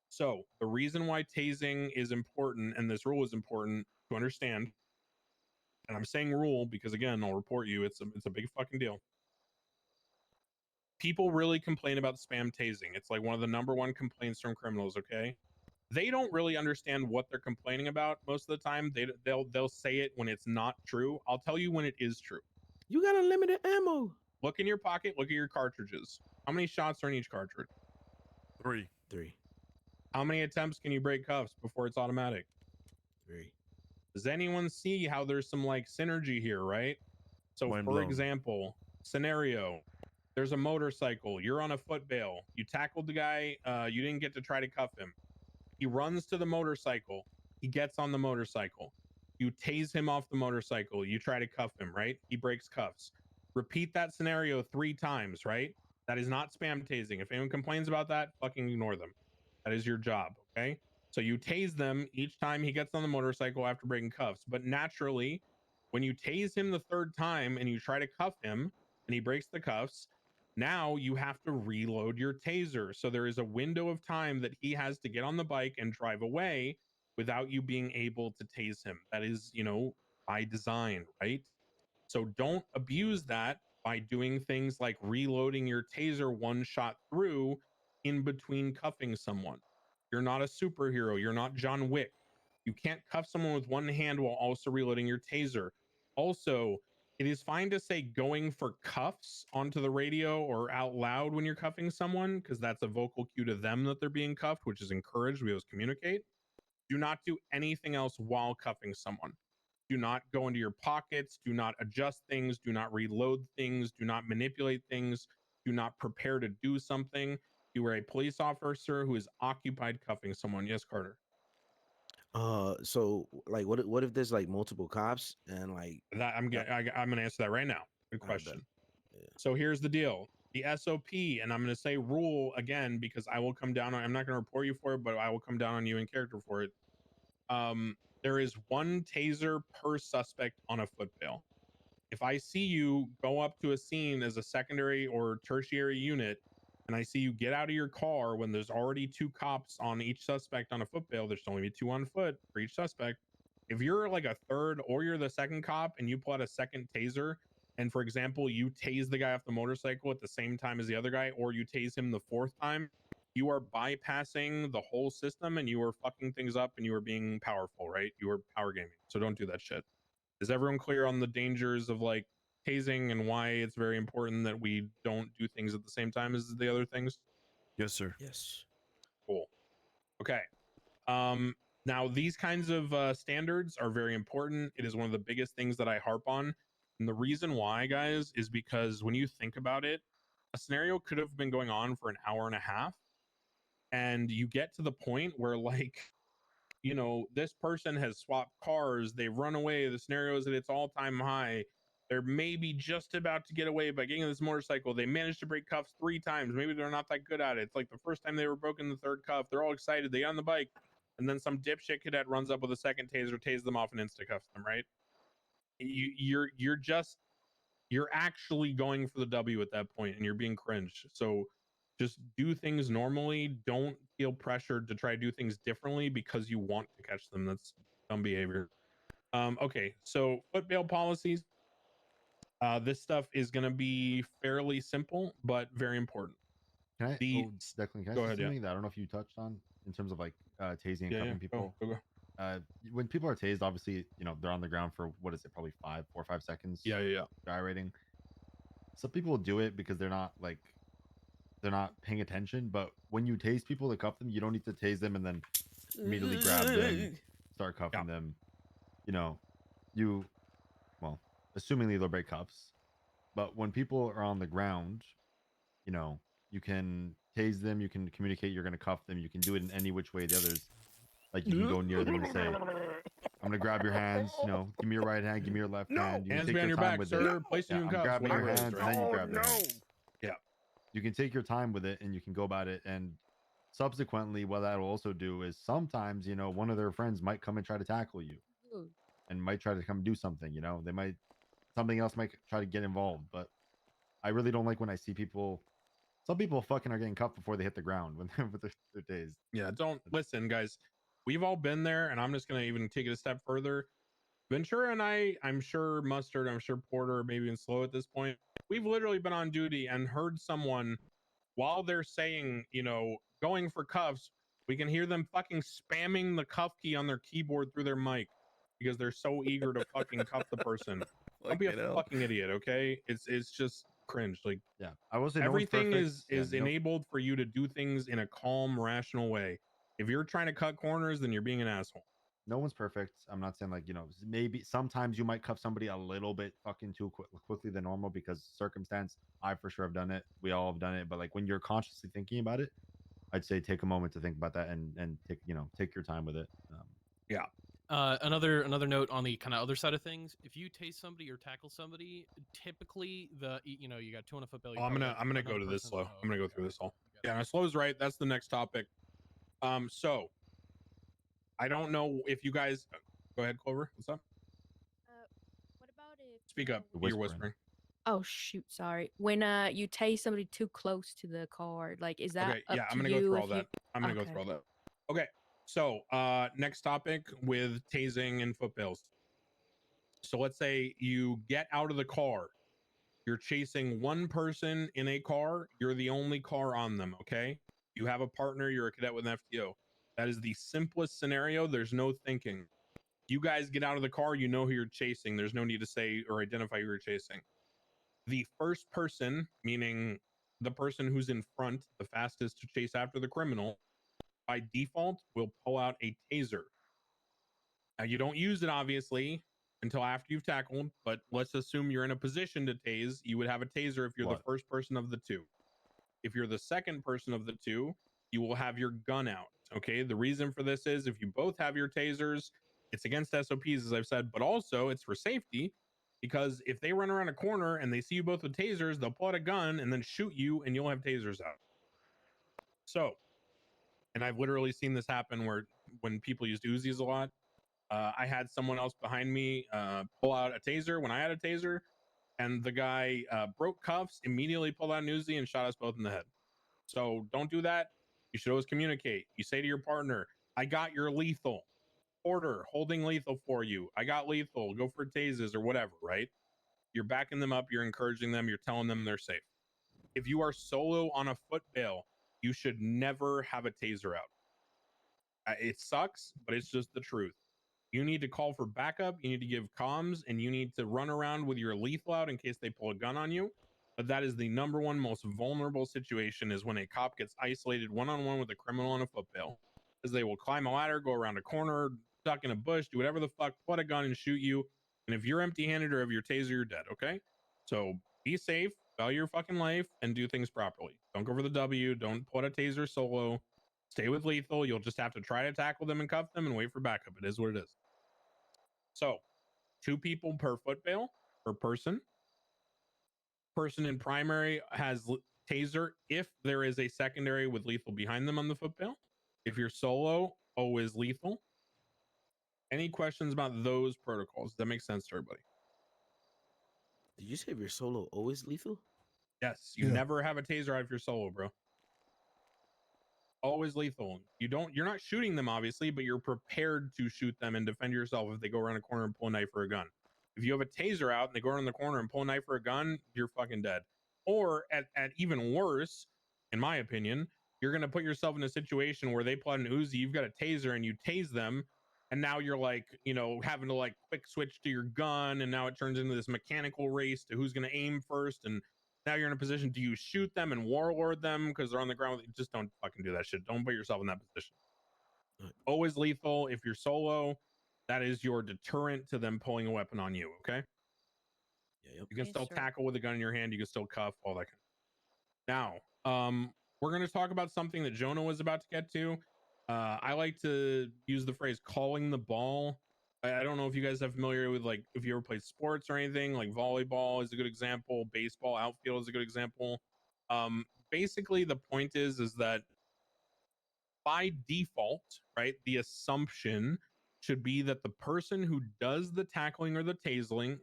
Speaker 14: So the reason why tasing is important and this rule is important to understand, and I'm saying rule because again, I'll report you, it's a big fucking deal. People really complain about spam tasing. It's like one of the #1 complaints from criminals, okay? They don't really understand what they're complaining about most of the time. They'll say it when it's not true. I'll tell you when it is true.
Speaker 6: You got unlimited ammo.
Speaker 14: Look in your pocket, look at your cartridges. How many shots are in each cartridge?
Speaker 4: 3.
Speaker 14: How many attempts can you break cuffs before it's automatic?
Speaker 6: 3.
Speaker 14: Does anyone see how there's some like synergy here, right? So
Speaker 4: Mind
Speaker 14: for
Speaker 4: blown.
Speaker 14: example, scenario, there's a motorcycle, you're on a foot bail, you tackled the guy, you didn't get to try to cuff him. He runs to the motorcycle, he gets on the motorcycle, you tase him off the motorcycle, you try to cuff him, right? He breaks cuffs. Repeat that scenario 3 times, right? That is not spam tasing. If anyone complains about that, fucking ignore them. That is your job, okay? So you tase them each time he gets on the motorcycle after breaking cuffs. But naturally, when you tase him the 3rd time and you try to cuff him and he breaks the cuffs, now you have to reload your taser. So there is a window of time that he has to get on the bike and drive away without you being able to tase him. That is, you know, by design, right? So don't abuse that by doing things like reloading your taser 1 shot through in between cuffing someone. You're not a superhero. You're not John Wick. You can't cuff someone with 1 hand while also reloading your taser. Also, it is fine to say going for cuffs onto the radio or out loud when you're cuffing someone, because that's a vocal cue to them that they're being cuffed, which is encouraged. We always communicate. Do not do anything else while cuffing someone. Do not go into your pockets. Do not adjust things. Do not reload things. Do not manipulate things. Do not prepare to do something. You are a police officer who is occupied cuffing someone. Yes, Carter.
Speaker 6: So like, what if there's like multiple cops and like
Speaker 14: that? I'm gonna answer that right now. Good question. So here's the deal. The SOP, and I'm going to say rule again because I will come down on. I'm not going to report you for it, but I will come down on you in character for it. There is 1 taser per suspect on a foot bail. If I see you go up to a scene as a secondary or tertiary unit, and I see you get out of your car when there's already 2 cops on each suspect on a foot bail, there's only 2 on foot for each suspect. If you're like a 3rd or you're the 2nd cop and you pull out a 2nd taser, and for example, you tase the guy off the motorcycle at the same time as the other guy, or you tase him the 4th time, you are bypassing the whole system and you are fucking things up and you are being powerful, right? You are power gaming. So don't do that shit. Is everyone clear on the dangers of like tasing and why it's very important that we don't do things at the same time as the other things?
Speaker 4: Yes, sir.
Speaker 6: Yes.
Speaker 14: Cool. Okay. Now these kinds of standards are very important. It is one of the biggest things that I harp on. And the reason why, guys, is because when you think about it, a scenario could have been going on for an hour and a half. And you get to the point where like, you know, this person has swapped cars, they've run away, the scenario is at its all-time high, they're maybe just about to get away by getting on this motorcycle, they managed to break cuffs 3 times, maybe they're not that good at it, it's like the first time they were broken the 3rd cuff, they're all excited, they get on the bike, and then some dipshit cadet runs up with a 2nd taser, tases them off and insta-cuffs them, right? You're actually going for the W at that point and you're being cringe. So just do things normally. Don't feel pressured to try to do things differently because you want to catch them. That's dumb behavior. Okay, so foot bail policies. This stuff is going to be fairly simple, but very important.
Speaker 3: Can I, Declan, can I
Speaker 14: go
Speaker 3: say
Speaker 14: ahead,
Speaker 3: something that I don't know if you touched on in terms of like tasing and cuffing people?
Speaker 14: Go.
Speaker 3: When people are tased, obviously, you know, they're on the ground for what is it, probably 4 or 5 seconds.
Speaker 14: Yeah.
Speaker 3: Gyrating. Some people do it because they're not paying attention. But when you tase people to cuff them, you don't need to tase them and then immediately grab them, start cuffing them. You know, assumingly they'll break cuffs. But when people are on the ground, you know, you can tase them, you can communicate, you're going to cuff them, you can do it in any which way the others. Like you can go near them and say, I'm going to grab your hands, you know, give me your right hand, give me your left hand. You
Speaker 14: Hands
Speaker 3: can take
Speaker 14: behind your
Speaker 3: time
Speaker 14: back,
Speaker 3: with
Speaker 14: sir.
Speaker 3: it.
Speaker 14: Placing you in
Speaker 3: I'm
Speaker 14: cuffs,
Speaker 3: grabbing your
Speaker 14: whatever it is,
Speaker 3: hands
Speaker 14: right?
Speaker 3: and then you grab their hands.
Speaker 14: Yeah.
Speaker 3: You can take your time with it and you can go about it. And subsequently, what that'll also do is sometimes, you know, one of their friends might come and try to tackle you and might try to come do something, you know, something else might try to get involved. But I really don't like when I see some people fucking are getting cuffed before they hit the ground when they're tased.
Speaker 14: Yeah, don't listen, guys. We've all been there, and I'm just gonna even take it a step further. Ventura and I'm sure Mustard, I'm sure Porter, maybe even Slow at this point. We've literally been on duty and heard someone while they're saying, you know, going for cuffs, we can hear them fucking spamming the cuff key on their keyboard through their mic because they're so eager to fucking cuff the person. Don't be a fucking idiot, okay? It's just cringe. Like,
Speaker 3: yeah, I will say
Speaker 14: everything
Speaker 3: no is
Speaker 14: is enabled for you to do things in a calm, rational way. If you're trying to cut corners, then you're being an asshole.
Speaker 3: No one's perfect. I'm not saying like, maybe sometimes you might cuff somebody a little bit fucking too quickly than normal because circumstance. I for sure have done it. We all have done it. But like when you're consciously thinking about it, I'd say take a moment to think about that and take your time with it.
Speaker 14: Yeah.
Speaker 15: Another note on the kind of other side of things. If you tase somebody or tackle somebody, typically you got 200 foot bail.
Speaker 14: Oh, I'm gonna go to this slow. I'm gonna go through this all. Yeah, and slow is right. That's the next topic. So I don't know if you guys go ahead, Clover. What's up?
Speaker 17: What about if
Speaker 14: Speak up. You're whispering.
Speaker 17: Oh shoot, sorry. When you tase somebody too close to the car, like is that
Speaker 14: Okay, yeah,
Speaker 17: up
Speaker 14: I'm
Speaker 17: to
Speaker 14: gonna go
Speaker 17: you
Speaker 14: through
Speaker 17: if
Speaker 14: all that.
Speaker 17: you-
Speaker 14: I'm gonna go through all that. Okay, so next topic with tasing and foot bills. So let's say you get out of the car. You're chasing one person in a car. You're the only car on them, okay? You have a partner. You're a cadet with an FTO. That is the simplest scenario. There's no thinking. You guys get out of the car. You know who you're chasing. There's no need to say or identify who you're chasing. The first person, meaning the person who's in front, the fastest to chase after the criminal, by default will pull out a taser. Now you don't use it obviously until after you've tackled, but let's assume you're in a position to tase. You would have a taser if you're the first person of the two. If you're the second person of the two, you will have your gun out. Okay. The reason for this is if you both have your tasers, it's against SOPs, as I've said, but also it's for safety because if they run around a corner and they see you both with tasers, they'll pull out a gun and then shoot you and you'll have tasers out. So, and I've literally seen this happen where when people used Uzis a lot, I had someone else behind me pull out a taser when I had a taser, and the guy broke cuffs, immediately pulled out an Uzi and shot us both in the head. So don't do that. You should always communicate. You say to your partner, I got your lethal. Order, holding lethal for you. I got lethal. Go for tasers or whatever, right? You're backing them up. You're encouraging them. You're telling them they're safe. If you are solo on a foot bail, you should never have a taser out. It sucks, but it's just the truth. You need to call for backup. You need to give comms, and you need to run around with your lethal out in case they pull a gun on you. But that is the number one most vulnerable situation is when a cop gets isolated one-on-one with a criminal on a foot bail. Because they will climb a ladder, go around a corner, duck in a bush, do whatever the fuck, put a gun and shoot you. And if you're empty-handed or have your taser, you're dead, okay? So be safe, value your fucking life, and do things properly. Don't go for the W. Don't put a taser solo. Stay with lethal. You'll just have to try to tackle them and cuff them and wait for backup. It is what it is. So 2 people per foot bail per person. Person in primary has taser if there is a secondary with lethal behind them on the foot bail. If you're solo, always lethal. Any questions about those protocols? Does that make sense to everybody?
Speaker 6: Did you say if you're solo, always lethal?
Speaker 14: Yes. You never have a taser out if you're solo, bro. Always lethal. You're not shooting them obviously, but you're prepared to shoot them and defend yourself if they go around a corner and pull a knife or a gun. If you have a taser out and they go around the corner and pull a knife or a gun, you're fucking dead. Or at even worse, in my opinion, you're gonna put yourself in a situation where they pull out an Uzi, you've got a taser and you tase them, and now you're like, having to like quick switch to your gun, and now it turns into this mechanical race to who's gonna aim first, and now you're in a position, do you shoot them and warlord them because they're on the ground? Just don't fucking do that shit. Don't put yourself in that position. Always lethal. If you're solo, that is your deterrent to them pulling a weapon on you, okay?
Speaker 6: Yeah,
Speaker 14: you can still tackle with a gun in your hand. You can still cuff, all that kind of. Now, we're going to talk about something that Jonah was about to get to. I like to use the phrase calling the ball. I don't know if you guys are familiar with, like, if you ever played sports or anything, like volleyball is a good example. Baseball outfield is a good example. Basically, the point is that by default, right, the assumption should be that the person who does the tackling or the tasing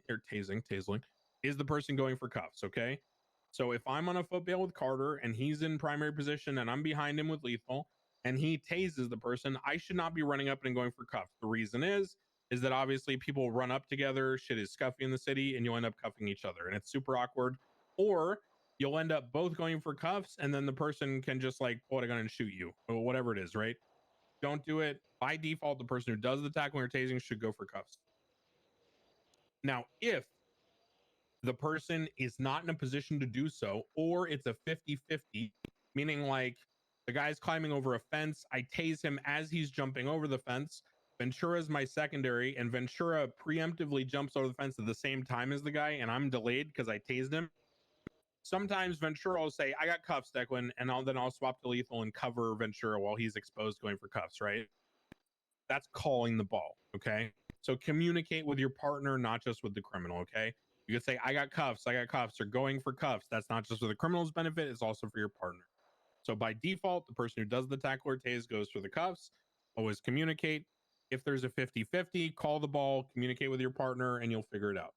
Speaker 14: is the person going for cuffs, okay? So if I'm on a foot bail with Carter and he's in primary position and I'm behind him with lethal and he tases the person, I should not be running up and going for cuffs. The reason is that obviously people run up together, shit is scuffy in the city, and you'll end up cuffing each other and it's super awkward. Or you'll end up both going for cuffs and then the person can just like pull out a gun and shoot you or whatever it is, right? Don't do it. By default, the person who does the tackling or tasing should go for cuffs. Now, if the person is not in a position to do so, or it's a 50-50, meaning like The guy's climbing over a fence. I tase him as he's jumping over the fence. Ventura's my secondary, and Ventura preemptively jumps over the fence at the same time as the guy, and I'm delayed because I tased him. Sometimes Ventura will say, I got cuffs, Declan, and I'll swap to lethal and cover Ventura while he's exposed going for cuffs, right? That's calling the ball, okay? So communicate with your partner, not just with the criminal, okay? You could say, I got cuffs, or going for cuffs. That's not just for the criminal's benefit, it's also for your partner. So by default, the person who does the tackle or tase goes for the cuffs. Always communicate. If there's a 50-50, call the ball, communicate with your partner, and you'll figure it out.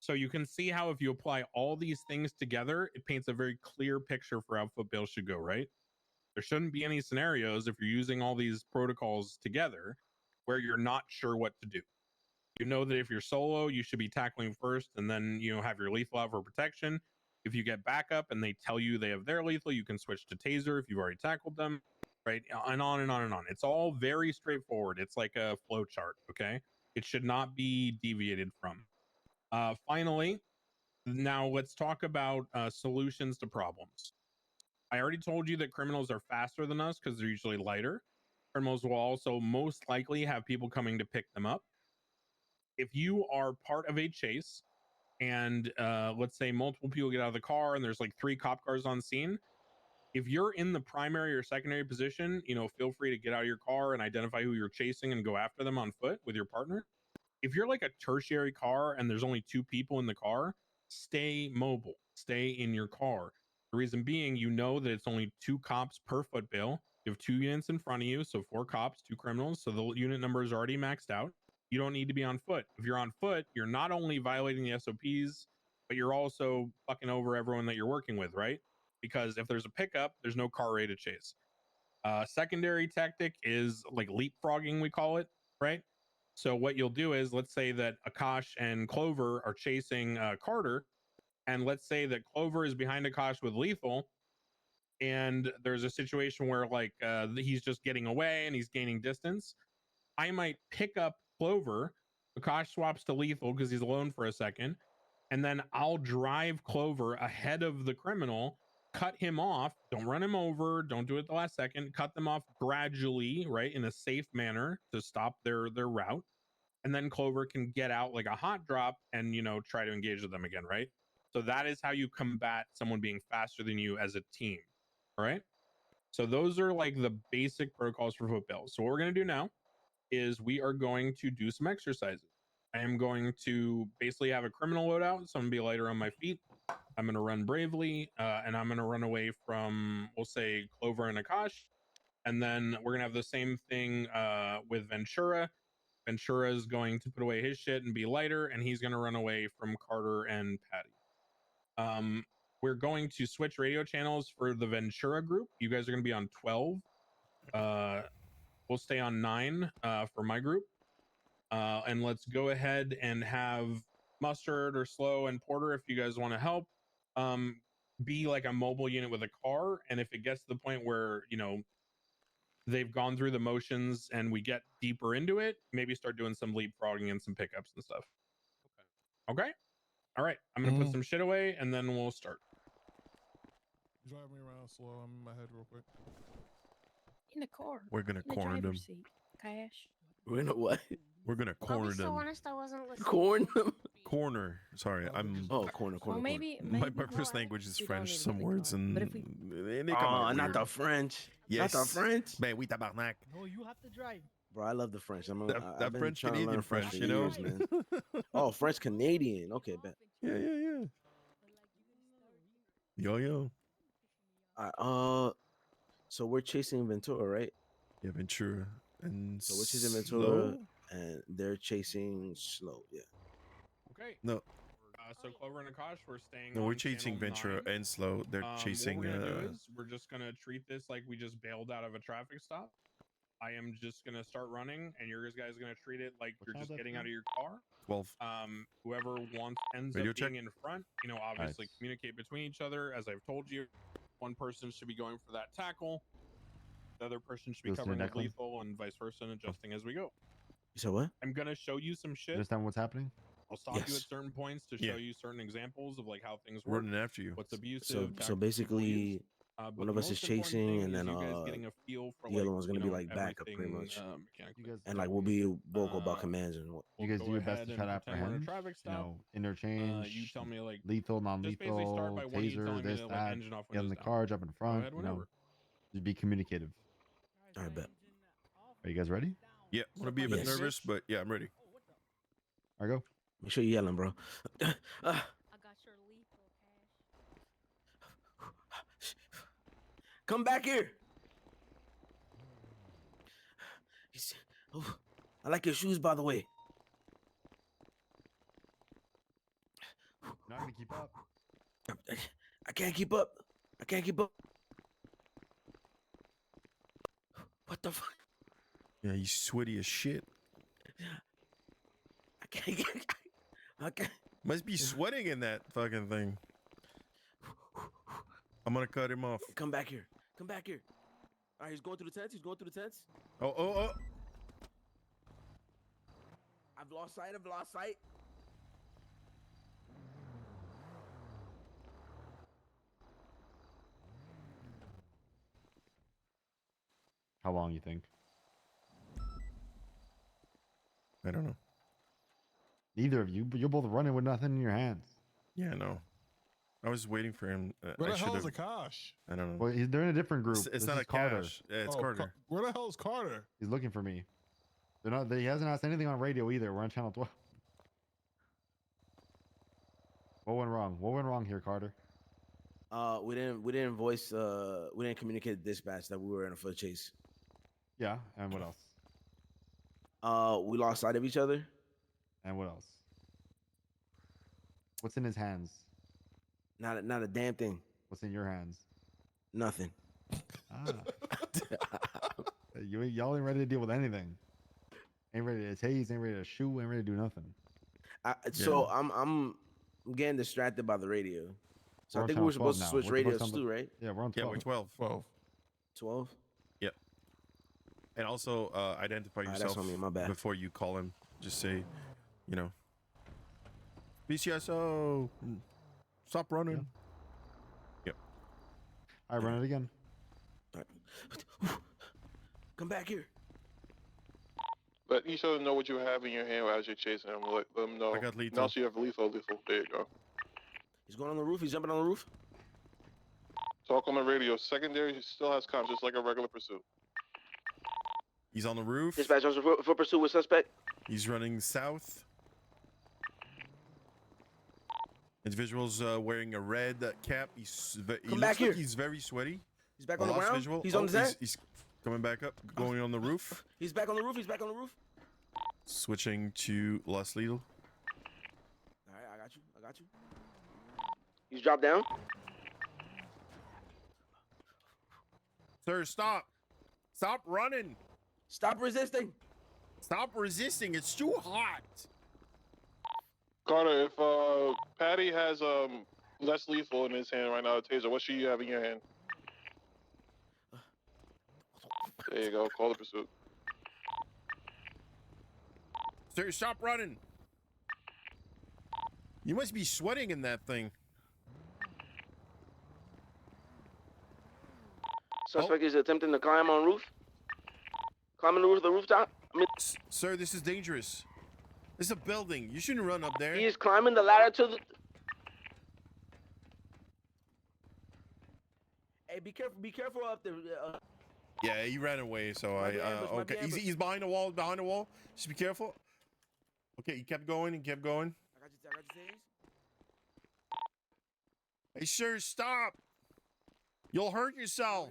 Speaker 14: So you can see how if you apply all these things together, it paints a very clear picture for how foot bail should go, right? There shouldn't be any scenarios if you're using all these protocols together where you're not sure what to do. You know that if you're solo, you should be tackling first and then, have your lethal out for protection. If you get backup and they tell you they have their lethal, you can switch to taser if you've already tackled them, right? And on and on and on. It's all very straightforward. It's like a flow chart, okay? It should not be deviated from. Finally, now let's talk about solutions to problems. I already told you that criminals are faster than us because they're usually lighter. Criminals will also most likely have people coming to pick them up. If you are part of a chase and let's say multiple people get out of the car and there's like 3 cop cars on scene, if you're in the primary or secondary position, feel free to get out of your car and identify who you're chasing and go after them on foot with your partner. If you're like a tertiary car and there's only 2 people in the car, stay mobile, stay in your car. The reason being, that it's only 2 cops per foot bail. You have 2 units in front of you, so 4 cops, 2 criminals, so the unit number is already maxed out. You don't need to be on foot. If you're on foot, you're not only violating the SOPs, but you're also fucking over everyone that you're working with, right? Because if there's a pickup, there's no car ready to chase. Secondary tactic is like leapfrogging, we call it, right? So what you'll do is, let's say that Akash and Clover are chasing Carter, and let's say that Clover is behind Akash with lethal, and there's a situation where he's just getting away and he's gaining distance. I might pick up Clover. Akash swaps to lethal because he's alone for a second, and then I'll drive Clover ahead of the criminal, cut him off. Don't run him over. Don't do it the last second. Cut them off gradually, right, in a safe manner to stop their route. And then Clover can get out like a hot drop and, try to engage with them again, right? So that is how you combat someone being faster than you as a team, all right? So those are like the basic protocols for foot bail. So what we're going to do now is we are going to do some exercises. I am going to basically have a criminal loadout, so I'm going to be lighter on my feet. I'm going to run bravely, and I'm going to run away from, we'll say, Clover and Akash. And then we're going to have the same thing with Ventura. Ventura is going to put away his shit and be lighter, and he's going to run away from Carter and Paddy. We're going to switch radio channels for the Ventura group. You guys are going to be on 12. We'll stay on 9 for my group. And let's go ahead and have Mustard or Slow and Porter, if you guys want to help, be like a mobile unit with a car. And if it gets to the point where, they've gone through the motions and we get deeper into it, maybe start doing some leapfrogging and some pickups and stuff. Okay. All right. I'm going to put some shit away and then we'll start.
Speaker 18: Drive me around slow. I'm in my head real quick.
Speaker 17: In the car.
Speaker 4: We're going to
Speaker 17: In the
Speaker 4: corner them.
Speaker 17: driver's seat. Cash.
Speaker 6: We're gonna what?
Speaker 4: We're going to
Speaker 12: I'll
Speaker 4: corner
Speaker 12: be so
Speaker 4: them.
Speaker 12: honest, I wasn't listening.
Speaker 6: Corn them?
Speaker 4: Corner. Sorry, I'm...
Speaker 6: Oh, corner.
Speaker 17: Well, maybe
Speaker 4: My first language is
Speaker 17: we don't
Speaker 4: French.
Speaker 17: need
Speaker 4: Some
Speaker 17: another
Speaker 4: words
Speaker 17: car.
Speaker 4: and...
Speaker 17: But if we
Speaker 4: they come out
Speaker 6: not
Speaker 4: weird.
Speaker 6: the French.
Speaker 4: Yes.
Speaker 6: Not the French.
Speaker 4: Ben, oui, tabarnak.
Speaker 2: No, you have to drive.
Speaker 6: Bro, I love the French.
Speaker 4: That
Speaker 6: I've been
Speaker 4: French
Speaker 6: trying to learn
Speaker 4: Canadian French,
Speaker 6: for
Speaker 4: you know?
Speaker 6: years, man. Oh, French Canadian. Okay, bet.
Speaker 4: Yeah. Yo.
Speaker 6: So we're chasing Ventura, right?
Speaker 4: Yeah, Ventura. And
Speaker 6: So we're chasing Ventura,
Speaker 4: Slow?
Speaker 6: and they're chasing Slow. Yeah.
Speaker 14: Okay.
Speaker 4: No.
Speaker 14: So Clover and Akash, we're staying.
Speaker 4: No,
Speaker 14: on
Speaker 4: we're chasing
Speaker 14: channel
Speaker 4: Ventura
Speaker 14: 9.
Speaker 4: and Slow. They're chasing...
Speaker 14: What we're gonna do is we're just gonna treat this like we just bailed out of a traffic stop. I am just gonna start running, and your guys gonna treat it like you're just getting out of your car.
Speaker 4: 12.
Speaker 14: Whoever ends
Speaker 4: Radio
Speaker 14: up
Speaker 4: check.
Speaker 14: being in front, obviously communicate between each other. As I've told you, one person should be going for that tackle. The other person should be
Speaker 3: Listen to
Speaker 14: covering with
Speaker 3: Declan.
Speaker 14: lethal, and vice versa, and adjusting as we go.
Speaker 6: You said what?
Speaker 14: I'm gonna show you some shit.
Speaker 3: Understand what's happening?
Speaker 14: I'll stop you at
Speaker 6: Yes.
Speaker 14: certain points to
Speaker 4: Yeah.
Speaker 14: show you certain examples of like how things work.
Speaker 4: Running after you.
Speaker 14: What's abusive?
Speaker 6: So basically,
Speaker 14: But
Speaker 6: One
Speaker 14: the
Speaker 6: of us is
Speaker 14: most important
Speaker 6: chasing,
Speaker 14: thing
Speaker 6: and
Speaker 14: is
Speaker 6: then
Speaker 14: you guys getting a feel for
Speaker 6: the other
Speaker 14: like,
Speaker 6: one's gonna
Speaker 14: you
Speaker 6: be
Speaker 14: know,
Speaker 6: like backup, pretty
Speaker 14: everything
Speaker 6: much.
Speaker 14: mechanically.
Speaker 6: And like we'll be vocal about
Speaker 14: Uh,
Speaker 6: commands and what.
Speaker 5: You
Speaker 14: we'll
Speaker 5: guys
Speaker 14: go
Speaker 5: do your best
Speaker 14: ahead
Speaker 5: to
Speaker 14: and
Speaker 5: try to
Speaker 14: pretend we're in a
Speaker 5: apprehend.
Speaker 14: traffic
Speaker 5: You
Speaker 14: stop.
Speaker 5: know, interchange.
Speaker 14: You tell me like
Speaker 5: lethal,
Speaker 14: just basically start
Speaker 5: non-lethal,
Speaker 14: by one of you
Speaker 5: tasers,
Speaker 14: telling me
Speaker 5: this,
Speaker 14: to like
Speaker 5: that.
Speaker 14: engine off,
Speaker 5: Get in
Speaker 14: windows
Speaker 5: the
Speaker 14: down.
Speaker 5: car, jump in
Speaker 14: Go
Speaker 5: front.
Speaker 14: ahead
Speaker 5: You know,
Speaker 14: whenever.
Speaker 5: just be communicative.
Speaker 6: I bet.
Speaker 5: Are you guys ready?
Speaker 4: Yeah, I'm gonna be a bit
Speaker 6: Yes.
Speaker 4: nervous, but yeah, I'm ready.
Speaker 5: All right, go.
Speaker 6: Make sure you're yelling, bro.
Speaker 17: I got your lethal cash.
Speaker 6: Come back here. Oh, I like your shoes, by the way.
Speaker 5: Not gonna keep up.
Speaker 6: I can't keep up. I can't keep up. What the fuck?
Speaker 4: Yeah, you sweaty as shit.
Speaker 6: I can't get. I can't.
Speaker 4: Must be sweating in that fucking thing. I'm gonna cut him off.
Speaker 6: Come back here. Come back here. All right, he's going through the tents. He's going through the tents.
Speaker 4: Oh.
Speaker 6: I've lost sight. I've lost sight.
Speaker 5: How long you think?
Speaker 4: I don't know.
Speaker 5: Neither of you, but you're both running with nothing in your hands.
Speaker 4: Yeah, no. I was waiting for him.
Speaker 18: Where the
Speaker 4: I
Speaker 18: hell is
Speaker 4: should've-
Speaker 18: Akash?
Speaker 4: I don't know.
Speaker 5: Well, they're in a different group.
Speaker 4: It's
Speaker 5: This
Speaker 4: not
Speaker 5: is
Speaker 4: a
Speaker 5: Carter.
Speaker 4: cash. Yeah, it's
Speaker 18: Oh,
Speaker 4: Carter.
Speaker 18: Where the hell is Carter?
Speaker 5: He's looking for me. They're not. He hasn't asked anything on radio either. We're on channel 12. What went wrong? What went wrong here, Carter?
Speaker 6: We didn't voice. We didn't communicate to dispatch that we were in a foot chase.
Speaker 5: Yeah, and what else?
Speaker 6: We lost sight of each other.
Speaker 5: And what else? What's in his hands?
Speaker 6: Not a damn thing.
Speaker 5: What's in your hands?
Speaker 6: Nothing.
Speaker 5: Ah. Y'all ain't ready to deal with anything. Ain't ready to tase. Ain't ready to shoot. Ain't ready to do nothing.
Speaker 6: So I'm getting distracted by the radio. So
Speaker 5: We're
Speaker 6: I
Speaker 5: on
Speaker 6: think we
Speaker 5: channel
Speaker 6: were supposed
Speaker 5: 12
Speaker 6: to
Speaker 5: now.
Speaker 6: switch
Speaker 5: What the fuck's
Speaker 6: radios
Speaker 5: on the-
Speaker 6: too, right?
Speaker 5: Yeah, we're on 12.
Speaker 4: Yeah, we're 12.
Speaker 6: 12.
Speaker 4: Yep. And also identify
Speaker 6: Alright,
Speaker 4: yourself
Speaker 6: that's on me, my bad.
Speaker 4: before you call him. Just say, you know, BCSO, stop running. Yep.
Speaker 5: I run it again.
Speaker 6: Come back here.
Speaker 20: Let each other know what you have in your hand as you're chasing him. Let them know.
Speaker 4: I got lethal.
Speaker 20: Now you have lethal. There you go.
Speaker 6: He's going on the roof. He's jumping on the roof.
Speaker 20: Talk on the radio. Secondary still has comms, just like a regular pursuit.
Speaker 4: He's on the roof.
Speaker 7: Dispatch on for pursuit with suspect.
Speaker 4: He's running south. Individual's wearing a red cap. He
Speaker 6: Come
Speaker 4: looks
Speaker 6: back
Speaker 4: like
Speaker 6: here.
Speaker 4: he's very sweaty.
Speaker 6: He's back on the
Speaker 4: Lost
Speaker 6: ground.
Speaker 4: visual.
Speaker 6: He's on the tent.
Speaker 4: He's coming back up, going on the roof.
Speaker 6: He's back on the roof. He's back on the roof.
Speaker 4: Switching to less lethal.
Speaker 6: All right, I got you. I got you.
Speaker 7: He's dropped down.
Speaker 4: Sir, stop. Stop running.
Speaker 6: Stop resisting.
Speaker 4: Stop resisting. It's too hot.
Speaker 20: Carter, if Paddy has less lethal in his hand right now, a taser, what should you have in your hand? There you go. Call the pursuit.
Speaker 4: Sir, stop running. You must be sweating in that thing.
Speaker 7: Suspect is attempting to climb on roof. Climbing the roof, the rooftop.
Speaker 4: Sir, this is dangerous. This is a building. You shouldn't run up there.
Speaker 7: He is climbing the ladder to the.
Speaker 6: Hey, be careful! Be careful up there.
Speaker 4: Yeah, he ran away, so
Speaker 6: Might be ambush, might be
Speaker 4: okay. He's
Speaker 6: ambush.
Speaker 4: behind the wall, behind the wall. Just be careful. Okay, he kept going,
Speaker 6: I got you. I got you.
Speaker 4: Hey, sir, stop. You'll hurt yourself.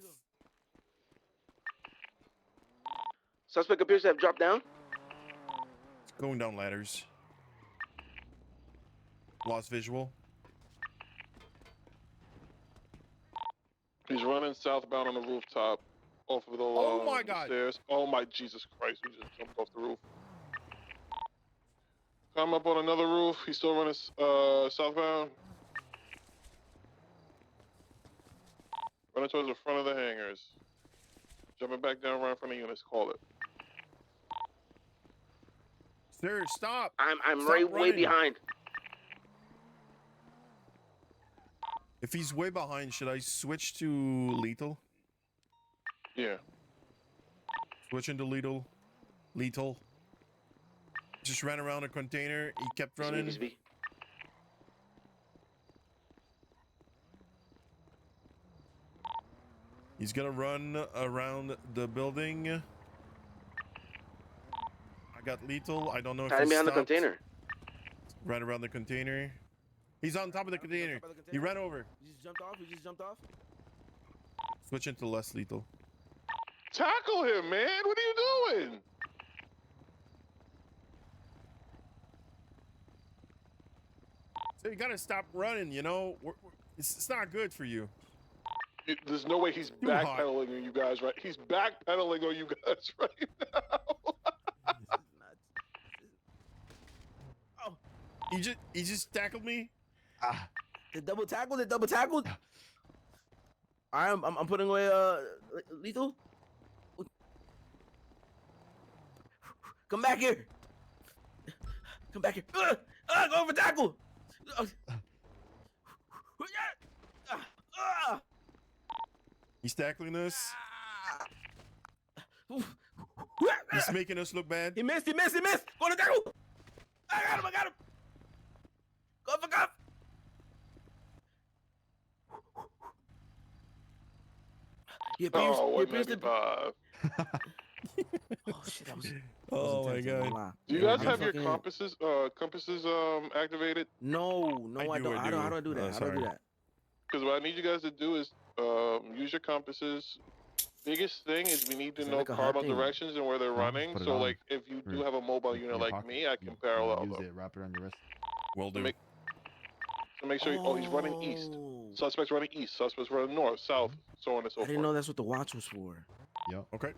Speaker 7: Suspect appears to have dropped down.
Speaker 4: Going down ladders. Lost visual.
Speaker 20: He's running southbound on the rooftop, off of the
Speaker 4: Oh my
Speaker 20: the
Speaker 4: God.
Speaker 20: stairs. Oh my Jesus Christ! He just jumped off the roof. Come up on another roof. He's still running southbound. Running towards the front of the hangars. Jumping back down right in front of units. Call it.
Speaker 4: Sir, stop.
Speaker 7: I'm
Speaker 4: Stop
Speaker 7: right way
Speaker 4: running.
Speaker 7: behind.
Speaker 4: If he's way behind, should I switch to lethal?
Speaker 20: Yeah.
Speaker 4: Switch into lethal. Lethal. Just ran around a container. He kept running. He's gonna run around the building. I got lethal. I don't know if
Speaker 7: Hiding
Speaker 4: he's
Speaker 7: behind the
Speaker 4: stopped.
Speaker 7: container.
Speaker 4: Right around the container. He's on top of the container. He ran over.
Speaker 19: He just jumped off. He just jumped off.
Speaker 4: Switch into less lethal.
Speaker 20: Tackle him, man. What are you doing?
Speaker 4: So you gotta stop running, you know? It's not good for you.
Speaker 20: There's no way he's
Speaker 4: Too hot.
Speaker 20: backpedaling on you guys, right? He's backpedaling on you guys right now.
Speaker 4: He just tackled me.
Speaker 19: They double tackled. They double tackled. I'm putting away lethal. Come back here. Come back here. Go for tackle.
Speaker 4: He's tackling us. He's making us look bad.
Speaker 19: He missed. He missed. He missed. Go to tackle. I got him. I got him. Go for cuff. He appears.
Speaker 20: Oh,
Speaker 19: He appears to.
Speaker 20: 195.
Speaker 19: Oh shit! That was
Speaker 4: Oh my god.
Speaker 20: Do you guys have your compasses activated?
Speaker 19: No, I don't. How do I do that? How do I do that?
Speaker 20: Because what I need you guys to do is use your compasses. Biggest thing is we need to know
Speaker 19: like a hot
Speaker 20: cardinal
Speaker 19: thing?
Speaker 20: directions and where they're running.
Speaker 5: put it
Speaker 20: So
Speaker 5: on.
Speaker 20: like if you do have a mobile unit like me, I can parallel
Speaker 5: Use
Speaker 20: them.
Speaker 5: it, wrap it on your wrist.
Speaker 4: Will do.
Speaker 20: So make sure. Oh, he's running east. Suspects running east. Suspects running north, south, so on and so
Speaker 19: I
Speaker 20: forth.
Speaker 19: didn't know that's what the watch was for.
Speaker 5: Yep.
Speaker 4: Okay.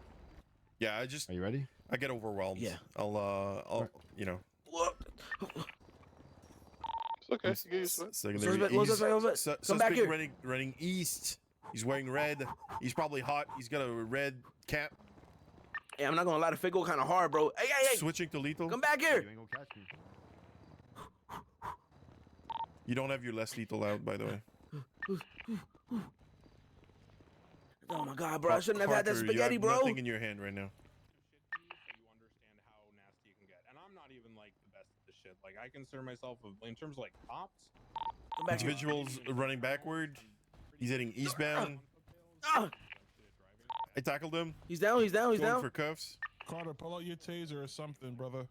Speaker 4: Yeah, I just.
Speaker 5: Are you ready?
Speaker 4: I get overwhelmed.
Speaker 19: Yeah.
Speaker 4: I'll you know.
Speaker 20: It's okay. You get used to it.
Speaker 4: Secondary.
Speaker 19: Come back here.
Speaker 4: Running east. He's wearing red. He's probably hot. He's got a red cap.
Speaker 19: Hey, I'm not gonna lie, the fit go kind of hard, bro. Hey.
Speaker 4: Switching to lethal.
Speaker 19: Come back here.
Speaker 5: You ain't gonna catch me.
Speaker 4: You don't have your less lethal out, by the way.
Speaker 19: Oh my god, bro! I shouldn't have had that
Speaker 4: Parker,
Speaker 19: spaghetti,
Speaker 4: you have
Speaker 19: bro.
Speaker 4: Nothing in your hand right now.
Speaker 14: And I'm not even like the best at this shit. Like I consider myself in terms of like cops.
Speaker 19: Come back here.
Speaker 4: Individuals running backward. He's heading eastbound. I tackled him.
Speaker 19: He's down. He's down. He's
Speaker 4: Going
Speaker 19: down.
Speaker 4: for cuffs.
Speaker 18: Carter, pull out your taser or something, brother.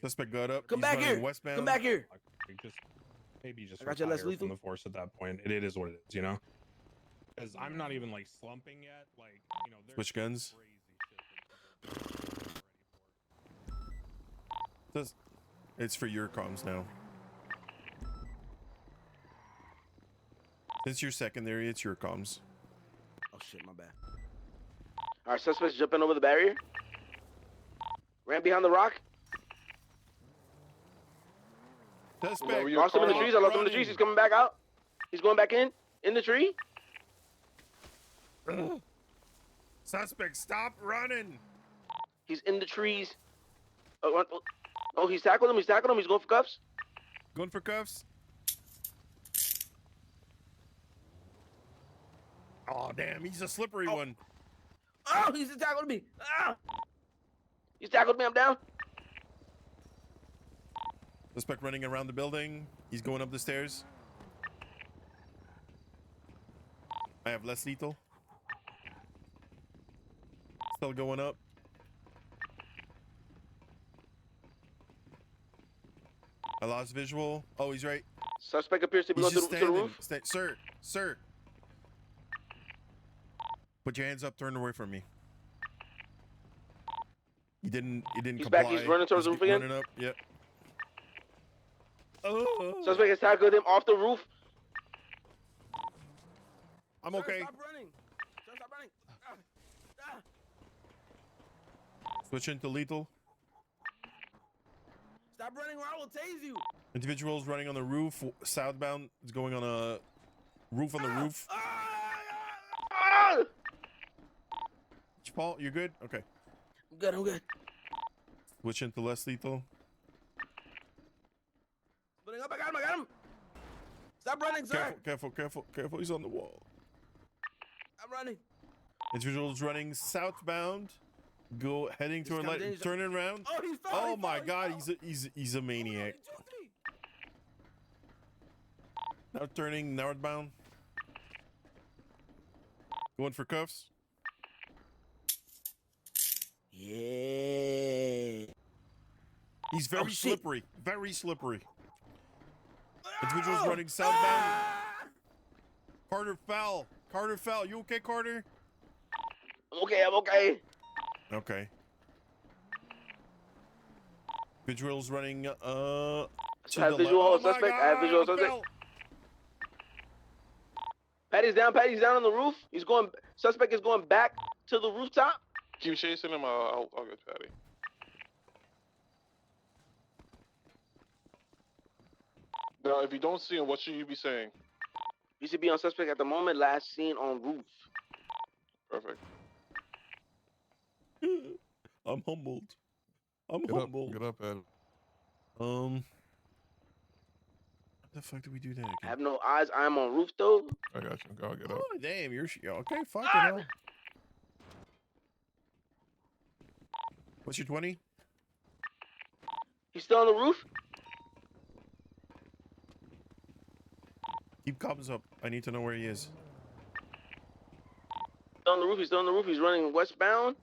Speaker 4: Suspect got up.
Speaker 19: Come
Speaker 4: He's
Speaker 19: back
Speaker 4: running
Speaker 19: here.
Speaker 4: Westbound.
Speaker 19: Come back here.
Speaker 14: Maybe just
Speaker 19: I got your less
Speaker 14: retire
Speaker 19: lethal.
Speaker 14: from the force at that point. It is what it is, you know. Because I'm not even like slumping yet. Like you know.
Speaker 4: Switch guns. It's for your comms now. Since you're secondary, it's your comms.
Speaker 19: Oh shit, my bad.
Speaker 7: Our suspects jumping over the barrier. Ran behind the rock.
Speaker 4: Suspect.
Speaker 7: Lost him in the trees. I lost him in the trees. He's coming back out. He's going back in the tree.
Speaker 4: Suspect, stop running.
Speaker 7: He's in the trees. Oh, he's tackled him. He's tackled him. He's going for cuffs.
Speaker 4: Going for cuffs. Oh damn, he's a slippery one.
Speaker 19: Oh, he's tackled me.
Speaker 7: He's tackled me. I'm down.
Speaker 4: Suspect running around the building. He's going up the stairs. I have less lethal. Still going up. I lost visual. Oh, he's right.
Speaker 7: Suspect appears to be
Speaker 4: He's
Speaker 7: going
Speaker 4: just
Speaker 7: to the roof.
Speaker 4: Sir. Put your hands up. Turn away from me. He didn't
Speaker 7: He's
Speaker 4: comply.
Speaker 7: back. He's running towards the roof again.
Speaker 4: Running up. Yep. Oh.
Speaker 7: Suspect has tackled him off the roof.
Speaker 4: I'm okay.
Speaker 19: Stop running. Sir, stop running.
Speaker 4: Switch into lethal.
Speaker 19: Stop running or I will tase you.
Speaker 4: Individuals running on the roof. Southbound is going on a roof on the roof. Paul, you good? Okay.
Speaker 19: I'm good.
Speaker 4: Switch into less lethal.
Speaker 19: Splitting up. I got him.
Speaker 6: Stop running, sir.
Speaker 4: Careful. He's on the wall.
Speaker 6: I'm running.
Speaker 4: Individuals running southbound. Heading to a light, turning around.
Speaker 6: Oh, he's fell.
Speaker 4: Oh my God, he's a maniac. Now turning northbound. Going for cuffs.
Speaker 6: Yeah.
Speaker 4: He's very
Speaker 6: shit.
Speaker 4: slippery. Very slippery. Individuals running southbound. Carter fell. You okay, Carter?
Speaker 6: I'm okay.
Speaker 4: Okay. Individuals running to
Speaker 6: I have
Speaker 4: the
Speaker 6: visual
Speaker 4: left.
Speaker 6: suspect. I have visual suspect. Paddy's down on the roof. Suspect is going back to the rooftop.
Speaker 20: Keep chasing him. I'll get Paddy. Now, if you don't see him, what should you be saying?
Speaker 6: You should be on suspect at the moment. Last seen on roof.
Speaker 20: Perfect.
Speaker 4: I'm humbled.
Speaker 18: Get up, Ed.
Speaker 4: How the fuck do we do that again?
Speaker 6: I have no eyes. I'm on roof though.
Speaker 18: I got you. Go get up.
Speaker 4: Oh, damn, you're okay. Fucking hell. What's your 20?
Speaker 6: He's still on the roof.
Speaker 4: Keep comms up. I need to know where he is.
Speaker 6: Still on the roof. He's running westbound.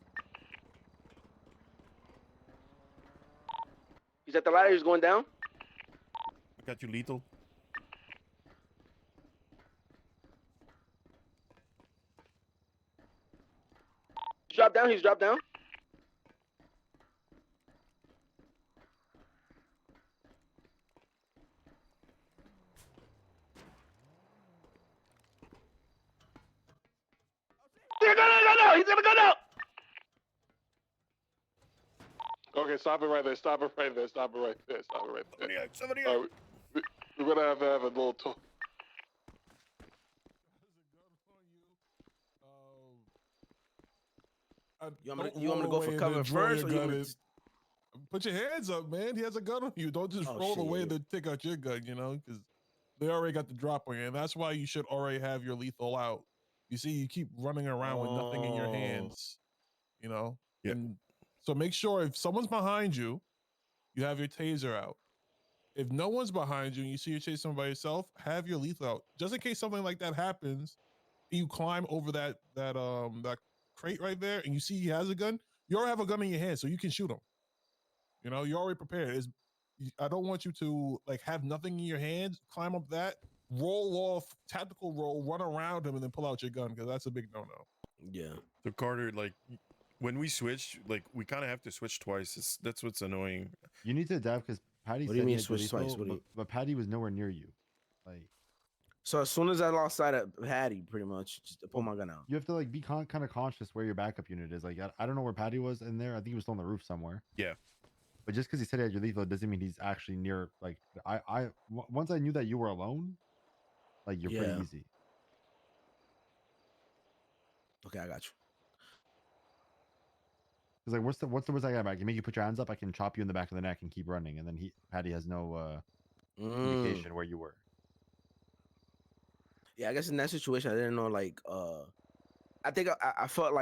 Speaker 6: He's at the ladder. He's going down.
Speaker 4: I got you lethal.
Speaker 6: He's dropped down. He's gonna go now.
Speaker 20: Okay, stop it right there. Somebody else. We're gonna have a little talk.
Speaker 6: You want me to go for cover first, or you want me to...
Speaker 18: Put your hands up, man. He has a gun on you. Don't just roll away and then take out your gun, because they already got the drop on you, and that's why you should already have your lethal out. You see, you keep running around with nothing in your hands,
Speaker 4: Yeah.
Speaker 18: And so make sure if someone's behind you, you have your taser out. If no one's behind you and you see you're chasing someone by yourself, have your lethal out. Just in case something like that happens, you climb over that crate right there and you see he has a gun, you already have a gun in your hand, so you can shoot him. You're already prepared. I don't want you to have nothing in your hands, climb up that, roll off, tactical roll, run around him, and then pull out your gun, because that's a big no-no.
Speaker 6: Yeah.
Speaker 4: So Carter, when we switch, we kind of have to switch twice. That's what's annoying.
Speaker 5: You need to adapt because Paddy.
Speaker 6: What do you mean switch twice?
Speaker 5: But Paddy was nowhere near you.
Speaker 6: So as soon as I lost sight of Paddy, pretty much, just pull my gun out.
Speaker 5: You have to be kind of conscious where your backup unit is. I don't know where Paddy was in there. I think he was still on the roof somewhere.
Speaker 4: Yeah.
Speaker 5: But just because he said he had your lethal doesn't mean he's actually near. Once I knew that you were alone, you're pretty easy.
Speaker 6: Okay, I got you.
Speaker 5: Because what's the worst I got? I can make you put your hands up. I can chop you in the back of the neck and keep running, and then Paddy has no indication where you were.
Speaker 6: Yeah, I guess in that situation, I didn't know. I think I felt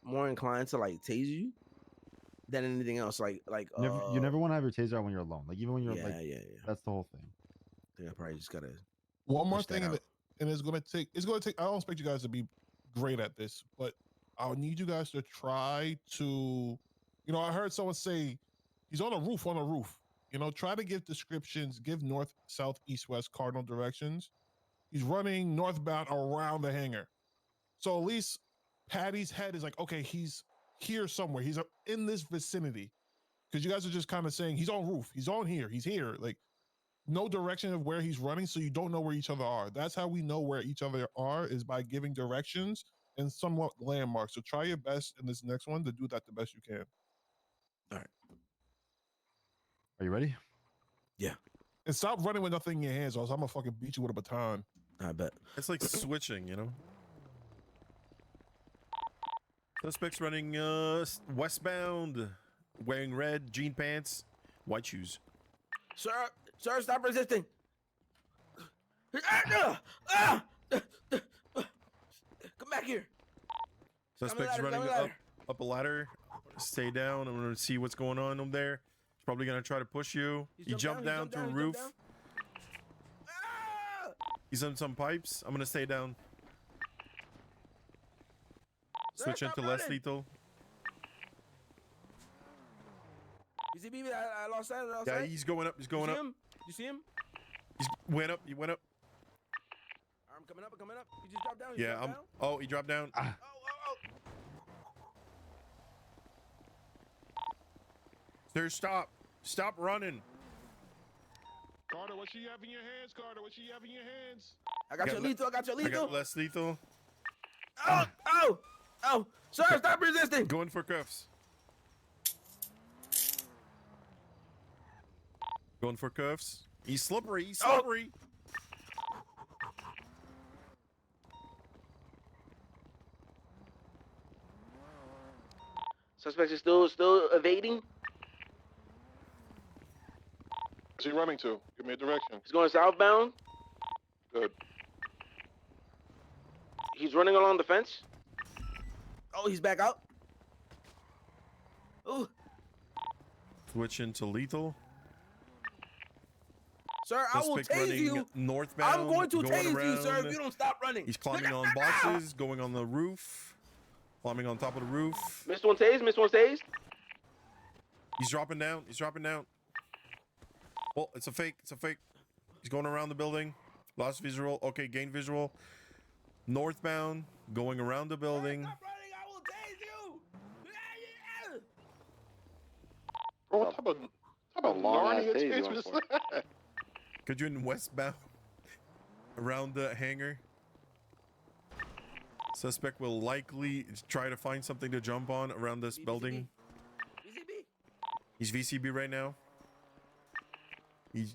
Speaker 6: more inclined to tase you than anything else. You
Speaker 5: never want to have your taser out when you're alone. Even when you're
Speaker 6: yeah.
Speaker 5: That's the whole thing.
Speaker 6: I think I probably just gotta.
Speaker 18: One more thing, and it's gonna take. I don't expect you guys to be great at this, but I'll need you guys to try to. I heard someone say he's on a roof. Try to give descriptions. Give north, south, east, west cardinal directions. He's running northbound around the hangar. So at least Paddy's head is okay, he's here somewhere. He's in this vicinity. Because you guys are just kind of saying, he's on roof. He's on here. He's here. No direction of where he's running, so you don't know where each other are. That's how we know where each other are, is by giving directions and somewhat landmarks. So try your best in this next one to do that the best you can.
Speaker 6: All right.
Speaker 5: Are you ready?
Speaker 6: Yeah.
Speaker 18: And stop running with nothing in your hands, or else I'm gonna fucking beat you with a baton.
Speaker 6: I bet.
Speaker 4: It's like switching, Suspects running westbound, wearing red jean pants, white shoes.
Speaker 6: Sir, stop resisting. Come back here.
Speaker 4: Suspect's running up a ladder. Stay down. I'm gonna see what's going on over there. He's probably gonna try to push you. He jumped down to a roof. He's on some pipes. I'm gonna stay down. Switch into less lethal.
Speaker 6: You see me? I lost sight.
Speaker 4: Yeah, he's going up. He's going up.
Speaker 6: You see him?
Speaker 4: He went up. He went up.
Speaker 6: I'm coming up. He just dropped down.
Speaker 4: Yeah. Oh, he dropped down. Sir, stop. Stop running.
Speaker 18: Carter, what you have in your hands, Carter? What you have in your hands?
Speaker 6: I got your lethal.
Speaker 4: I got less lethal.
Speaker 6: Oh! Sir, stop resisting.
Speaker 4: Going for cuffs. Going for cuffs. He's slippery. He's slippery.
Speaker 7: Suspect is still evading.
Speaker 20: Where's he running to? Give me a direction.
Speaker 7: He's going southbound.
Speaker 20: Good.
Speaker 7: He's running along the fence.
Speaker 6: Oh, he's back out. Oh.
Speaker 4: Switch into lethal.
Speaker 6: Sir, I will
Speaker 4: Suspect
Speaker 6: tase
Speaker 4: running
Speaker 6: you.
Speaker 4: northbound.
Speaker 6: I'm going to tase
Speaker 4: around.
Speaker 6: you, sir, if you don't stop running.
Speaker 4: He's climbing on boxes, going on the roof, climbing on top of the roof.
Speaker 7: Missed one tased.
Speaker 4: He's dropping down. Well, it's a fake. He's going around the building. Lost visual. Okay, gain visual. Northbound, going around the building.
Speaker 6: Stop running, I will tase you.
Speaker 20: Bro, what type of Narnia chase was that?
Speaker 4: Could you in westbound around the hangar? Suspect will likely try to find something to jump on around this building.
Speaker 6: VCB.
Speaker 4: He's VCB right now. He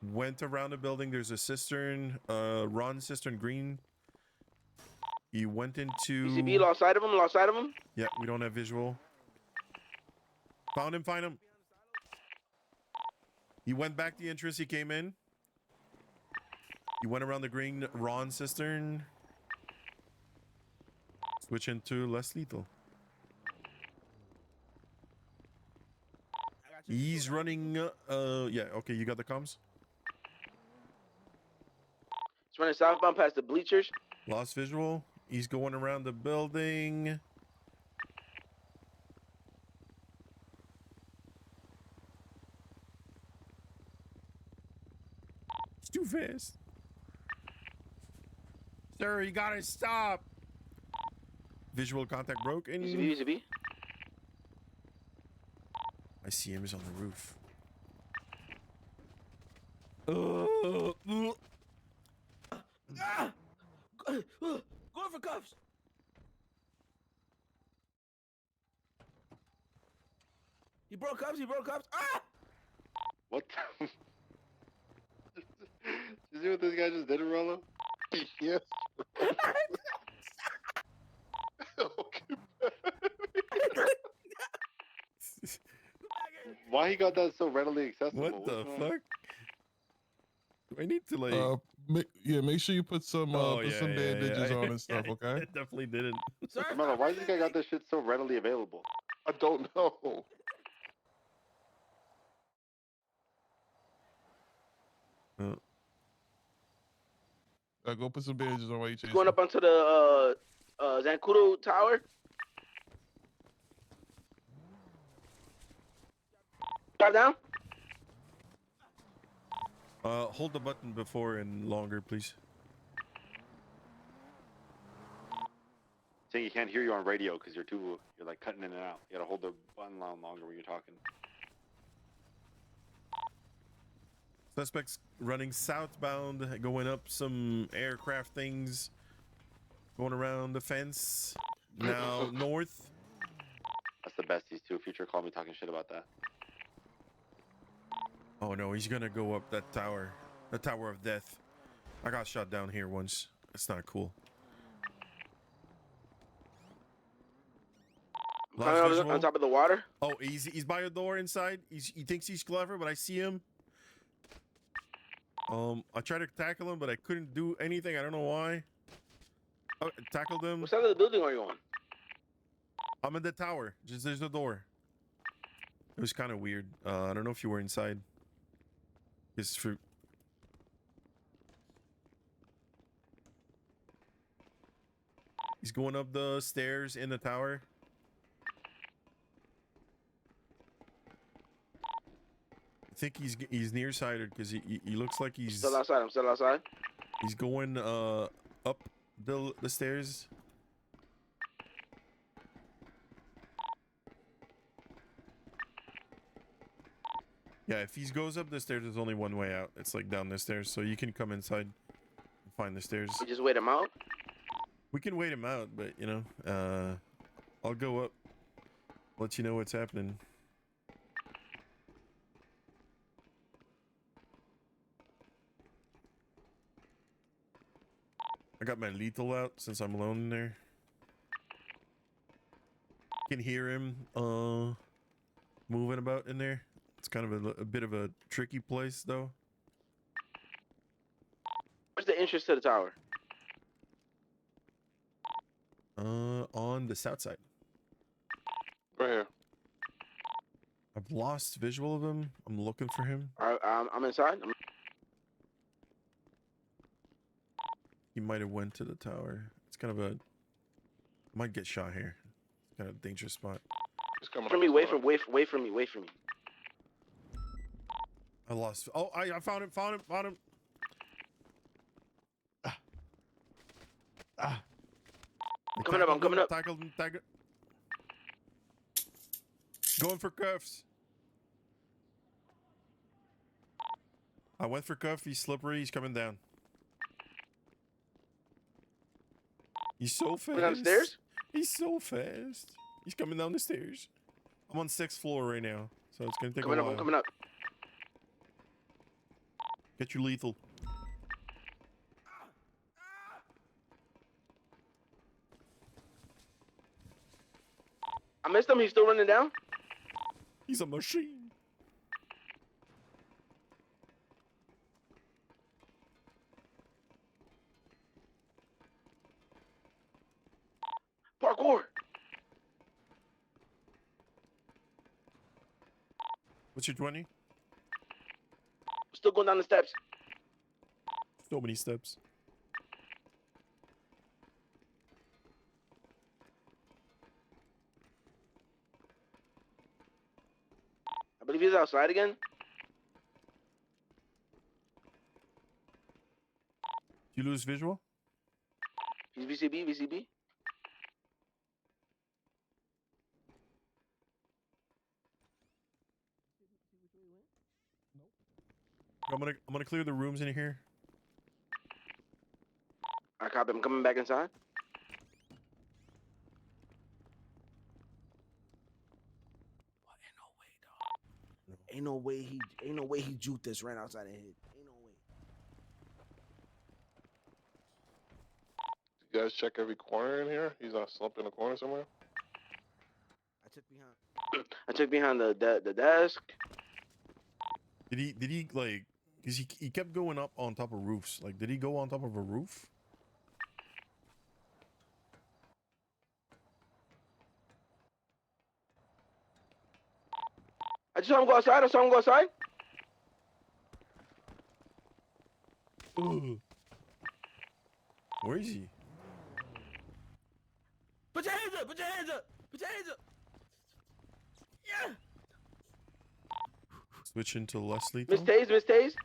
Speaker 4: went around the building. There's a cistern, Ron cistern green. He went into
Speaker 7: VCB, lost sight of him.
Speaker 4: Yeah, we don't have visual. Found him, find him. He went back the entrance he came in. He went around the green Ron cistern. Switch into less lethal. He's running, yeah, okay, you got the comms?
Speaker 7: He's running southbound past the bleachers.
Speaker 4: Lost visual. He's going around the building. It's too fast. Sir, you gotta stop. Visual contact broken.
Speaker 7: VCB.
Speaker 4: I see him. He's on the roof.
Speaker 6: Going for cuffs. He broke cuffs. Ah!
Speaker 20: What? You see what this guy just did, Rollo? Yes. Why he got that so readily accessible?
Speaker 4: What the fuck? Do I need to like?
Speaker 18: Make sure you put some bandages on and stuff, okay?
Speaker 4: I definitely didn't.
Speaker 20: Melo, why does this guy got this shit so readily available? I don't know.
Speaker 18: Go put some bandages on while you chase.
Speaker 7: Going up onto the Zancudo Tower. Drop down.
Speaker 4: Hold the button before and longer, please.
Speaker 3: Saying he can't hear you on radio because you're like cutting in and out. You gotta hold the button longer when you're talking.
Speaker 4: Suspects running southbound, going up some aircraft things, going around the fence. Now north.
Speaker 3: That's the besties too. Future call me talking shit about that.
Speaker 4: Oh no, he's gonna go up that tower. The Tower of Death. I got shot down here once. That's not cool.
Speaker 7: On top of the water.
Speaker 4: Oh, he's by a door inside. He thinks he's clever, but I see him. I tried to tackle him, but I couldn't do anything. I don't know why. Oh, tackled him.
Speaker 7: What side of the building are you on?
Speaker 4: I'm in the tower. Just there's the door. It was kind of weird. I don't know if you were inside. It's for. He's going up the stairs in the tower. I think he's nearsighted because he looks like he's
Speaker 7: Still outside. I'm still outside.
Speaker 4: He's going up the stairs. Yeah, if he goes up the stairs, there's only one way out. It's like down the stairs, so you can come inside and find the stairs.
Speaker 7: We just wait him out.
Speaker 4: We can wait him out, but you know, I'll go up, let you know what's happening. I got my lethal out since I'm alone in there. Can hear him moving about in there. It's kind of a bit of a tricky place though.
Speaker 7: Where's the entrance to the tower?
Speaker 4: On the south side.
Speaker 20: Right here.
Speaker 4: I've lost visual of him. I'm looking for him.
Speaker 7: I'm inside.
Speaker 4: He might have went to the tower. It's kind of a might get shot here. It's kind of a dangerous spot.
Speaker 20: He's coming
Speaker 7: from me. Wait from me. Wait from me.
Speaker 4: I lost. Oh, I found him. Found him.
Speaker 7: I'm coming up.
Speaker 4: Tackled him. Going for cuffs. I went for cuff. He's slippery. He's coming down. He's so fast.
Speaker 7: Down the stairs?
Speaker 4: He's so fast. He's coming down the stairs. I'm on 6th floor right now, so it's gonna take a while.
Speaker 7: I'm coming up.
Speaker 4: Get your lethal.
Speaker 7: I missed him. He's still running down.
Speaker 4: He's a machine.
Speaker 7: Parkour.
Speaker 4: What's your 20?
Speaker 7: Still going down the steps.
Speaker 4: So many steps.
Speaker 7: I believe he's outside again.
Speaker 4: You lose visual?
Speaker 7: He's VCB.
Speaker 4: I'm gonna clear the rooms in here.
Speaker 7: I copy. I'm coming back inside.
Speaker 6: Ain't no way he juked this right outside of his. Ain't no way.
Speaker 20: You guys check every corner in here? He's not slumped in a corner somewhere?
Speaker 7: I took behind the desk.
Speaker 4: Did he like? Cause he kept going up on top of roofs. Like, did he go on top of a roof?
Speaker 7: I just saw him go outside.
Speaker 4: Ugh. Where is he?
Speaker 6: Put your hands up! Yeah.
Speaker 4: Switch into less lethal.
Speaker 7: Miss Taze.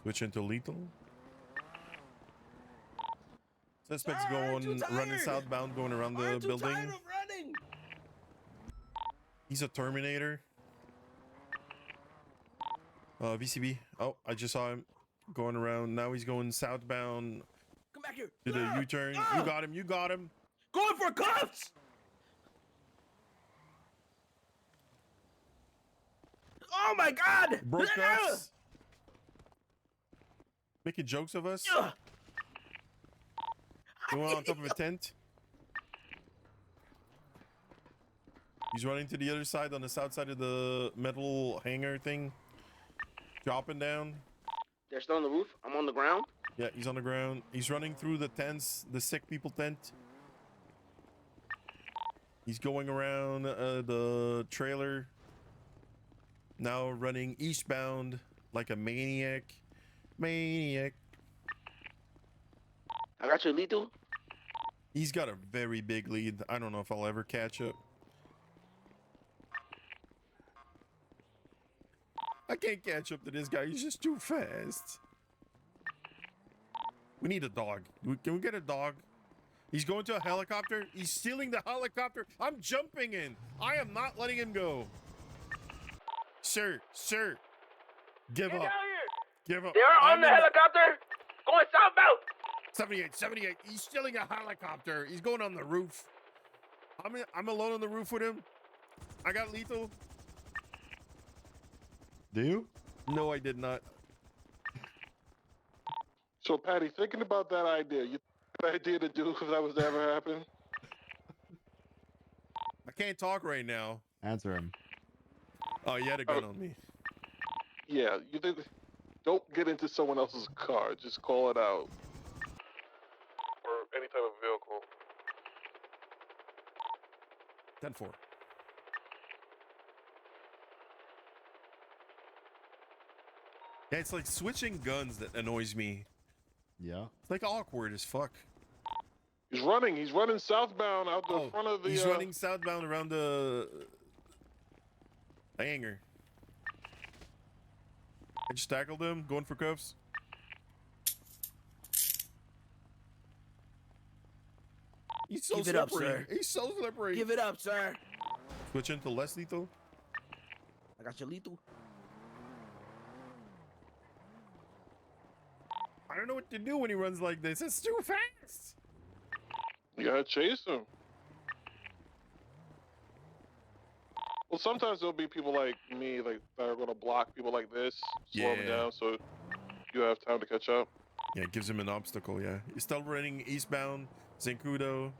Speaker 4: Switch into lethal. Suspect's going running southbound, going around the building. He's a Terminator. VCB. Oh, I just saw him going around. Now he's going southbound.
Speaker 6: Come back here.
Speaker 4: Did a U-turn. You got him.
Speaker 6: Going for cuffs. Oh my God!
Speaker 4: Broke cuffs. Making jokes of us. Going on top of a tent. He's running to the other side on the south side of the metal hangar thing. Dropping down.
Speaker 7: They're still on the roof. I'm on the ground.
Speaker 4: Yeah, he's on the ground. He's running through the tents, the sick people tent. He's going around the trailer. Now running eastbound like a maniac. Maniac.
Speaker 7: I got your lethal.
Speaker 4: He's got a very big lead. I don't know if I'll ever catch up. I can't catch up to this guy. He's just too fast. We need a dog. Can we get a dog? He's going to a helicopter. He's stealing the helicopter. I'm jumping in. I am not letting him go. Sir, give up. Give up.
Speaker 7: They're on the helicopter. Going southbound.
Speaker 4: 78. He's stealing a helicopter. He's going on the roof. I'm alone on the roof with him. I got lethal.
Speaker 5: Do you?
Speaker 4: No, I did not.
Speaker 20: So, Paddy, thinking about that idea, you think idea to do if that was to ever happen?
Speaker 4: I can't talk right now.
Speaker 5: Answer him.
Speaker 4: Oh, you had a gun on me.
Speaker 20: Yeah, you think? Don't get into someone else's car. Just call it out. Or any type of vehicle.
Speaker 4: 10-4. Yeah, it's like switching guns that annoys me.
Speaker 5: Yeah.
Speaker 4: It's like awkward as fuck.
Speaker 20: He's running southbound out the front of the.
Speaker 4: He's running southbound around the hangar. I just tackled him, going for cuffs. He's so
Speaker 6: Give it
Speaker 4: slippery.
Speaker 6: up, sir.
Speaker 4: He's so slippery.
Speaker 6: Give it up, sir.
Speaker 4: Switch into less lethal.
Speaker 6: I got your lethal.
Speaker 4: I don't know what to do when he runs like this. It's too fast.
Speaker 20: You gotta chase him. Well, sometimes there'll be people like me, like that are gonna block people like this, slow him
Speaker 4: Yeah.
Speaker 20: down, so you have time to catch up.
Speaker 4: Yeah, it gives him an obstacle, yeah. He's still running eastbound, Zancudo.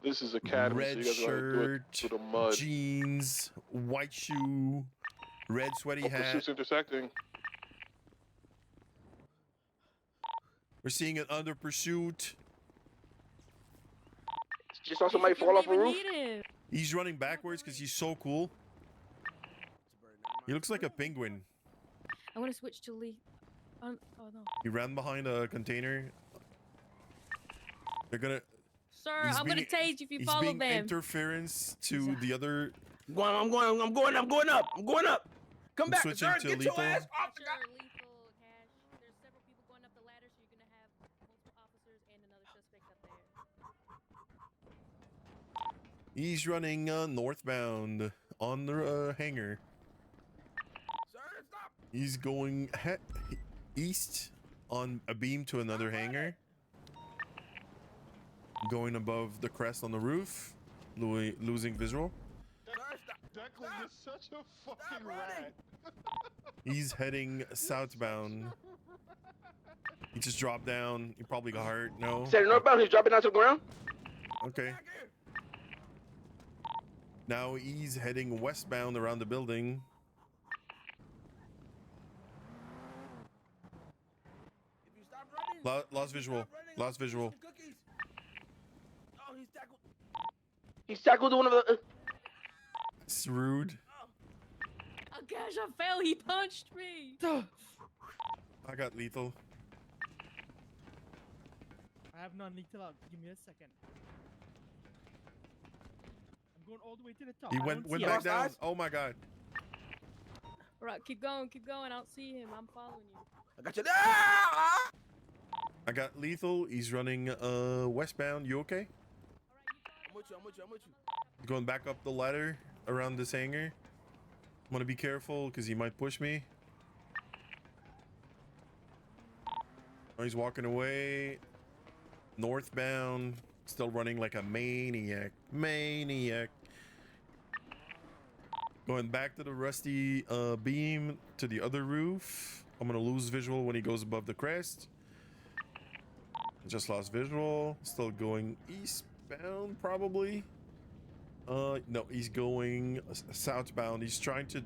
Speaker 20: This is Academy,
Speaker 4: Red
Speaker 20: so you guys gotta do it
Speaker 4: shirt,
Speaker 20: through the mud.
Speaker 4: jeans, white shoe, red sweaty
Speaker 20: Oh,
Speaker 4: hat.
Speaker 20: pursuit's intersecting.
Speaker 4: We're seeing it under pursuit.
Speaker 7: Just saw somebody fall off a roof.
Speaker 4: He's running backwards because he's so cool. He looks like a penguin.
Speaker 13: I want to switch to Lee. Oh no.
Speaker 4: He ran behind a container. They're gonna.
Speaker 13: Sir,
Speaker 4: he's
Speaker 13: I'm gonna
Speaker 4: being-
Speaker 13: tase you if you
Speaker 4: he's
Speaker 13: follow
Speaker 4: being
Speaker 13: them.
Speaker 4: interference to the other.
Speaker 6: I'm going up. Come back,
Speaker 4: switching
Speaker 6: sir.
Speaker 4: to
Speaker 6: Get
Speaker 4: lethal.
Speaker 6: your ass off the guy.
Speaker 13: There's several people going up the ladder, so you're gonna have multiple officers and another suspect up there.
Speaker 4: He's running northbound on the hangar.
Speaker 6: Sir, stop.
Speaker 4: He's going east on a beam to another hangar. Going above the crest on the roof, losing visual.
Speaker 20: Declan, you're such a fucking rat.
Speaker 4: He's heading southbound. He just dropped down. He probably got hurt. No.
Speaker 7: Said northbound. He's dropping down to the ground.
Speaker 4: Okay. Now he's heading westbound around the building. Lost visual. Lost visual.
Speaker 6: Oh, he's tackled.
Speaker 7: He's tackled one of the.
Speaker 4: It's rude.
Speaker 13: Oh gosh, I fell. He punched me.
Speaker 4: I got lethal.
Speaker 2: I have non-lethal out. Give me a second. I'm going all the way to the top.
Speaker 4: He
Speaker 2: I
Speaker 4: went
Speaker 2: don't see
Speaker 4: back
Speaker 2: him.
Speaker 4: down. Oh my god.
Speaker 13: Right, keep going. I don't see him. I'm following you.
Speaker 6: I got you.
Speaker 4: I got lethal. He's running westbound. You okay?
Speaker 6: I'm with you.
Speaker 4: Going back up the ladder around this hangar. I'm gonna be careful because he might push me. Oh, he's walking away. Northbound. Still running like a maniac. Going back to the rusty beam to the other roof. I'm gonna lose visual when he goes above the crest. Just lost visual. Still going eastbound probably. No, he's going southbound. He's trying to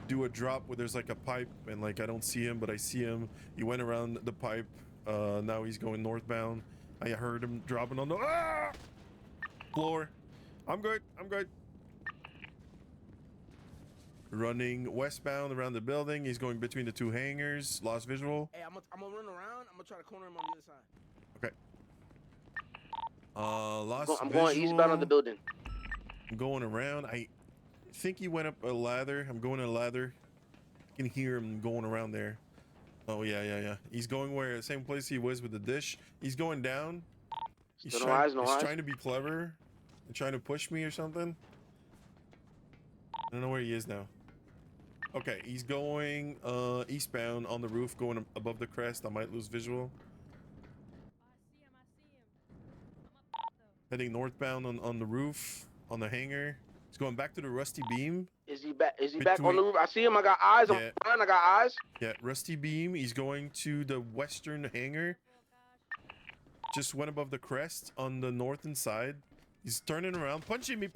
Speaker 4: do a drop where there's like a pipe and like I don't see him, but I see him. He went around the pipe. Now he's going northbound. I heard him dropping on the floor. I'm good. I'm good. Running westbound around the building. He's going between the two hangars. Lost visual.
Speaker 6: Hey, I'm gonna run around. I'm gonna try to corner him on the other side.
Speaker 4: Okay. Lost
Speaker 7: I'm
Speaker 4: visual.
Speaker 7: going eastbound of the building.
Speaker 4: I'm going around. I think he went up a ladder. I'm going a ladder. I can hear him going around there. Oh yeah. He's going where same place he was with the dish. He's going down. He's
Speaker 7: Still
Speaker 4: trying,
Speaker 7: no eyes.
Speaker 4: trying to be clever and trying to push me or something. I don't know where he is now. Okay, he's going eastbound on the roof, going above the crest. I might lose visual. Heading northbound on the roof, on the hangar. He's going back to the rusty beam.
Speaker 7: Is he back? Is he back on the roof? I see him. I got eyes.
Speaker 4: Yeah.
Speaker 7: I'm fine. I got eyes.
Speaker 4: Yeah, rusty beam. He's going to the western hangar. Just went above the crest on the northern side. He's turning around, punching me.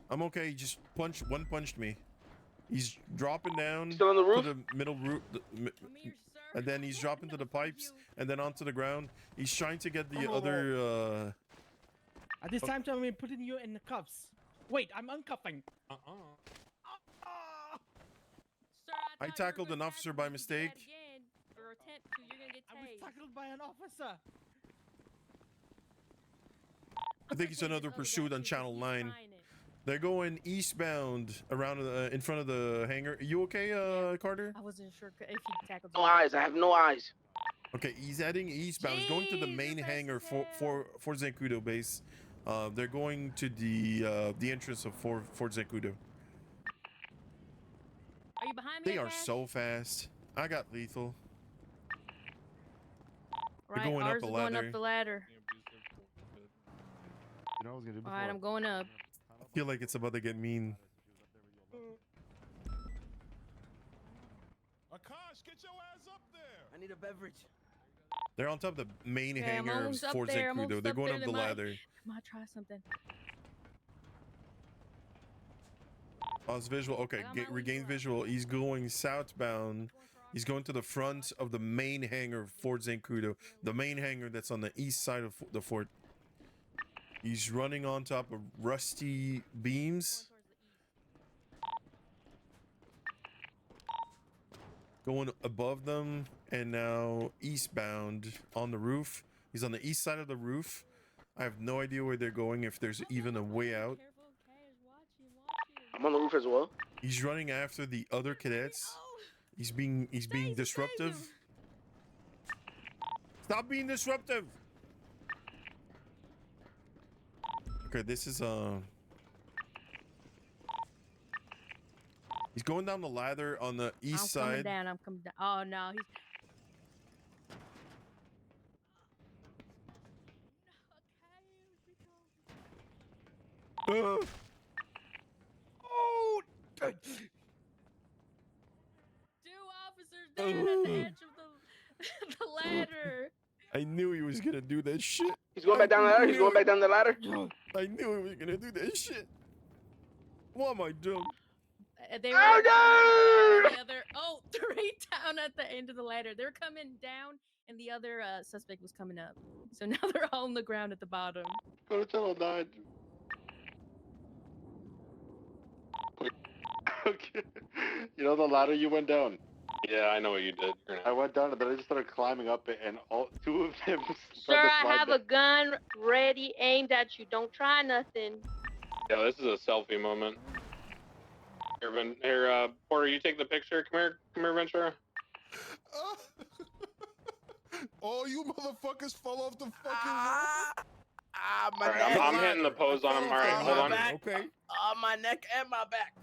Speaker 4: I'm okay. He just punched me. He's dropping down
Speaker 7: Still on the roof?
Speaker 4: to the middle roof, and then he's dropping to the pipes, and then onto the ground. He's trying to get the other.
Speaker 2: At this time, I'm putting you in the cuffs. Wait, I'm uncuffing.
Speaker 4: I tackled an officer by mistake.
Speaker 2: I was tackled by an officer.
Speaker 4: I think it's another pursuit on Channel 9. They're going eastbound around in front of the hangar. You okay, Carter?
Speaker 13: I wasn't sure if he tackled.
Speaker 7: No eyes. I have no eyes.
Speaker 4: Okay, he's heading eastbound. He's going to the main hangar for Zancudo base. They're going to the entrance of Fort Zancudo.
Speaker 13: Are you behind me?
Speaker 4: They are so fast. I got lethal.
Speaker 13: Right,
Speaker 4: They're going
Speaker 13: ours
Speaker 4: up
Speaker 13: is
Speaker 4: a ladder.
Speaker 13: going up the ladder.
Speaker 5: You know what I was gonna do before?
Speaker 13: All right, I'm going up.
Speaker 4: I feel like it's about to get mean.
Speaker 18: Akash, get your ass up there.
Speaker 6: I need a beverage.
Speaker 4: They're on top of the main
Speaker 13: Okay, I'm
Speaker 4: hangar of
Speaker 13: almost up
Speaker 4: Fort
Speaker 13: there. I'm
Speaker 4: Zancudo.
Speaker 13: almost
Speaker 4: They're
Speaker 13: up
Speaker 4: going
Speaker 13: there.
Speaker 4: up
Speaker 13: They
Speaker 4: the
Speaker 13: might-
Speaker 4: ladder.
Speaker 13: Might try something.
Speaker 4: Lost visual. Okay, regain visual. He's going southbound. He's going to the front of the main hangar of Fort Zancudo. The main hangar that's on the east side of the fort. He's running on top of rusty beams. Going above them and now eastbound on the roof. He's on the east side of the roof. I have no idea where they're going, if there's even a way out.
Speaker 7: I'm on the roof as well.
Speaker 4: He's running after the other cadets. He's being disruptive. Stop being disruptive. Okay, this is he's going down the ladder on the east
Speaker 13: I'm coming
Speaker 4: side.
Speaker 13: down. I'm coming down. Oh no, he's.
Speaker 4: Oh,
Speaker 13: Two officers down at the edge of the ladder.
Speaker 4: I knew he was gonna do that shit.
Speaker 7: He's going back down the ladder. He's going back down the ladder.
Speaker 4: I knew he was gonna do that shit. What am I doing?
Speaker 13: They were
Speaker 7: Oh, no!
Speaker 13: together. Oh, three down at the end of the ladder. They're coming down, and the other suspect was coming up. So now they're all on the ground at the bottom.
Speaker 8: Okay. You know the ladder you went down?
Speaker 11: Yeah, I know what you did.
Speaker 8: I went down and then I just started climbing up it, and all two of them
Speaker 10: Sir,
Speaker 8: started
Speaker 10: I have a
Speaker 8: climbing.
Speaker 10: gun ready, aimed at you. Don't try nothing.
Speaker 11: Yeah, this is a selfie moment. Here, Porter, you take the picture. Come here, Ventura.
Speaker 18: Oh, you motherfuckers fell off the fucking roof.
Speaker 6: My
Speaker 11: Alright,
Speaker 6: neck.
Speaker 11: I'm hitting the pose on him. Alright, hold on.
Speaker 4: Okay.
Speaker 6: My neck and my back.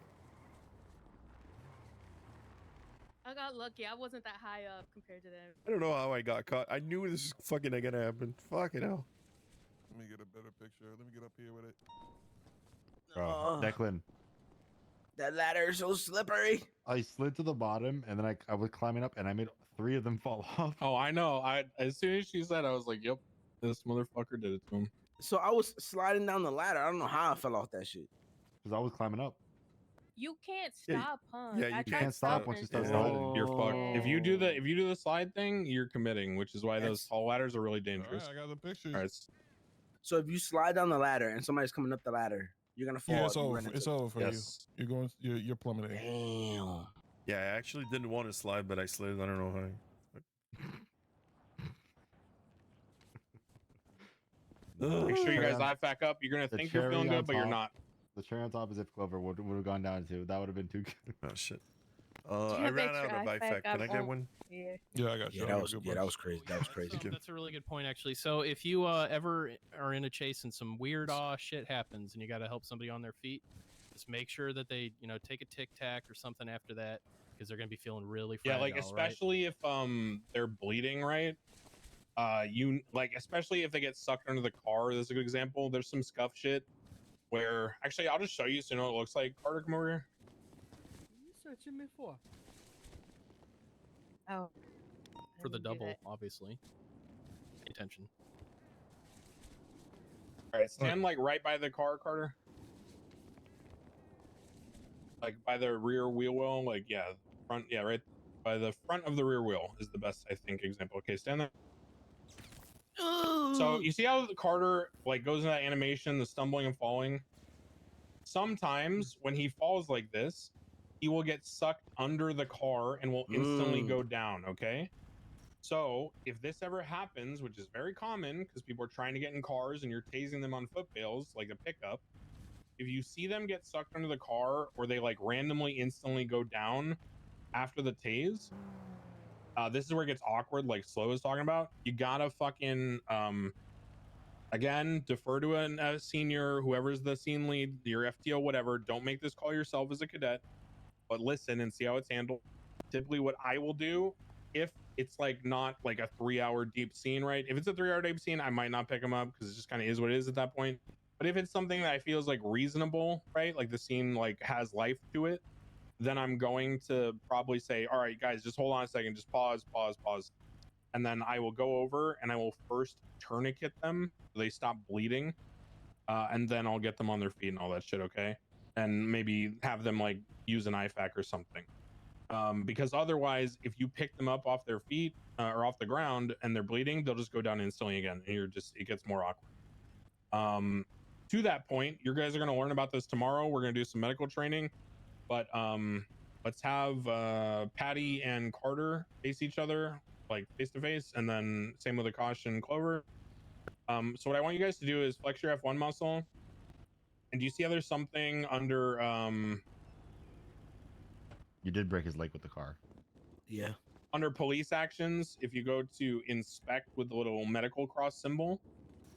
Speaker 13: I got lucky. I wasn't that high up compared to them.
Speaker 4: I don't know how I got caught. I knew this was fucking gonna happen. Fucking hell.
Speaker 18: Let me get a better picture. Let me get up here with it.
Speaker 5: Bro, Declan,
Speaker 6: That ladder is so slippery.
Speaker 5: I slid to the bottom and then I was climbing up and I made 3 of them fall off.
Speaker 14: Oh, I know. As soon as she said, I was like, "Yep." This motherfucker did it to him.
Speaker 6: So I was sliding down the ladder. I don't know how I fell off that shit.
Speaker 5: Because I was climbing up.
Speaker 17: You can't
Speaker 4: Yeah,
Speaker 17: stop, huh?
Speaker 4: yeah,
Speaker 17: I
Speaker 4: you
Speaker 17: tried
Speaker 5: can't stop once
Speaker 17: stopping
Speaker 5: you
Speaker 17: it.
Speaker 5: start
Speaker 14: Yeah,
Speaker 5: sliding.
Speaker 14: you're fucked. If you do the slide thing, you're committing, which is why those
Speaker 6: That's-
Speaker 14: tall ladders are really
Speaker 18: All
Speaker 14: dangerous.
Speaker 18: right, I got the pictures.
Speaker 14: All right.
Speaker 6: So if you slide down the ladder and somebody's coming up the ladder, you're gonna fall.
Speaker 18: Yeah, it's
Speaker 6: if you
Speaker 18: over.
Speaker 6: run into
Speaker 18: It's
Speaker 6: them.
Speaker 18: over for
Speaker 14: Yes.
Speaker 18: you. You're plummeting.
Speaker 6: Damn.
Speaker 4: Yeah, I actually didn't want to slide, but I slid. I don't know how.
Speaker 14: Make sure you guys
Speaker 5: Cherry on-
Speaker 14: eye back up. You're gonna
Speaker 5: the
Speaker 14: think you're feeling
Speaker 5: cherry on
Speaker 14: good, but you're
Speaker 5: top-
Speaker 14: not.
Speaker 5: The cherry on top is if Clover would have gone down too. That would have been too good.
Speaker 4: Oh shit.
Speaker 17: Yeah,
Speaker 4: I ran
Speaker 17: bet
Speaker 4: out
Speaker 17: your
Speaker 4: of
Speaker 17: eyes
Speaker 4: IFAC.
Speaker 17: back
Speaker 4: Can I
Speaker 17: up
Speaker 4: get
Speaker 17: on-
Speaker 4: one?
Speaker 17: Yeah.
Speaker 18: Yeah, I got you. I got good
Speaker 6: that
Speaker 18: ones.
Speaker 6: was crazy. That was crazy.
Speaker 15: That's a really good point, actually. So if you ever are in a chase and some weird shit happens and you got to help somebody on their feet, just make sure that they take a Tic Tac or something after that, because they're gonna be feeling really fragile.
Speaker 14: Yeah, like especially if they're bleeding, right? Especially if they get sucked under the car. That's a good example. There's some scuff shit where actually I'll just show you so you know what it looks like. Carter, come over here.
Speaker 2: What are you searching me for?
Speaker 17: Oh.
Speaker 15: For the
Speaker 17: didn't do
Speaker 15: double,
Speaker 17: that.
Speaker 15: obviously. Pay attention.
Speaker 14: All right, stand like right by the car, Carter. Like by the rear wheel well, like yeah, front, yeah, right by the front of the rear wheel is the best I think example. Okay, stand there. So you see how the Carter like goes in that animation, the stumbling and falling. Sometimes when he falls like this, he will get sucked under the car and will instantly go down. Okay. So if this ever happens, which is very common because people are trying to get in cars and you're tasing them on footpails like a pickup, if you see them get sucked under the car or they like randomly instantly go down after the tase, this is where it gets awkward, like Slow was talking about. You gotta fucking again, defer to a senior, whoever's the scene lead, your FTO, whatever. Don't make this call yourself as a cadet, but listen and see how it's handled. Typically what I will do, if it's like not like a 3-hour deep scene, right? If it's a 3-hour deep scene, I might not pick them up because it just kind of is what it is at that point. But if it's something that I feel is like reasonable, right? Like the scene like has life to it, then I'm going to probably say, all right, guys, just hold on a second, just pause. And then I will go over and I will first tourniquet them so they stop bleeding. And then I'll get them on their feet and all that shit, okay? And maybe have them like use an IFAC or something. Because otherwise, if you pick them up off their feet or off the ground and they're bleeding, they'll just go down instantly again. And it gets more awkward. To that point, you guys are going to learn about this tomorrow. We're going to do some medical training, but let's have Paddy and Carter face each other like face to face, and then same with Akash and Clover. So what I want you guys to do is flex your F1 muscle. And do you see how there's something under
Speaker 5: You did break his leg with the car.
Speaker 6: Yeah.
Speaker 14: Under police actions, if you go to inspect with the little medical cross symbol,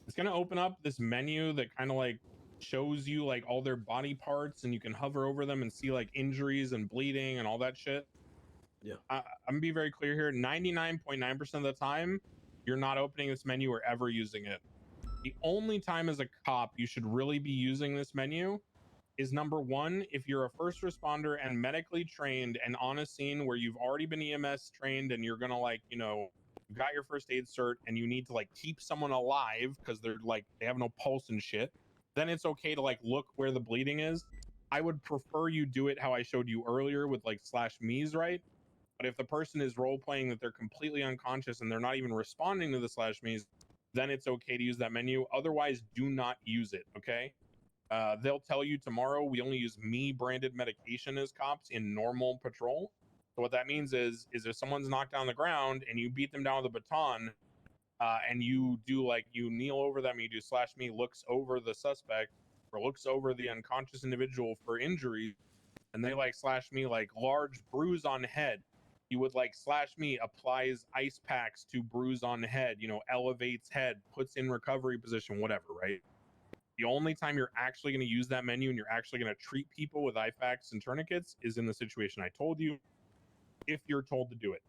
Speaker 14: it's going to open up this menu that kind of like shows you like all their body parts, and you can hover over them and see like injuries and bleeding and all that shit.
Speaker 6: Yeah.
Speaker 14: I'm gonna be very clear here. 99.9% of the time, you're not opening this menu or ever using it. The only time as a cop you should really be using this menu is number one, if you're a first responder and medically trained and on a scene where you've already been EMS trained and you're gonna like, you got your first aid cert and you need to like keep someone alive because they're like, they have no pulse and shit, then it's okay to like look where the bleeding is. I would prefer you do it how I showed you earlier with like /me's, right? But if the person is role playing that they're completely unconscious and they're not even responding to the /me's, then it's okay to use that menu. Otherwise, do not use it, okay? They'll tell you tomorrow we only use me branded medication as cops in normal patrol. So what that means is if someone's knocked on the ground and you beat them down with a baton, and you do like you kneel over them, you do /me looks over the suspect or looks over the unconscious individual for injury, and they like /me like large bruise on head. You would like /me applies ice packs to bruise on head, elevates head, puts in recovery position, whatever, right? The only time you're actually going to use that menu and you're actually going to treat people with IFACs and tourniquets is in the situation I told you, if you're told to do it.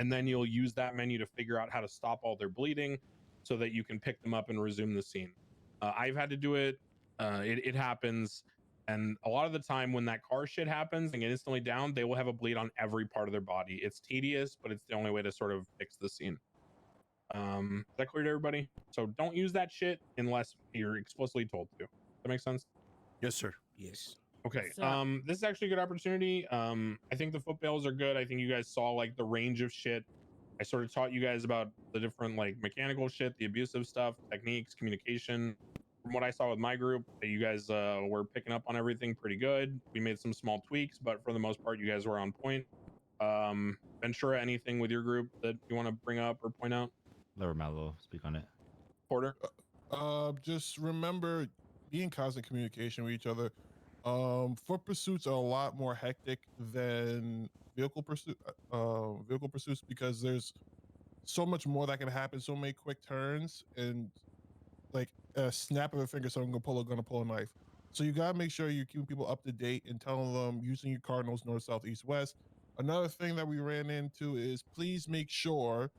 Speaker 14: And then you'll use that menu to figure out how to stop all their bleeding so that you can pick them up and resume the scene. I've had to do it. It happens. And a lot of the time when that car shit happens and get instantly down, they will have a bleed on every part of their body. It's tedious, but it's the only way to sort of fix the scene. Is that clear to everybody? So don't use that shit unless you're explicitly told to. That makes sense?
Speaker 4: Yes, sir.
Speaker 6: Yes.
Speaker 14: Okay.
Speaker 2: Sir.
Speaker 14: This is actually a good opportunity. I think the foot bails are good. I think you guys saw like the range of shit. I sort of taught you guys about the different like mechanical shit, the abusive stuff, techniques, communication. From what I saw with my group, you guys were picking up on everything pretty good. We made some small tweaks, but for the most part, you guys were on point. Ventura, anything with your group that you want to bring up or point out?
Speaker 3: Lower Mallow, speak on it.
Speaker 14: Porter?
Speaker 18: Just remember, be in constant communication with each other. Foot pursuits are a lot more hectic than vehicle pursuits because there's so much more that can happen, so many quick turns, and like a snap of a finger, someone gonna pull a knife. So you gotta make sure you're keeping people up to date and telling them using your cardinals north, south, east, west. Another thing that we ran into is please make sure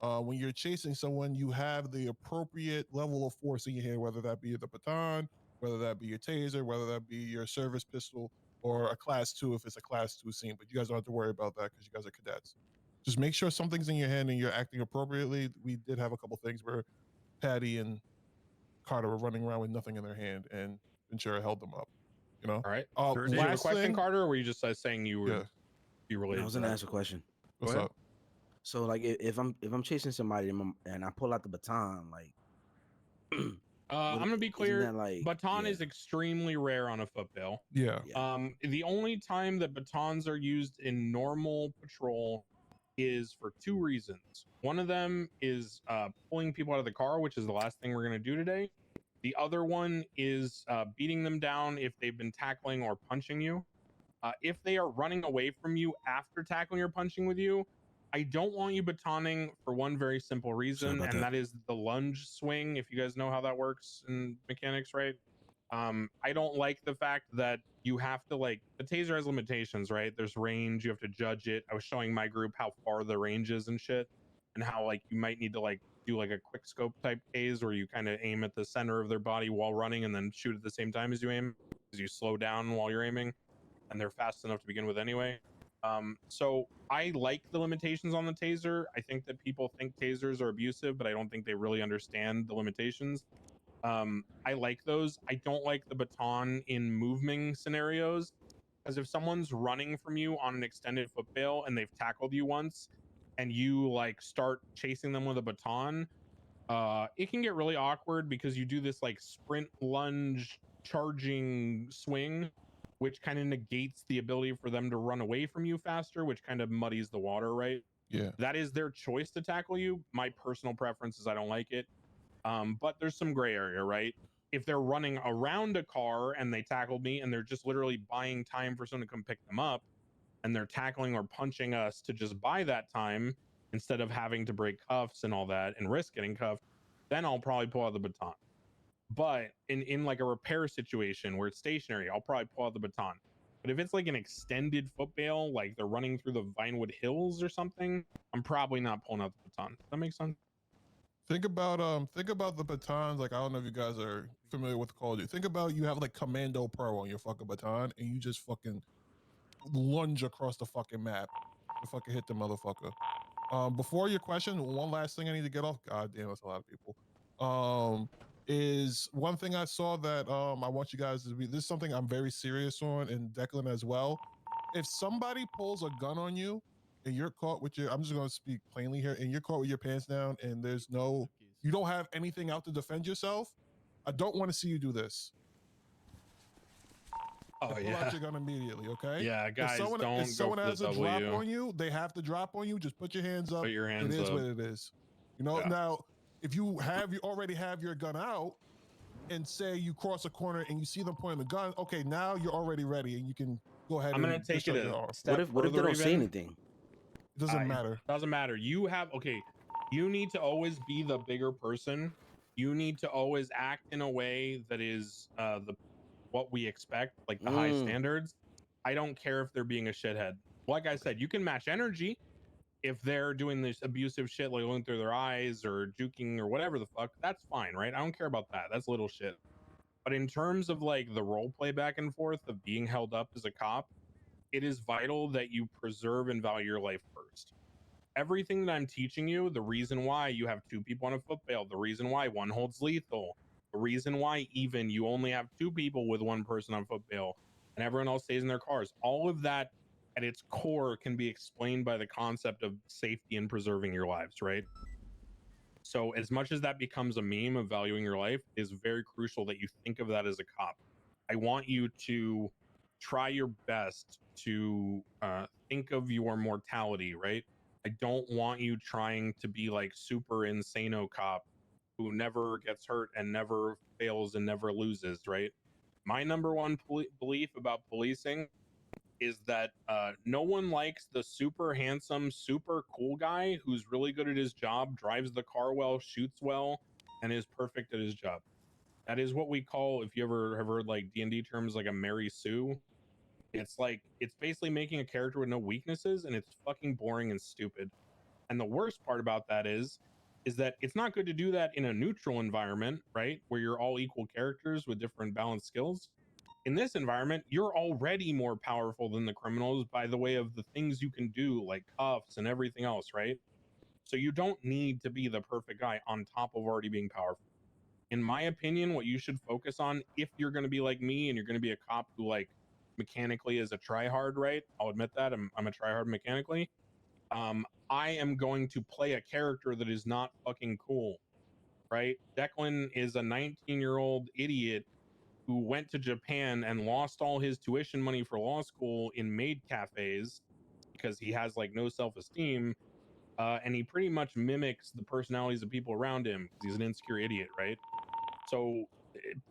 Speaker 18: when you're chasing someone, you have the appropriate level of force in your hand, whether that be the baton, whether that be your taser, whether that be your service pistol, or a class 2 if it's a class 2 scene. But you guys don't have to worry about that because you guys are cadets. Just make sure something's in your hand and you're acting appropriately. We did have a couple things where Paddy and Carter were running around with nothing in their hand, and Ventura held them up. You know.
Speaker 14: All right.
Speaker 18: Did
Speaker 14: you have a question, Carter, or were you just saying you were you related?
Speaker 6: I was gonna ask a question.
Speaker 18: What's
Speaker 14: Go ahead.
Speaker 18: up?
Speaker 6: So like if I'm chasing somebody and I pull out the baton, like
Speaker 14: I'm gonna be
Speaker 6: isn't
Speaker 14: clear.
Speaker 6: that like
Speaker 14: Baton is extremely rare on a foot bail.
Speaker 18: Yeah.
Speaker 14: The only time that batons are used in normal patrol is for 2 reasons. One of them is pulling people out of the car, which is the last thing we're gonna do today. The other one is beating them down if they've been tackling or punching you. If they are running away from you after tackling or punching with you, I don't want you batoning for one very simple reason, and that is the lunge swing. If you guys know how that works in mechanics, right? I don't like the fact that you have to like the taser has limitations, right? There's range, you have to judge it. I was showing my group how far the range is and shit, and how like you might need to like do like a quick scope type tase where you kind of aim at the center of their body while running and then shoot at the same time as you aim, because you slow down while you're aiming, and they're fast enough to begin with anyway. So I like the limitations on the taser. I think that people think tasers are abusive, but I don't think they really understand the limitations. I like those. I don't like the baton in moving scenarios, because if someone's running from you on an extended foot bail and they've tackled you once and you like start chasing them with a baton, it can get really awkward because you do this like sprint lunge charging swing, which kind of negates the ability for them to run away from you faster, which kind of muddies the water, right?
Speaker 18: Yeah.
Speaker 14: That is their choice to tackle you. My personal preference is I don't like it. But there's some gray area, right? If they're running around a car and they tackled me and they're just literally buying time for someone to come pick them up, and they're tackling or punching us to just buy that time instead of having to break cuffs and all that and risk getting cuffed, then I'll probably pull out the baton. But in like a repair situation where it's stationary, I'll probably pull out the baton. But if it's like an extended foot bail, like they're running through the Vinewood Hills or something, I'm probably not pulling out the baton. Does that make sense?
Speaker 18: Think about the batons. Like I don't know if you guys are familiar with Call of Duty. Think about you have like Commando Pro on your fucking baton and you just fucking lunge across the fucking map to fucking hit the motherfucker. Before your question, one last thing I need to get off. God damn, that's a lot of people. Is one thing I saw that I want you guys to be. This is something I'm very serious on, and Declan as well. If somebody pulls a gun on you and you're caught with your, I'm just going to speak plainly here, and you're caught with your pants down and there's no, you don't have anything out to defend yourself, I don't want to see you do this.
Speaker 14: Oh,
Speaker 18: pull out your gun immediately, okay?
Speaker 14: Yeah, guys,
Speaker 18: if someone
Speaker 14: go
Speaker 18: has
Speaker 14: for
Speaker 18: a
Speaker 14: the
Speaker 18: drop
Speaker 14: W.
Speaker 18: on you, they have to drop on you. Just put your hands up.
Speaker 14: Put your hands
Speaker 18: It is
Speaker 14: up.
Speaker 18: what it is. You know.
Speaker 14: Yeah.
Speaker 18: Now, if you already have your gun out, and say you cross a corner and you see them pointing the gun, okay, now you're already ready and you can go ahead.
Speaker 14: I'm gonna
Speaker 18: and
Speaker 14: take it
Speaker 18: discharge your arm.
Speaker 14: a step
Speaker 6: What if they
Speaker 14: further
Speaker 6: don't say
Speaker 14: even.
Speaker 6: anything?
Speaker 18: It doesn't matter.
Speaker 14: Doesn't matter. You have you need to always be the bigger person. You need to always act in a way that is what we expect, like the high standards. I don't care if they're being a shithead. Like I said, you can match energy if they're doing this abusive shit, like looking through their eyes or juking or whatever the fuck. That's fine, right? I don't care about that. That's little shit. But in terms of like the role play back and forth of being held up as a cop, it is vital that you preserve and value your life first. everything that I'm teaching you, the reason why you have 2 people on a foot bail, the reason why one holds lethal, the reason why even you only have 2 people with 1 person on foot bail and everyone else stays in their cars, all of that at its core can be explained by the concept of safety and preserving your lives, right? So as much as that becomes a meme of valuing your life, it is very crucial that you think of that as a cop. I want you to try your best to think of your mortality, right? I don't want you trying to be like super insano cop who never gets hurt and never fails and never loses, right? My number one belief about policing is that no one likes the super handsome, super cool guy who's really good at his job, drives the car well, shoots well, and is perfect at his job. That is what we call, if you ever have heard like D&D terms, like a Mary Sue. It's like, it's basically making a character with no weaknesses, and it's fucking boring and stupid. And the worst part about that is that it's not good to do that in a neutral environment, right? Where you're all equal characters with different balanced skills. In this environment, you're already more powerful than the criminals by the way of the things you can do, like cuffs and everything else, right? So you don't need to be the perfect guy on top of already being powerful. In my opinion, what you should focus on, if you're going to be like me and you're going to be a cop who like mechanically is a tryhard, right? I'll admit that I'm a tryhard mechanically. I am going to play a character that is not fucking cool, right? Declan is a 19-year-old idiot who went to Japan and lost all his tuition money for law school in maid cafes because he has like no self-esteem, and he pretty much mimics the personalities of people around him because he's an insecure idiot, right? So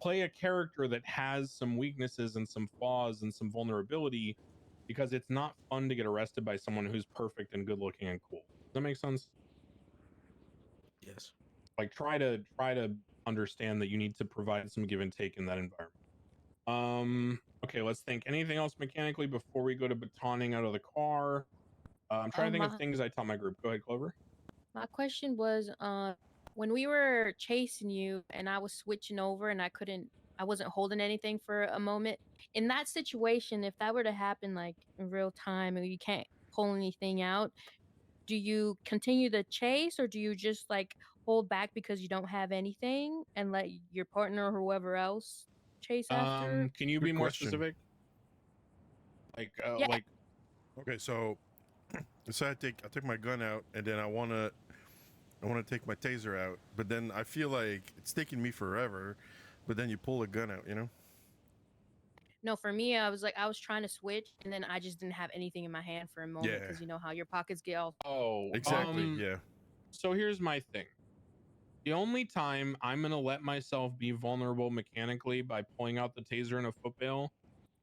Speaker 14: play a character that has some weaknesses and some flaws and some vulnerability, because it's not fun to get arrested by someone who's perfect and good looking and cool. Does that make sense?
Speaker 6: Yes.
Speaker 14: Like try to understand that you need to provide some give and take in that environment. Okay, let's think. Anything else mechanically before we go to batoning out of the car? I'm trying to think of things I taught my group. Go ahead, Clover.
Speaker 13: My question was, when we were chasing you and I was switching over and I wasn't holding anything for a moment. In that situation, if that were to happen like in real time and you can't pull anything out, do you continue the chase or do you just like hold back because you don't have anything and let your partner or whoever else chase after?
Speaker 14: Can you be more specific? Like,
Speaker 13: Yeah.
Speaker 14: like,
Speaker 4: okay, so I take my gun out, and then I wanna take my taser out, but then I feel like it's taking me forever. But then you pull the gun out, you know?
Speaker 13: No, for me, I was trying to switch and then I just didn't have anything in my hand for a moment
Speaker 4: Yeah.
Speaker 13: because you know how your pockets get all.
Speaker 14: Oh,
Speaker 4: Exactly. Yeah.
Speaker 14: So here's my thing. The only time I'm gonna let myself be vulnerable mechanically by pulling out the taser in a foot bail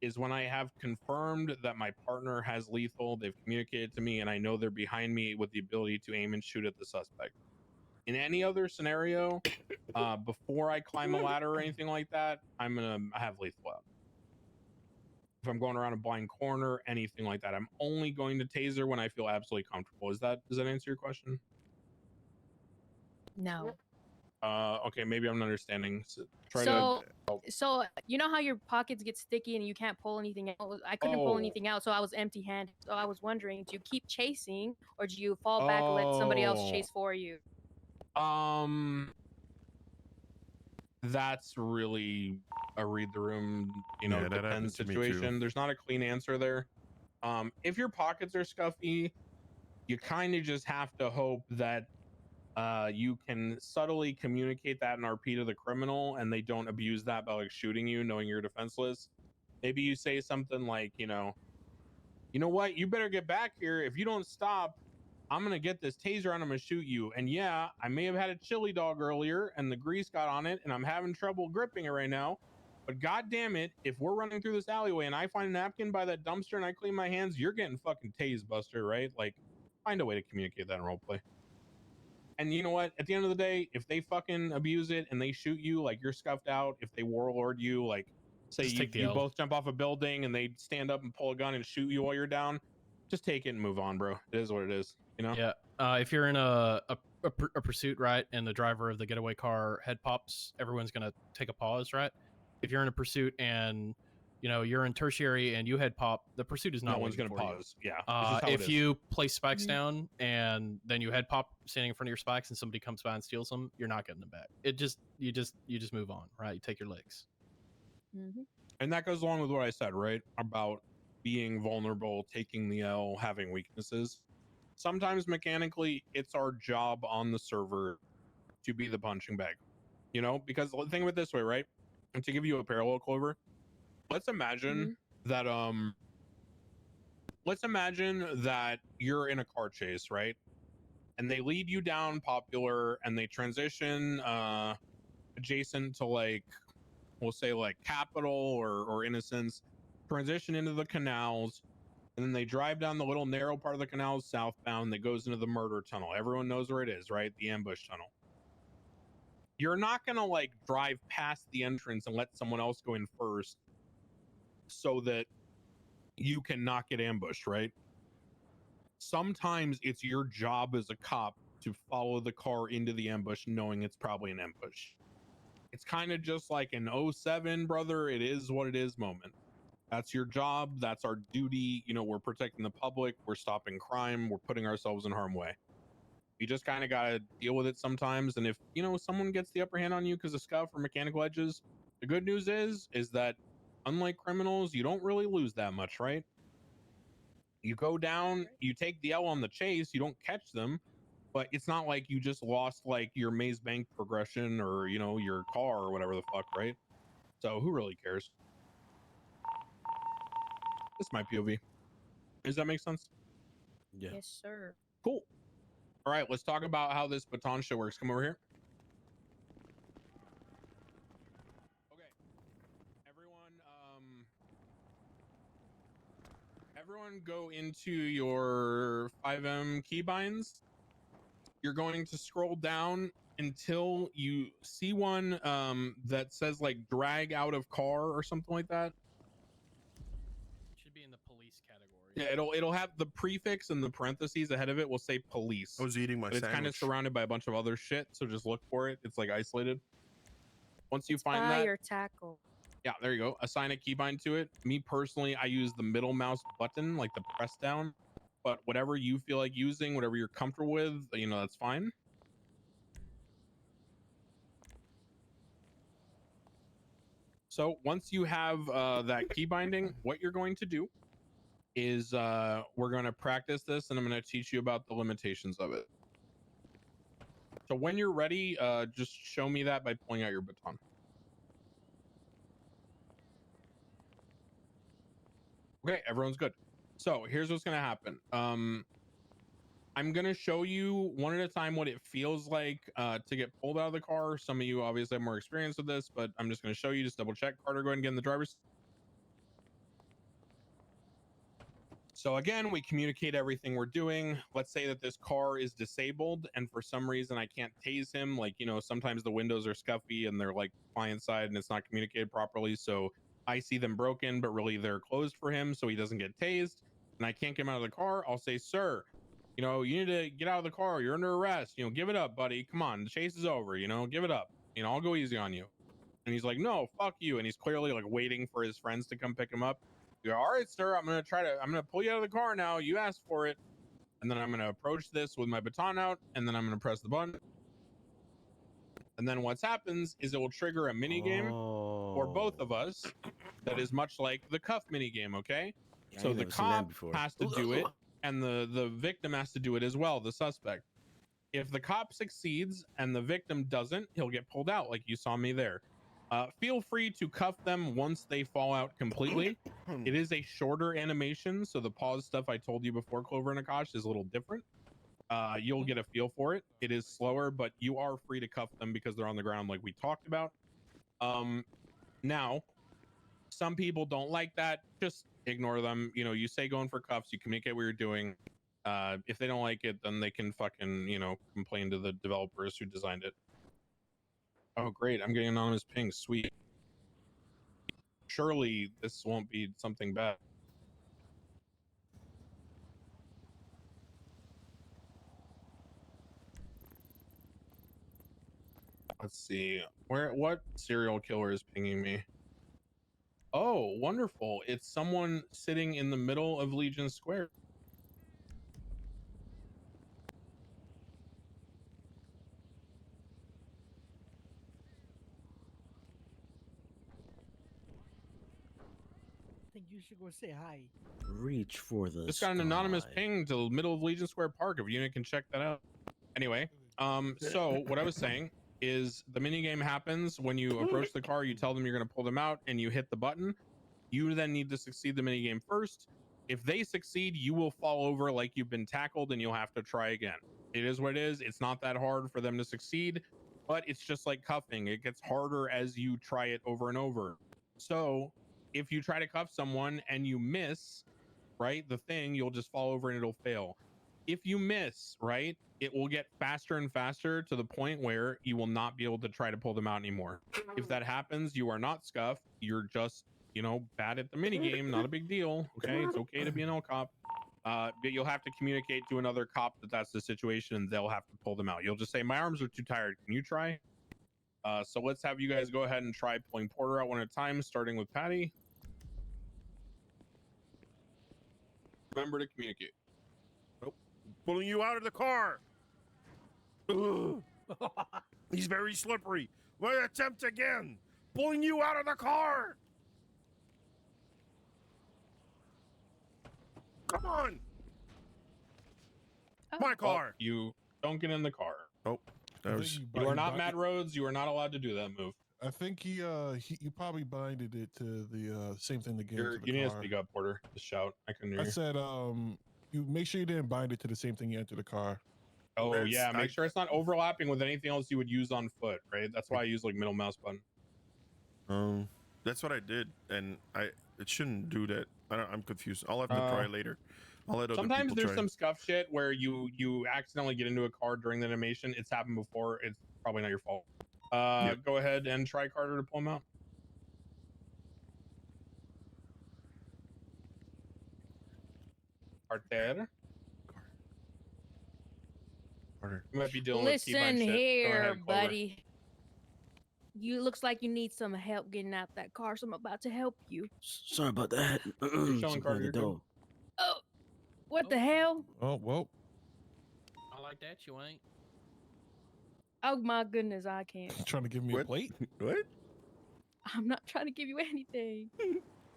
Speaker 14: is when I have confirmed that my partner has lethal, they've communicated to me, and I know they're behind me with the ability to aim and shoot at the suspect. In any other scenario, before I climb a ladder or anything like that, I'm gonna have lethal out. If I'm going around a blind corner, anything like that, I'm only going to taser when I feel absolutely comfortable. Does that answer your question?
Speaker 13: No.
Speaker 14: Okay, maybe I'm not understanding.
Speaker 13: So you know how your pockets get sticky and you can't pull anything out? I couldn't pull anything out, so I was empty-handed. So I was wondering, do you keep chasing or do you fall back and let somebody else chase for you?
Speaker 14: That's really a read the room,
Speaker 4: Yeah, that
Speaker 14: depends
Speaker 4: happens to me too.
Speaker 14: situation. There's not a clean answer there. If your pockets are scuffy, you kind of just have to hope that you can subtly communicate that in RP to the criminal and they don't abuse that by like shooting you knowing you're defenseless. Maybe you say something like, you know what, you better get back here. If you don't stop, I'm gonna get this taser and I'm gonna shoot you. And yeah, I may have had a chili dog earlier and the grease got on it and I'm having trouble gripping it right now, but god damn it, if we're running through this alleyway and I find a napkin by that dumpster and I clean my hands, you're getting fucking tased, Buster, right? Like, find a way to communicate that in roleplay. And you know what? At the end of the day, if they fucking abuse it and they shoot you, like you're scuffed out, if they warlord you, like say you both jump off a building and they stand up and pull a gun and shoot you while you're down, just take it and move on, bro. It is what it is, you know?
Speaker 15: Yeah. If you're in a pursuit, right, and the driver of the getaway car head pops, everyone's gonna take a pause, right? If you're in a pursuit and you know, you're in tertiary and you head pop, the pursuit is not
Speaker 14: No one's
Speaker 15: waiting
Speaker 14: gonna
Speaker 15: for you.
Speaker 14: pause. Yeah, it's just how it
Speaker 15: If
Speaker 14: is.
Speaker 15: you place spikes down and then you head pop standing in front of your spikes and somebody comes by and steals them, you're not getting them back. You just move on, right? You take your licks.
Speaker 14: And that goes along with what I said, right? About being vulnerable, taking the L, having weaknesses. Sometimes mechanically, it's our job on the server to be the punching bag, you know? Because think of it this way, right? And to give you a parallel, Clover, let's imagine that you're in a car chase, right? And they lead you down Popular and they transition adjacent to, like, we'll say like Capital or Innocence, transition into the canals, and then they drive down the little narrow part of the canals southbound that goes into the murder tunnel. Everyone knows where it is, right? The ambush tunnel. You're not gonna like drive past the entrance and let someone else go in first so that you can not get ambushed, right? Sometimes it's your job as a cop to follow the car into the ambush knowing it's probably an ambush. It's kind of just like an 07, brother, it is what it is moment. That's your job. That's our duty. You know, we're protecting the public. We're stopping crime. We're putting ourselves in harm's way. You just kind of got to deal with it sometimes. And if, you know, someone gets the upper hand on you because of scuff or mechanical edges, the good news is that unlike criminals, you don't really lose that much, right? You go down, you take the L on the chase, you don't catch them, but it's not like you just lost like your maze bank progression or, you know, your car or whatever the fuck, right? So who really cares? That's my POV. Does that make sense?
Speaker 6: Yeah.
Speaker 13: Yes, sir.
Speaker 14: Cool. All right, let's talk about how this baton shit works. Come over here. Okay. Everyone go into your 5M keybinds. You're going to scroll down until you see one that says like drag out of car or something like that.
Speaker 15: Should be in the police category.
Speaker 14: Yeah, it'll have the prefix and the parentheses ahead of it will say police.
Speaker 4: I was eating my
Speaker 14: but it's kind of
Speaker 4: sandwich.
Speaker 14: surrounded by a bunch of other shit, so just look for it. It's like isolated. Once you find
Speaker 13: Fire
Speaker 14: that,
Speaker 13: tackle.
Speaker 14: yeah, there you go. Assign a keybind to it. Me personally, I use the middle mouse button, like the press down. But whatever you feel like using, whatever you're comfortable with, you know, that's fine. So once you have that key binding, what you're going to do is we're going to practice this and I'm going to teach you about the limitations of it. So when you're ready, just show me that by pulling out your baton. Okay, everyone's good. So here's what's going to happen. I'm going to show you one at a time what it feels like to get pulled out of the car. Some of you obviously have more experience with this, but I'm just going to show you. Just double check. Carter, go ahead and get in the driver's. So again, we communicate everything we're doing. Let's say that this car is disabled and for some reason I can't tase him. Like, you know, sometimes the windows are scuffy and they're like client side and it's not communicated properly. So I see them broken, but really they're closed for him. So he doesn't get tased and I can't get him out of the car. I'll say, sir, you know, you need to get out of the car. You're under arrest. You know, give it up, buddy. Come on. The chase is over. You know, give it up. You know, I'll go easy on you. And he's like, no, fuck you. And he's clearly like waiting for his friends to come pick him up. You go, all right, sir, I'm going to pull you out of the car now. You asked for it. And then I'm going to approach this with my baton out. And then I'm going to press the button. And then what happens is it will trigger a mini game for both of us. That is much like the cuff mini game. Okay.
Speaker 6: Yeah, I
Speaker 14: So
Speaker 6: ain't
Speaker 14: the
Speaker 6: never seen that
Speaker 14: cop
Speaker 6: before.
Speaker 14: has to do it. And the victim has to do it as well. The suspect. If the cop succeeds and the victim doesn't, he'll get pulled out like you saw me there. Feel free to cuff them once they fall out completely. It is a shorter animation, so the pause stuff I told you before, Clover and Akash, is a little different. You'll get a feel for it. It is slower, but you are free to cuff them because they're on the ground like we talked about. Now, some people don't like that. Just ignore them. You know, you say going for cuffs, you communicate what you're doing. If they don't like it, then they can fucking, you know, complain to the developers who designed it. Oh, great. I'm getting anonymous pings. Sweet. Surely this won't be something bad. Let's see. What serial killer is pinging me? Oh, wonderful. It's someone sitting in the middle of Legion Square.
Speaker 2: I think you should go say hi.
Speaker 6: Reach for the
Speaker 14: Just got an anonymous ping to the middle of Legion Square Park. If unit can check that out. Anyway, so what I was saying is the mini game happens when you approach the car, you tell them you're going to pull them out, and you hit the button. You then need to succeed the mini game first. If they succeed, you will fall over like you've been tackled, and you'll have to try again. It is what it is. It's not that hard for them to succeed, but it's just like cuffing. It gets harder as you try it over and over. So if you try to cuff someone and you miss, right, the thing, you'll just fall over and it'll fail. If you miss, right, it will get faster and faster to the point where you will not be able to try to pull them out anymore. If that happens, you are not scuffed. You're just, you know, bad at the mini game. Not a big deal. Okay, it's okay to be an L cop. But you'll have to communicate to another cop that that's the situation, and they'll have to pull them out. You'll just say, "My arms are too tired. Can you try?" So let's have you guys go ahead and try pulling Porter out one at a time, starting with Paddy. Remember to communicate.
Speaker 4: Nope. Pulling you out of the car. Ugh. He's very slippery. We'll attempt again. Pulling you out of the car. Come on. My car.
Speaker 14: Well, you don't get in the car.
Speaker 4: Oh, that was.
Speaker 14: You are not Matt Rhodes. You are not allowed to do that move.
Speaker 18: I think he you probably binded it to the same thing the game. To the
Speaker 14: You need to
Speaker 18: car.
Speaker 14: speak up, Porter. Just shout. I couldn't hear
Speaker 18: I
Speaker 14: you.
Speaker 18: said you make sure you didn't bind it to the same thing you entered the car.
Speaker 14: Oh yeah, make sure it's not overlapping with anything else you would use on foot, right? That's why I use like middle mouse button.
Speaker 4: That's what I did, and it shouldn't do that. I'm confused. I'll have to try later. I'll let other
Speaker 14: Sometimes
Speaker 4: people
Speaker 14: there's
Speaker 4: try.
Speaker 14: some scuff shit where you accidentally get into a car during the animation. It's happened before. It's probably not your fault. Go ahead and try Carter to pull him out. Carter. You might be dealing with keybind
Speaker 13: Listen
Speaker 14: shit. Go
Speaker 13: here,
Speaker 14: ahead, Clover.
Speaker 13: buddy. You looks like you need some help getting out that car, so I'm about to help you.
Speaker 6: Sorry about that.
Speaker 14: You're showing Carter your
Speaker 6: door.
Speaker 13: Oh, what the hell?
Speaker 18: Oh, well.
Speaker 15: I like that, you ain't.
Speaker 13: Oh my goodness, I can't.
Speaker 18: Trying to give me a plate?
Speaker 4: What?
Speaker 13: I'm not trying to give you anything.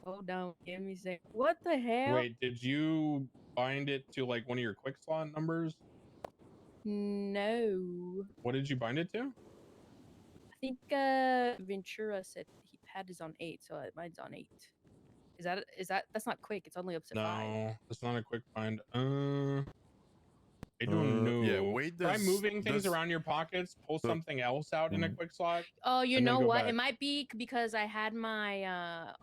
Speaker 13: Hold on, give me a sec. What the hell?
Speaker 14: Wait, did you bind it to like one of your quick slot numbers?
Speaker 13: No.
Speaker 14: What did you bind it to?
Speaker 13: I think Ventura said he had his on 8, so mine's on 8. Is that that's not quick? It's only up to 5.
Speaker 14: No, that's not a quick bind. I don't know.
Speaker 4: Yeah, wait.
Speaker 14: Try moving things around your pockets. Pull something else out in a quick slot.
Speaker 13: Oh, you
Speaker 14: and then
Speaker 13: know
Speaker 14: go
Speaker 13: what?
Speaker 14: back.
Speaker 13: It might be because I had my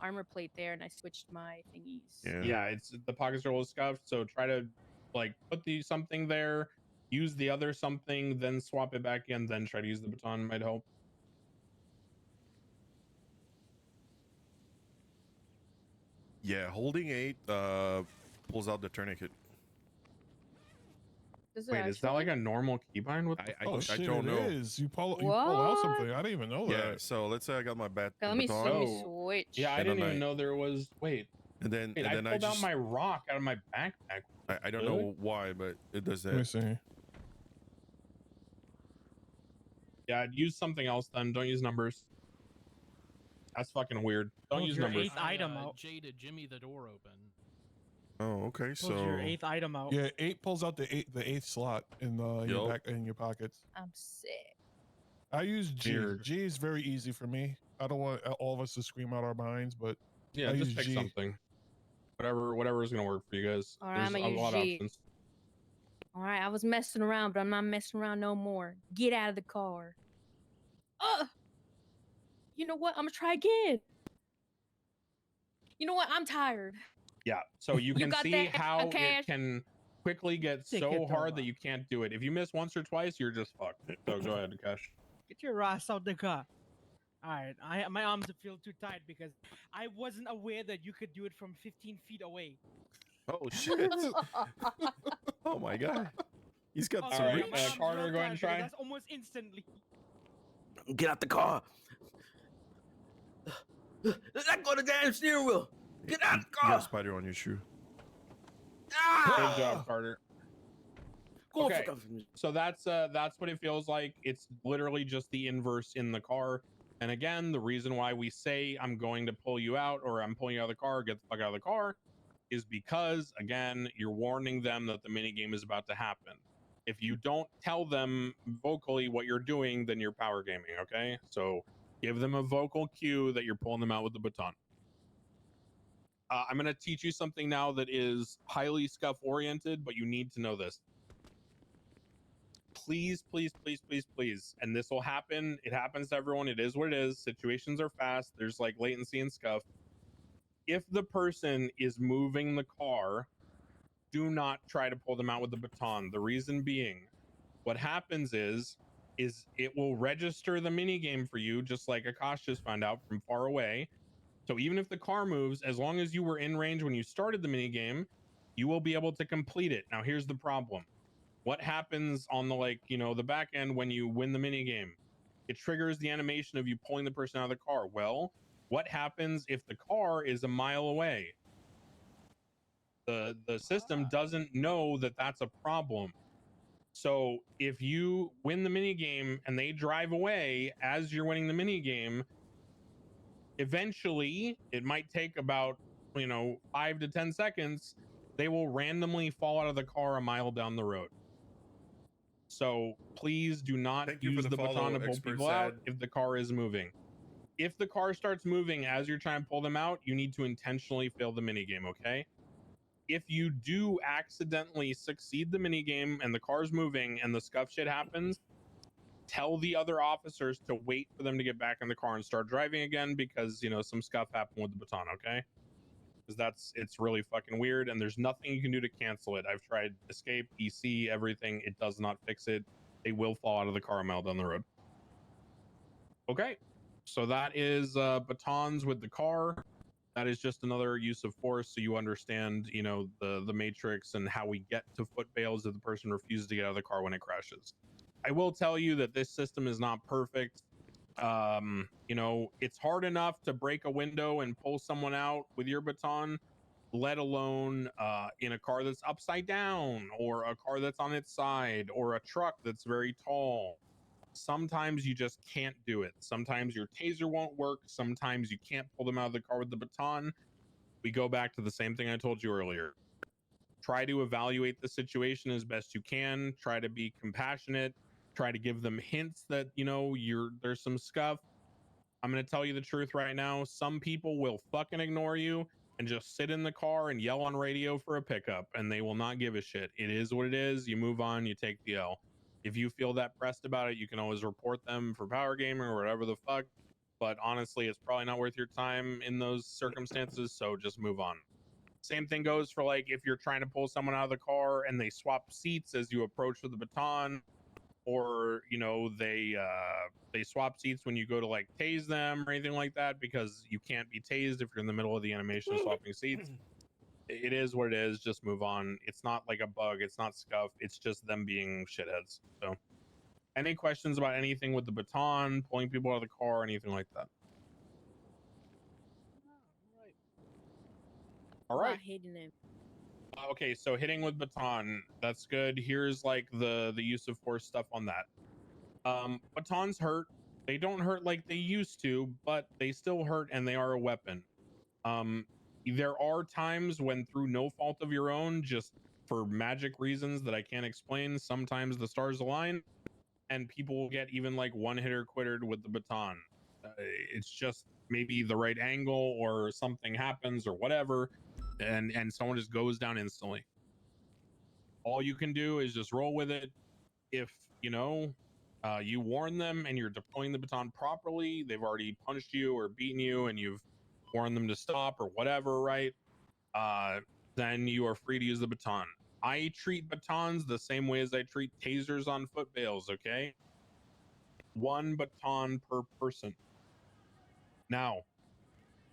Speaker 13: armor plate there and I switched my thingies.
Speaker 14: Yeah, it's the pockets are a little scuffed. So try to like put the something there, use the other something, then swap it back in, then try to use the baton. Might help.
Speaker 4: Yeah, holding 8 pulls out the tourniquet.
Speaker 14: Wait, is that like a normal keybind? What the
Speaker 18: Oh,
Speaker 14: fuck?
Speaker 18: shit,
Speaker 4: I don't know.
Speaker 18: It is. You pull out something. I didn't even know
Speaker 4: Yeah,
Speaker 18: that.
Speaker 4: so let's say I got my
Speaker 13: Okay, let me switch.
Speaker 14: Yeah, I
Speaker 4: And
Speaker 14: didn't
Speaker 4: then
Speaker 14: even know there was. Wait,
Speaker 4: And then,
Speaker 14: wait,
Speaker 4: and then
Speaker 14: I
Speaker 4: I
Speaker 14: pulled out
Speaker 4: just
Speaker 14: my rock out of my backpack.
Speaker 4: I don't
Speaker 14: Really?
Speaker 4: know why, but it does that.
Speaker 18: Let me see.
Speaker 14: Yeah, use something else then. Don't use numbers. That's fucking weird. Don't use
Speaker 2: your
Speaker 14: numbers.
Speaker 2: 8th item out.
Speaker 15: Jaded Jimmy the door open.
Speaker 4: Oh, okay.
Speaker 2: Pulls
Speaker 4: So
Speaker 2: your 8th item out.
Speaker 18: Yeah, 8 pulls out the 8th slot in your
Speaker 4: Yup.
Speaker 18: back in your pockets.
Speaker 13: I'm sick.
Speaker 18: I use G.
Speaker 14: Weird.
Speaker 18: G is very easy for me. I don't want all of us to scream out our minds, but
Speaker 14: Yeah,
Speaker 18: I
Speaker 14: just
Speaker 18: use
Speaker 14: pick
Speaker 18: G.
Speaker 14: something. Whatever is gonna work for you guys.
Speaker 13: All right,
Speaker 14: There's
Speaker 13: I'ma
Speaker 14: a
Speaker 13: use
Speaker 14: lot of
Speaker 13: G.
Speaker 14: options.
Speaker 13: All right, I was messing around, but I'm not messing around no more. Get out of the car. You know what? I'm gonna try again. You know what? I'm tired.
Speaker 14: Yeah, so you
Speaker 13: You
Speaker 14: can
Speaker 13: got
Speaker 14: see
Speaker 13: that,
Speaker 14: how
Speaker 13: Akash?
Speaker 14: it can quickly get
Speaker 2: Take
Speaker 14: so
Speaker 2: it
Speaker 14: hard
Speaker 2: over.
Speaker 14: that you can't do it. If you miss once or twice, you're just fucked. So go ahead, Akash.
Speaker 2: Get your ass out the car. All right, my arms feel too tight because I wasn't aware that you could do it from 15 feet away.
Speaker 4: oh shit! Oh my god, he's got
Speaker 2: Okay,
Speaker 4: some
Speaker 14: All right,
Speaker 4: reach.
Speaker 2: my arms
Speaker 14: Carter,
Speaker 2: real
Speaker 14: go ahead and
Speaker 2: tight because
Speaker 14: try.
Speaker 2: That's almost instantly.
Speaker 6: Get out the car. Let go of the damn steering wheel. Get out of the
Speaker 4: You got
Speaker 6: car.
Speaker 4: a spider on your shoe.
Speaker 14: Good job, Carter.
Speaker 6: Go
Speaker 14: Okay,
Speaker 6: fuck off from me.
Speaker 14: so that's what it feels like. It's literally just the inverse in the car. And again, the reason why we say I'm going to pull you out or I'm pulling you out of the car, get the fuck out of the car, is because again, you're warning them that the mini game is about to happen. If you don't tell them vocally what you're doing, then you're power gaming. Okay, so give them a vocal cue that you're pulling them out with the baton. I'm going to teach you something now that is highly scuff oriented, but you need to know this. Please, please, please, please, please. And this will happen. It happens to everyone. It is what it is. Situations are fast. There's like latency and scuff. If the person is moving the car, do not try to pull them out with the baton. The reason being, what happens is it will register the mini game for you, just like Akash just found out from far away. So even if the car moves, as long as you were in range when you started the mini game, you will be able to complete it. Now, here's the problem. What happens on the, like, you know, the back end when you win the mini game? It triggers the animation of you pulling the person out of the car. Well, what happens if the car is a mile away? The system doesn't know that that's a problem. So if you win the mini game and they drive away as you're winning the mini game, eventually it might take about 5 to 10 seconds, they will randomly fall out of the car a mile down the road. So please do not use the baton to pull people out if the car is moving. If the car starts moving as you're trying to pull them out, you need to intentionally fail the mini game. Okay, if you do accidentally succeed the mini game and the car's moving and the scuff shit happens, tell the other officers to wait for them to get back in the car and start driving again, because some scuff happened with the baton. Okay, because it's really fucking weird and there's nothing you can do to cancel it. I've tried escape, EC, everything. It does not fix it. They will fall out of the car a mile down the road. Okay, so that is batons with the car. That is just another use of force, so you understand the matrix and how we get to foot bails if the person refuses to get out of the car when it crashes. I will tell you that this system is not perfect. It's hard enough to break a window and pull someone out with your baton, let alone in a car that's upside down or a car that's on its side or a truck that's very tall. Sometimes you just can't do it. Sometimes your taser won't work. Sometimes you can't pull them out of the car with the baton. We go back to the same thing I told you earlier. Try to evaluate the situation as best you can. Try to be compassionate. Try to give them hints that there's some scuff. I'm going to tell you the truth right now. Some people will fucking ignore you and just sit in the car and yell on radio for a pickup, and they will not give a shit. It is what it is. You move on, you take the L. If you feel that pressed about it, you can always report them for power gaming or whatever the fuck. But honestly, it's probably not worth your time in those circumstances, so just move on. Same thing goes for like if you're trying to pull someone out of the car and they swap seats as you approach with the baton, or they swap seats when you go to like tase them or anything like that, because you can't be tased if you're in the middle of the animation of swapping seats. It is what it is. Just move on. It's not like a bug. It's not scuff. It's just them being shitheads. So any questions about anything with the baton, pulling people out of the car, anything like that? All right.
Speaker 13: Hitting them.
Speaker 14: Okay, so hitting with baton, that's good. Here's like the use of force stuff on that. Batons hurt. They don't hurt like they used to, but they still hurt and they are a weapon. There are times when, through no fault of your own, just for magic reasons that I can't explain, sometimes the stars align and people will get even like one hitter quittered with the baton. It's just maybe the right angle or something happens or whatever, and someone just goes down instantly. All you can do is just roll with it. If you warn them and you're deploying the baton properly, they've already punched you or beaten you and you've warned them to stop or whatever, right? Then you are free to use the baton. I treat batons the same way as I treat tasers on foot bails, okay? One baton per person. Now,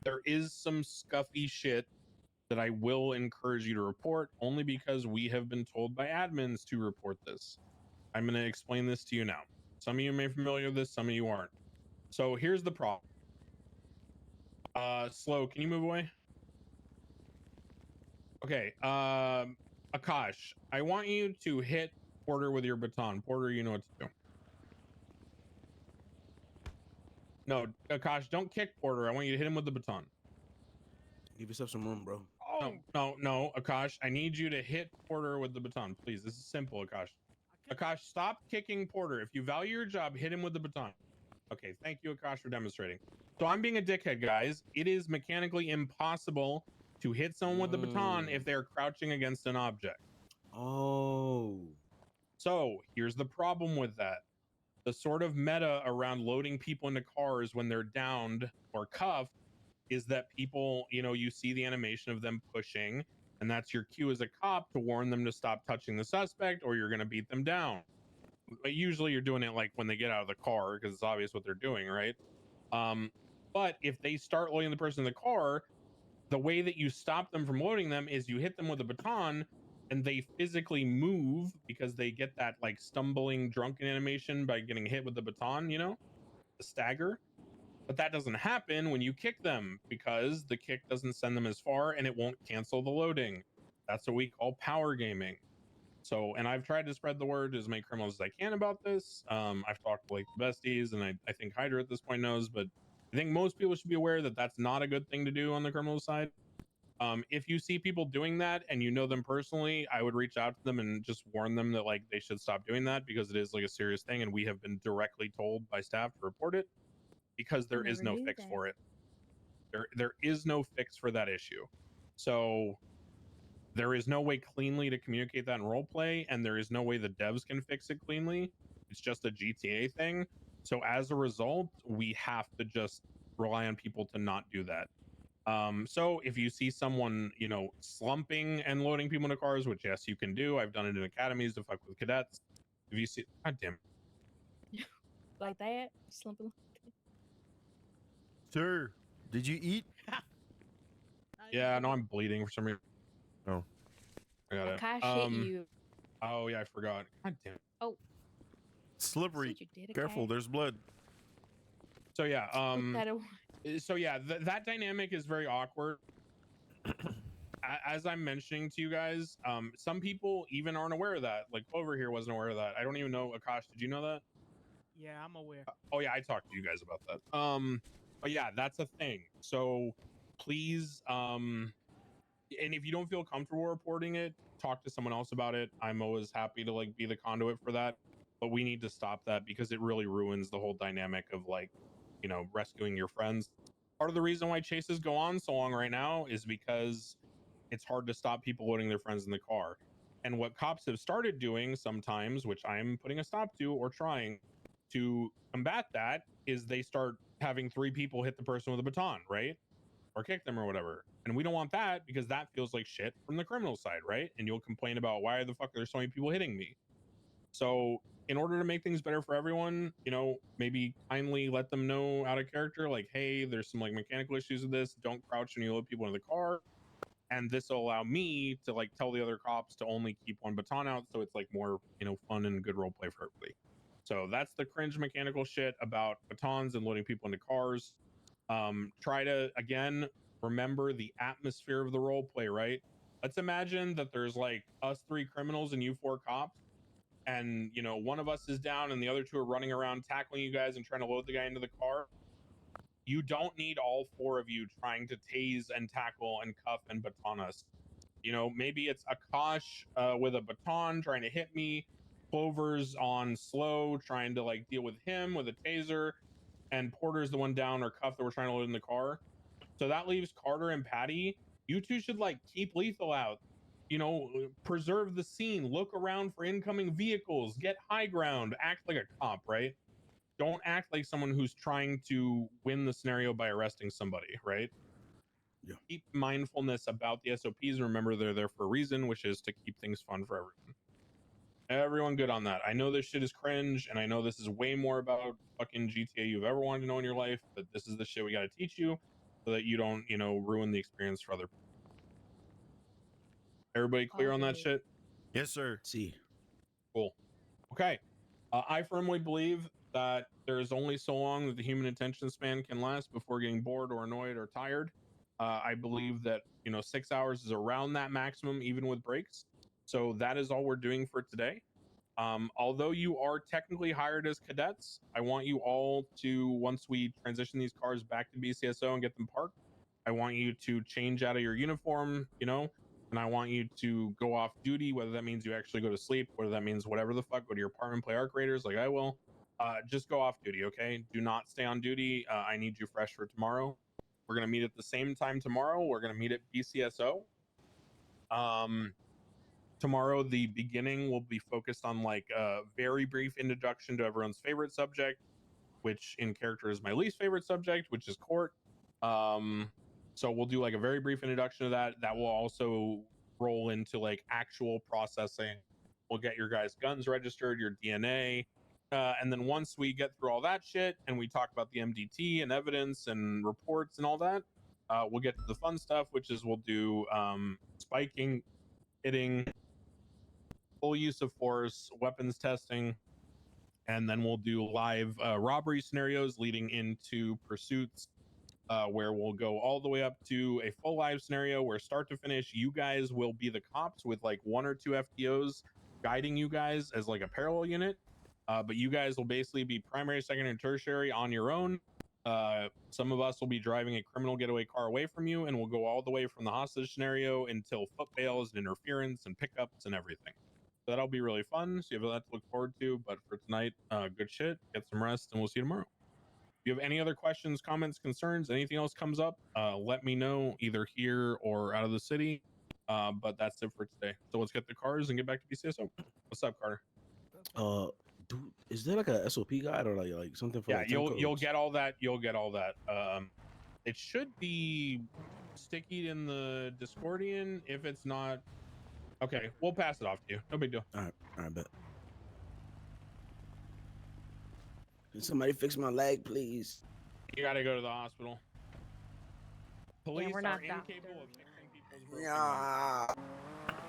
Speaker 14: there is some scuffy shit that I will encourage you to report, only because we have been told by admins to report this. I'm going to explain this to you now. Some of you may be familiar with this, some of you aren't. So here's the problem. Slow, can you move away? Okay, Akash, I want you to hit Porter with your baton. Porter, you know what to do. No, Akash, don't kick Porter. I want you to hit him with the baton.
Speaker 6: Give yourself some room, bro.
Speaker 14: No, Akash, I need you to hit Porter with the baton, please. This is simple, Akash. Akash, stop kicking Porter. If you value your job, hit him with the baton. Okay, thank you, Akash, for demonstrating. So I'm being a dickhead, guys. It is mechanically impossible to hit someone with the baton if they're crouching against an object.
Speaker 6: Oh.
Speaker 14: So here's the problem with that. The sort of meta around loading people into cars when they're downed or cuffed is that people, you see the animation of them pushing, and that's your cue as a cop to warn them to stop touching the suspect or you're going to beat them down. But usually you're doing it like when they get out of the car because it's obvious what they're doing, right? But if they start loading the person in the car, the way that you stop them from loading them is you hit them with a baton and they physically move because they get that like stumbling drunken animation by getting hit with the baton, the stagger. But that doesn't happen when you kick them because the kick doesn't send them as far and it won't cancel the loading. That's what we call power gaming. So, and I've tried to spread the word to as many criminals as I can about this. I've talked to like the besties, and I think Hydra at this point knows, but I think most people should be aware that that's not a good thing to do on the criminal side. If you see people doing that and you know them personally, I would reach out to them and just warn them that like they should stop doing that because it is like a serious thing, and we have been directly told by staff to report it because there is no fix for it. There is no fix for that issue. So there is no way cleanly to communicate that in roleplay, and there is no way the devs can fix it cleanly. It's just a GTA thing. So as a result, we have to just rely on people to not do that. So if you see someone, slumping and loading people into cars, which yes, you can do. I've done it in academies to fuck with cadets. If you see, God damn.
Speaker 17: Like that, slumping.
Speaker 4: Sir, did you eat?
Speaker 14: Yeah, no, I'm bleeding for some reason.
Speaker 4: Oh,
Speaker 14: I got it.
Speaker 17: Akash hit you.
Speaker 14: Oh yeah, I forgot. God damn.
Speaker 17: Oh.
Speaker 4: Slippery.
Speaker 17: That's what you did,
Speaker 4: Careful,
Speaker 17: Akash.
Speaker 4: there's blood.
Speaker 14: So yeah,
Speaker 17: that
Speaker 14: that dynamic is very awkward. As I'm mentioning to you guys, some people even aren't aware of that. Like Clover here wasn't aware of that. I don't even know. Akash, did you know that?
Speaker 2: Yeah, I'm aware.
Speaker 14: Oh yeah, I talked to you guys about that. But yeah, that's a thing. So please, and if you don't feel comfortable reporting it, talk to someone else about it. I'm always happy to like be the conduit for that. But we need to stop that because it really ruins the whole dynamic of like, rescuing your friends. Part of the reason why chases go on so long right now is because it's hard to stop people loading their friends in the car. And what cops have started doing sometimes, which I'm putting a stop to or trying to combat that, is they start having 3 people hit the person with a baton, right? Or kick them or whatever. And we don't want that because that feels like shit from the criminal side, right? And you'll complain about why the fuck are there so many people hitting me? So in order to make things better for everyone, maybe kindly let them know out of character, like, hey, there's some like mechanical issues with this. Don't crouch when you load people into the car. And this will allow me to like tell the other cops to only keep one baton out. So it's like more, fun and good role play for everybody. So that's the cringe mechanical shit about batons and loading people into cars. Try to, again, remember the atmosphere of the role play, right? Let's imagine that there's like us 3 criminals and you 4 cops. And, one of us is down and the other 2 are running around tackling you guys and trying to load the guy into the car. You don't need all 4 of you trying to tase and tackle and cuff and baton us. Maybe it's Akash with a baton trying to hit me, Clover's on slow trying to like deal with him with a taser, and Porter's the one down or cuff that we're trying to load in the car. So that leaves Carter and Paddy. You 2 should like keep lethal out. Preserve the scene, look around for incoming vehicles, get high ground, act like a cop, right? Don't act like someone who's trying to win the scenario by arresting somebody, right?
Speaker 6: Yeah.
Speaker 14: Keep mindfulness about the SOPs. Remember, they're there for a reason, which is to keep things fun for everyone. Everyone good on that. I know this shit is cringe, and I know this is way more about fucking GTA you've ever wanted to know in your life, but this is the shit we got to teach you so that you don't, ruin the experience for other people. Everybody clear on that shit?
Speaker 4: Yes, sir.
Speaker 6: See.
Speaker 14: Cool. Okay. I firmly believe that there's only so long that the human attention span can last before getting bored or annoyed or tired. I believe that 6 hours is around that maximum, even with breaks. So that is all we're doing for today. Although you are technically hired as cadets, I want you all to, once we transition these cars back to BCSO and get them parked, I want you to change out of your uniform, and I want you to go off duty, whether that means you actually go to sleep, whether that means whatever the fuck, go to your apartment, play Arc Raiders like I will. Just go off duty, okay? Do not stay on duty. I need you fresh for tomorrow. We're going to meet at the same time tomorrow. We're going to meet at BCSO. Tomorrow, the beginning will be focused on like a very brief introduction to everyone's favorite subject, which in character is my least favorite subject, which is court. So we'll do like a very brief introduction to that. That will also roll into like actual processing. We'll get your guys' guns registered, your DNA. And then once we get through all that shit and we talk about the MDT and evidence and reports and all that, we'll get to the fun stuff, which is we'll do spiking, hitting, full use of force, weapons testing, and then we'll do live robbery scenarios leading into pursuits, where we'll go all the way up to a full live scenario where start to finish, you guys will be the cops with like 1 or 2 FTOs guiding you guys as like a parallel unit. But you guys will basically be primary, secondary, and tertiary on your own. Some of us will be driving a criminal getaway car away from you, and we'll go all the way from the hostage scenario until foot bails and interference and pickups and everything. So that'll be really fun. So you have that to look forward to. But for tonight, good shit. Get some rest, and we'll see you tomorrow. If you have any other questions, comments, concerns, anything else comes up, let me know either here or out of the city. But that's it for today. So let's get the cars and get back to BCSO. What's up, Carter?
Speaker 6: Dude, is there like a SOP guide or like something for?
Speaker 14: Yeah,
Speaker 6: like
Speaker 14: you'll get all that. You'll get all that. It should be sticky in the Discordian. If it's not, okay, we'll pass it off to you. No big deal.
Speaker 6: All right, bet. Can somebody fix my leg, please?
Speaker 14: You gotta go to the hospital. Police
Speaker 13: we're
Speaker 14: are
Speaker 13: not
Speaker 14: incapable of fixing people's broken
Speaker 6: Yeah.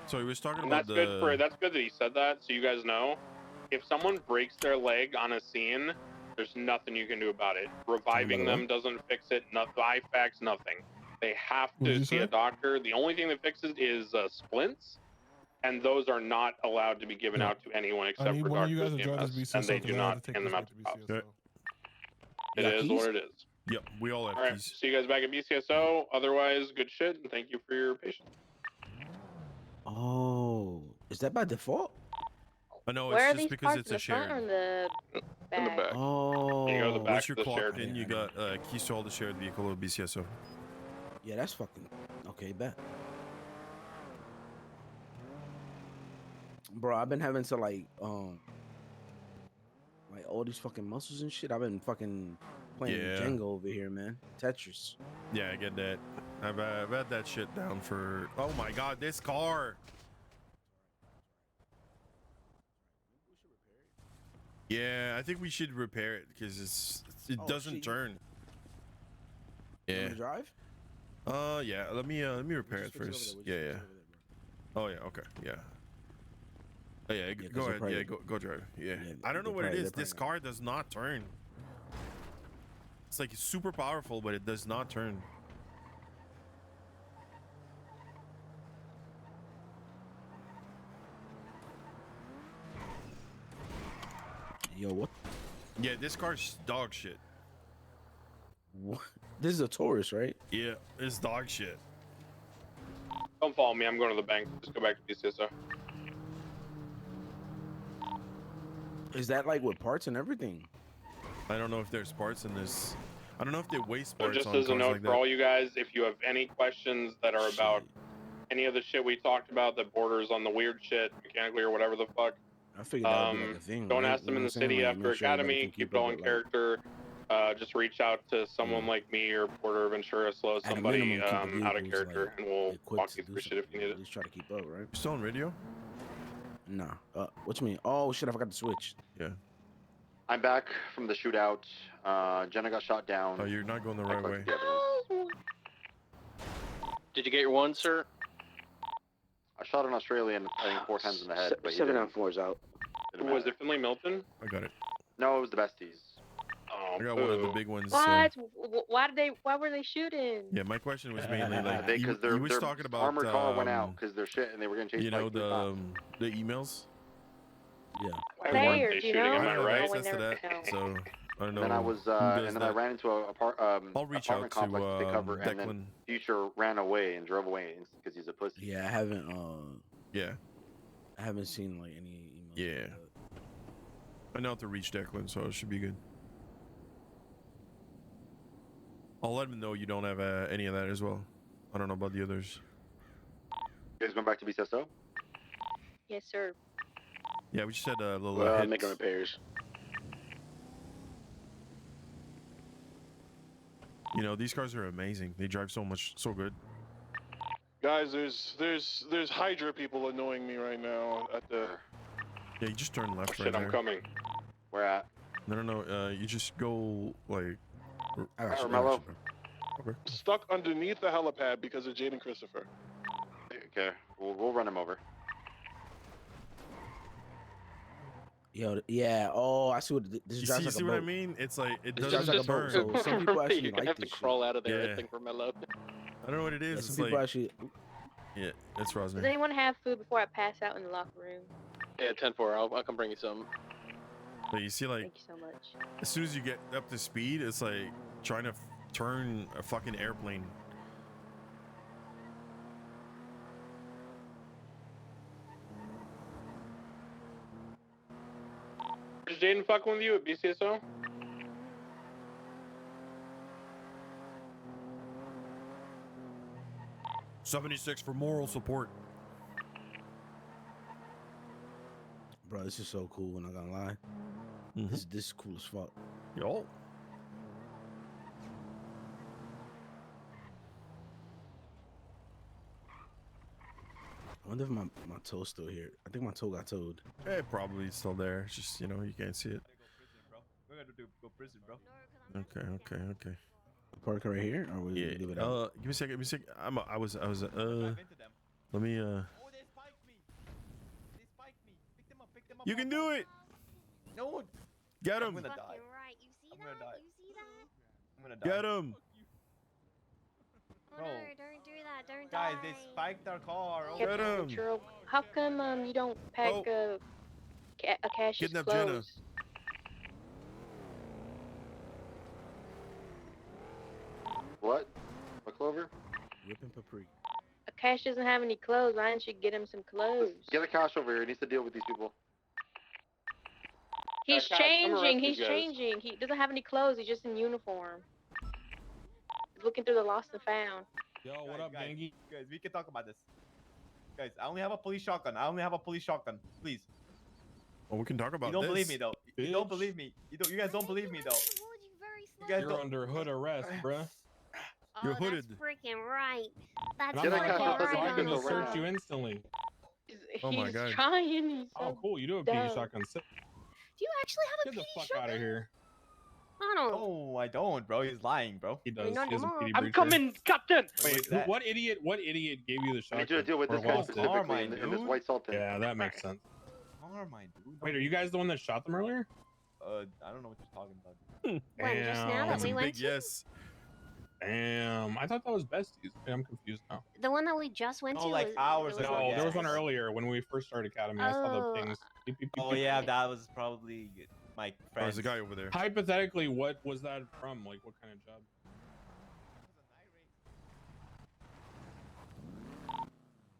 Speaker 4: So he was talking
Speaker 11: And
Speaker 4: about
Speaker 11: that's good that's good that he said that, so you guys know. If someone breaks their leg on a scene, there's nothing you can do about it. Reviving them doesn't fix it. IFAX, nothing. They have
Speaker 18: What did
Speaker 11: to
Speaker 18: you
Speaker 11: see
Speaker 18: say?
Speaker 11: a doctor. The only thing that fixes is splints, and those are not allowed to be given out to anyone
Speaker 18: I
Speaker 11: except
Speaker 18: need
Speaker 11: for
Speaker 18: one of you
Speaker 11: doctors
Speaker 18: guys to drive this
Speaker 11: EMS, and
Speaker 18: BCSO
Speaker 11: they
Speaker 18: because
Speaker 11: do
Speaker 18: I have
Speaker 11: not
Speaker 18: to take
Speaker 11: hand
Speaker 18: this
Speaker 11: them out
Speaker 18: back
Speaker 11: to
Speaker 18: to
Speaker 11: cops.
Speaker 18: BCSO.
Speaker 11: It is what it is.
Speaker 4: Yep, we all have
Speaker 11: All right,
Speaker 4: keys.
Speaker 11: see you guys back at BCSO. Otherwise, good shit, and thank you for your patience.
Speaker 6: Oh, is that by default?
Speaker 4: No,
Speaker 10: Where are
Speaker 4: it's
Speaker 10: these
Speaker 4: just because
Speaker 10: parts
Speaker 4: it's
Speaker 10: in
Speaker 4: a
Speaker 10: the front
Speaker 4: shared.
Speaker 10: or in the back?
Speaker 11: In the back.
Speaker 6: Oh,
Speaker 11: You go to the back
Speaker 4: Once you're
Speaker 11: of the
Speaker 4: clocked
Speaker 11: shared.
Speaker 4: in, you got keys to all the shared vehicle of BCSO.
Speaker 6: Yeah, that's fucking okay. Bet, bro. I've been having to like all these fucking muscles and shit. I've been fucking playing
Speaker 4: Yeah.
Speaker 6: Jenga over here, man. Tetris.
Speaker 4: Yeah, I get that. I've had that shit down for. Oh my god, this car! Yeah, I think we should repair it because it doesn't
Speaker 6: shit.
Speaker 4: turn.
Speaker 6: You
Speaker 4: Yeah.
Speaker 6: wanna drive?
Speaker 4: Yeah. Let me repair it
Speaker 6: just fix it over
Speaker 4: first.
Speaker 6: there. We'll
Speaker 4: Yeah,
Speaker 6: just
Speaker 4: yeah.
Speaker 6: fix it over there,
Speaker 4: Oh yeah. Okay. Yeah. Oh yeah.
Speaker 6: 'cause
Speaker 4: Go
Speaker 6: they're
Speaker 4: ahead.
Speaker 6: probably-
Speaker 4: Yeah. Go drive. Yeah.
Speaker 6: Yeah,
Speaker 4: I don't know
Speaker 6: they're
Speaker 4: what it
Speaker 6: probably-
Speaker 4: is.
Speaker 6: they're
Speaker 4: This
Speaker 6: probably
Speaker 4: car does not turn. It's like super powerful, but it does not turn.
Speaker 6: Yo, what?
Speaker 4: Yeah, this car's dog shit.
Speaker 6: What? This is a Taurus, right?
Speaker 4: Yeah, it's dog shit.
Speaker 11: Don't follow me. I'm going to the bank. Just go back to BCSO.
Speaker 6: Is that like with parts and everything?
Speaker 4: I don't know if there's parts in this. I don't know if they waste
Speaker 11: So
Speaker 4: parts
Speaker 11: just
Speaker 4: on
Speaker 11: as a
Speaker 4: cars
Speaker 11: note
Speaker 4: like
Speaker 11: for
Speaker 4: that.
Speaker 11: all you guys, if you have any questions that are about any of the shit we talked about that borders on the weird shit, mechanically or whatever the fuck,
Speaker 6: I figured that would be like a thing.
Speaker 11: don't
Speaker 6: right?
Speaker 11: ask them
Speaker 6: You know
Speaker 11: in
Speaker 6: what
Speaker 11: the
Speaker 6: I'm saying?
Speaker 11: city
Speaker 6: Like,
Speaker 11: after
Speaker 6: make sure everybody
Speaker 11: academy.
Speaker 6: can
Speaker 11: Keep
Speaker 6: keep up
Speaker 11: going
Speaker 6: with, like,
Speaker 11: character. Just reach out to someone like me or Porter of Ventura, slow
Speaker 6: At a
Speaker 11: somebody
Speaker 6: minimum, keep the
Speaker 11: out of
Speaker 6: vehicles,
Speaker 11: character,
Speaker 6: like,
Speaker 11: and we'll
Speaker 6: equipped
Speaker 11: walk
Speaker 6: to
Speaker 11: you
Speaker 6: do
Speaker 11: through shit if you need
Speaker 6: At
Speaker 11: it.
Speaker 6: least try to keep up, right?
Speaker 4: Still on radio?
Speaker 6: Nah. What you mean? Oh shit! I forgot to switch.
Speaker 4: Yeah.
Speaker 8: I'm back from the shootout. Jenna got shot down.
Speaker 4: Oh, you're not going the
Speaker 8: I
Speaker 4: right way.
Speaker 8: collected the evidence.
Speaker 1: Did you get your one, sir?
Speaker 8: I shot an Australian, I think 4 times in the head, but he
Speaker 7: 794's out.
Speaker 11: Was it Finley Milton?
Speaker 4: I got it.
Speaker 3: No, it was the besties.
Speaker 4: I got one of the big ones.
Speaker 10: What? Why were they shooting?
Speaker 4: Yeah, my question was mainly like
Speaker 3: Because
Speaker 4: he was
Speaker 3: their
Speaker 4: talking about
Speaker 3: armored car went out because their shit and they were getting chased
Speaker 4: you
Speaker 3: by
Speaker 4: know
Speaker 3: 3 cops.
Speaker 4: the emails.
Speaker 6: Yeah.
Speaker 1: Why weren't they shooting? Am I
Speaker 4: don't have
Speaker 1: right?
Speaker 4: access to that, so I don't know.
Speaker 3: Then I was,
Speaker 4: who does
Speaker 3: and then I
Speaker 4: that.
Speaker 3: ran into a
Speaker 4: I'll reach out
Speaker 3: apartment complex to take cover, and
Speaker 4: Declan.
Speaker 3: then Future ran away and drove away because he's a pussy.
Speaker 6: Yeah, I haven't.
Speaker 4: Yeah.
Speaker 6: I haven't seen like any emails.
Speaker 4: Yeah. I know how to reach Declan, so it should be good. I'll let him know you don't have any of that as well. I don't know about the others.
Speaker 3: You guys going back to BCSO?
Speaker 10: Yes, sir.
Speaker 4: Yeah, we just had a little
Speaker 7: Well, I'm
Speaker 4: hit.
Speaker 7: making repairs.
Speaker 4: You know, these cars are amazing. They drive so good.
Speaker 20: Guys, there's Hydra people annoying me right now at the.
Speaker 4: Yeah, you just turn left
Speaker 20: Shit,
Speaker 4: right
Speaker 20: I'm
Speaker 4: there.
Speaker 20: coming.
Speaker 3: Where at?
Speaker 4: No. You just go like.
Speaker 3: Carmelo.
Speaker 4: Okay.
Speaker 20: Stuck underneath the helipad because of Jaden Christopher.
Speaker 3: Okay, we'll run him over.
Speaker 6: Yo, yeah. Oh, I see what this
Speaker 4: You
Speaker 6: drives
Speaker 4: see,
Speaker 6: like
Speaker 4: see
Speaker 6: a
Speaker 4: what I
Speaker 6: boat.
Speaker 4: mean? It's like it
Speaker 6: This
Speaker 4: doesn't
Speaker 6: drives like a
Speaker 4: turn.
Speaker 6: boat. So some people actually
Speaker 1: You're gonna
Speaker 6: like
Speaker 1: have to
Speaker 6: this shit.
Speaker 1: crawl out of there.
Speaker 4: Yeah.
Speaker 1: I think from my love.
Speaker 4: I don't know what it is.
Speaker 6: Yeah,
Speaker 4: It's
Speaker 6: some people
Speaker 4: like
Speaker 6: actually.
Speaker 4: yeah, that's
Speaker 10: Does
Speaker 4: Rosner.
Speaker 10: anyone have food before I pass out in the locker room?
Speaker 1: Yeah, 10-4. I'll come bring you some.
Speaker 4: But you see, like
Speaker 10: Thank you so much.
Speaker 4: as soon as you get up to speed, it's like trying to turn a fucking airplane.
Speaker 11: Is Jaden fucking with you at BCSO?
Speaker 4: $76 for moral support.
Speaker 6: Bro, this is so cool. I'm not gonna lie. This is cool as fuck.
Speaker 4: Yo.
Speaker 6: I wonder if my toe's still here. I think my toe got towed.
Speaker 4: Probably still there. It's just, you know, you can't see it.
Speaker 3: We're gonna go prison, bro.
Speaker 4: Okay.
Speaker 6: Park right here, or we
Speaker 4: Yeah.
Speaker 6: leave it out?
Speaker 4: Give me a second. I was let me You can do it.
Speaker 3: No.
Speaker 4: Get him.
Speaker 3: I'm gonna die.
Speaker 12: Right, you see
Speaker 3: I'm gonna
Speaker 12: that?
Speaker 3: die.
Speaker 12: You see that?
Speaker 3: I'm gonna die.
Speaker 4: Get him.
Speaker 12: Oh
Speaker 3: Bro.
Speaker 12: no, don't do that. Don't
Speaker 3: Guys,
Speaker 12: die.
Speaker 3: they spiked our car. Oh,
Speaker 4: Get him.
Speaker 10: Control. How come you don't pack a cash's
Speaker 4: Kidnap Jenna.
Speaker 10: clothes?
Speaker 3: What? What, Clover?
Speaker 6: Ripping paprika.
Speaker 10: A cash doesn't have any clothes. Why don't you get him some clothes?
Speaker 3: Get a cash over here. He needs to deal with these people.
Speaker 10: He's
Speaker 11: Cash, come arrest
Speaker 10: changing.
Speaker 11: these
Speaker 10: He's
Speaker 11: guys.
Speaker 10: changing. He doesn't have any clothes. He's just in uniform. He's looking through the lost and found.
Speaker 14: Yo, what up, Gangy?
Speaker 3: Guys, we can talk about this. Guys, I only have a police shotgun. Please.
Speaker 4: Well, we can talk about
Speaker 3: You don't
Speaker 4: this.
Speaker 3: believe me though. You don't believe me. You guys don't believe me though. You guys
Speaker 14: You're
Speaker 3: don't.
Speaker 14: under hood arrest, bruh.
Speaker 4: You're
Speaker 12: Oh,
Speaker 4: hooded.
Speaker 12: that's freaking right.
Speaker 14: And
Speaker 12: That's
Speaker 14: I'm not
Speaker 12: freaking
Speaker 14: gonna
Speaker 12: right.
Speaker 14: I'm gonna
Speaker 12: on
Speaker 14: search
Speaker 12: that.
Speaker 14: you instantly.
Speaker 4: Oh my
Speaker 10: He's
Speaker 4: God.
Speaker 10: trying. He's
Speaker 14: Oh,
Speaker 10: so
Speaker 14: cool. You do have a PD
Speaker 10: dumb.
Speaker 14: shotgun.
Speaker 12: Do you actually have a
Speaker 14: Get the
Speaker 12: PD
Speaker 14: fuck
Speaker 12: shotgun?
Speaker 14: out of here.
Speaker 12: I don't.
Speaker 3: No, I don't, bro. He's lying, bro.
Speaker 14: He does.
Speaker 12: Not
Speaker 14: He has a
Speaker 12: anymore.
Speaker 14: PD
Speaker 1: I'm
Speaker 14: breacher.
Speaker 1: coming, Captain.
Speaker 14: Wait,
Speaker 3: that?
Speaker 14: what idiot gave you the
Speaker 3: I
Speaker 14: shotgun?
Speaker 3: need you to deal with
Speaker 14: Or
Speaker 3: this guy
Speaker 14: lost it?
Speaker 3: specifically Carmine, in this dude. white Sultan.
Speaker 14: Yeah, that makes sense.
Speaker 3: Carmine, dude.
Speaker 14: Wait, are you guys the one that shot them earlier?
Speaker 3: I don't know what you're talking about.
Speaker 12: When, just now that
Speaker 4: That's
Speaker 12: we
Speaker 4: a
Speaker 12: went
Speaker 4: big
Speaker 12: to?
Speaker 4: yes.
Speaker 14: Damn, I thought that was besties. Wait, I'm confused now.
Speaker 12: The one that we just went
Speaker 3: Oh,
Speaker 12: to
Speaker 3: like
Speaker 12: was,
Speaker 3: hours
Speaker 12: it was
Speaker 3: ago,
Speaker 14: No,
Speaker 3: yeah.
Speaker 14: there was one earlier when we first started Academy. I saw the
Speaker 12: Oh,
Speaker 14: pings. Beep, beep, beep,
Speaker 3: Oh
Speaker 14: beep.
Speaker 3: yeah, that was probably my
Speaker 4: Oh,
Speaker 3: friend.
Speaker 4: there's a guy over there.
Speaker 14: Hypothetically, what was that from? Like, what kind of job?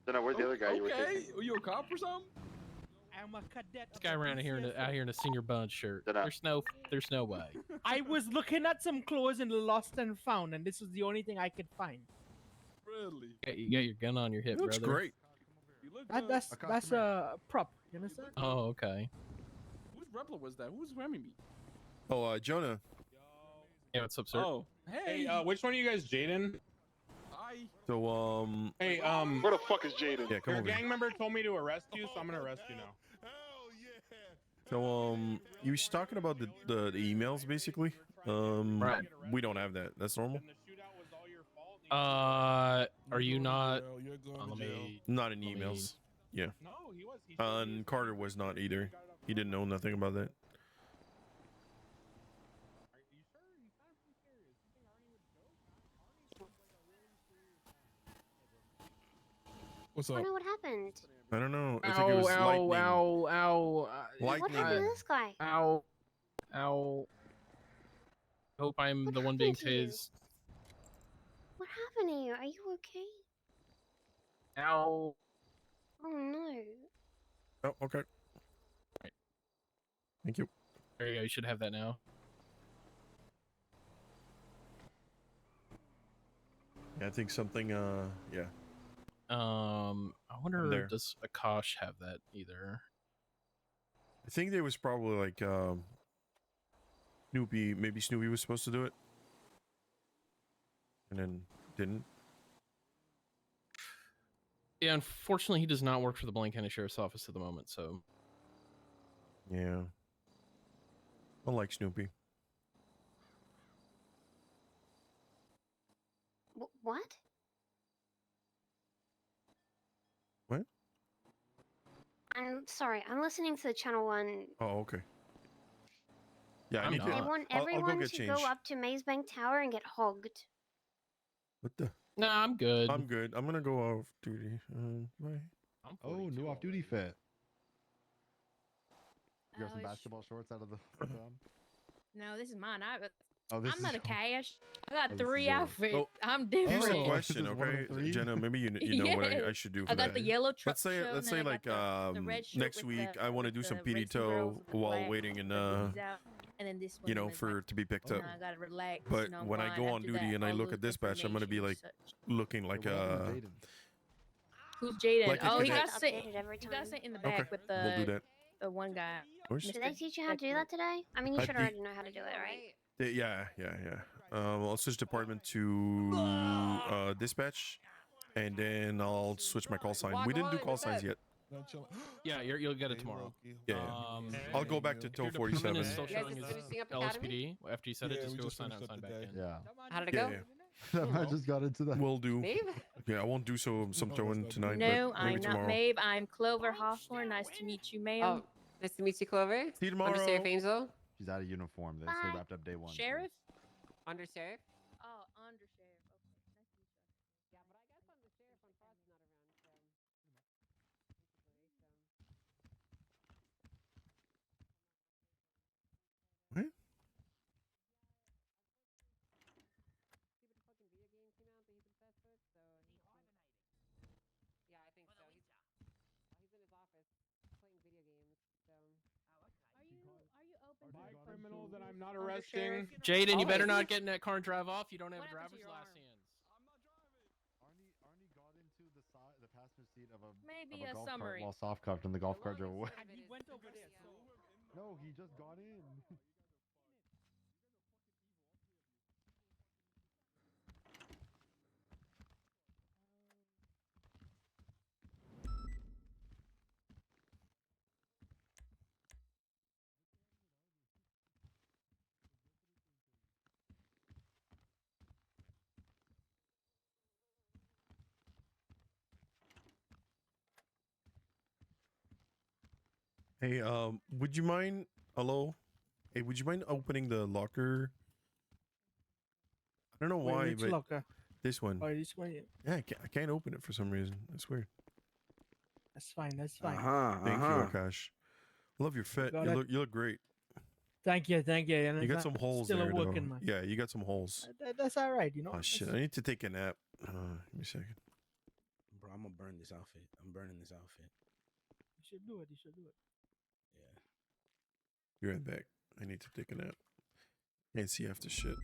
Speaker 3: Then where's the other guy you were chasing?
Speaker 16: Are you a cop or something?
Speaker 2: I'm a cadet.
Speaker 15: This guy around here out here in a senior bun shirt.
Speaker 3: Shut up.
Speaker 15: There's no way.
Speaker 2: I was looking at some clothes in the lost and found, and this was the only thing I could find.
Speaker 16: Really?
Speaker 15: You got your gun on your hip,
Speaker 4: It looks
Speaker 15: brother.
Speaker 4: great.
Speaker 16: You look
Speaker 2: That,
Speaker 16: good.
Speaker 2: that's a prop. You understand?
Speaker 15: Oh, okay.
Speaker 16: Whose Rebel was that? Who's ramming me?
Speaker 4: Oh, Jonah.
Speaker 15: Yeah, what's up, sir?
Speaker 16: Oh,
Speaker 14: Hey, which one of you guys, Jaden?
Speaker 4: So
Speaker 14: Hey,
Speaker 20: Where the fuck is Jaden?
Speaker 4: yeah, come
Speaker 14: your
Speaker 4: over.
Speaker 14: gang member told me to arrest you, so I'm gonna arrest you now.
Speaker 4: So you was talking about the emails basically.
Speaker 15: Right.
Speaker 4: We don't have that. That's normal.
Speaker 15: Are you not? Let me.
Speaker 4: Not in
Speaker 15: Let me-
Speaker 4: emails. Yeah.
Speaker 14: No, he was. He
Speaker 4: And Carter was not either. He didn't know nothing about that.
Speaker 18: What's
Speaker 12: Oh
Speaker 18: up?
Speaker 12: no, what happened?
Speaker 4: I don't know. I think
Speaker 15: Ow,
Speaker 4: it was
Speaker 15: ow,
Speaker 4: lightning.
Speaker 15: ow, ow.
Speaker 12: What
Speaker 4: Lightning.
Speaker 12: happened to this guy?
Speaker 15: Ow. Ow. I hope I'm
Speaker 12: What
Speaker 15: the one being
Speaker 12: happened to you?
Speaker 15: tased.
Speaker 12: What happened to you? Are you okay?
Speaker 15: Ow.
Speaker 12: Oh no.
Speaker 4: Oh, okay.
Speaker 15: Right.
Speaker 4: Thank you.
Speaker 15: There you go. You should have that now.
Speaker 4: Yeah, I think something. Yeah.
Speaker 15: I wonder,
Speaker 4: There.
Speaker 15: does Akash have that either?
Speaker 4: I think there was probably like Snoopy. Maybe Snoopy was supposed to do it, and then didn't.
Speaker 15: Yeah, unfortunately, he does not work for the Blaine County Sheriff's Office at the moment, so.
Speaker 4: Yeah. I like Snoopy.
Speaker 12: What?
Speaker 4: What?
Speaker 12: I'm sorry. I'm listening to Channel One.
Speaker 4: Oh, okay. Yeah, I
Speaker 15: I'm
Speaker 4: need
Speaker 12: They
Speaker 4: to.
Speaker 12: want
Speaker 4: I'll
Speaker 12: everyone
Speaker 4: go get
Speaker 12: to
Speaker 4: changed.
Speaker 12: go up to Maze Bank Tower and get hogged.
Speaker 4: What the?
Speaker 15: Nah, I'm good.
Speaker 4: I'm good. I'm gonna go off duty. Bye.
Speaker 5: Oh, new off-duty fit. You got some basketball shorts out of the
Speaker 13: No, this is mine.
Speaker 5: Oh, this
Speaker 13: I'm not
Speaker 5: is
Speaker 13: a cash. I got
Speaker 5: Oh, this is
Speaker 13: 3
Speaker 5: yours.
Speaker 13: outfits.
Speaker 4: Oh,
Speaker 13: I'm different.
Speaker 4: Here's a
Speaker 5: Oh,
Speaker 4: question,
Speaker 5: this is one of
Speaker 4: okay,
Speaker 5: the three?
Speaker 4: Jenna. Maybe you know what I should do for
Speaker 13: I got
Speaker 4: that.
Speaker 13: the yellow truck
Speaker 4: Let's say
Speaker 13: shirt,
Speaker 4: let's
Speaker 13: and
Speaker 4: say
Speaker 13: then I
Speaker 4: like
Speaker 13: got the red shirt
Speaker 4: next
Speaker 13: with
Speaker 4: week
Speaker 13: the-
Speaker 4: I want to
Speaker 13: with
Speaker 4: do some
Speaker 13: the racing girls
Speaker 4: pedito
Speaker 13: with the
Speaker 4: while
Speaker 13: black
Speaker 4: waiting in
Speaker 13: with the hoodies out, and then this one
Speaker 4: you know
Speaker 13: is
Speaker 4: for
Speaker 13: like,
Speaker 4: to be picked
Speaker 13: you
Speaker 4: up.
Speaker 13: know, I gotta relax.
Speaker 4: But
Speaker 13: you know,
Speaker 4: when I
Speaker 13: grind.
Speaker 4: go on
Speaker 13: After
Speaker 4: duty
Speaker 13: that,
Speaker 4: and I
Speaker 13: all
Speaker 4: look
Speaker 13: those
Speaker 4: at dispatch, I'm gonna be like
Speaker 13: information
Speaker 4: looking like
Speaker 5: What happened to Jaden?
Speaker 13: Who's Jaden?
Speaker 4: like a
Speaker 13: Oh, he
Speaker 4: cadet.
Speaker 13: got sent.
Speaker 12: Updated every
Speaker 13: He got
Speaker 12: time.
Speaker 13: sent in the
Speaker 4: Okay,
Speaker 13: back with
Speaker 4: we'll do
Speaker 13: the
Speaker 4: that.
Speaker 13: one guy.
Speaker 4: Course.
Speaker 12: Did they teach you how to do that today? I mean, you
Speaker 4: I
Speaker 12: should
Speaker 4: think-
Speaker 12: already know how to do it, right?
Speaker 4: Yeah. I'll switch department to dispatch, and then I'll switch my call sign. We didn't do call signs yet.
Speaker 15: Yeah, you'll get it tomorrow.
Speaker 4: Yeah. I'll go back to
Speaker 15: If your
Speaker 4: tow
Speaker 15: department
Speaker 4: 47.
Speaker 15: is still
Speaker 21: You guys
Speaker 15: showing
Speaker 21: just
Speaker 15: as
Speaker 21: finishing up
Speaker 15: LSPD. After you said it,
Speaker 18: Yeah,
Speaker 15: just
Speaker 18: we
Speaker 15: go
Speaker 18: just
Speaker 15: sign
Speaker 18: finished
Speaker 15: out, sign
Speaker 18: up
Speaker 15: back
Speaker 18: today.
Speaker 15: in.
Speaker 5: Yeah.
Speaker 21: How did it go?
Speaker 5: That man just got into that.
Speaker 4: Will do.
Speaker 21: Maeve?
Speaker 4: Yeah, I won't do so sometime tonight,
Speaker 13: No,
Speaker 4: but maybe
Speaker 13: I'm
Speaker 4: tomorrow.
Speaker 13: not Maeve. I'm Clover Hawthorne. Nice to meet you, ma'am.
Speaker 21: Oh, nice to meet you, Clover.
Speaker 4: See you tomorrow.
Speaker 21: Undersheriff Angel.
Speaker 5: She's out of uniform. They
Speaker 13: Bye.
Speaker 5: wrapped up day one. so-
Speaker 13: Sheriff?
Speaker 21: Undersheriff.
Speaker 13: Oh, undersheriff. Okay, nice to meet you.
Speaker 21: Yeah, but I guess I'm the sheriff when Todd's not around, so.
Speaker 4: What?
Speaker 21: Stupid fucking video game came out that he's obsessed with, so yeah, I think so. He's in his office playing video games, so.
Speaker 13: Are you open
Speaker 16: My
Speaker 13: to
Speaker 16: criminal that I'm not
Speaker 13: Undersheriff?
Speaker 16: arresting.
Speaker 15: Jaden, you better
Speaker 16: Oh.
Speaker 15: not get in that car and drive off. You don't have
Speaker 13: What
Speaker 15: a
Speaker 13: happened to
Speaker 15: driver's
Speaker 13: your arm?
Speaker 15: license.
Speaker 5: Arnie got into the passenger seat of a
Speaker 13: Maybe
Speaker 5: of
Speaker 13: a
Speaker 5: golf
Speaker 13: summary.
Speaker 5: cart while soft cuffed, and the golf cart drove away.
Speaker 13: He went over there.
Speaker 5: No, he just got in.
Speaker 4: Hey, would you mind? Hello. Hey, would you mind opening the locker? I don't know
Speaker 2: Wait,
Speaker 4: why,
Speaker 2: which
Speaker 4: but
Speaker 2: locker?
Speaker 4: this one.
Speaker 2: Oh, this one. Yeah.
Speaker 4: Yeah, I can't open it for some reason. That's weird.
Speaker 2: That's fine. That's fine.
Speaker 4: Thank you, Akash. Love your fit.
Speaker 2: Got
Speaker 4: You
Speaker 2: it.
Speaker 4: look great.
Speaker 2: Thank you. Thank you. And
Speaker 4: You got
Speaker 2: it's
Speaker 4: some holes
Speaker 2: still
Speaker 4: there,
Speaker 2: a working
Speaker 4: though.
Speaker 2: man.
Speaker 4: Yeah, you got some holes.
Speaker 2: That's all right. You know.
Speaker 4: Oh shit!
Speaker 2: That's-
Speaker 4: I need to take a nap. Give me a second.
Speaker 6: Bro, I'm gonna burn this outfit. I'm burning this outfit.
Speaker 2: You should do it. You should do it.
Speaker 4: Be right back. I need to take a nap. Can't see after shit.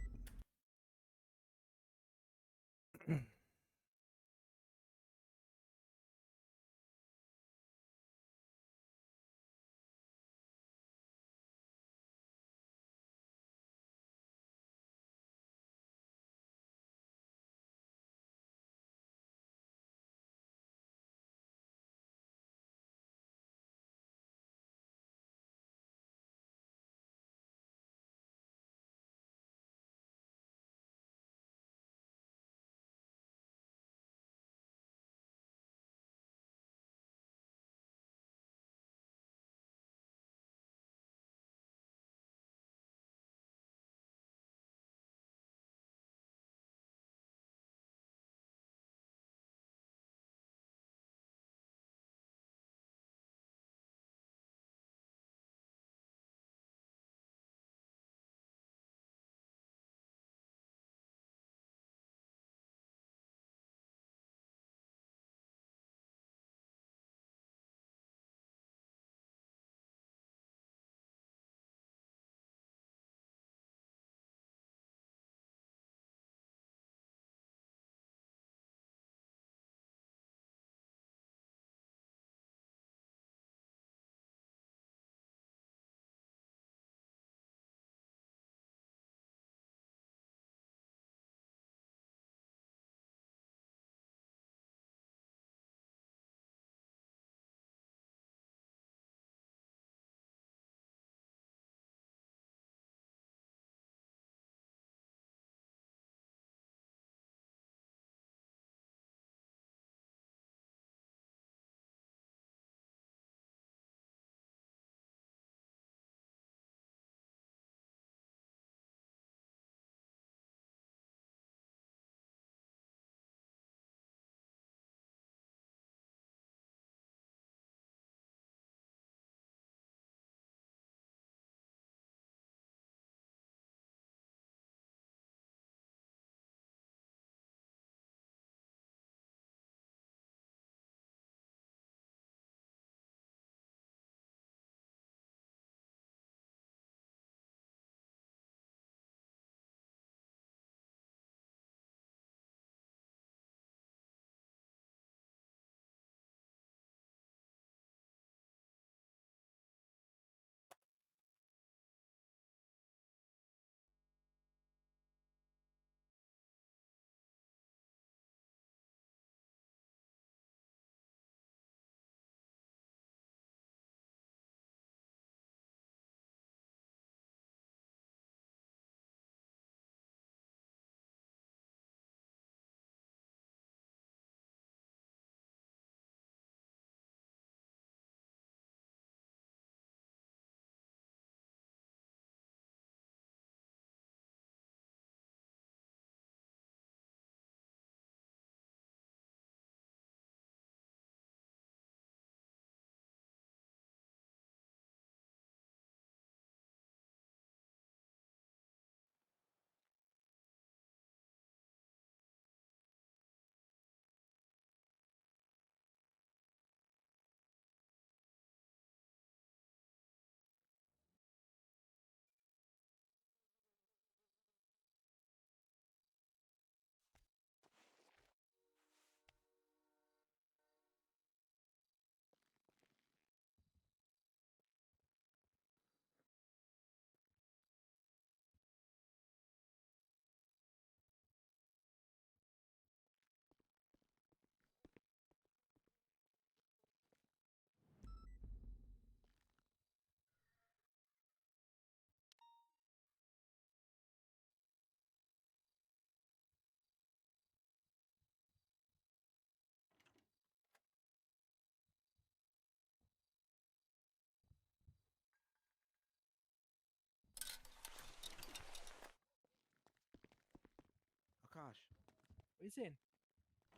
Speaker 2: What you saying?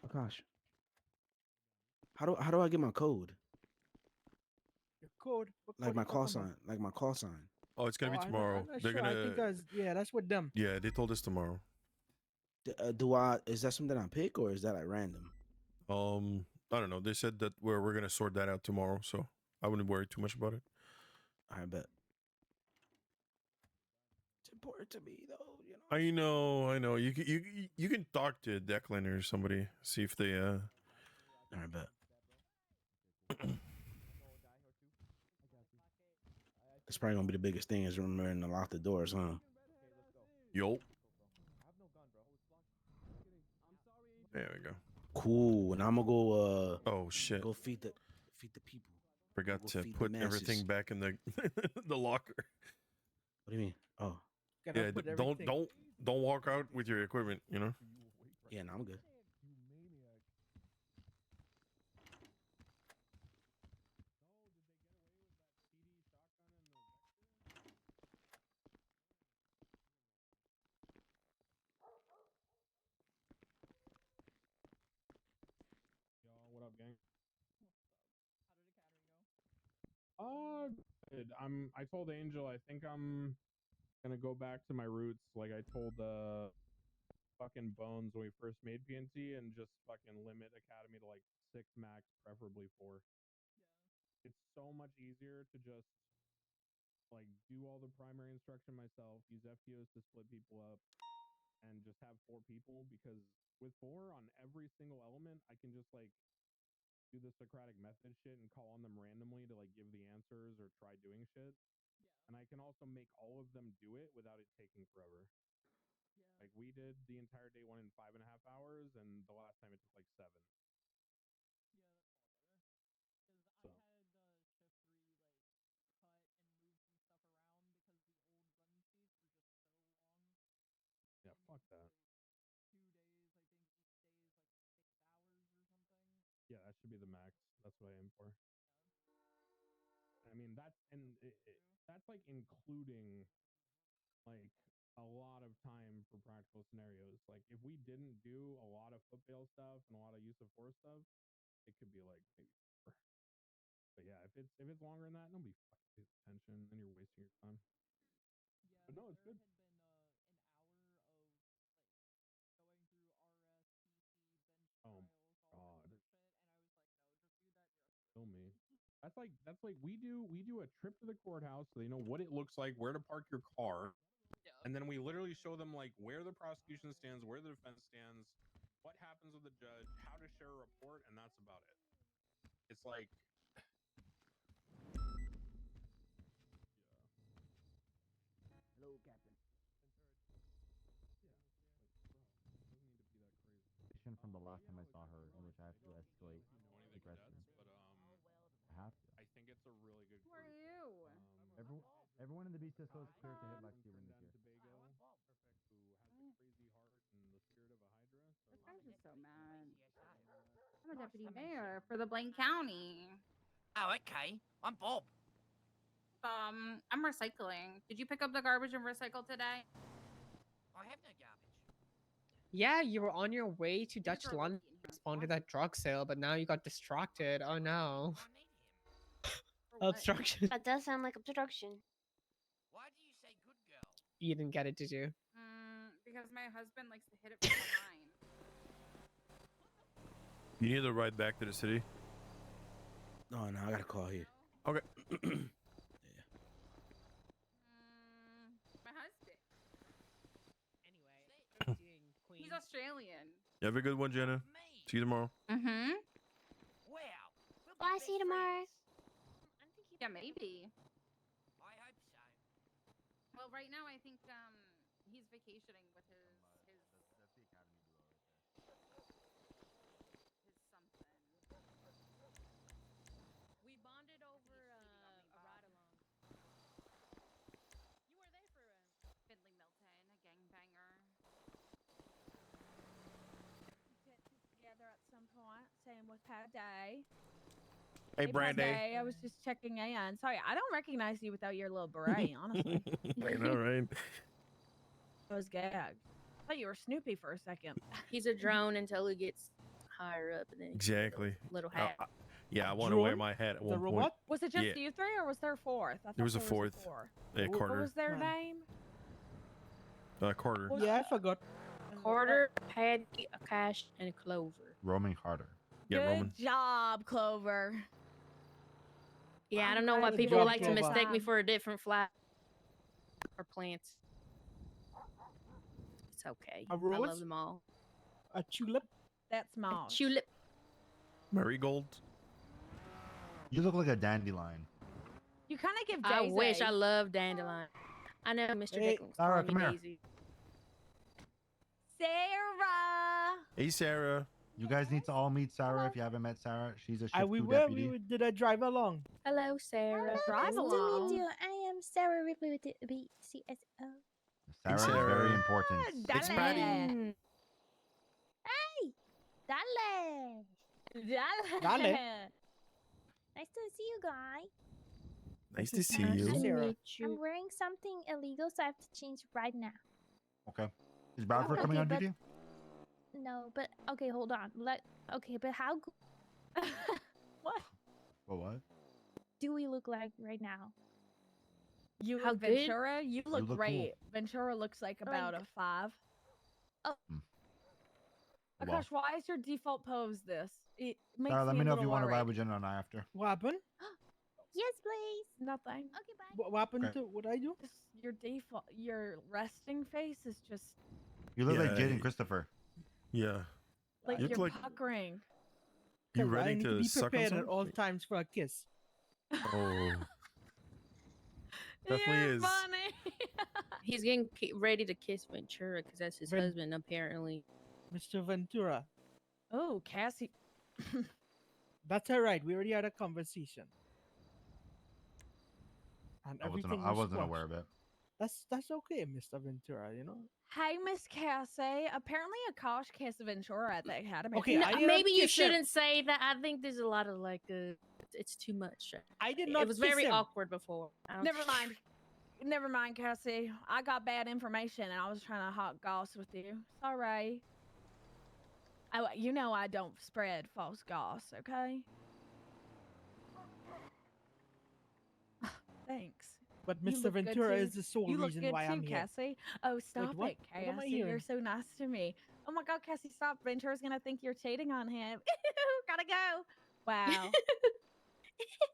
Speaker 6: Oh gosh. How do I get my code?
Speaker 2: Your code? What
Speaker 6: Like
Speaker 2: code
Speaker 6: my
Speaker 2: you
Speaker 6: call
Speaker 2: talking about?
Speaker 6: sign. Like my call sign.
Speaker 4: Oh, it's gonna be
Speaker 2: I'm
Speaker 4: tomorrow.
Speaker 2: not
Speaker 4: They're
Speaker 2: sure. I think
Speaker 4: gonna.
Speaker 2: yeah, that's with them.
Speaker 4: Yeah, they told us tomorrow.
Speaker 6: Do I? Is that something I pick or is that like random?
Speaker 4: I don't know. They said that we're gonna sort that out tomorrow, so I wouldn't worry too much about it.
Speaker 6: I bet. It's important to me though, you
Speaker 4: I
Speaker 6: know.
Speaker 4: know. You can talk to Declan or somebody, see if they
Speaker 6: I bet. It's probably gonna be the biggest thing is remembering to lock the doors, huh?
Speaker 4: Yo. There we go.
Speaker 6: Cool. And I'm gonna go.
Speaker 4: Oh shit!
Speaker 6: Go feed the people.
Speaker 4: Forgot
Speaker 6: Go
Speaker 4: to
Speaker 6: feed the
Speaker 4: put
Speaker 6: masses.
Speaker 4: everything back in the the locker.
Speaker 6: What do you mean? Oh.
Speaker 4: Yeah, don't walk out with your equipment. You know.
Speaker 6: Yeah, no, I'm good.
Speaker 14: What up, gang? Good. I told Angel I think I'm gonna go back to my roots. Like I told fucking Bones when we first made PNC, and just fucking limit Academy to like 6 max, preferably 4. Yeah. It's so much easier to just like do all the primary instruction myself, use FTOs to split people up, and just have 4 people, because with 4 on every single element, I can just like do the Socratic method shit and call on them randomly to like give the answers or try doing shit. Yeah. And I can also make all of them do it without it taking forever. Yeah. Like we did the entire day one in 5.5 hours, and the last time it took like 7. Yeah, that's a lot better. Because I had shift 3 like cut and move some stuff around because the old run sheets were just so long. Yeah, fuck that. 2 days, I think each day is like 6 hours or something. Yeah, that should be the max. That's what I aim for. I mean, that's like including like a lot of time for practical scenarios. Like if we didn't do a lot of foot bail stuff and a lot of use of force stuff, it could be like maybe 4. But yeah, if it's longer than that, nobody fucking pays attention, and you're wasting your time. Yeah, but no, it's good. Had been an hour of like going through RS, PC, bench trials, all that shit, and I was like, no, just do that. Kill me. That's like we do a trip to the courthouse so they know what it looks like, where to park your car. Yeah. And then we literally show them like where the prosecution stands, where the defense stands, what happens with the judge, how to share a report, and that's about it. It's like
Speaker 3: Hello, Captain. From the last time I saw her, in which I have to escalate aggression. I have to.
Speaker 14: I think it's a really good
Speaker 9: Who are you?
Speaker 3: Everyone in the BCSO is clear to hit Lexi when they hear.
Speaker 14: Perfect. Who has a crazy heart and the spirit of a hydra. So
Speaker 9: This guy's just so mad. I'm a deputy mayor for the Blaine County.
Speaker 22: Oh, okay. I'm Bob.
Speaker 9: I'm recycling. Did you pick up the garbage and recycle today?
Speaker 22: I have no garbage.
Speaker 23: Yeah, you were on your way to Dutch London to respond to that drug sale, but now you got distracted. Oh no. Obstruction.
Speaker 12: That does sound like obstruction.
Speaker 22: Why do you say good girl?
Speaker 23: You didn't get it, did you?
Speaker 9: Because my husband likes to hit it from behind.
Speaker 4: You need to ride back to the city.
Speaker 6: No, I gotta call here.
Speaker 4: Okay.
Speaker 9: My husband. Anyway, he's Australian.
Speaker 4: You have a good one, Jenna. See you tomorrow.
Speaker 9: Mm-hmm.
Speaker 22: Wow.
Speaker 12: Well, I see you tomorrow.
Speaker 9: Yeah, maybe.
Speaker 22: I hope so.
Speaker 9: Well, right now I think he's vacationing with his something.
Speaker 13: We bonded over a ride along.
Speaker 9: You were there for Finley Milton, a gangbanger.
Speaker 24: Get together at some point. Same with Paddy.
Speaker 4: Hey, Brandy.
Speaker 24: Paddy, I was just checking in. Sorry, I don't recognize you without your little beret, honestly.
Speaker 4: I know, right?
Speaker 24: I was gagged. thought you were Snoopy for a second.
Speaker 13: He's a drone until he gets higher up, and then he gets a
Speaker 4: Exactly.
Speaker 13: little hat.
Speaker 4: Yeah, I want to wear my hat at one point.
Speaker 24: Was it just
Speaker 4: Yeah.
Speaker 24: you three, or was there a fourth? I thought
Speaker 4: There was a fourth.
Speaker 24: four.
Speaker 4: Yeah,
Speaker 24: What
Speaker 4: Carter.
Speaker 24: was their name?
Speaker 4: Carter.
Speaker 2: Yeah, I forgot.
Speaker 13: Carter, Paddy, Akash, and Clover.
Speaker 5: Roman Carter.
Speaker 4: Yeah,
Speaker 24: Good
Speaker 4: Roman.
Speaker 24: job, Clover.
Speaker 13: Yeah, I
Speaker 24: I'm
Speaker 13: don't know why
Speaker 24: glad you
Speaker 13: people
Speaker 24: did
Speaker 13: like to
Speaker 24: good
Speaker 13: mistake me
Speaker 24: job.
Speaker 13: for a different flag or plants. It's okay.
Speaker 2: A
Speaker 13: I
Speaker 2: rose?
Speaker 13: love them all.
Speaker 2: A tulip?
Speaker 24: That's moss.
Speaker 13: Tulip.
Speaker 4: Marigold.
Speaker 5: You look like a dandelion.
Speaker 24: You kind of give
Speaker 13: I
Speaker 24: Daisy.
Speaker 13: wish I loved dandelion. I know Mr.
Speaker 2: Hey,
Speaker 13: Dickens
Speaker 5: Sarah,
Speaker 13: called me
Speaker 5: come here.
Speaker 13: Daisy.
Speaker 24: Sarah.
Speaker 4: Hey, Sarah.
Speaker 5: You guys need to all meet Sarah if you haven't met Sarah. She's a shift
Speaker 2: We
Speaker 5: 2
Speaker 2: were.
Speaker 5: deputy.
Speaker 2: Did I drive along?
Speaker 13: Hello, Sarah.
Speaker 24: Drive
Speaker 7: Nice to
Speaker 24: along.
Speaker 7: meet you. I am Sarah Ripley with the BCSO.
Speaker 5: Sarah is
Speaker 4: Sarah.
Speaker 5: very important.
Speaker 4: It's Paddy.
Speaker 24: Dale.
Speaker 7: Hey, dale.
Speaker 24: Dale.
Speaker 2: Dale.
Speaker 7: Nice to see you, guy.
Speaker 4: Nice to see
Speaker 13: Nice
Speaker 4: you.
Speaker 13: to
Speaker 2: Sarah.
Speaker 13: meet you.
Speaker 7: I'm wearing something illegal, so I have to change right now.
Speaker 5: Okay. Is Bradford coming
Speaker 7: Okay,
Speaker 5: on
Speaker 7: but-
Speaker 5: duty?
Speaker 7: No, but okay, hold on. Okay, but how
Speaker 24: What?
Speaker 5: What?
Speaker 7: do we look like right now?
Speaker 24: You
Speaker 13: How
Speaker 24: look
Speaker 13: good?
Speaker 24: Ventura. You look
Speaker 5: look
Speaker 24: great. Ventura looks like about
Speaker 7: Like-
Speaker 24: a 5.
Speaker 5: Wow.
Speaker 24: Akash, why is your default pose this? It makes
Speaker 5: Sarah, let
Speaker 24: me
Speaker 5: me
Speaker 24: a
Speaker 5: know if
Speaker 24: little
Speaker 5: you want to ride
Speaker 24: worried.
Speaker 5: with Jenna and I after.
Speaker 2: What happened?
Speaker 7: Yes, please.
Speaker 24: Nothing.
Speaker 7: Okay, bye.
Speaker 2: What happened
Speaker 5: Okay.
Speaker 2: to what I do?
Speaker 24: Just your default, your resting face is just
Speaker 5: You look like
Speaker 4: Yeah,
Speaker 5: Jade and
Speaker 4: he-
Speaker 5: Christopher.
Speaker 4: Yeah.
Speaker 24: like
Speaker 4: You
Speaker 24: you're
Speaker 4: look like-
Speaker 24: puckering.
Speaker 4: You
Speaker 2: 'Cause I
Speaker 4: ready
Speaker 2: need
Speaker 4: to
Speaker 2: be
Speaker 4: suck on
Speaker 2: prepared at
Speaker 4: something?
Speaker 2: all times for a kiss.
Speaker 4: Oh. Definitely
Speaker 24: You're
Speaker 4: is.
Speaker 24: funny.
Speaker 13: He's getting ready to kiss Ventura because that's his husband, apparently.
Speaker 2: Mr. Ventura.
Speaker 24: Oh, Cassie.
Speaker 2: That's all right. We already had a conversation. And
Speaker 5: I
Speaker 2: everything
Speaker 5: wasn't
Speaker 2: was
Speaker 5: aware of
Speaker 2: squashed.
Speaker 5: it.
Speaker 2: That's okay, Mr. Ventura, you know?
Speaker 24: Hey, Miss Cassie. Apparently, Akash kissed Ventura at the academy.
Speaker 2: Okay,
Speaker 13: No,
Speaker 2: I didn't
Speaker 13: maybe you
Speaker 2: kiss him.
Speaker 13: shouldn't say that. I think there's a lot of like, it's too much.
Speaker 2: I did
Speaker 13: It
Speaker 2: not
Speaker 13: was
Speaker 2: kiss
Speaker 13: very
Speaker 2: him.
Speaker 13: awkward before. I don't-
Speaker 24: Never mind. Never mind, Cassie. I got bad information, and I was trying to hot goss with you. Sorry. You know I don't spread false goss, okay? Thanks.
Speaker 2: But
Speaker 24: You
Speaker 2: Mr.
Speaker 24: look good
Speaker 2: Ventura
Speaker 24: too.
Speaker 2: is the sole
Speaker 24: You look
Speaker 2: reason
Speaker 24: good
Speaker 2: why
Speaker 24: too,
Speaker 2: I'm here.
Speaker 24: Cassie. Oh, stop
Speaker 2: what?
Speaker 24: it,
Speaker 2: What am I
Speaker 24: Cassie. You're
Speaker 2: hearing?
Speaker 24: so nice to me. Oh my God, Cassie, stop. Ventura's gonna think you're cheating on him. Gotta go. Wow.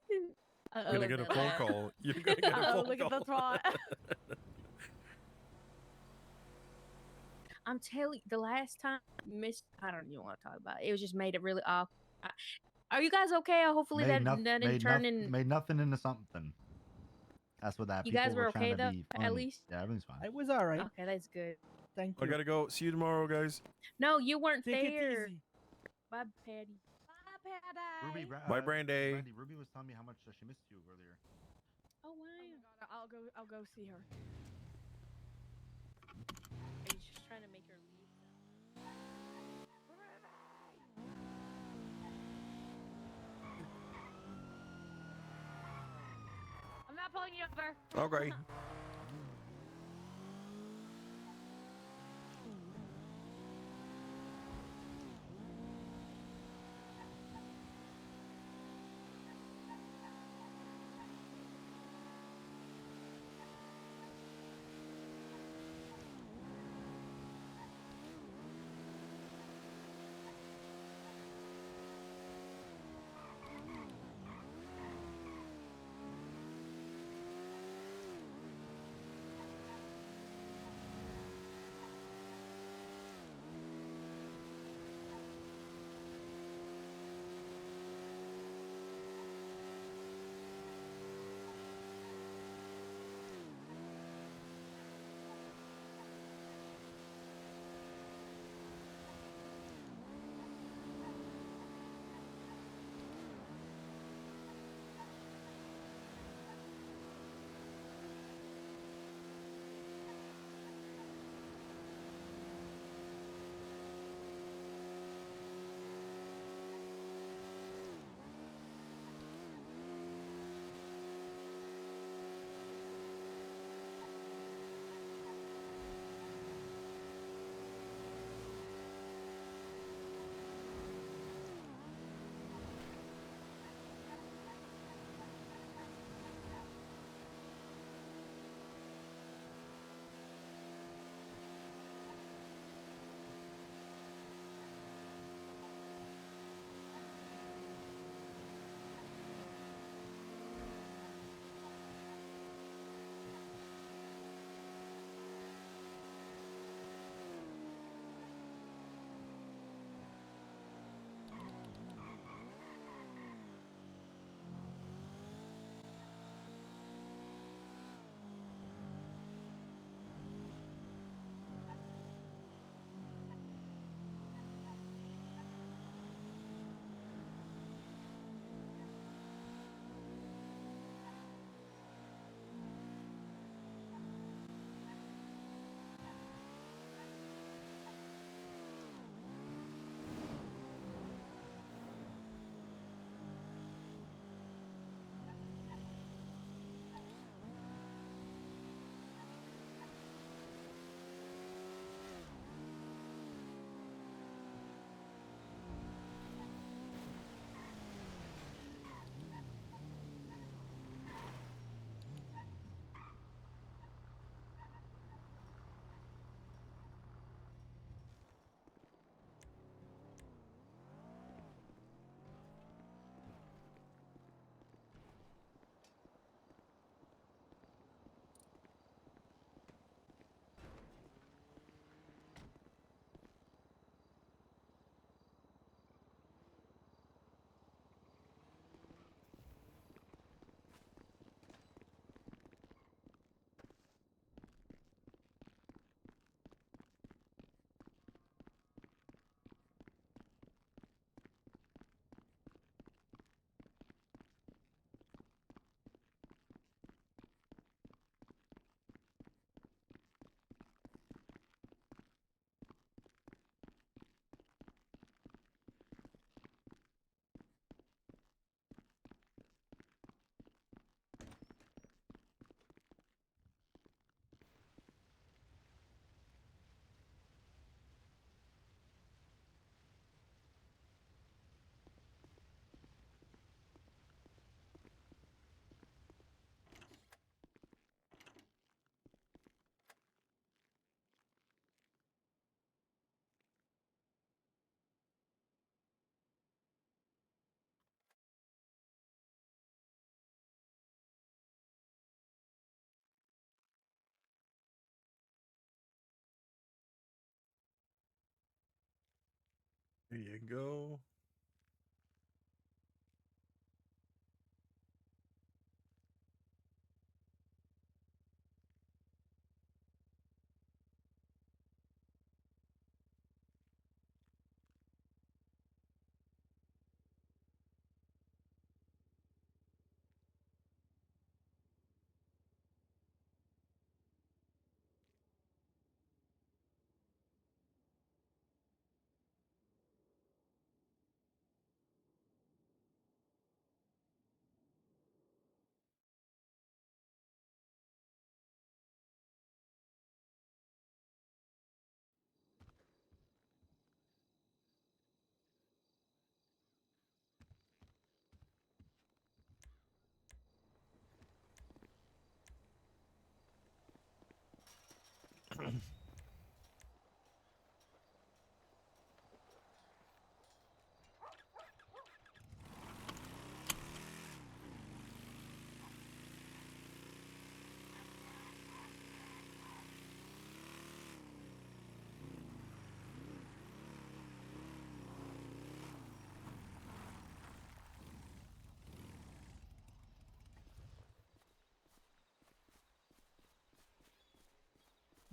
Speaker 4: You're gonna get a phone call. You're gonna get a
Speaker 24: Uh-oh,
Speaker 4: phone
Speaker 24: look at
Speaker 4: call.
Speaker 24: the thought.
Speaker 13: I'm telling you, the last time I don't even want to talk about it. It was just made it really awkward. Are you guys okay? Hopefully that didn't turn in.
Speaker 5: Made nothing into something. That's what that.
Speaker 13: You guys
Speaker 5: people
Speaker 13: were
Speaker 5: trying
Speaker 13: okay
Speaker 5: to
Speaker 13: though,
Speaker 5: be
Speaker 13: at
Speaker 5: funny.
Speaker 13: least.
Speaker 5: Yeah, everything's fine.
Speaker 2: It was all right.
Speaker 13: Okay, that's good.
Speaker 2: Thank
Speaker 4: I
Speaker 2: you.
Speaker 4: gotta go. See you tomorrow, guys.
Speaker 13: No, you weren't
Speaker 2: Take it
Speaker 13: there.
Speaker 2: easy.
Speaker 13: Bye, Paddy.
Speaker 5: Ruby,
Speaker 4: Bye, Brandy.
Speaker 5: Brandy, Ruby was telling me how much she missed you earlier.
Speaker 24: Oh wow. I'll go see her.
Speaker 13: He's just trying to make her leave.
Speaker 24: I'm not pulling you over.
Speaker 4: Okay. There you go.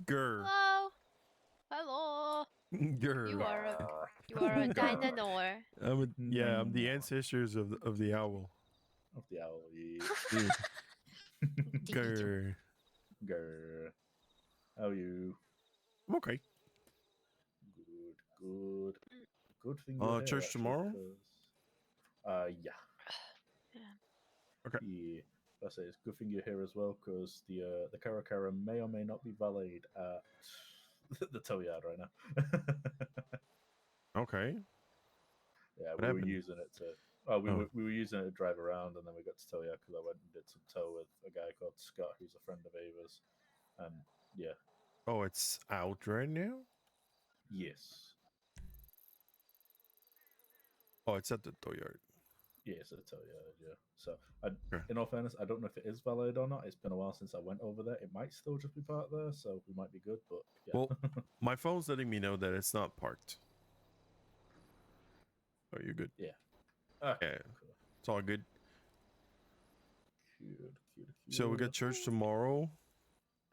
Speaker 4: Grr.
Speaker 13: Hello. Hello.
Speaker 4: Grr.
Speaker 13: You are a dinosaur.
Speaker 4: I'm the ancestors of the owl.
Speaker 8: Of the owl, yeah.
Speaker 4: Grr.
Speaker 8: Grr. How are you?
Speaker 4: I'm okay.
Speaker 8: Good. Good thing you're here,
Speaker 4: Church
Speaker 8: actually,
Speaker 4: tomorrow?
Speaker 8: 'cause, yeah.
Speaker 4: Okay.
Speaker 8: Yeah. I say it's a good thing you're here as well, because the Karakara may or may not be valid at the tow yard right now.
Speaker 4: Okay.
Speaker 8: Yeah,
Speaker 4: What
Speaker 8: we were
Speaker 4: happened?
Speaker 8: using it to. We were using it to drive around, and then we got to tow yard because I went and did some tow with a guy called Scott, who's a friend of Ava's, and yeah.
Speaker 4: Oh, it's out right now?
Speaker 8: Yes.
Speaker 4: Oh, it's at the tow yard.
Speaker 8: Yeah, it's a tow yard, yeah. So, in all fairness, I don't know if it is valid or not. It's been a while since I went over there. It might still just be parked there, so we might be good, but yeah.
Speaker 4: Well, my phone's letting me know that it's not parked. Oh, you're good.
Speaker 8: Yeah.
Speaker 4: Yeah. It's all good.
Speaker 8: Cute.
Speaker 4: So we got church tomorrow.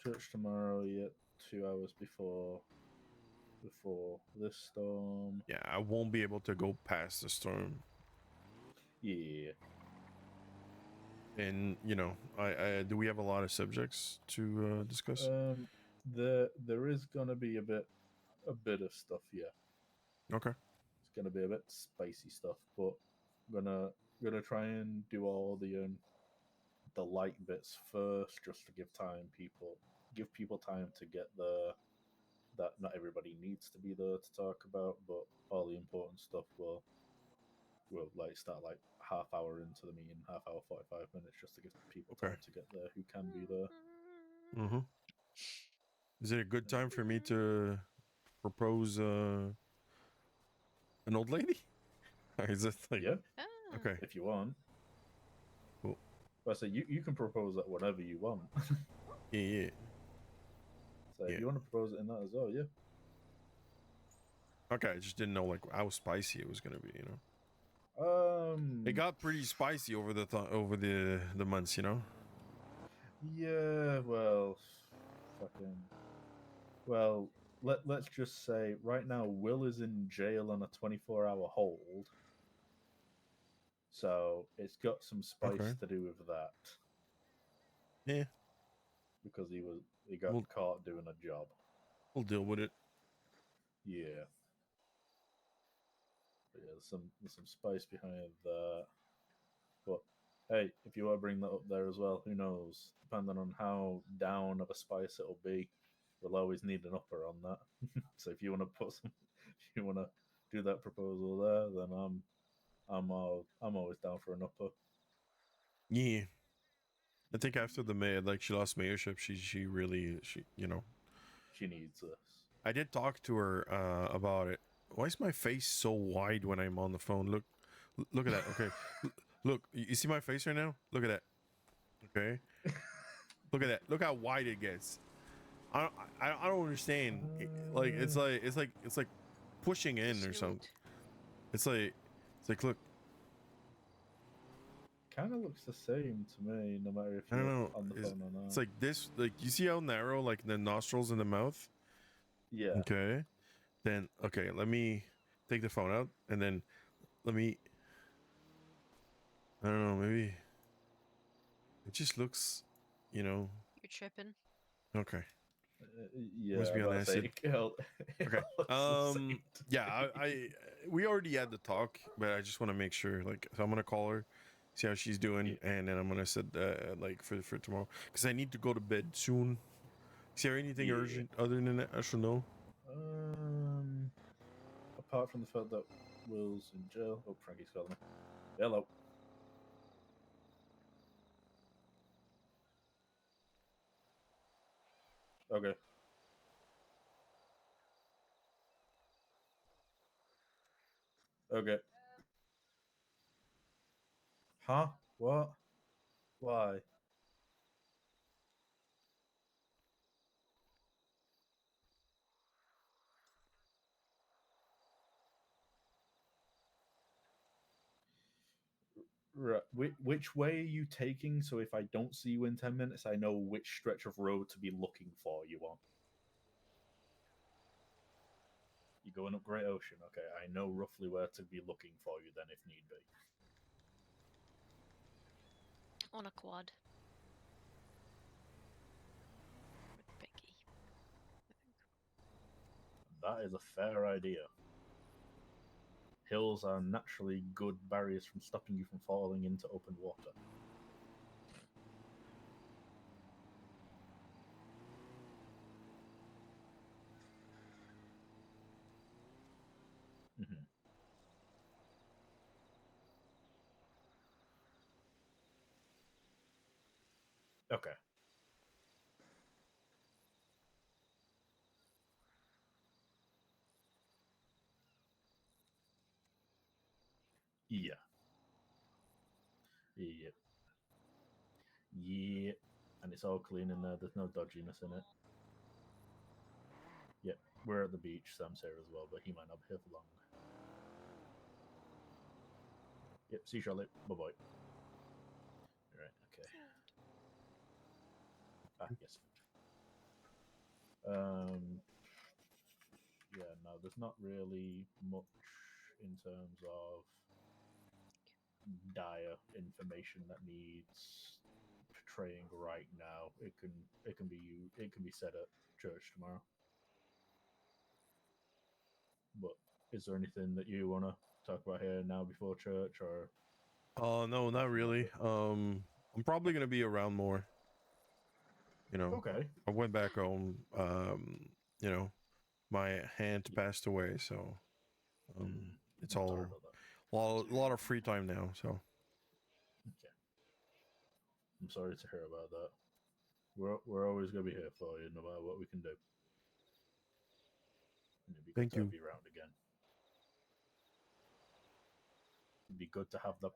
Speaker 8: Church tomorrow, yeah. 2 hours before this storm.
Speaker 4: Yeah, I won't be able to go past the storm.
Speaker 8: Yeah.
Speaker 4: And I do we have a lot of subjects to discuss?
Speaker 8: There is gonna be a bit of stuff, yeah.
Speaker 4: Okay.
Speaker 8: It's gonna be a bit spicy stuff, but I'm gonna try and do all the light bits first, just to give people time to get there. That not everybody needs to be there to talk about, but all the important stuff will like start like half hour into the meeting, half hour 45 minutes, just to give people time to get there who can be there.
Speaker 4: Mm-hmm. Is it a good time for me to propose an old lady? Is it like
Speaker 8: Yeah?
Speaker 4: Okay.
Speaker 8: If you want.
Speaker 4: Cool.
Speaker 8: But I say you can propose that whenever you want.
Speaker 4: Yeah.
Speaker 8: So if you want to propose it in that as well, yeah.
Speaker 4: Okay, I just didn't know like how spicy it was gonna be, It got pretty spicy over the months,
Speaker 8: Yeah, well, let's just say right now Will is in jail on a 24-hour hold. So it's got some spice to do with that.
Speaker 4: Yeah.
Speaker 8: Because he got caught doing a job.
Speaker 4: We'll deal with it.
Speaker 8: Yeah. But yeah, there's some spice behind that. But hey, if you want to bring that up there as well, who knows? Depending on how down of a spice it'll be, we'll always need an upper on that. So if you want to do that proposal there, then I'm always down for an upper.
Speaker 4: Yeah. I think after the mayor, like she lost mayorship, she really she
Speaker 8: needs this.
Speaker 4: I did talk to her about it. Why is my face so wide when I'm on the phone? Look at that. Okay. Look, you see my face right now? Look at that. Okay. Look at that. Look how wide it gets. I don't understand. Like it's like pushing in or something. It's like look.
Speaker 8: Kind of looks the same to me, no matter if
Speaker 4: I
Speaker 8: you're
Speaker 4: don't know.
Speaker 8: on the phone or not.
Speaker 4: It's like this. Like you see how narrow like the nostrils in the mouth.
Speaker 8: Yeah.
Speaker 4: Okay. Then okay, let me take the phone out and then let me. I don't know. Maybe it just looks, you know.
Speaker 10: You're tripping.
Speaker 4: Okay.
Speaker 8: Yeah,
Speaker 4: Must be on
Speaker 8: about to say,
Speaker 4: acid.
Speaker 8: it
Speaker 4: Okay.
Speaker 8: looks the same to
Speaker 4: Yeah. We already had the talk, but I just want to make sure. Like, so I'm gonna call her, see how she's doing, and then I'm gonna set like for tomorrow because I need to go to bed soon. Is there anything urgent other than that I should know?
Speaker 8: Apart from the fact that Will's in jail. Oh, Frankie's calling me. Hello. Okay. Okay. Huh? What? Why? Right. Which way are you taking? So if I don't see you in 10 minutes, I know which stretch of road to be looking for you on. You're going up Great Ocean. Okay, I know roughly where to be looking for you then if need be.
Speaker 10: On a quad. With Becky.
Speaker 8: That is a fair idea. Hills are naturally good barriers from stopping you from falling into open water. Mhm. Okay. Yeah. Yeah. Yeah. And it's all clean in there. There's no dodginess in it. Yep. We're at the beach. Sam's here as well, but he might not be here for long. Yep. See you, Charlotte. Bye bye. Right. Okay. Ah, yes. Yeah. No, there's not really much in terms of dire information that needs portraying right now. It can be said at church tomorrow. But is there anything that you want to talk about here now before church, or?
Speaker 4: Oh no, not really. I'm probably gonna be around more. You know.
Speaker 8: Okay.
Speaker 4: I went back home. You know, my aunt passed away, so it's
Speaker 8: I'm sorry
Speaker 4: all
Speaker 8: about that.
Speaker 4: a lot of free time now. So.
Speaker 8: Okay. I'm sorry to hear about that. We're always gonna be here for you, no matter what we can do. And it'd be good
Speaker 4: Thank
Speaker 8: to have
Speaker 4: you.
Speaker 8: you around again. It'd be good to have the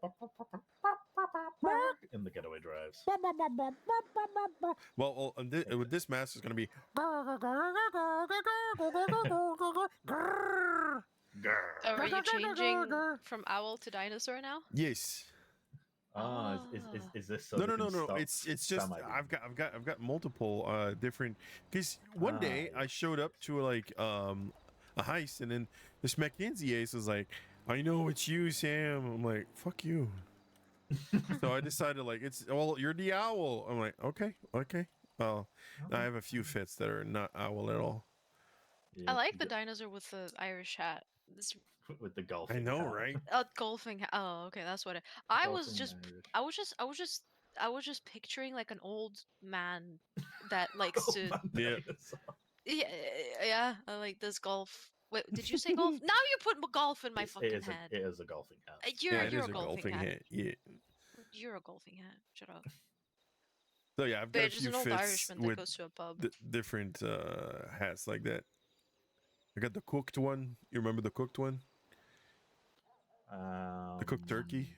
Speaker 8: in the getaway drives.
Speaker 4: Well, with this mask, it's gonna be.
Speaker 10: Oh, are you changing from owl to dinosaur now?
Speaker 4: Yes.
Speaker 8: Is this so?
Speaker 4: No. It's just I've got multiple different. Because one day I showed up to like a heist, and then this Mackenzie ace was like, "I know it's you, Sam." I'm like, "Fuck you." So I decided like you're the owl. I'm like, okay. Well, I have a few fits that are not owl at all.
Speaker 10: I like the dinosaur with the Irish hat. This
Speaker 8: with the golfing.
Speaker 4: I know, right?
Speaker 10: Golfing hat. Oh, okay, that's what it. I was just picturing like an old man that likes to.
Speaker 4: Yeah.
Speaker 10: Yeah. I like this golf. Wait, did you say golf? Now you put golf in my fucking head.
Speaker 8: It is a golfing hat.
Speaker 10: You're
Speaker 4: it is
Speaker 10: a golfing hat.
Speaker 4: Yeah.
Speaker 10: You're a golfing hat. Shut up.
Speaker 4: So yeah, I've got a
Speaker 10: There's
Speaker 4: few
Speaker 10: an old
Speaker 4: fits
Speaker 10: Irishman that
Speaker 4: with
Speaker 10: goes to a pub.
Speaker 4: Different hats like that. I got the cooked one. You remember the cooked one? The cooked turkey.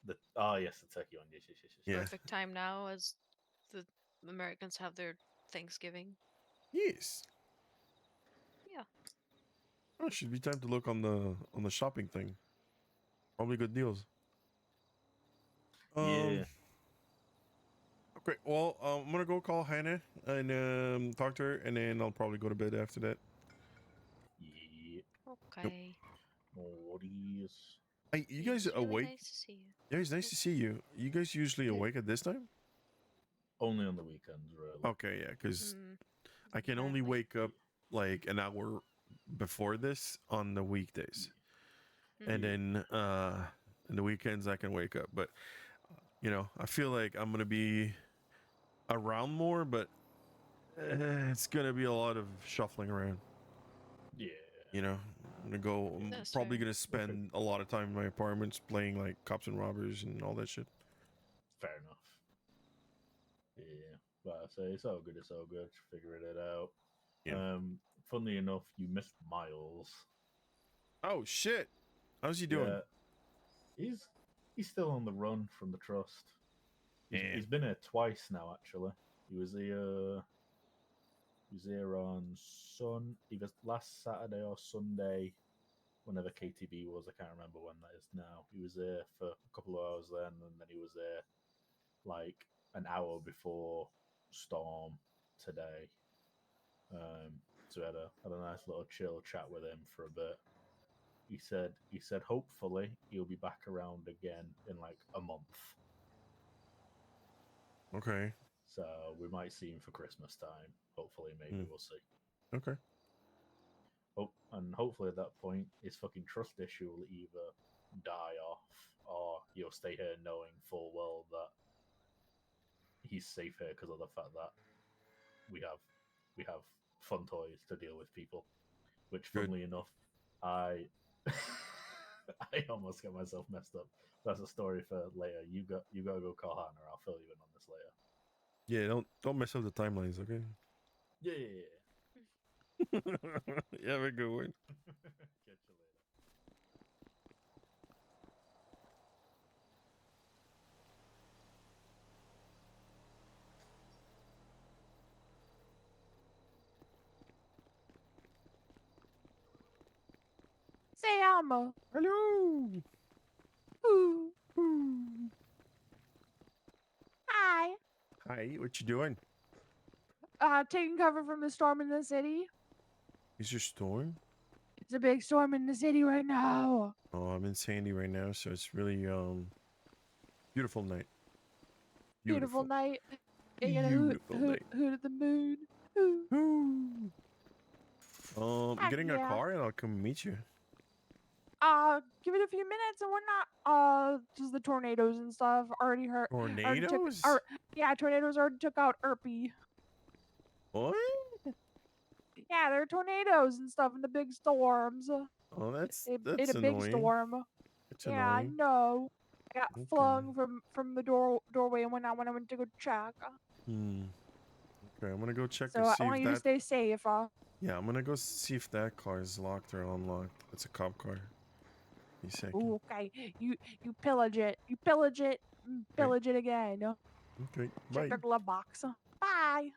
Speaker 8: Yes, the turkey one. Yes.
Speaker 4: Yeah.
Speaker 10: Perfect time now as the Americans have their Thanksgiving.
Speaker 4: Yes.
Speaker 10: Yeah.
Speaker 4: Oh, should be time to look on the shopping thing. Probably good deals.
Speaker 8: Yeah.
Speaker 4: Okay. Well, I'm gonna go call Hannah and talk to her, and then I'll probably go to bed after that.
Speaker 8: Yeah.
Speaker 10: Okay.
Speaker 8: Alrighties.
Speaker 4: Hey, you guys
Speaker 10: It's really
Speaker 4: awake?
Speaker 10: nice to see you.
Speaker 4: Yeah, it's nice to see you. You guys usually awake at this time?
Speaker 8: Only on the weekends, really.
Speaker 4: Okay, yeah, because
Speaker 10: Mm,
Speaker 4: I can only wake up like an hour before this on the weekdays, and then in the weekends I can wake up. But you know, I feel like I'm gonna be around more, but it's gonna be a lot of shuffling around.
Speaker 8: Yeah.
Speaker 4: You know, I'm gonna go. I'm
Speaker 10: That's
Speaker 4: probably
Speaker 10: fair.
Speaker 4: gonna spend a lot of time in my apartments playing like cops and robbers and all that shit.
Speaker 8: Fair enough. Yeah. But I say it's all good. It's all good. Figuring it out.
Speaker 4: Yeah.
Speaker 8: Funnily enough, you missed Miles.
Speaker 4: Oh shit! How's he doing?
Speaker 8: Yeah. He's still on the run from the trust. He's
Speaker 4: Damn.
Speaker 8: been here twice now. Actually, he was here on either last Saturday or Sunday, whenever KTB was. I can't remember when that is now. He was there for a couple of hours then, and then he was there like an hour before Storm today. So we had a nice little chill chat with him for a bit. He said hopefully he'll be back around again in like a month.
Speaker 4: Okay.
Speaker 8: So we might see him for Christmas time. Hopefully, maybe we'll see.
Speaker 4: Okay.
Speaker 8: Oh, and hopefully at that point, his fucking trust issue will either die off, or he'll stay here knowing full well that he's safe here because of the fact that we have fun toys to deal with people. Which, funnily enough, I I almost got myself messed up. That's a story for later. You gotta go call Hannah. I'll fill you in on this later.
Speaker 4: Yeah, don't mess up the timelines, okay?
Speaker 8: Yeah.
Speaker 4: You have a good one.
Speaker 8: Catch you later.
Speaker 23: Say Alma.
Speaker 4: Hello.
Speaker 23: Ooh. Hi.
Speaker 4: Hi, what you doing?
Speaker 23: Taking cover from the storm in the city.
Speaker 4: Is there storm?
Speaker 23: It's a big storm in the city right now.
Speaker 4: Oh, I'm in Sandy right now, so it's really beautiful night.
Speaker 23: Beautiful night. You gonna
Speaker 4: Beautiful night.
Speaker 23: hoot at the moon.
Speaker 4: Getting a car and I'll come meet you.
Speaker 23: Give it a few minutes and we're not. Just the tornadoes and stuff already hurt.
Speaker 4: Tornadoes?
Speaker 23: Yeah, tornadoes already took out Erpy.
Speaker 4: What?
Speaker 23: Yeah, there are tornadoes and stuff in the big storms.
Speaker 4: Oh, that's
Speaker 23: in a
Speaker 4: annoying.
Speaker 23: big storm.
Speaker 4: It's
Speaker 23: Yeah, I
Speaker 4: annoying.
Speaker 23: know. I got flung from the doorway when I went to go check.
Speaker 4: Okay, I'm gonna go check
Speaker 23: So
Speaker 4: to
Speaker 23: I
Speaker 4: see
Speaker 23: want
Speaker 4: if
Speaker 23: you to
Speaker 4: that.
Speaker 23: stay safe.
Speaker 4: Yeah, I'm gonna go see if that car is locked or unlocked. It's a cop car. Be second.
Speaker 23: Ooh, okay. You pillage it. You pillage it. Pillage it again.
Speaker 4: Okay,
Speaker 23: Check
Speaker 4: bye.
Speaker 23: the glove box. Bye.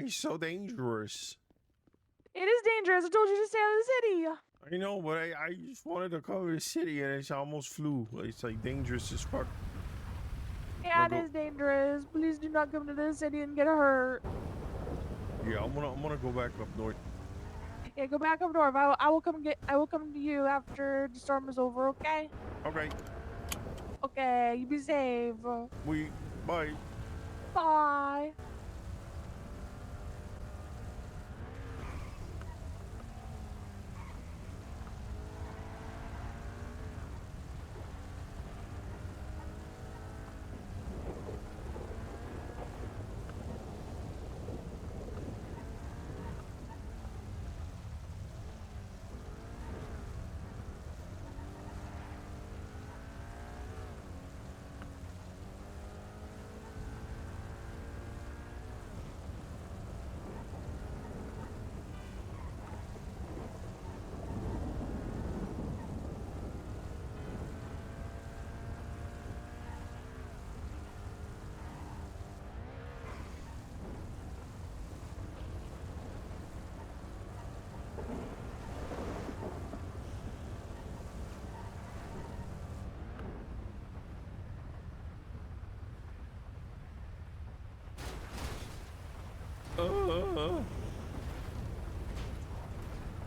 Speaker 4: It's so dangerous.
Speaker 24: It is dangerous. I told you to stay out of the city.
Speaker 4: I know, but I just wanted to cover the city and it almost flew. It's like dangerous as fuck.
Speaker 24: Yeah, it
Speaker 4: Go-
Speaker 24: is dangerous. Please do not come to the city and get hurt.
Speaker 4: Yeah, I'm gonna go back up north.
Speaker 24: Yeah, go back up north. I will come to you after the storm is over. Okay.
Speaker 4: Okay.
Speaker 24: Okay. You be safe.
Speaker 4: Bye.
Speaker 24: Bye.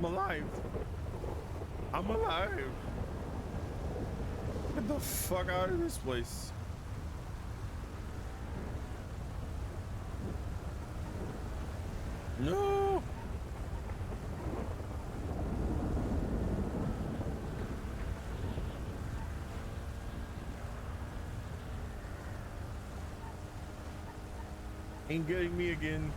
Speaker 4: I'm alive. I'm alive. Get the fuck out of this place. No. Ain't getting me again.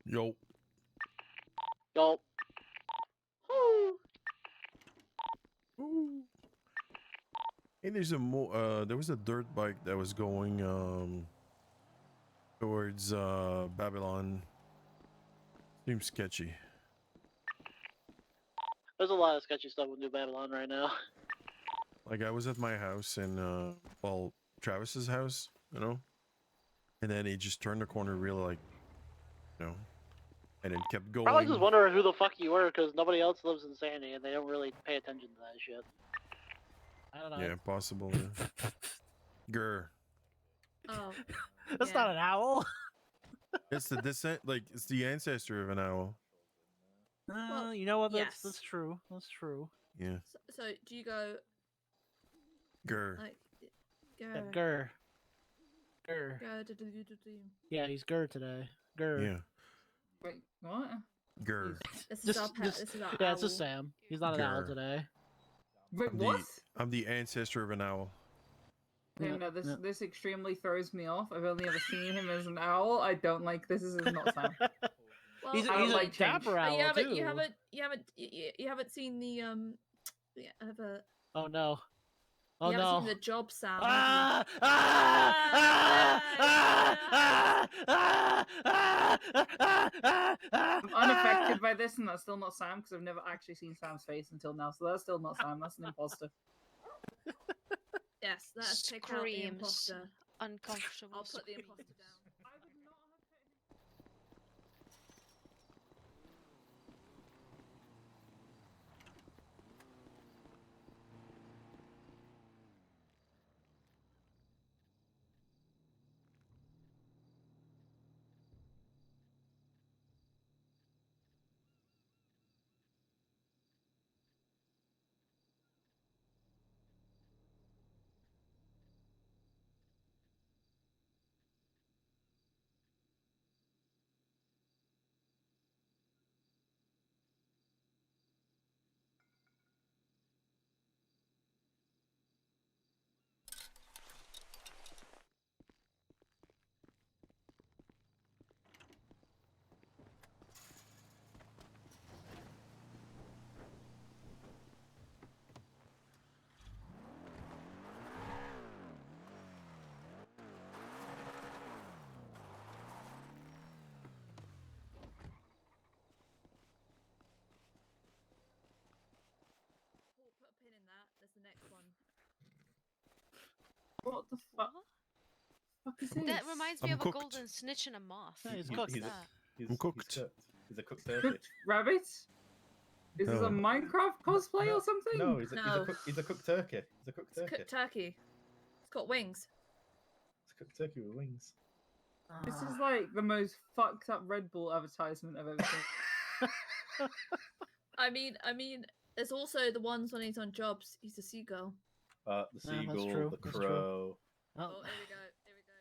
Speaker 4: Yo.
Speaker 1: Yo.
Speaker 4: Hey, there was a dirt bike that was going towards Babylon. Seems sketchy.
Speaker 1: There's a lot of sketchy stuff with New Babylon right now.
Speaker 4: Like I was at my house and well, Travis's house, you know, and then he just turned the corner real like, you know, and it kept going.
Speaker 1: Probably just wondering who the fuck you were, because nobody else lives in Sandy and they don't really pay attention to that shit.
Speaker 11: I don't know.
Speaker 4: Yeah, possible. Yeah. Grr.
Speaker 17: Oh,
Speaker 11: That's not an owl.
Speaker 4: It's the descent, like it's the ancestor of an owl.
Speaker 11: You know what?
Speaker 17: yes.
Speaker 11: That's true. That's true.
Speaker 4: Yeah.
Speaker 17: So do you go
Speaker 4: Grr.
Speaker 17: like
Speaker 11: Yeah,
Speaker 17: grr?
Speaker 11: Grr.
Speaker 17: Grr.
Speaker 11: Yeah, he's Grr today. Grr.
Speaker 4: Yeah.
Speaker 17: Wait, what?
Speaker 4: Grr.
Speaker 17: This is our pet. This is our
Speaker 11: yeah, it's
Speaker 17: owl.
Speaker 11: just Sam. He's not an owl
Speaker 4: Grr.
Speaker 11: today.
Speaker 17: Wait,
Speaker 4: I'm
Speaker 17: what?
Speaker 4: I'm the ancestor of an owl.
Speaker 17: No, this extremely throws me off. I've only ever seen him as an owl. I don't like this. This is not Sam.
Speaker 11: Well, he's
Speaker 17: I don't
Speaker 11: a
Speaker 17: like change.
Speaker 11: dapper owl too.
Speaker 17: You haven't seen the
Speaker 11: Oh no. Oh
Speaker 17: you
Speaker 11: no.
Speaker 17: haven't seen the job Sam. I'm unaffected by this, and that's still not Sam because I've never actually seen Sam's face until now. So that's still not Sam. That's an imposter. Yes, let us take out the
Speaker 10: Screams.
Speaker 17: imposter.
Speaker 10: Uncomfortable.
Speaker 17: I'll put the
Speaker 10: screams.
Speaker 17: imposter down. Put a pin in that. There's the next one. What the fuck? Fuck is this?
Speaker 10: That reminds me
Speaker 4: I'm
Speaker 10: of
Speaker 4: cooked.
Speaker 10: a golden snitch and a moth.
Speaker 11: Yeah, he's
Speaker 10: What's
Speaker 11: cooked.
Speaker 10: that?
Speaker 4: I'm cooked.
Speaker 8: He's a cooked turkey.
Speaker 17: Cooked rabbit? Is this
Speaker 4: No.
Speaker 17: a Minecraft cosplay or something?
Speaker 8: No, he's a cooked turkey. He's a cooked
Speaker 17: It's
Speaker 8: turkey.
Speaker 17: cooked turkey. It's got wings.
Speaker 8: It's a cooked turkey with wings.
Speaker 17: This is like the most fucked up Red Bull advertisement I've ever seen. I mean, there's also the ones when he's on jobs. He's a seagull.
Speaker 8: The
Speaker 11: Yeah, that's
Speaker 8: seagull,
Speaker 11: true.
Speaker 8: the
Speaker 11: That's true.
Speaker 8: crow.
Speaker 17: Oh, here we go. Here we go.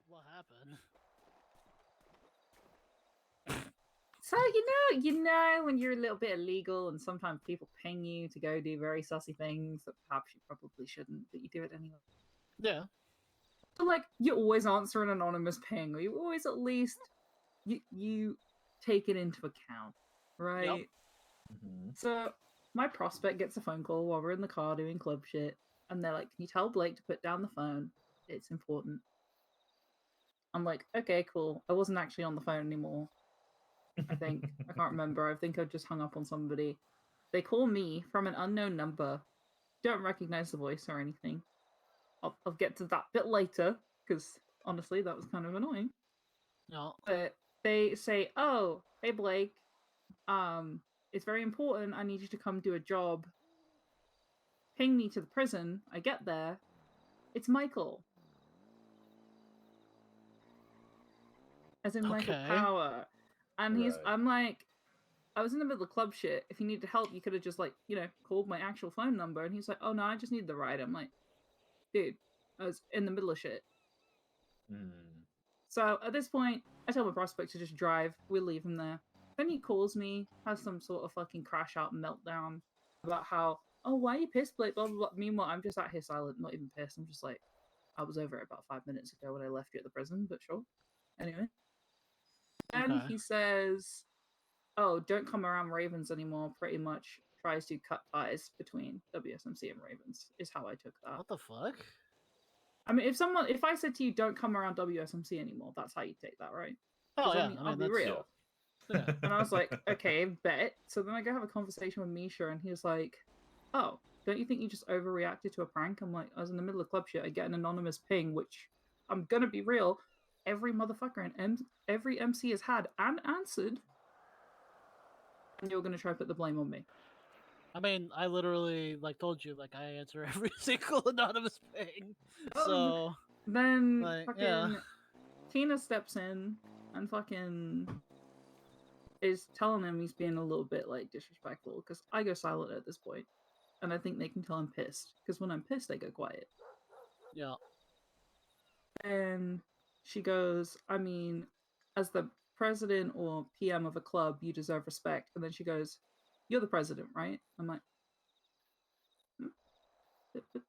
Speaker 11: What happened?
Speaker 17: So you know when you're a little bit illegal and sometimes people ping you to go do very sussy things that perhaps you probably shouldn't, but you do it anyway.
Speaker 11: Yeah.
Speaker 17: So like you always answer an anonymous ping, or you always at least you take it into account, right?
Speaker 11: Yep.
Speaker 17: So my prospect gets a phone call while we're in the car doing club shit, and they're like, "Can you tell Blake to put down the phone? It's important." I'm like, "Okay, cool." I wasn't actually on the phone anymore. I think I can't remember. I think I just hung up on somebody. They call me from an unknown number. Don't recognize the voice or anything. I'll get to that bit later because honestly, that was kind of annoying.
Speaker 11: No.
Speaker 17: But they say, "Oh, hey Blake, it's very important. I need you to come do a job. Ping me to the prison." I get there. It's Michael. As in Michael
Speaker 11: Okay.
Speaker 17: Power. And
Speaker 8: Right.
Speaker 17: I'm like, I was in the middle of club shit. If you needed help, you could have just, like, you know, called my actual phone number. And he's like, oh, no, I just need the ride. I'm like, dude, I was in the middle of shit. So at this point, I tell my prospect to just drive. We'll leave him there. Then he calls me, has some sort of fucking crash out meltdown about how, oh, why are you pissed, Blake? Blah, blah, blah. Meanwhile, I'm just out here silent, not even pissed. I'm just like, I was over it about 5 minutes ago when I left you at the prison, but sure. Anyway. Then he says, oh, don't come around Ravens anymore, pretty much tries to cut ties between WSMC and Ravens, is how I took that.
Speaker 11: What the fuck?
Speaker 17: I mean, if I said to you, don't come around WSMC anymore, that's how you take that, right?
Speaker 11: Oh, yeah.
Speaker 17: I'll be real.
Speaker 11: Yeah.
Speaker 17: And I was like, okay, bet. So then I go have a conversation with Misha, and he was like, oh, don't you think you just overreacted to a prank? I'm like, I was in the middle of club shit. I get an anonymous ping, which, I'm gonna be real, every motherfucker and every MC has had and answered. And you're gonna try to put the blame on me.
Speaker 11: I mean, I literally, like, told you, like, I answer every single anonymous ping. So.
Speaker 17: Then,
Speaker 11: like,
Speaker 17: fucking,
Speaker 11: yeah.
Speaker 17: Tina steps in and fucking is telling him he's being a little bit, like, disrespectful, because I go silent at this point. And I think they can tell I'm pissed, because when I'm pissed, I go quiet.
Speaker 11: Yeah.
Speaker 17: And she goes, I mean, as the president or PM of a club, you deserve respect. And then she goes, you're the president, right? I'm like,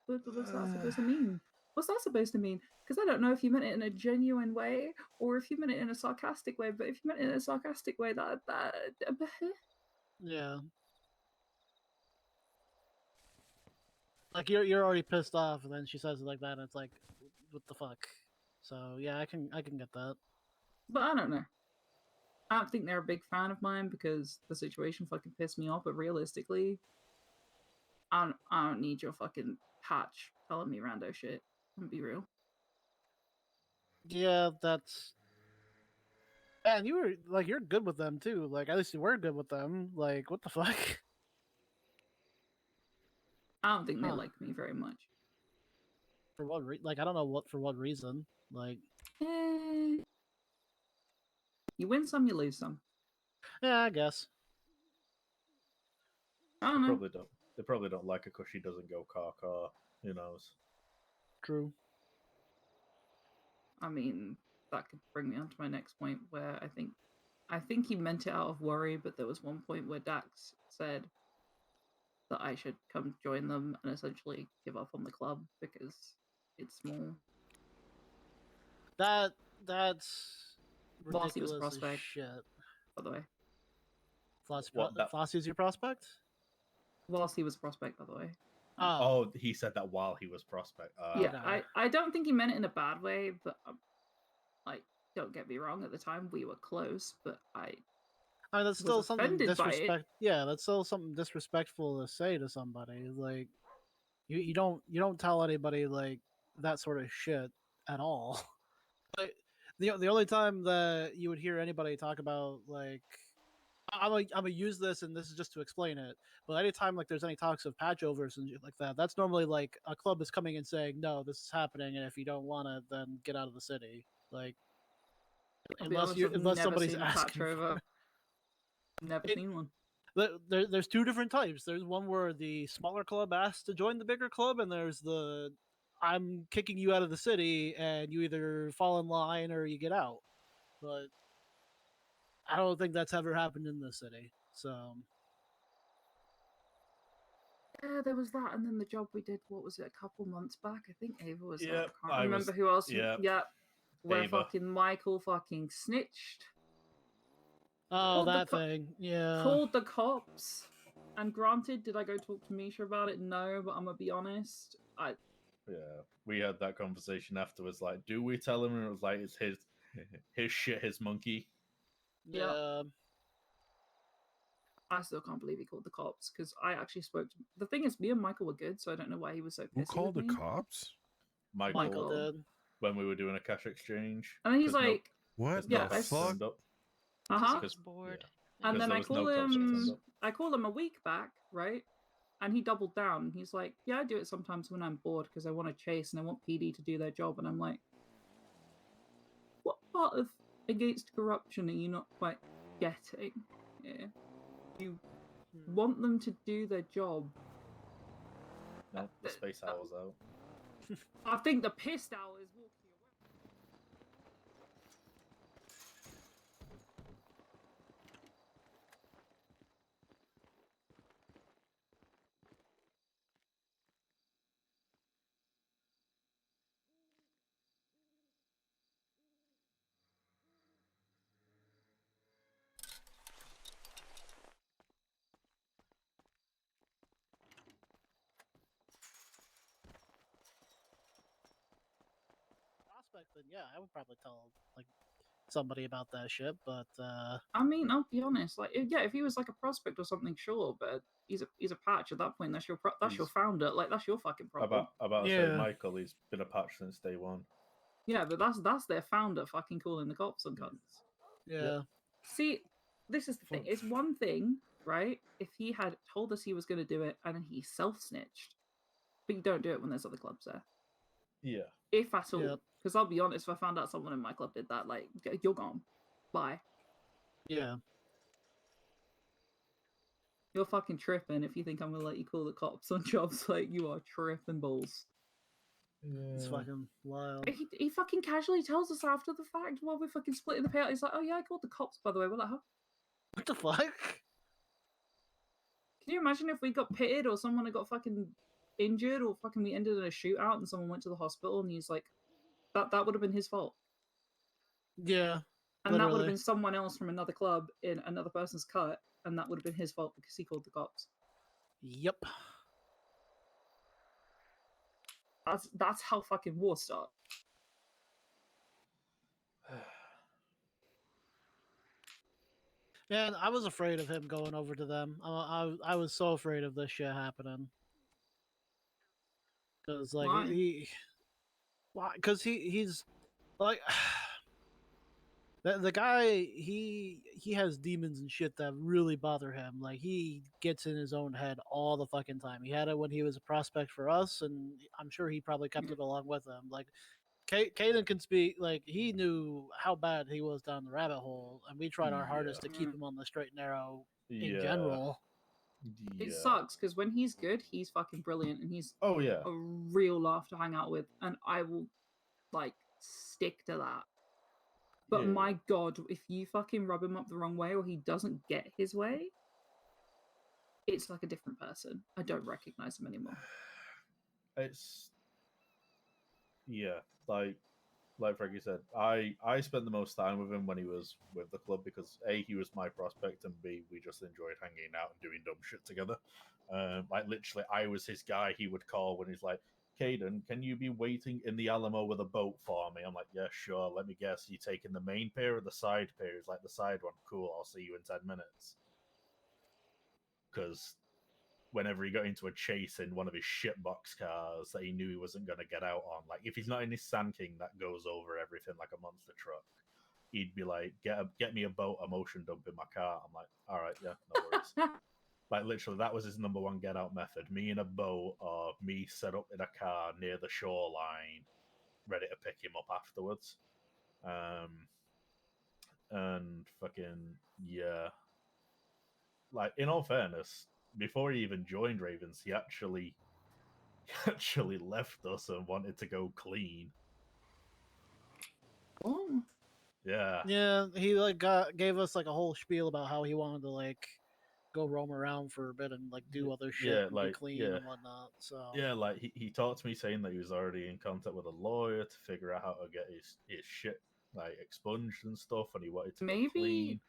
Speaker 17: what's that supposed to mean? What's that supposed to mean? Because I don't know if you meant it in a genuine way or if you meant it in a sarcastic way. But if you meant it in a sarcastic way,
Speaker 11: Yeah. Like, you're already pissed off, and then she says it like that, and it's like, what the fuck? So yeah, I can get that.
Speaker 17: But I don't know. I don't think they're a big fan of mine because the situation fucking pissed me off. But realistically, I don't need your fucking patch telling me rando shit. I'm gonna be real.
Speaker 11: Yeah, that's. And you were like, you're good with them too. Like, at least you were good with them. Like, what the fuck?
Speaker 17: I don't think they like me very much.
Speaker 11: For what like, I don't know for what reason. Like,
Speaker 17: you win some, you lose some.
Speaker 11: Yeah, I guess.
Speaker 17: I don't know.
Speaker 8: They probably don't like her because she doesn't go car. Who knows?
Speaker 11: True.
Speaker 17: I mean, that could bring me on to my next point, where I think he meant it out of worry, but there was one point where Dax said that I should come join them and essentially give up on the club because it's small.
Speaker 11: That's
Speaker 17: Flossie was
Speaker 11: ridiculous as
Speaker 17: prospect,
Speaker 11: shit.
Speaker 17: by the way.
Speaker 11: Flossie's your prospect?
Speaker 17: Flossie was prospect, by the way.
Speaker 8: Oh, he said that while he was prospect.
Speaker 17: Yeah, I don't think he meant it in a bad way, but like, don't get me wrong. At the time, we were close, but I
Speaker 11: mean, that's still
Speaker 17: was
Speaker 11: something
Speaker 17: offended by it.
Speaker 11: disrespect. Yeah, that's still something disrespectful to say to somebody. Like, you don't tell anybody like that sort of shit at all. But the only time that you would hear anybody talk about like, I'm gonna use this, and this is just to explain it. But anytime like there's any talks of patch overs and shit like that, that's normally like a club is coming and saying, no, this is happening, and if you don't want it, then get out of the city. Like, unless somebody's asking for it.
Speaker 17: Never seen one.
Speaker 11: There's two different types. There's one where the smaller club asks to join the bigger club, and there's the I'm kicking you out of the city, and you either fall in line or you get out. But I don't think that's ever happened in this city. So
Speaker 17: yeah, there was that, and then the job we did. What was it? A couple months back, I think Ava was.
Speaker 8: Yep,
Speaker 17: there. I can't remember who else. Yeah, where
Speaker 8: Ava.
Speaker 17: fucking Michael fucking snitched.
Speaker 11: Oh, that thing. Yeah.
Speaker 17: Called the cops. And granted, did I go talk to Misha about it? No, but I'm gonna be honest.
Speaker 8: Yeah, we had that conversation afterwards. Like, do we tell him? And it was like, it's his shit, his monkey.
Speaker 11: Yeah.
Speaker 17: I still can't believe he called the cops because I actually spoke to. The thing is, me and Michael were good, so I don't know why he was so pissed.
Speaker 4: Who called the cops?
Speaker 8: Michael
Speaker 17: did.
Speaker 8: When we were doing a cash exchange.
Speaker 17: And then he's like,
Speaker 4: "What
Speaker 17: yeah,
Speaker 4: the fuck?"
Speaker 10: Bored.
Speaker 17: And then I
Speaker 8: there was no
Speaker 17: call
Speaker 8: cops that turned
Speaker 17: him.
Speaker 8: up.
Speaker 17: I call him a week back, right? And he doubled down. He's like, "Yeah, I do it sometimes when I'm bored because I want to chase and I want PD to do their job." And I'm like, "What part of against corruption are you not quite getting?" Yeah. You want them to do their job.
Speaker 8: No, the space hour's out.
Speaker 17: I think the pissed hour is walking away.
Speaker 11: Prospect, then yeah, I would probably tell like somebody about that shit. But
Speaker 17: I mean, I'll be honest. Like, yeah, if he was like a prospect or something, sure. But he's a patch at that point. That's your that's your
Speaker 8: He's-
Speaker 17: founder. Like, that's your fucking problem.
Speaker 8: About to
Speaker 11: Yeah.
Speaker 8: say, Michael, he's been a patch since day one.
Speaker 17: Yeah, but that's their founder fucking calling the cops on cunts.
Speaker 11: yeah,
Speaker 17: See, this is the thing. It's one thing, right? If he had told us he was going to do it and then he self-snitched, but you don't do it when there's other clubs there.
Speaker 8: Yeah.
Speaker 17: If at all.
Speaker 11: Yep.
Speaker 17: Because I'll be honest, if I found out someone in my club did that, like, you're gone. Bye.
Speaker 11: yeah.
Speaker 17: You're fucking tripping if you think I'm going to let you call the cops on jobs. Like, you are tripping balls.
Speaker 11: It's fucking wild.
Speaker 17: He fucking casually tells us after the fact while we're fucking splitting the payout. He's like, oh yeah, I called the cops, by the way. We're like, huh?
Speaker 11: What the fuck?
Speaker 17: Can you imagine if we got pitted or someone had got fucking injured or fucking we ended in a shootout and someone went to the hospital and he's like, that would have been his fault.
Speaker 11: Yeah.
Speaker 17: And that would have
Speaker 11: literally.
Speaker 17: been someone else from another club in another person's cut, and that would have been his fault because he called the cops.
Speaker 11: Yep.
Speaker 17: That's how fucking war starts.
Speaker 11: Man, I was afraid of him going over to them. I was so afraid of this shit happening. Because like
Speaker 17: Why?
Speaker 11: because he's like the guy he has demons and shit that really bother him. Like he gets in his own head all the fucking time. He had it when he was a prospect for us, and I'm sure he probably kept it along with him. Like Caden can speak, like he knew how bad he was down the rabbit hole, and we tried our hardest to keep him on the straight and narrow in general.
Speaker 17: It sucks because when he's good, he's fucking brilliant, and he's
Speaker 8: Oh yeah,
Speaker 17: a real laugh to hang out with, and I will like stick to that. But
Speaker 8: Yeah.
Speaker 17: my god, if you fucking rub him up the wrong way or he doesn't get his way, it's like a different person. I don't recognize him anymore.
Speaker 8: It's like Frankie said, I spent the most time with him when he was with the club because A, he was my prospect, and B, we just enjoyed hanging out and doing dumb shit together. Like literally, I was his guy. He would call when he's like, "Caden, can you be waiting in the Alamo with a boat for me?" I'm like, "Yeah, sure. Let me guess, you taking the main pier or the side pier?" He's like, "The side one." Cool. I'll see you in 10 minutes. Because whenever he got into a chase in one of his shitbox cars that he knew he wasn't going to get out on, like if he's not in his Sand King that goes over everything like a monster truck, he'd be like, get me a boat, a motion dump in my car. I'm like, all right, yeah, no worries. Like literally that was his number one get out method, me in a boat or me set up in a car near the shoreline ready to pick him up afterwards. And fucking yeah, like in all fairness, before he even joined Ravens, he actually left us and wanted to go clean.
Speaker 17: Oh.
Speaker 8: Yeah.
Speaker 11: Yeah, he like gave us like a whole spiel about how he wanted to like go roam around for a bit and like do other shit
Speaker 8: Yeah,
Speaker 11: and
Speaker 8: like
Speaker 11: be clean
Speaker 8: yeah.
Speaker 11: and whatnot. So
Speaker 8: Yeah, like he talked to me saying that he was already in contact with a lawyer to figure out how to get his shit like expunged and stuff, and he wanted to go clean.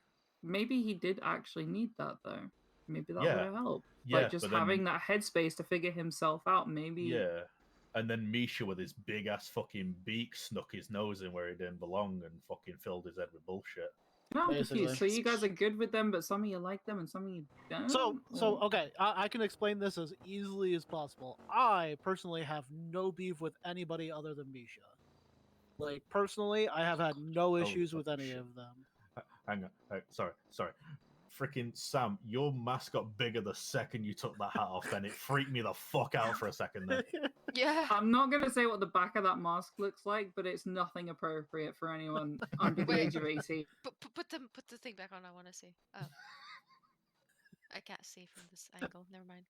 Speaker 17: Maybe he did actually need that though. Maybe that
Speaker 8: Yeah.
Speaker 17: would have helped.
Speaker 8: Yeah,
Speaker 17: Like just
Speaker 8: but then-
Speaker 17: having that headspace to figure himself out. Maybe.
Speaker 8: Yeah. And then Misha with his big ass fucking beak snuck his nose in where he didn't belong and fucking filled his head with bullshit.
Speaker 17: No, I'm confused. So you guys are good with them, but some of you like them and some of you don't.
Speaker 11: So okay, I can explain this as easily as possible. I personally have no beef with anybody other than Misha. Like personally, I have had no issues with any of them.
Speaker 8: Hang on. Sorry. Freaking Sam, your mask got bigger the second you took that hat off, then it freaked me the fuck out for a second then.
Speaker 10: Yeah.
Speaker 17: I'm not gonna say what the back of that mask looks like, but it's nothing appropriate for anyone under the age of 18.
Speaker 10: Put the thing back on. I want to see. Oh. I can't see from this angle. Never mind.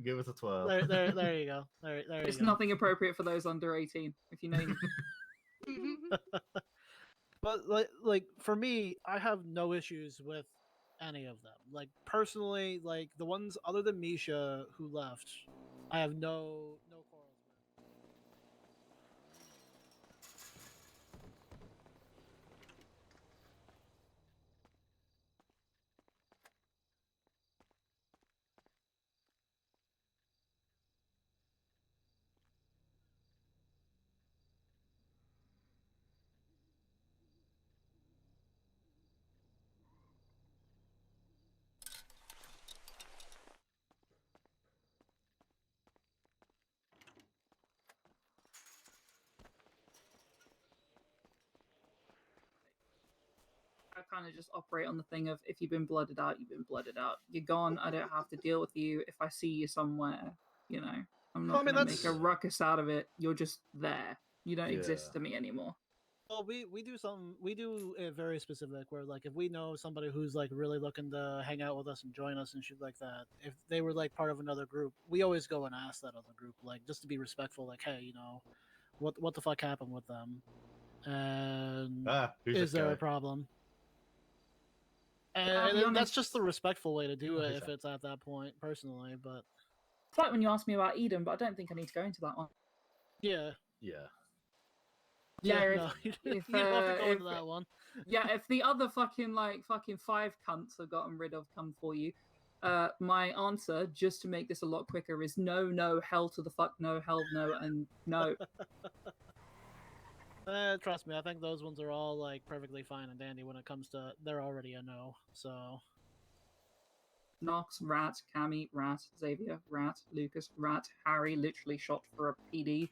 Speaker 5: Give us a 12.
Speaker 11: There you go. There you
Speaker 17: It's
Speaker 11: go.
Speaker 17: nothing appropriate for those under 18. If you know.
Speaker 11: But like for me, I have no issues with any of them. Like personally, like the ones other than Misha who left, I have no quarrels with.
Speaker 17: I kind of just operate on the thing of if you've been blooded out, you've been blooded out. You're gone. I don't have to deal with you. If I see you somewhere, you know, I'm
Speaker 11: Well, I
Speaker 17: not
Speaker 11: mean,
Speaker 17: gonna make a
Speaker 11: that's-
Speaker 17: ruckus out of it. You're just there. You don't
Speaker 11: Yeah.
Speaker 17: exist to me anymore.
Speaker 11: Well, we do something. We do it very specific. Where like if we know somebody who's like really looking to hang out with us and join us and shit like that, if they were like part of another group, we always go and ask that other group, like just to be respectful. Like, hey, you know, what the fuck happened with them, and
Speaker 5: who's
Speaker 11: is
Speaker 5: this
Speaker 11: there
Speaker 5: guy?
Speaker 11: a problem?
Speaker 17: I'll
Speaker 11: And
Speaker 17: be
Speaker 11: then that's
Speaker 17: honest.
Speaker 11: just the respectful way to do it
Speaker 17: who's
Speaker 11: if
Speaker 17: that?
Speaker 11: it's at that point, personally. But
Speaker 17: It's like when you asked me about Eden, but I don't think I need to go into that one.
Speaker 11: yeah,
Speaker 5: Yeah.
Speaker 17: Yeah,
Speaker 11: no, you don't have to go into that one.
Speaker 17: Yeah, if the other fucking 5 cunts I've gotten rid of come for you, my answer, just to make this a lot quicker, is no, hell to the fuck no, hell no, and no.
Speaker 11: Trust me, I think those ones are all like perfectly fine and dandy when it comes to they're already a no. So
Speaker 17: Knox, rat, Cammy, rat, Xavier, rat, Lucas, rat, Harry, literally shot for a PD.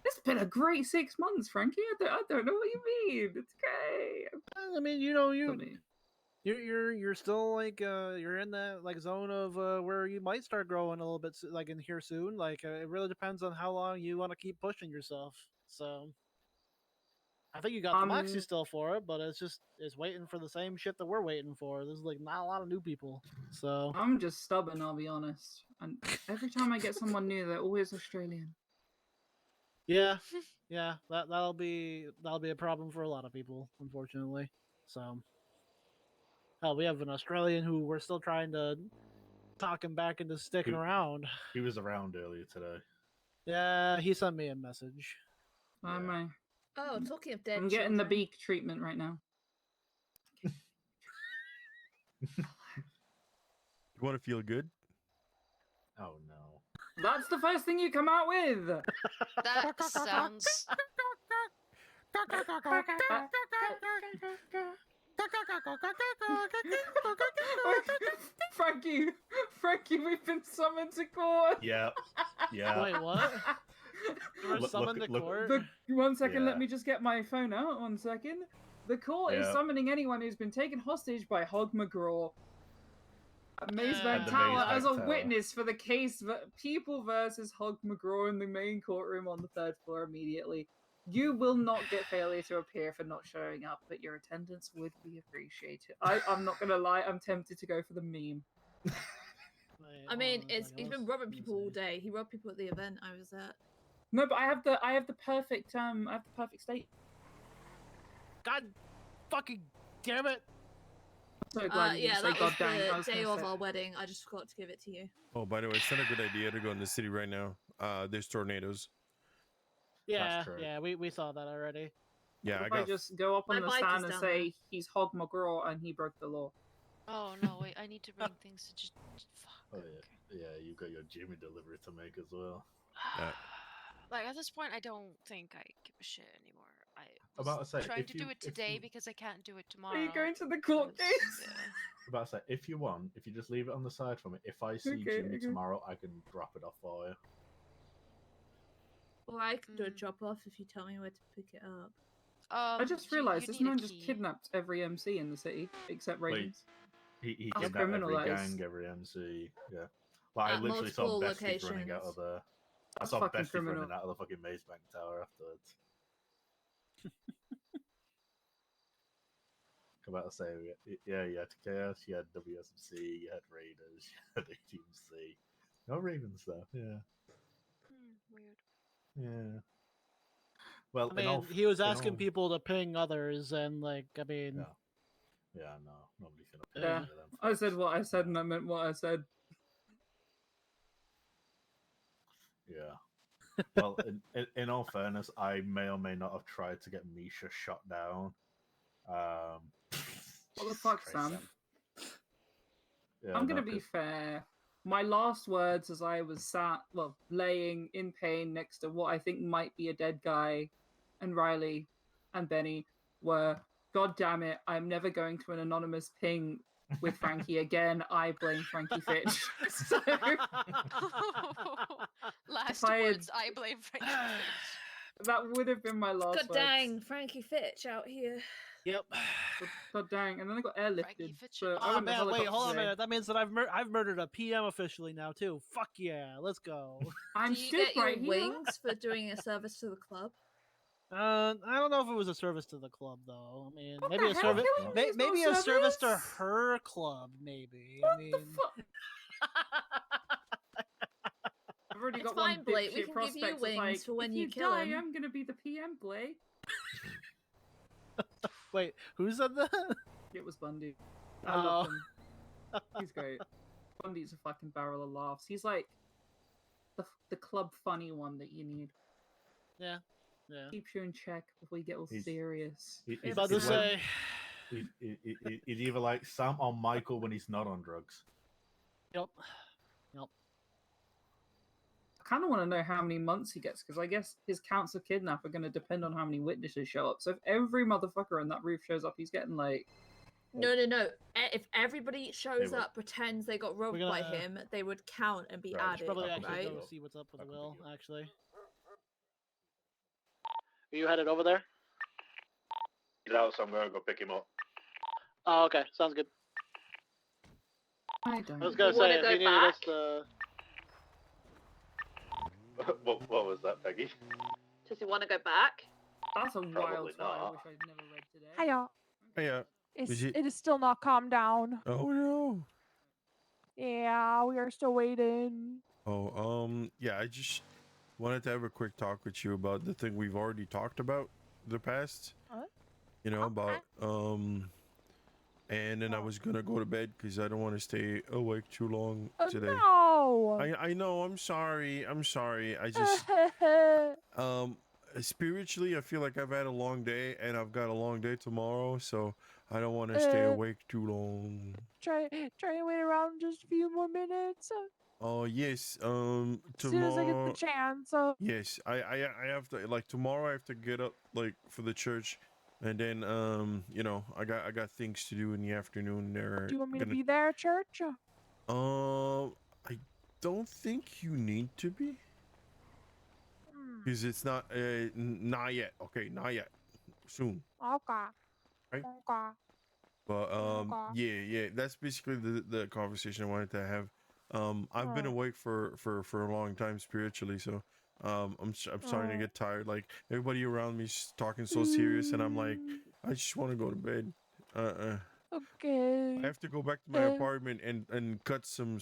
Speaker 17: It's been a great 6 months, Frankie. I don't know what you mean. It's great.
Speaker 11: I mean, you know, you're still like you're in that like zone of where you might start growing a little bit like in here soon. Like it really depends on how long you want to keep pushing yourself. So I think you got the maxi still for it, but it's waiting for the same shit that we're waiting for. There's like not a lot of new people. So
Speaker 17: I'm just stubborn, I'll be honest. And every time I get someone new, they're always Australian.
Speaker 11: yeah, yeah, that'll be a problem for a lot of people, unfortunately. So hell, we have an Australian who we're still trying to talk him back into sticking around.
Speaker 5: He was around earlier today.
Speaker 11: Yeah, he sent me a message.
Speaker 17: Am I?
Speaker 18: Oh, talking of dead
Speaker 17: I'm getting the
Speaker 18: children.
Speaker 17: beak treatment right now.
Speaker 4: You want to feel good?
Speaker 5: Oh no.
Speaker 17: That's the first thing you come out with.
Speaker 10: That sounds.
Speaker 17: Frankie, we've been summoned to court.
Speaker 5: Yeah. Yeah.
Speaker 11: Wait, what? You were summoned to court?
Speaker 17: One second, let
Speaker 5: Yeah.
Speaker 17: me just get my phone out. 1 second. The court is
Speaker 5: Yeah.
Speaker 17: summoning anyone who's been taken hostage by Hog McGraw at Mazebank
Speaker 5: At the
Speaker 17: Tower
Speaker 5: Mazebank
Speaker 17: as a
Speaker 5: Tower.
Speaker 17: witness for the case People versus Hog McGraw in the main courtroom on the 3rd floor immediately. You will not get failure to appear for not showing up, but your attendance would be appreciated. I'm not gonna lie, I'm tempted to go for the meme.
Speaker 18: I mean, he's been robbing people all day. He robbed people at the event I was at.
Speaker 17: No, but I have the perfect state.
Speaker 11: God fucking damn it.
Speaker 17: So glad you
Speaker 18: Yeah,
Speaker 17: didn't say
Speaker 18: that was
Speaker 17: goddamn. I
Speaker 18: the
Speaker 17: was
Speaker 18: day
Speaker 17: gonna
Speaker 18: of
Speaker 17: say-
Speaker 18: our wedding. I just forgot to give it to you.
Speaker 4: Oh, by the way, it's not a good idea to go in the city right now. There's tornadoes.
Speaker 11: Yeah,
Speaker 5: true.
Speaker 11: yeah, we saw that already.
Speaker 4: Yeah,
Speaker 17: What
Speaker 4: I
Speaker 17: if I
Speaker 4: got.
Speaker 17: just go up on
Speaker 18: My
Speaker 17: the
Speaker 18: bike
Speaker 17: stand
Speaker 18: is
Speaker 17: and
Speaker 18: down
Speaker 17: say he's Hog McGraw and he broke the law?
Speaker 10: Oh no! Wait, I need to bring things to just. Fuck.
Speaker 5: Oh yeah. Yeah, you got your Jimmy delivery to make as well.
Speaker 10: Like at this point, I don't think I give a shit anymore. I was
Speaker 5: About to say,
Speaker 10: trying
Speaker 5: if
Speaker 10: to
Speaker 5: you-
Speaker 10: do it
Speaker 5: if
Speaker 10: today
Speaker 5: you-
Speaker 10: because I can't do it tomorrow.
Speaker 17: Are you going to the court
Speaker 10: because-
Speaker 17: case?
Speaker 10: yeah.
Speaker 5: About to say, if you want, if you just leave it on the side for me, if I see
Speaker 17: Okay,
Speaker 5: Jimmy
Speaker 17: okay.
Speaker 5: tomorrow, I can drop it off for you.
Speaker 18: Or I can do a drop off if you tell me where to pick it up.
Speaker 17: I just realised this man just kidnapped every MC in the city except
Speaker 5: Like,
Speaker 17: Radiance.
Speaker 5: He
Speaker 17: That's
Speaker 5: kidnapped
Speaker 17: criminal,
Speaker 5: every
Speaker 17: that is.
Speaker 5: gang, every MC. Yeah. Like, I
Speaker 18: At
Speaker 5: literally saw
Speaker 18: multiple
Speaker 5: Besties running out of the. I
Speaker 17: That's
Speaker 5: saw
Speaker 17: fucking
Speaker 5: Besties
Speaker 17: criminal.
Speaker 5: running out of the fucking Mazebank Tower afterwards.
Speaker 8: about to say, yeah, you had Chaos, you had WSMC, you had Raiders, you had ATMC. No Ravens though. Yeah.
Speaker 10: Weird.
Speaker 8: Yeah. Well,
Speaker 11: I mean, he was asking people to ping others, and like, I mean,
Speaker 8: yeah, no, nobody's gonna ping
Speaker 17: Yeah,
Speaker 8: any of them.
Speaker 17: I said what I said, and I meant what I said.
Speaker 8: Yeah. Well, in all fairness, I may or may not have tried to get Misha shot down.
Speaker 17: What the fuck,
Speaker 8: Christ,
Speaker 17: Sam?
Speaker 8: Yeah,
Speaker 17: I'm gonna
Speaker 8: no,
Speaker 17: be
Speaker 8: 'cause-
Speaker 17: fair. My last words as I was laying in pain next to what I think might be a dead guy, and Riley and Benny were, God damn it, I'm never going to an anonymous ping with Frankie again. I blame Frankie Fitch. So,
Speaker 10: Last
Speaker 17: I had-
Speaker 10: words, I blame Frankie Fitch.
Speaker 17: that would have been my last
Speaker 18: God
Speaker 17: words.
Speaker 18: dang, Frankie Fitch out here.
Speaker 11: Yep.
Speaker 17: God dang, and then I got airlifted. So I
Speaker 11: Oh
Speaker 17: went to
Speaker 11: man, wait,
Speaker 17: helicopter
Speaker 11: hold on a
Speaker 17: today.
Speaker 11: minute. That means that I've murdered a PM officially now too. Fuck yeah, let's go.
Speaker 17: I'm
Speaker 18: Do you get your wings for doing a service to the club?
Speaker 11: I don't know if it was a service to the club though. I mean, maybe
Speaker 18: the
Speaker 11: a
Speaker 18: hell?
Speaker 11: service,
Speaker 18: Killing me is
Speaker 11: maybe
Speaker 18: not
Speaker 11: a service to
Speaker 18: service?
Speaker 11: her club. Maybe. I mean,
Speaker 17: I've already
Speaker 18: It's
Speaker 17: got
Speaker 18: fine,
Speaker 17: one
Speaker 18: Blake. We
Speaker 17: dipshit
Speaker 18: can give you
Speaker 17: prospect that's
Speaker 18: wings
Speaker 17: like,
Speaker 18: for when
Speaker 17: if
Speaker 18: you
Speaker 17: you
Speaker 18: kill
Speaker 17: die,
Speaker 18: him.
Speaker 17: I'm gonna be the PM, Blake.
Speaker 11: wait, who said that?
Speaker 17: It was Bundy. I love
Speaker 11: Oh.
Speaker 17: him. He's great. Bundy's a fucking barrel of laughs. He's like the club funny one that you need.
Speaker 11: Yeah, yeah.
Speaker 17: Keeps you in check before you get all
Speaker 8: He's-
Speaker 17: serious.
Speaker 8: He's
Speaker 11: about to say.
Speaker 8: He's either like Sam or Michael when he's not on drugs.
Speaker 11: Yep. Yep.
Speaker 17: I kind of want to know how many months he gets, because I guess his counts of kidnap are going to depend on how many witnesses show up. So if every motherfucker in that roof shows up, he's getting like...
Speaker 18: No. If everybody shows
Speaker 17: will.
Speaker 18: up, pretends they got robbed
Speaker 11: We're
Speaker 18: by
Speaker 11: gonna-
Speaker 18: him, they would count and be
Speaker 11: Right, we should
Speaker 18: added,
Speaker 11: probably actually
Speaker 18: right?
Speaker 11: go see what's up with Will. Actually.
Speaker 1: Are you headed over there?
Speaker 16: He's out, so I'm gonna go pick him up.
Speaker 1: Oh, okay. Sounds good.
Speaker 17: I don't.
Speaker 1: I was gonna
Speaker 18: You
Speaker 1: say
Speaker 18: wanna
Speaker 1: if
Speaker 18: go
Speaker 1: you needed us
Speaker 18: back?
Speaker 1: to.
Speaker 16: what was that, Peggy?
Speaker 18: Does he want to go back?
Speaker 17: That's a wild
Speaker 16: Probably
Speaker 17: thought I
Speaker 16: not.
Speaker 17: wish I'd never read today.
Speaker 19: Hi y'all.
Speaker 4: Yeah.
Speaker 19: It is still not calmed down.
Speaker 4: Oh no.
Speaker 19: Yeah, we are still waiting.
Speaker 4: Oh, yeah, I just wanted to have a quick talk with you about the thing we've already talked about the past.
Speaker 19: What?
Speaker 4: You know, about and then I was gonna go to bed because I don't want to stay awake too long today.
Speaker 19: No.
Speaker 4: I know. I'm sorry. I just spiritually, I feel like I've had a long day and I've got a long day tomorrow, so I don't want to stay awake too long.
Speaker 19: Try and wait around just a few more minutes.
Speaker 4: Oh yes.
Speaker 19: As soon as I get the chance.
Speaker 4: Yes, I have to, like, tomorrow I have to get up, like, for the church, and then you know, I got things to do in the afternoon. There.
Speaker 19: Do you want me to be there at church?
Speaker 4: I don't think you need to be, because it's not not yet. Okay, not yet. Soon.
Speaker 19: Okay.
Speaker 4: Right?
Speaker 19: Okay.
Speaker 4: But
Speaker 19: Okay.
Speaker 4: yeah, that's basically the conversation I wanted to have. I've been awake for a long time spiritually, so I'm starting to get tired. Like, everybody around me's talking so serious, and I'm like, I just want to go to bed.
Speaker 19: Okay.
Speaker 4: I have to go back to my apartment and cut some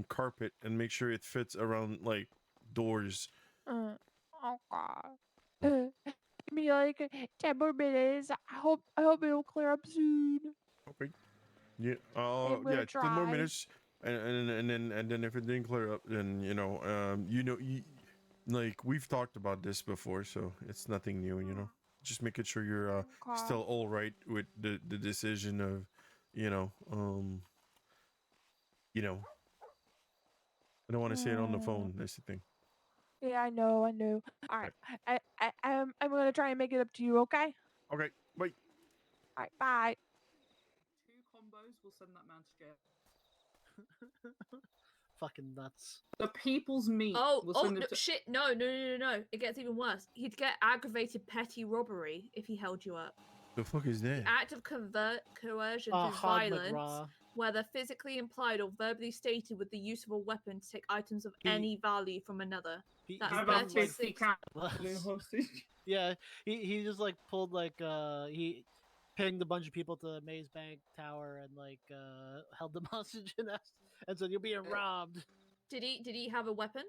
Speaker 4: carpet and make sure it fits around, like, doors.
Speaker 19: Okay. Give me like 10 more minutes. I hope it'll clear up soon.
Speaker 4: Okay. Yeah.
Speaker 19: I'm gonna
Speaker 4: Yeah. 10 more
Speaker 19: try.
Speaker 4: minutes, and then if it didn't clear up, then like, we've talked about this before, so it's nothing new. Just making sure you're still all right with the decision of, I don't want to say it on the phone. That's the thing.
Speaker 19: Yeah, I know. All right. I'm gonna try and make it up to you. Okay.
Speaker 4: Okay. Bye.
Speaker 19: All right. Bye.
Speaker 17: 2 combos will send that man to jail.
Speaker 11: Fucking nuts.
Speaker 17: The people's meat.
Speaker 18: Oh,
Speaker 17: will
Speaker 18: oh
Speaker 17: send
Speaker 18: no,
Speaker 17: it to...
Speaker 18: shit! No. It gets even worse. He'd get aggravated petty robbery if he held you up.
Speaker 4: The fuck is that?
Speaker 18: Act of coercion
Speaker 11: Ah,
Speaker 18: through
Speaker 11: Hog
Speaker 18: violence,
Speaker 11: McGraw.
Speaker 18: whether physically implied or verbally stated, with the use of a weapon to take items of any value from another. That's
Speaker 11: he
Speaker 17: about
Speaker 18: 36.
Speaker 11: Yeah, he just like pulled like he pinged a bunch of people to the Maze Bank Tower and like held them hostage and said you're being robbed.
Speaker 18: Did he have a weapon?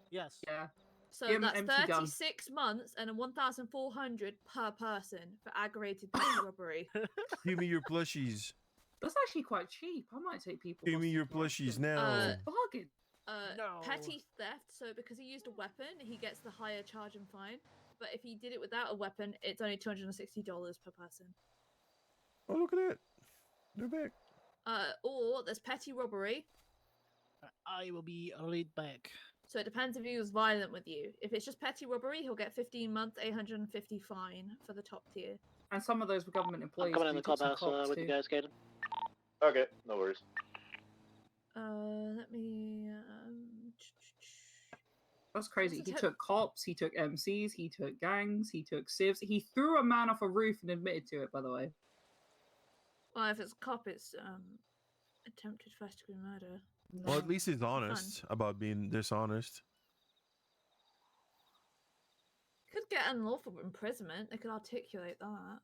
Speaker 11: Yes.
Speaker 17: Yeah.
Speaker 18: So
Speaker 17: Give him
Speaker 18: that's
Speaker 17: an empty gun.
Speaker 18: 36 months and a 1,400 per person for aggravated petty robbery.
Speaker 4: Give me your plushies.
Speaker 17: That's actually quite cheap. I might take people.
Speaker 4: Give me your plushies now.
Speaker 17: Bargain.
Speaker 18: Petty theft. So because he used a weapon, he gets the higher charge and fine. But if he did it without a weapon, it's only $260 per person.
Speaker 4: Oh, look at that. They're back.
Speaker 18: Or there's petty robbery.
Speaker 11: I will be laid back.
Speaker 18: So it depends if he was violent with you. If it's just petty robbery, he'll get 15 months, 850 fine for the top tier.
Speaker 17: And some of those were government employees.
Speaker 1: I'm coming in
Speaker 17: We
Speaker 1: the
Speaker 17: took some
Speaker 1: clubhouse
Speaker 17: cops
Speaker 1: with
Speaker 17: too.
Speaker 1: you guys, Kaden.
Speaker 16: Okay, no worries.
Speaker 18: Let me.
Speaker 17: That's crazy.
Speaker 18: What's
Speaker 17: He
Speaker 18: a
Speaker 17: took cops, he took MCs, he took gangs, he took civs. He threw a man off a roof and admitted to it, by the way.
Speaker 18: Well, if it's a cop, it's attempted first degree murder.
Speaker 4: Well, at least he's honest about being dishonest.
Speaker 18: Could get unlawful imprisonment. They could articulate that.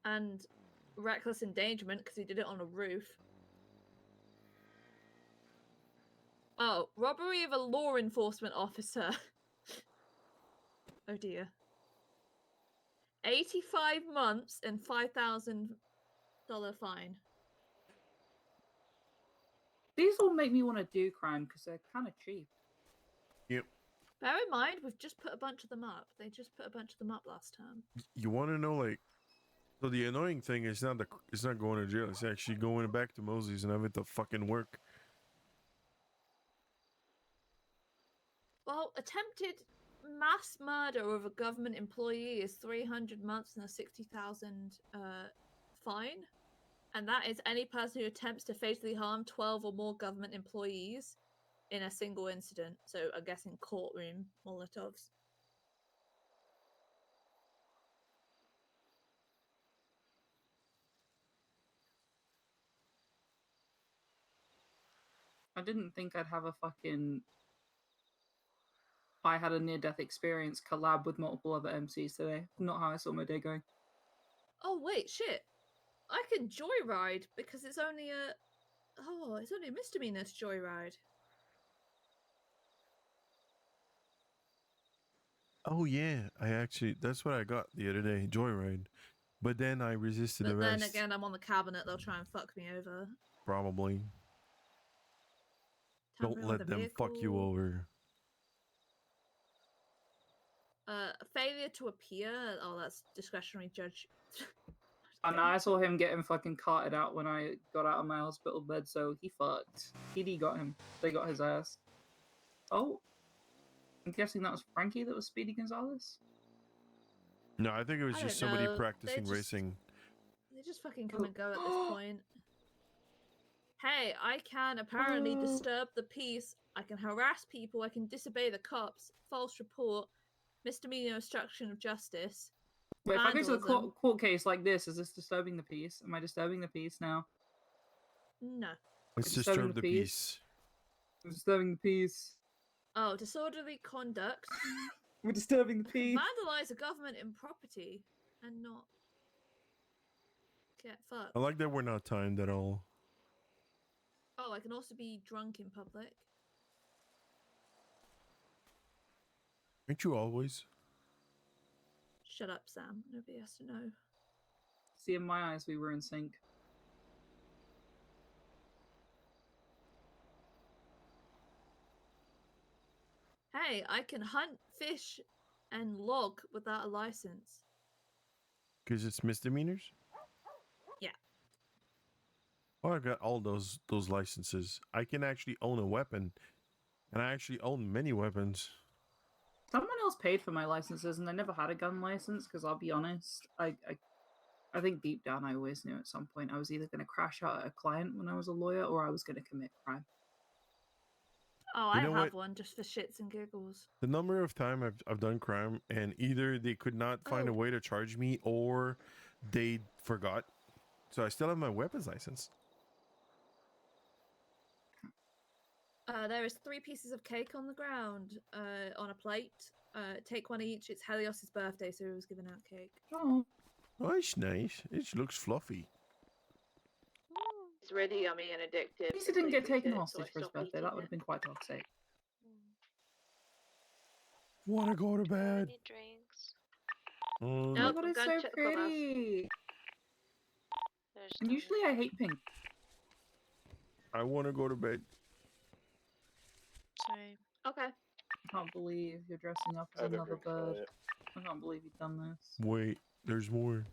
Speaker 18: And reckless endangerment because he did it on a roof. Oh, robbery of a law enforcement officer. Oh dear. 85 months and $5,000 fine.
Speaker 17: These all make me want to do crime because they're kind of cheap.
Speaker 4: Yep.
Speaker 18: Bear in mind, we've just put a bunch of them up. They just put a bunch of them up last term.
Speaker 4: You want to know, like, so the annoying thing is it's not going to jail. It's actually going back to Mosey's and having to fucking work.
Speaker 18: Well, attempted mass murder of a government employee is 300 months and a 60,000 fine. And that is any person who attempts to fatally harm 12 or more government employees in a single incident. So I guess in courtroom Molotovs.
Speaker 17: I didn't think I'd have a fucking... I had a near-death experience collab with multiple other MCs today. Not how I saw my day going.
Speaker 18: Oh wait, shit! I can joyride because it's only a misdemeanor to joyride.
Speaker 4: Oh yeah, that's what I got the other day, joyride. But then I resisted
Speaker 18: But
Speaker 4: arrest.
Speaker 18: then again, I'm on the cabinet. They'll try and fuck me over.
Speaker 4: Probably.
Speaker 18: Tampering
Speaker 4: Don't
Speaker 18: with
Speaker 4: let
Speaker 18: a
Speaker 4: them fuck you
Speaker 18: vehicle.
Speaker 4: over.
Speaker 18: Failure to appear. Oh, that's discretionary judge.
Speaker 17: And I saw him getting fucking carted out when I got out of my hospital bed, so he fucked. PD got him. They got his ass. Oh. I'm guessing that was Frankie that was Speedy Gonzalez?
Speaker 4: No, I think it was
Speaker 18: I
Speaker 4: just
Speaker 18: don't
Speaker 4: somebody
Speaker 18: know.
Speaker 4: practicing
Speaker 18: They just-
Speaker 4: racing.
Speaker 18: They just fucking come and go at this point. Hey, I can apparently disturb the peace. I can harass people. I can disobey the cops. False report. Misdemeanor obstruction of justice.
Speaker 17: Wait, if I go to the
Speaker 18: vandalism.
Speaker 17: court case like this, is this disturbing the peace? Am I disturbing the peace now?
Speaker 18: No.
Speaker 4: Let's
Speaker 17: Disturbing
Speaker 4: disturb
Speaker 17: the
Speaker 4: the
Speaker 17: peace.
Speaker 4: peace.
Speaker 17: We're disturbing the peace.
Speaker 18: Oh, disorderly conduct.
Speaker 17: We're disturbing the peace.
Speaker 18: Vandalize a government in property and not get fucked.
Speaker 4: I like that we're not timed at all.
Speaker 18: Oh, I can also be drunk in public.
Speaker 4: Aren't you always?
Speaker 18: Shut up, Sam. Nobody has to know.
Speaker 17: See, in my eyes, we were in sync.
Speaker 18: Hey, I can hunt, fish, and log without a license.
Speaker 4: Because it's misdemeanors?
Speaker 18: Yeah.
Speaker 4: Oh, I got all those licenses. I can actually own a weapon. And I actually own many weapons.
Speaker 17: Someone else paid for my licenses, and I never had a gun license, because I'll be honest, I think deep down I always knew at some point I was either going to crash out at a client when I was a lawyer, or I was going to commit crime.
Speaker 18: Oh,
Speaker 4: You
Speaker 18: I
Speaker 4: know
Speaker 18: have
Speaker 4: what?
Speaker 18: one just for shits and giggles.
Speaker 4: The number of time I've done crime, and either they could not find a way to charge me, or they forgot. So I still have my weapons license.
Speaker 18: There is 3 pieces of cake on the ground, on a plate. Take one each. It's Helios's birthday, so he was giving out cake.
Speaker 17: Oh.
Speaker 4: Oh, it's nice. It looks fluffy.
Speaker 18: It's really yummy and addictive.
Speaker 17: At least he didn't get taken hostage for his birthday. That would have been quite toxic.
Speaker 4: Wanna go to bed?
Speaker 10: Drinks.
Speaker 17: Oh,
Speaker 18: Nope,
Speaker 17: that
Speaker 18: I'm
Speaker 17: is
Speaker 18: going
Speaker 17: so
Speaker 18: to check the clubhouse.
Speaker 17: pretty. And usually I hate pink.
Speaker 4: I wanna go to bed.
Speaker 10: Same.
Speaker 18: Okay.
Speaker 17: I can't believe you're dressing up as
Speaker 16: I have a
Speaker 17: another
Speaker 16: drink for
Speaker 17: bird.
Speaker 16: you.
Speaker 17: I can't believe you've done this.
Speaker 4: Wait, there's more.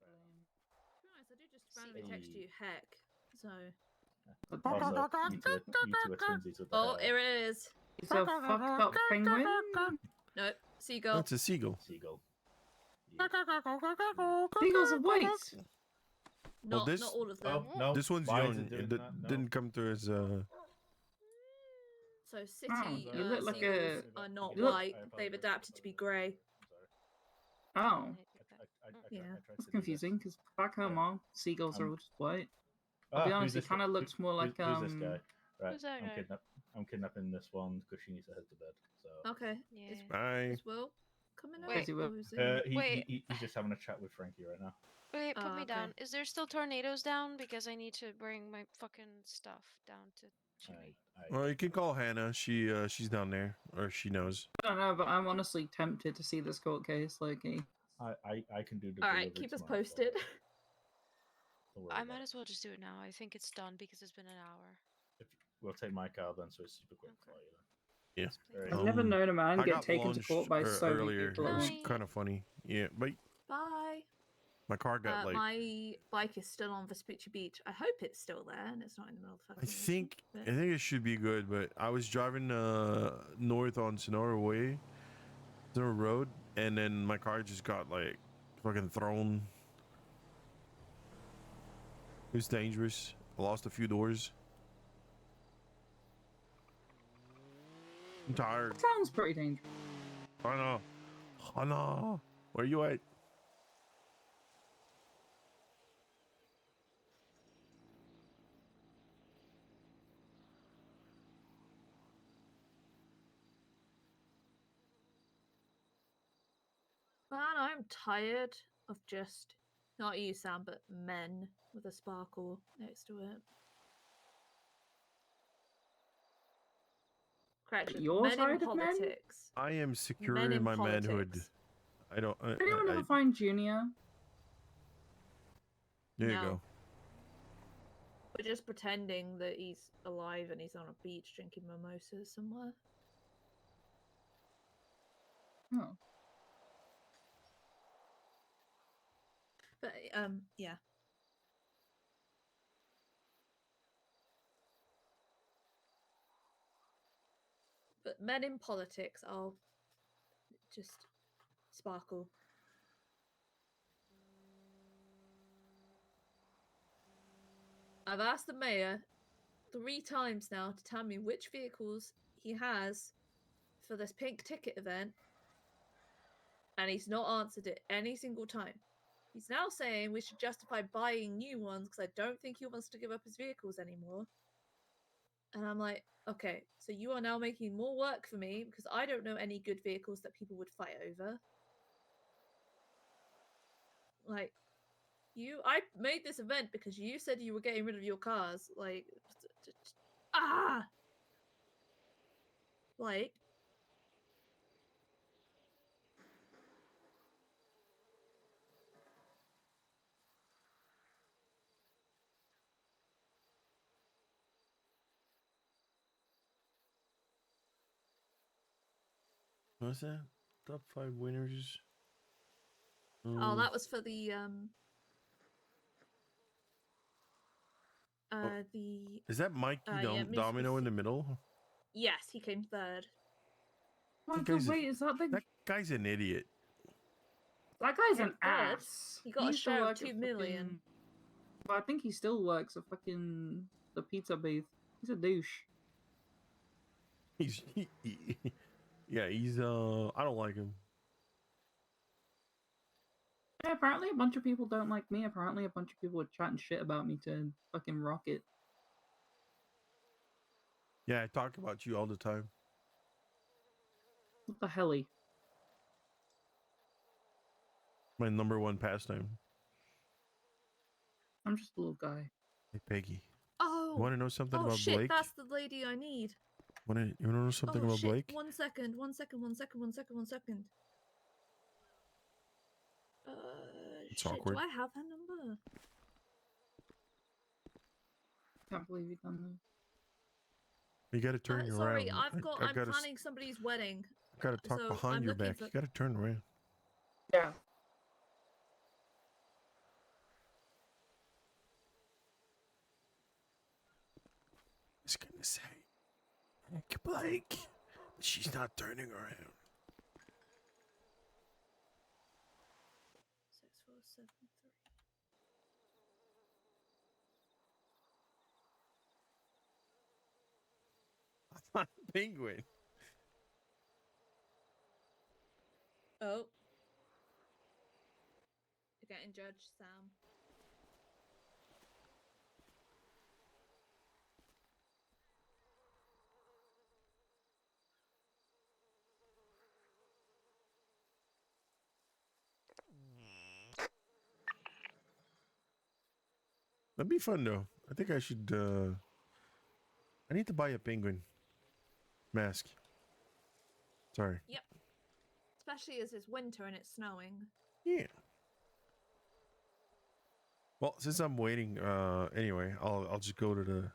Speaker 18: To be honest, I do just randomly text you heck. So.
Speaker 8: Also, you two are twinsies with the
Speaker 18: Oh,
Speaker 8: hair.
Speaker 18: here it is.
Speaker 17: He's a fucked up penguin.
Speaker 18: Nope, seagull.
Speaker 4: That's a seagull.
Speaker 8: Seagull.
Speaker 17: Seagulls are white.
Speaker 18: Not,
Speaker 4: this-
Speaker 18: not all of them.
Speaker 8: Oh, no.
Speaker 4: This one's
Speaker 8: Why is
Speaker 4: young.
Speaker 8: it doing
Speaker 4: It
Speaker 8: that? No.
Speaker 4: didn't come through as
Speaker 18: So city
Speaker 17: you look like
Speaker 18: seagulls
Speaker 17: a-
Speaker 18: are not
Speaker 17: you look-
Speaker 18: white. They've adapted to be grey.
Speaker 17: Oh,
Speaker 18: Yeah.
Speaker 17: that's confusing because back home, all seagulls are just white. I'll
Speaker 8: Ah,
Speaker 17: be
Speaker 8: who's
Speaker 17: honest, it
Speaker 8: this
Speaker 17: kind of
Speaker 8: guy?
Speaker 17: looks more like
Speaker 8: Who's this guy? Right,
Speaker 10: Who's that guy?
Speaker 8: I'm kidnapping this one because she needs to head to bed. So
Speaker 18: Okay.
Speaker 10: Yeah.
Speaker 4: Bye.
Speaker 18: Is Will coming
Speaker 10: Wait.
Speaker 18: out?
Speaker 17: He will.
Speaker 18: Or is it-
Speaker 8: he's just having a chat with Frankie right now.
Speaker 10: Wait, put
Speaker 18: Oh,
Speaker 10: me
Speaker 18: okay.
Speaker 10: down. Is there still tornadoes down? Because I need to bring my fucking stuff down to Jimmy.
Speaker 4: Well, you can call Hannah. She's down there, or she knows.
Speaker 17: I don't know, but I'm honestly tempted to see this court case, Loki.
Speaker 8: I can do the
Speaker 18: All right,
Speaker 8: delivery
Speaker 18: keep us
Speaker 8: tomorrow,
Speaker 18: posted.
Speaker 8: Don't worry
Speaker 10: I
Speaker 8: about
Speaker 10: might
Speaker 8: it.
Speaker 10: as well just do it now. I think it's done because it's been an hour.
Speaker 8: We'll take my car then, so it's super quick for you then.
Speaker 4: Yeah.
Speaker 8: Very
Speaker 17: I've never known a man
Speaker 4: I
Speaker 17: get
Speaker 4: got
Speaker 17: taken to
Speaker 4: launched,
Speaker 17: court by so many
Speaker 4: earlier.
Speaker 17: people
Speaker 4: It
Speaker 17: at
Speaker 4: was
Speaker 17: once.
Speaker 4: kind of funny. Yeah, but
Speaker 18: Bye.
Speaker 4: my car got like.
Speaker 18: My bike is still on Vespucci Beach. I hope it's still there and it's not in the middle of
Speaker 4: I
Speaker 18: fucking.
Speaker 4: think
Speaker 18: ocean,
Speaker 4: I think it should be good, but I was driving north on Sonora Way, Sonora Road, and then my car just got like fucking thrown. It was dangerous. I lost a few doors. I'm tired.
Speaker 17: Sounds pretty dangerous.
Speaker 4: I know. I know. Where you at?
Speaker 18: Man, I'm tired of just not you, Sam, but men with a sparkle next to it. Correction.
Speaker 17: You're
Speaker 18: men in
Speaker 17: tired of men?
Speaker 18: politics.
Speaker 4: I am secure
Speaker 18: Men
Speaker 4: in
Speaker 18: in
Speaker 4: my manhood.
Speaker 18: politics.
Speaker 4: I don't.
Speaker 17: Did anyone ever find Junior?
Speaker 4: There you
Speaker 18: No.
Speaker 4: go.
Speaker 18: We're just pretending that he's alive and he's on a beach drinking mimosas somewhere.
Speaker 17: Oh.
Speaker 18: But yeah. But men in politics are just sparkle. I've asked the mayor 3 times now to tell me which vehicles he has for this pink ticket event, and he's not answered it any single time. He's now saying we should justify buying new ones because I don't think he wants to give up his vehicles anymore. And I'm like, okay, so you are now making more work for me because I don't know any good vehicles that people would fight over. Like, I made this event because you said you were getting rid of your cars. Like, like,
Speaker 4: What's that? Top 5 winners.
Speaker 18: oh, that was for the The
Speaker 4: Is that Mikey
Speaker 18: yeah,
Speaker 4: Domino in the middle?
Speaker 18: yes, he came third.
Speaker 17: Oh my
Speaker 4: That
Speaker 17: god,
Speaker 4: guy's a-
Speaker 17: wait, is that the
Speaker 4: That guy's an idiot.
Speaker 17: that guy's
Speaker 18: Came
Speaker 17: an
Speaker 18: third.
Speaker 17: ass?
Speaker 18: He got a
Speaker 17: used to
Speaker 18: share of
Speaker 17: work at
Speaker 18: 2 million.
Speaker 17: fucking- But I think he still works at fucking the pizza booth. He's a douche.
Speaker 4: Yeah, he's I don't like him.
Speaker 17: Yeah, apparently a bunch of people don't like me. Apparently a bunch of people are chatting shit about me to fucking Rocket.
Speaker 4: Yeah, I talk about you all the time.
Speaker 17: What the helly?
Speaker 4: My number one pastime.
Speaker 17: I'm just a little guy.
Speaker 4: Hey Peggy,
Speaker 18: Oh.
Speaker 4: you want to know something
Speaker 18: Oh
Speaker 4: about
Speaker 18: shit,
Speaker 4: Blake?
Speaker 18: that's the lady I need.
Speaker 4: You want to know something
Speaker 18: Oh
Speaker 4: about
Speaker 18: shit!
Speaker 4: Blake?
Speaker 18: 1 second. 1 second. 1 second. 1 second. 1 second.
Speaker 4: It's
Speaker 18: Shit.
Speaker 4: awkward.
Speaker 18: Do I have her number?
Speaker 17: Can't believe you've done that.
Speaker 4: You got to turn
Speaker 18: Sorry,
Speaker 4: around.
Speaker 18: I'm planning somebody's wedding.
Speaker 4: Got to talk
Speaker 18: so
Speaker 4: behind
Speaker 18: I'm
Speaker 4: your
Speaker 18: looking
Speaker 4: back.
Speaker 18: for-
Speaker 4: You got to turn around.
Speaker 17: Yeah.
Speaker 4: I was gonna say, Blake, but she's not turning around.
Speaker 18: 6473.
Speaker 4: I'm not a penguin.
Speaker 18: Oh. You're getting judged, Sam.
Speaker 4: That'd be fun though. I think I should. I need to buy a penguin mask. Sorry.
Speaker 18: Yep. Especially as it's winter and it's snowing.
Speaker 4: Yeah. Well, since I'm waiting, anyway, I'll just go to the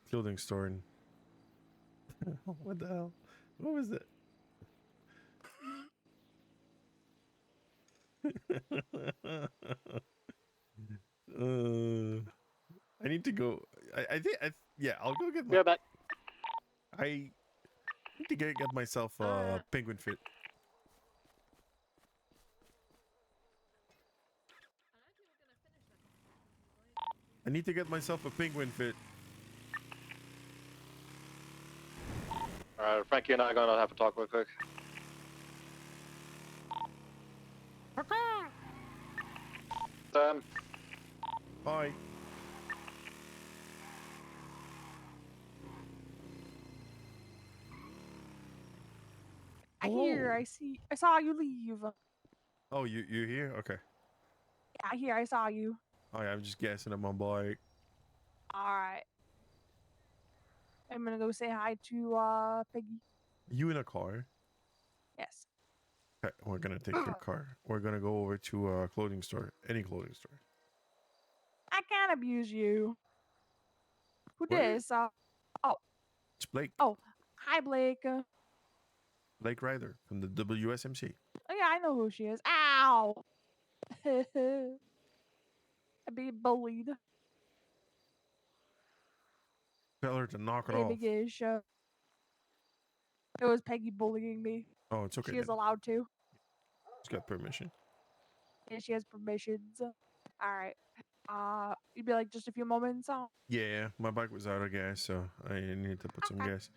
Speaker 4: clothing store and. What the hell? What was that? I need to go. I think. Yeah, I'll go get my.
Speaker 1: Be right back.
Speaker 4: I need to get myself a penguin fit. I need to get myself a penguin fit.
Speaker 16: Alright, Frankie and I are gonna have to talk real quick. Sam.
Speaker 4: Bye.
Speaker 19: I saw you leave.
Speaker 4: Oh, you're here? Okay.
Speaker 19: Yeah, I saw you.
Speaker 4: Oh yeah, I'm just guessing at my bike.
Speaker 19: Alright. I'm gonna go say hi to Peggy.
Speaker 4: You in a car?
Speaker 19: Yes.
Speaker 4: Okay, we're gonna take your car. We're gonna go over to a clothing store. Any clothing store.
Speaker 19: I can't abuse you. Who
Speaker 4: What?
Speaker 19: this? Oh.
Speaker 4: It's Blake.
Speaker 19: Oh, hi Blake.
Speaker 4: Blake Ryder from the WSMC.
Speaker 19: Oh yeah, I know who she is. Ow! I'm being bullied.
Speaker 4: Tell her to knock it
Speaker 19: Hey,
Speaker 4: off.
Speaker 19: big ish. It was Peggy bullying me.
Speaker 4: Oh, it's okay.
Speaker 19: She is
Speaker 4: then.
Speaker 19: allowed to.
Speaker 4: She's got permission.
Speaker 19: And she has permissions. Alright. You'd be like just a few moments.
Speaker 4: Yeah, my bike was out of gas, so I need to put some gas.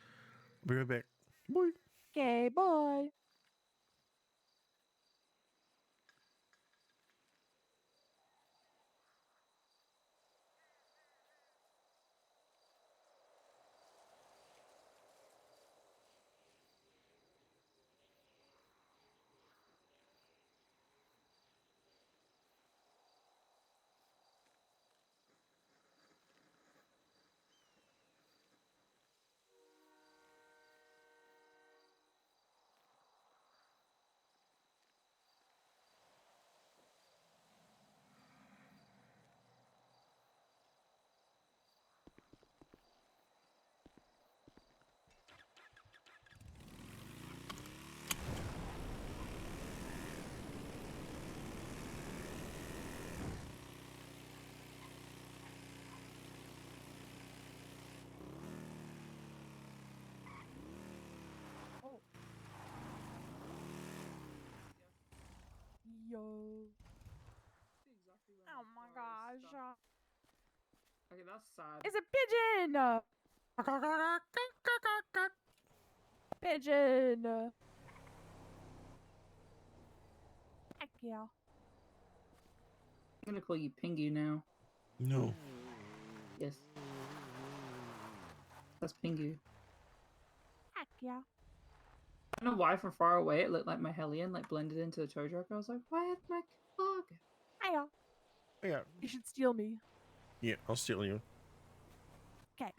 Speaker 4: I'll be right back. Bye.
Speaker 19: Okay, bye.
Speaker 17: Okay, that's sad.
Speaker 19: It's a pigeon. Pigeon. Heck yeah.
Speaker 17: I'm gonna call you Pingu now.
Speaker 4: No.
Speaker 17: Yes. That's Pingu.
Speaker 19: Heck yeah.
Speaker 17: I don't know why from far away it looked like my Hellion like blended into the tow truck. I was like, why is my dog?
Speaker 19: Hiya.
Speaker 4: Yeah.
Speaker 19: You should steal me.
Speaker 4: Yeah, I'll steal you.
Speaker 19: Okay.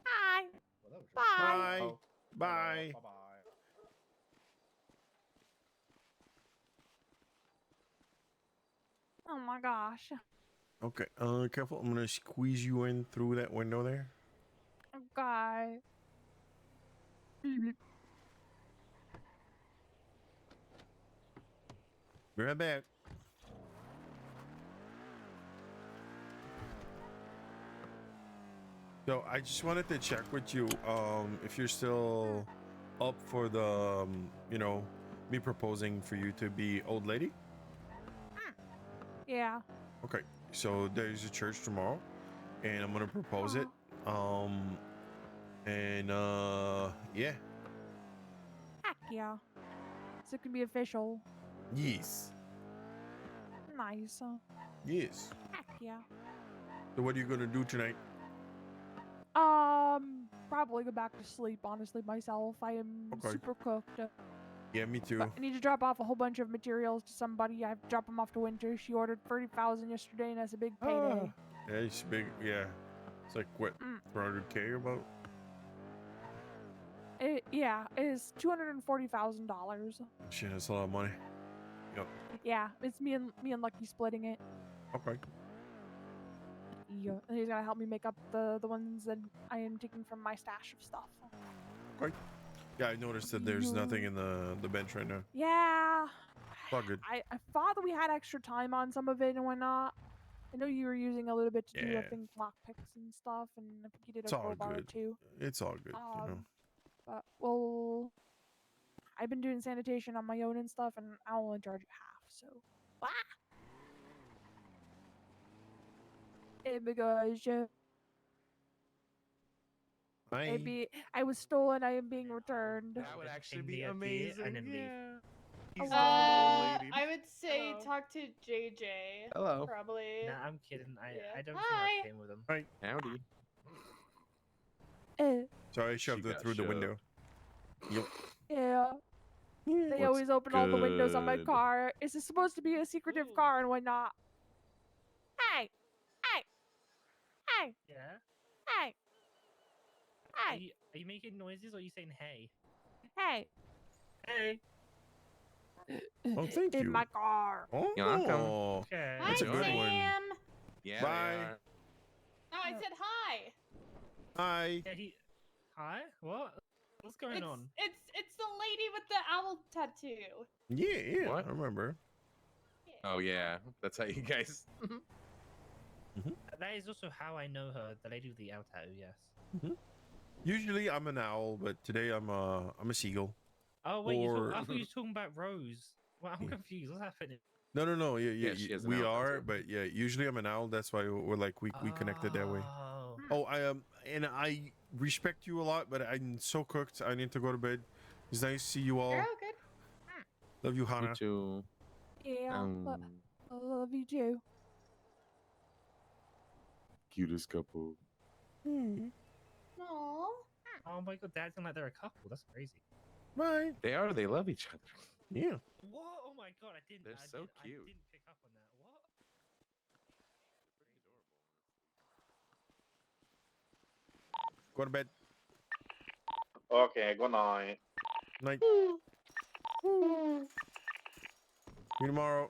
Speaker 19: Hi. Bye.
Speaker 4: Bye.
Speaker 8: Oh.
Speaker 4: Bye.
Speaker 8: Bye-bye.
Speaker 19: Oh my gosh.
Speaker 4: Okay. Careful. I'm gonna squeeze you in through that window there.
Speaker 19: Okay.
Speaker 4: Be right back. So I just wanted to check with you, if you're still up for the, me proposing for you to be old lady.
Speaker 19: Yeah.
Speaker 4: Okay. So there's a church tomorrow, and I'm gonna propose it. Yeah.
Speaker 19: Heck yeah. So it can be official.
Speaker 4: Yes.
Speaker 19: Nice.
Speaker 4: Yes.
Speaker 19: Heck yeah.
Speaker 4: So what are you gonna do tonight?
Speaker 19: Probably go back to sleep, honestly, myself. I am
Speaker 4: Okay.
Speaker 19: super cooked.
Speaker 4: Yeah, me too.
Speaker 19: But I need to drop off a whole bunch of materials to somebody. I drop them off to Winter. She ordered 30,000 yesterday, and that's a big payday.
Speaker 4: Yeah, it's big. Yeah. It's like what, 400K about?
Speaker 19: Yeah, it is $240,000.
Speaker 4: Shit, that's a lot of money. Yep.
Speaker 19: Yeah, it's me and Lucky splitting it.
Speaker 4: Okay.
Speaker 19: Yeah, and he's gonna help me make up the ones that I am taking from my stash of stuff.
Speaker 4: Okay. Yeah, I noticed that there's nothing in the bench right now.
Speaker 19: Yeah,
Speaker 4: It's all good.
Speaker 19: I thought that we had extra time on some of it and whatnot. I know you were using a little bit to do, I
Speaker 4: Yeah.
Speaker 19: think, lockpicks and stuff, and I think you did
Speaker 4: It's
Speaker 19: a
Speaker 4: all
Speaker 19: crowbar
Speaker 4: good.
Speaker 19: too.
Speaker 4: It's all good.
Speaker 19: But well, I've been doing sanitation on my own and stuff, and I'll only charge you half. So, because maybe I was stolen, I am being returned.
Speaker 3: That would actually be amazing. And then leave.
Speaker 15: I would say talk to JJ.
Speaker 3: Hello.
Speaker 15: Probably.
Speaker 3: Nah, I'm kidding. I don't
Speaker 15: Hi.
Speaker 3: think I came with him.
Speaker 4: Right.
Speaker 3: Howdy.
Speaker 4: So I shoved it
Speaker 3: got
Speaker 4: through the window. Yep.
Speaker 19: Yeah. They
Speaker 3: What's
Speaker 19: always open all the windows on my
Speaker 3: good?
Speaker 19: car. Is this supposed to be a secretive car and whatnot? Hey! Hey! Hey!
Speaker 3: Yeah.
Speaker 19: Hey!
Speaker 3: Are
Speaker 19: Hey!
Speaker 3: you making noises or are you saying hey?
Speaker 19: Hey!
Speaker 3: Hey.
Speaker 4: Oh, thank
Speaker 19: In
Speaker 4: you.
Speaker 19: my car.
Speaker 4: Oh,
Speaker 3: You're welcome. Okay.
Speaker 4: That's a good one.
Speaker 3: Yeah.
Speaker 4: Bye.
Speaker 15: No, I said hi.
Speaker 4: Hi.
Speaker 3: Yeah, Hi? What? What's going on?
Speaker 15: It's the lady with the owl tattoo.
Speaker 4: Yeah,
Speaker 14: What?
Speaker 4: I remember.
Speaker 14: Oh yeah, that's how you guys.
Speaker 3: That is also how I know her, the lady with the owl tattoo, yes.
Speaker 4: Usually I'm an owl, but today I'm a seagull.
Speaker 3: Oh, wait,
Speaker 4: Or-
Speaker 3: I thought you were talking about Rose. Well, I'm confused. What's happening?
Speaker 4: No. Yeah,
Speaker 14: she has an
Speaker 4: we
Speaker 14: owl
Speaker 4: are,
Speaker 14: tattoo.
Speaker 4: but yeah, usually I'm an owl. That's why we're like we connected that way. Oh, and I respect you a lot, but I'm so cooked. I need to go to bed. It's nice to see you all.
Speaker 15: You're all good.
Speaker 4: Love you, Hannah.
Speaker 14: Me too.
Speaker 19: Yeah, but I love you too.
Speaker 14: Cutest couple.
Speaker 15: Aww.
Speaker 3: Oh my god, they're acting like they're a couple. That's crazy.
Speaker 4: Bye.
Speaker 14: They are. They love each other.
Speaker 4: Yeah.
Speaker 3: What? Oh my god, I didn't.
Speaker 14: They're so cute.
Speaker 3: I didn't pick up on that. What?
Speaker 4: Go to bed.
Speaker 16: Okay, good night.
Speaker 4: Night. See you tomorrow.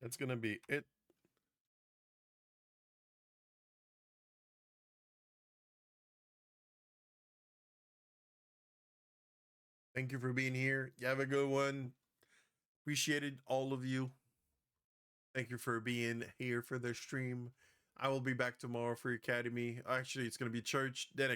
Speaker 4: That's gonna be it Thank you for being here. You have a good one. Appreciated all of you. Thank you for being here for the stream. I will be back tomorrow for Academy. Actually, it's going to be church, then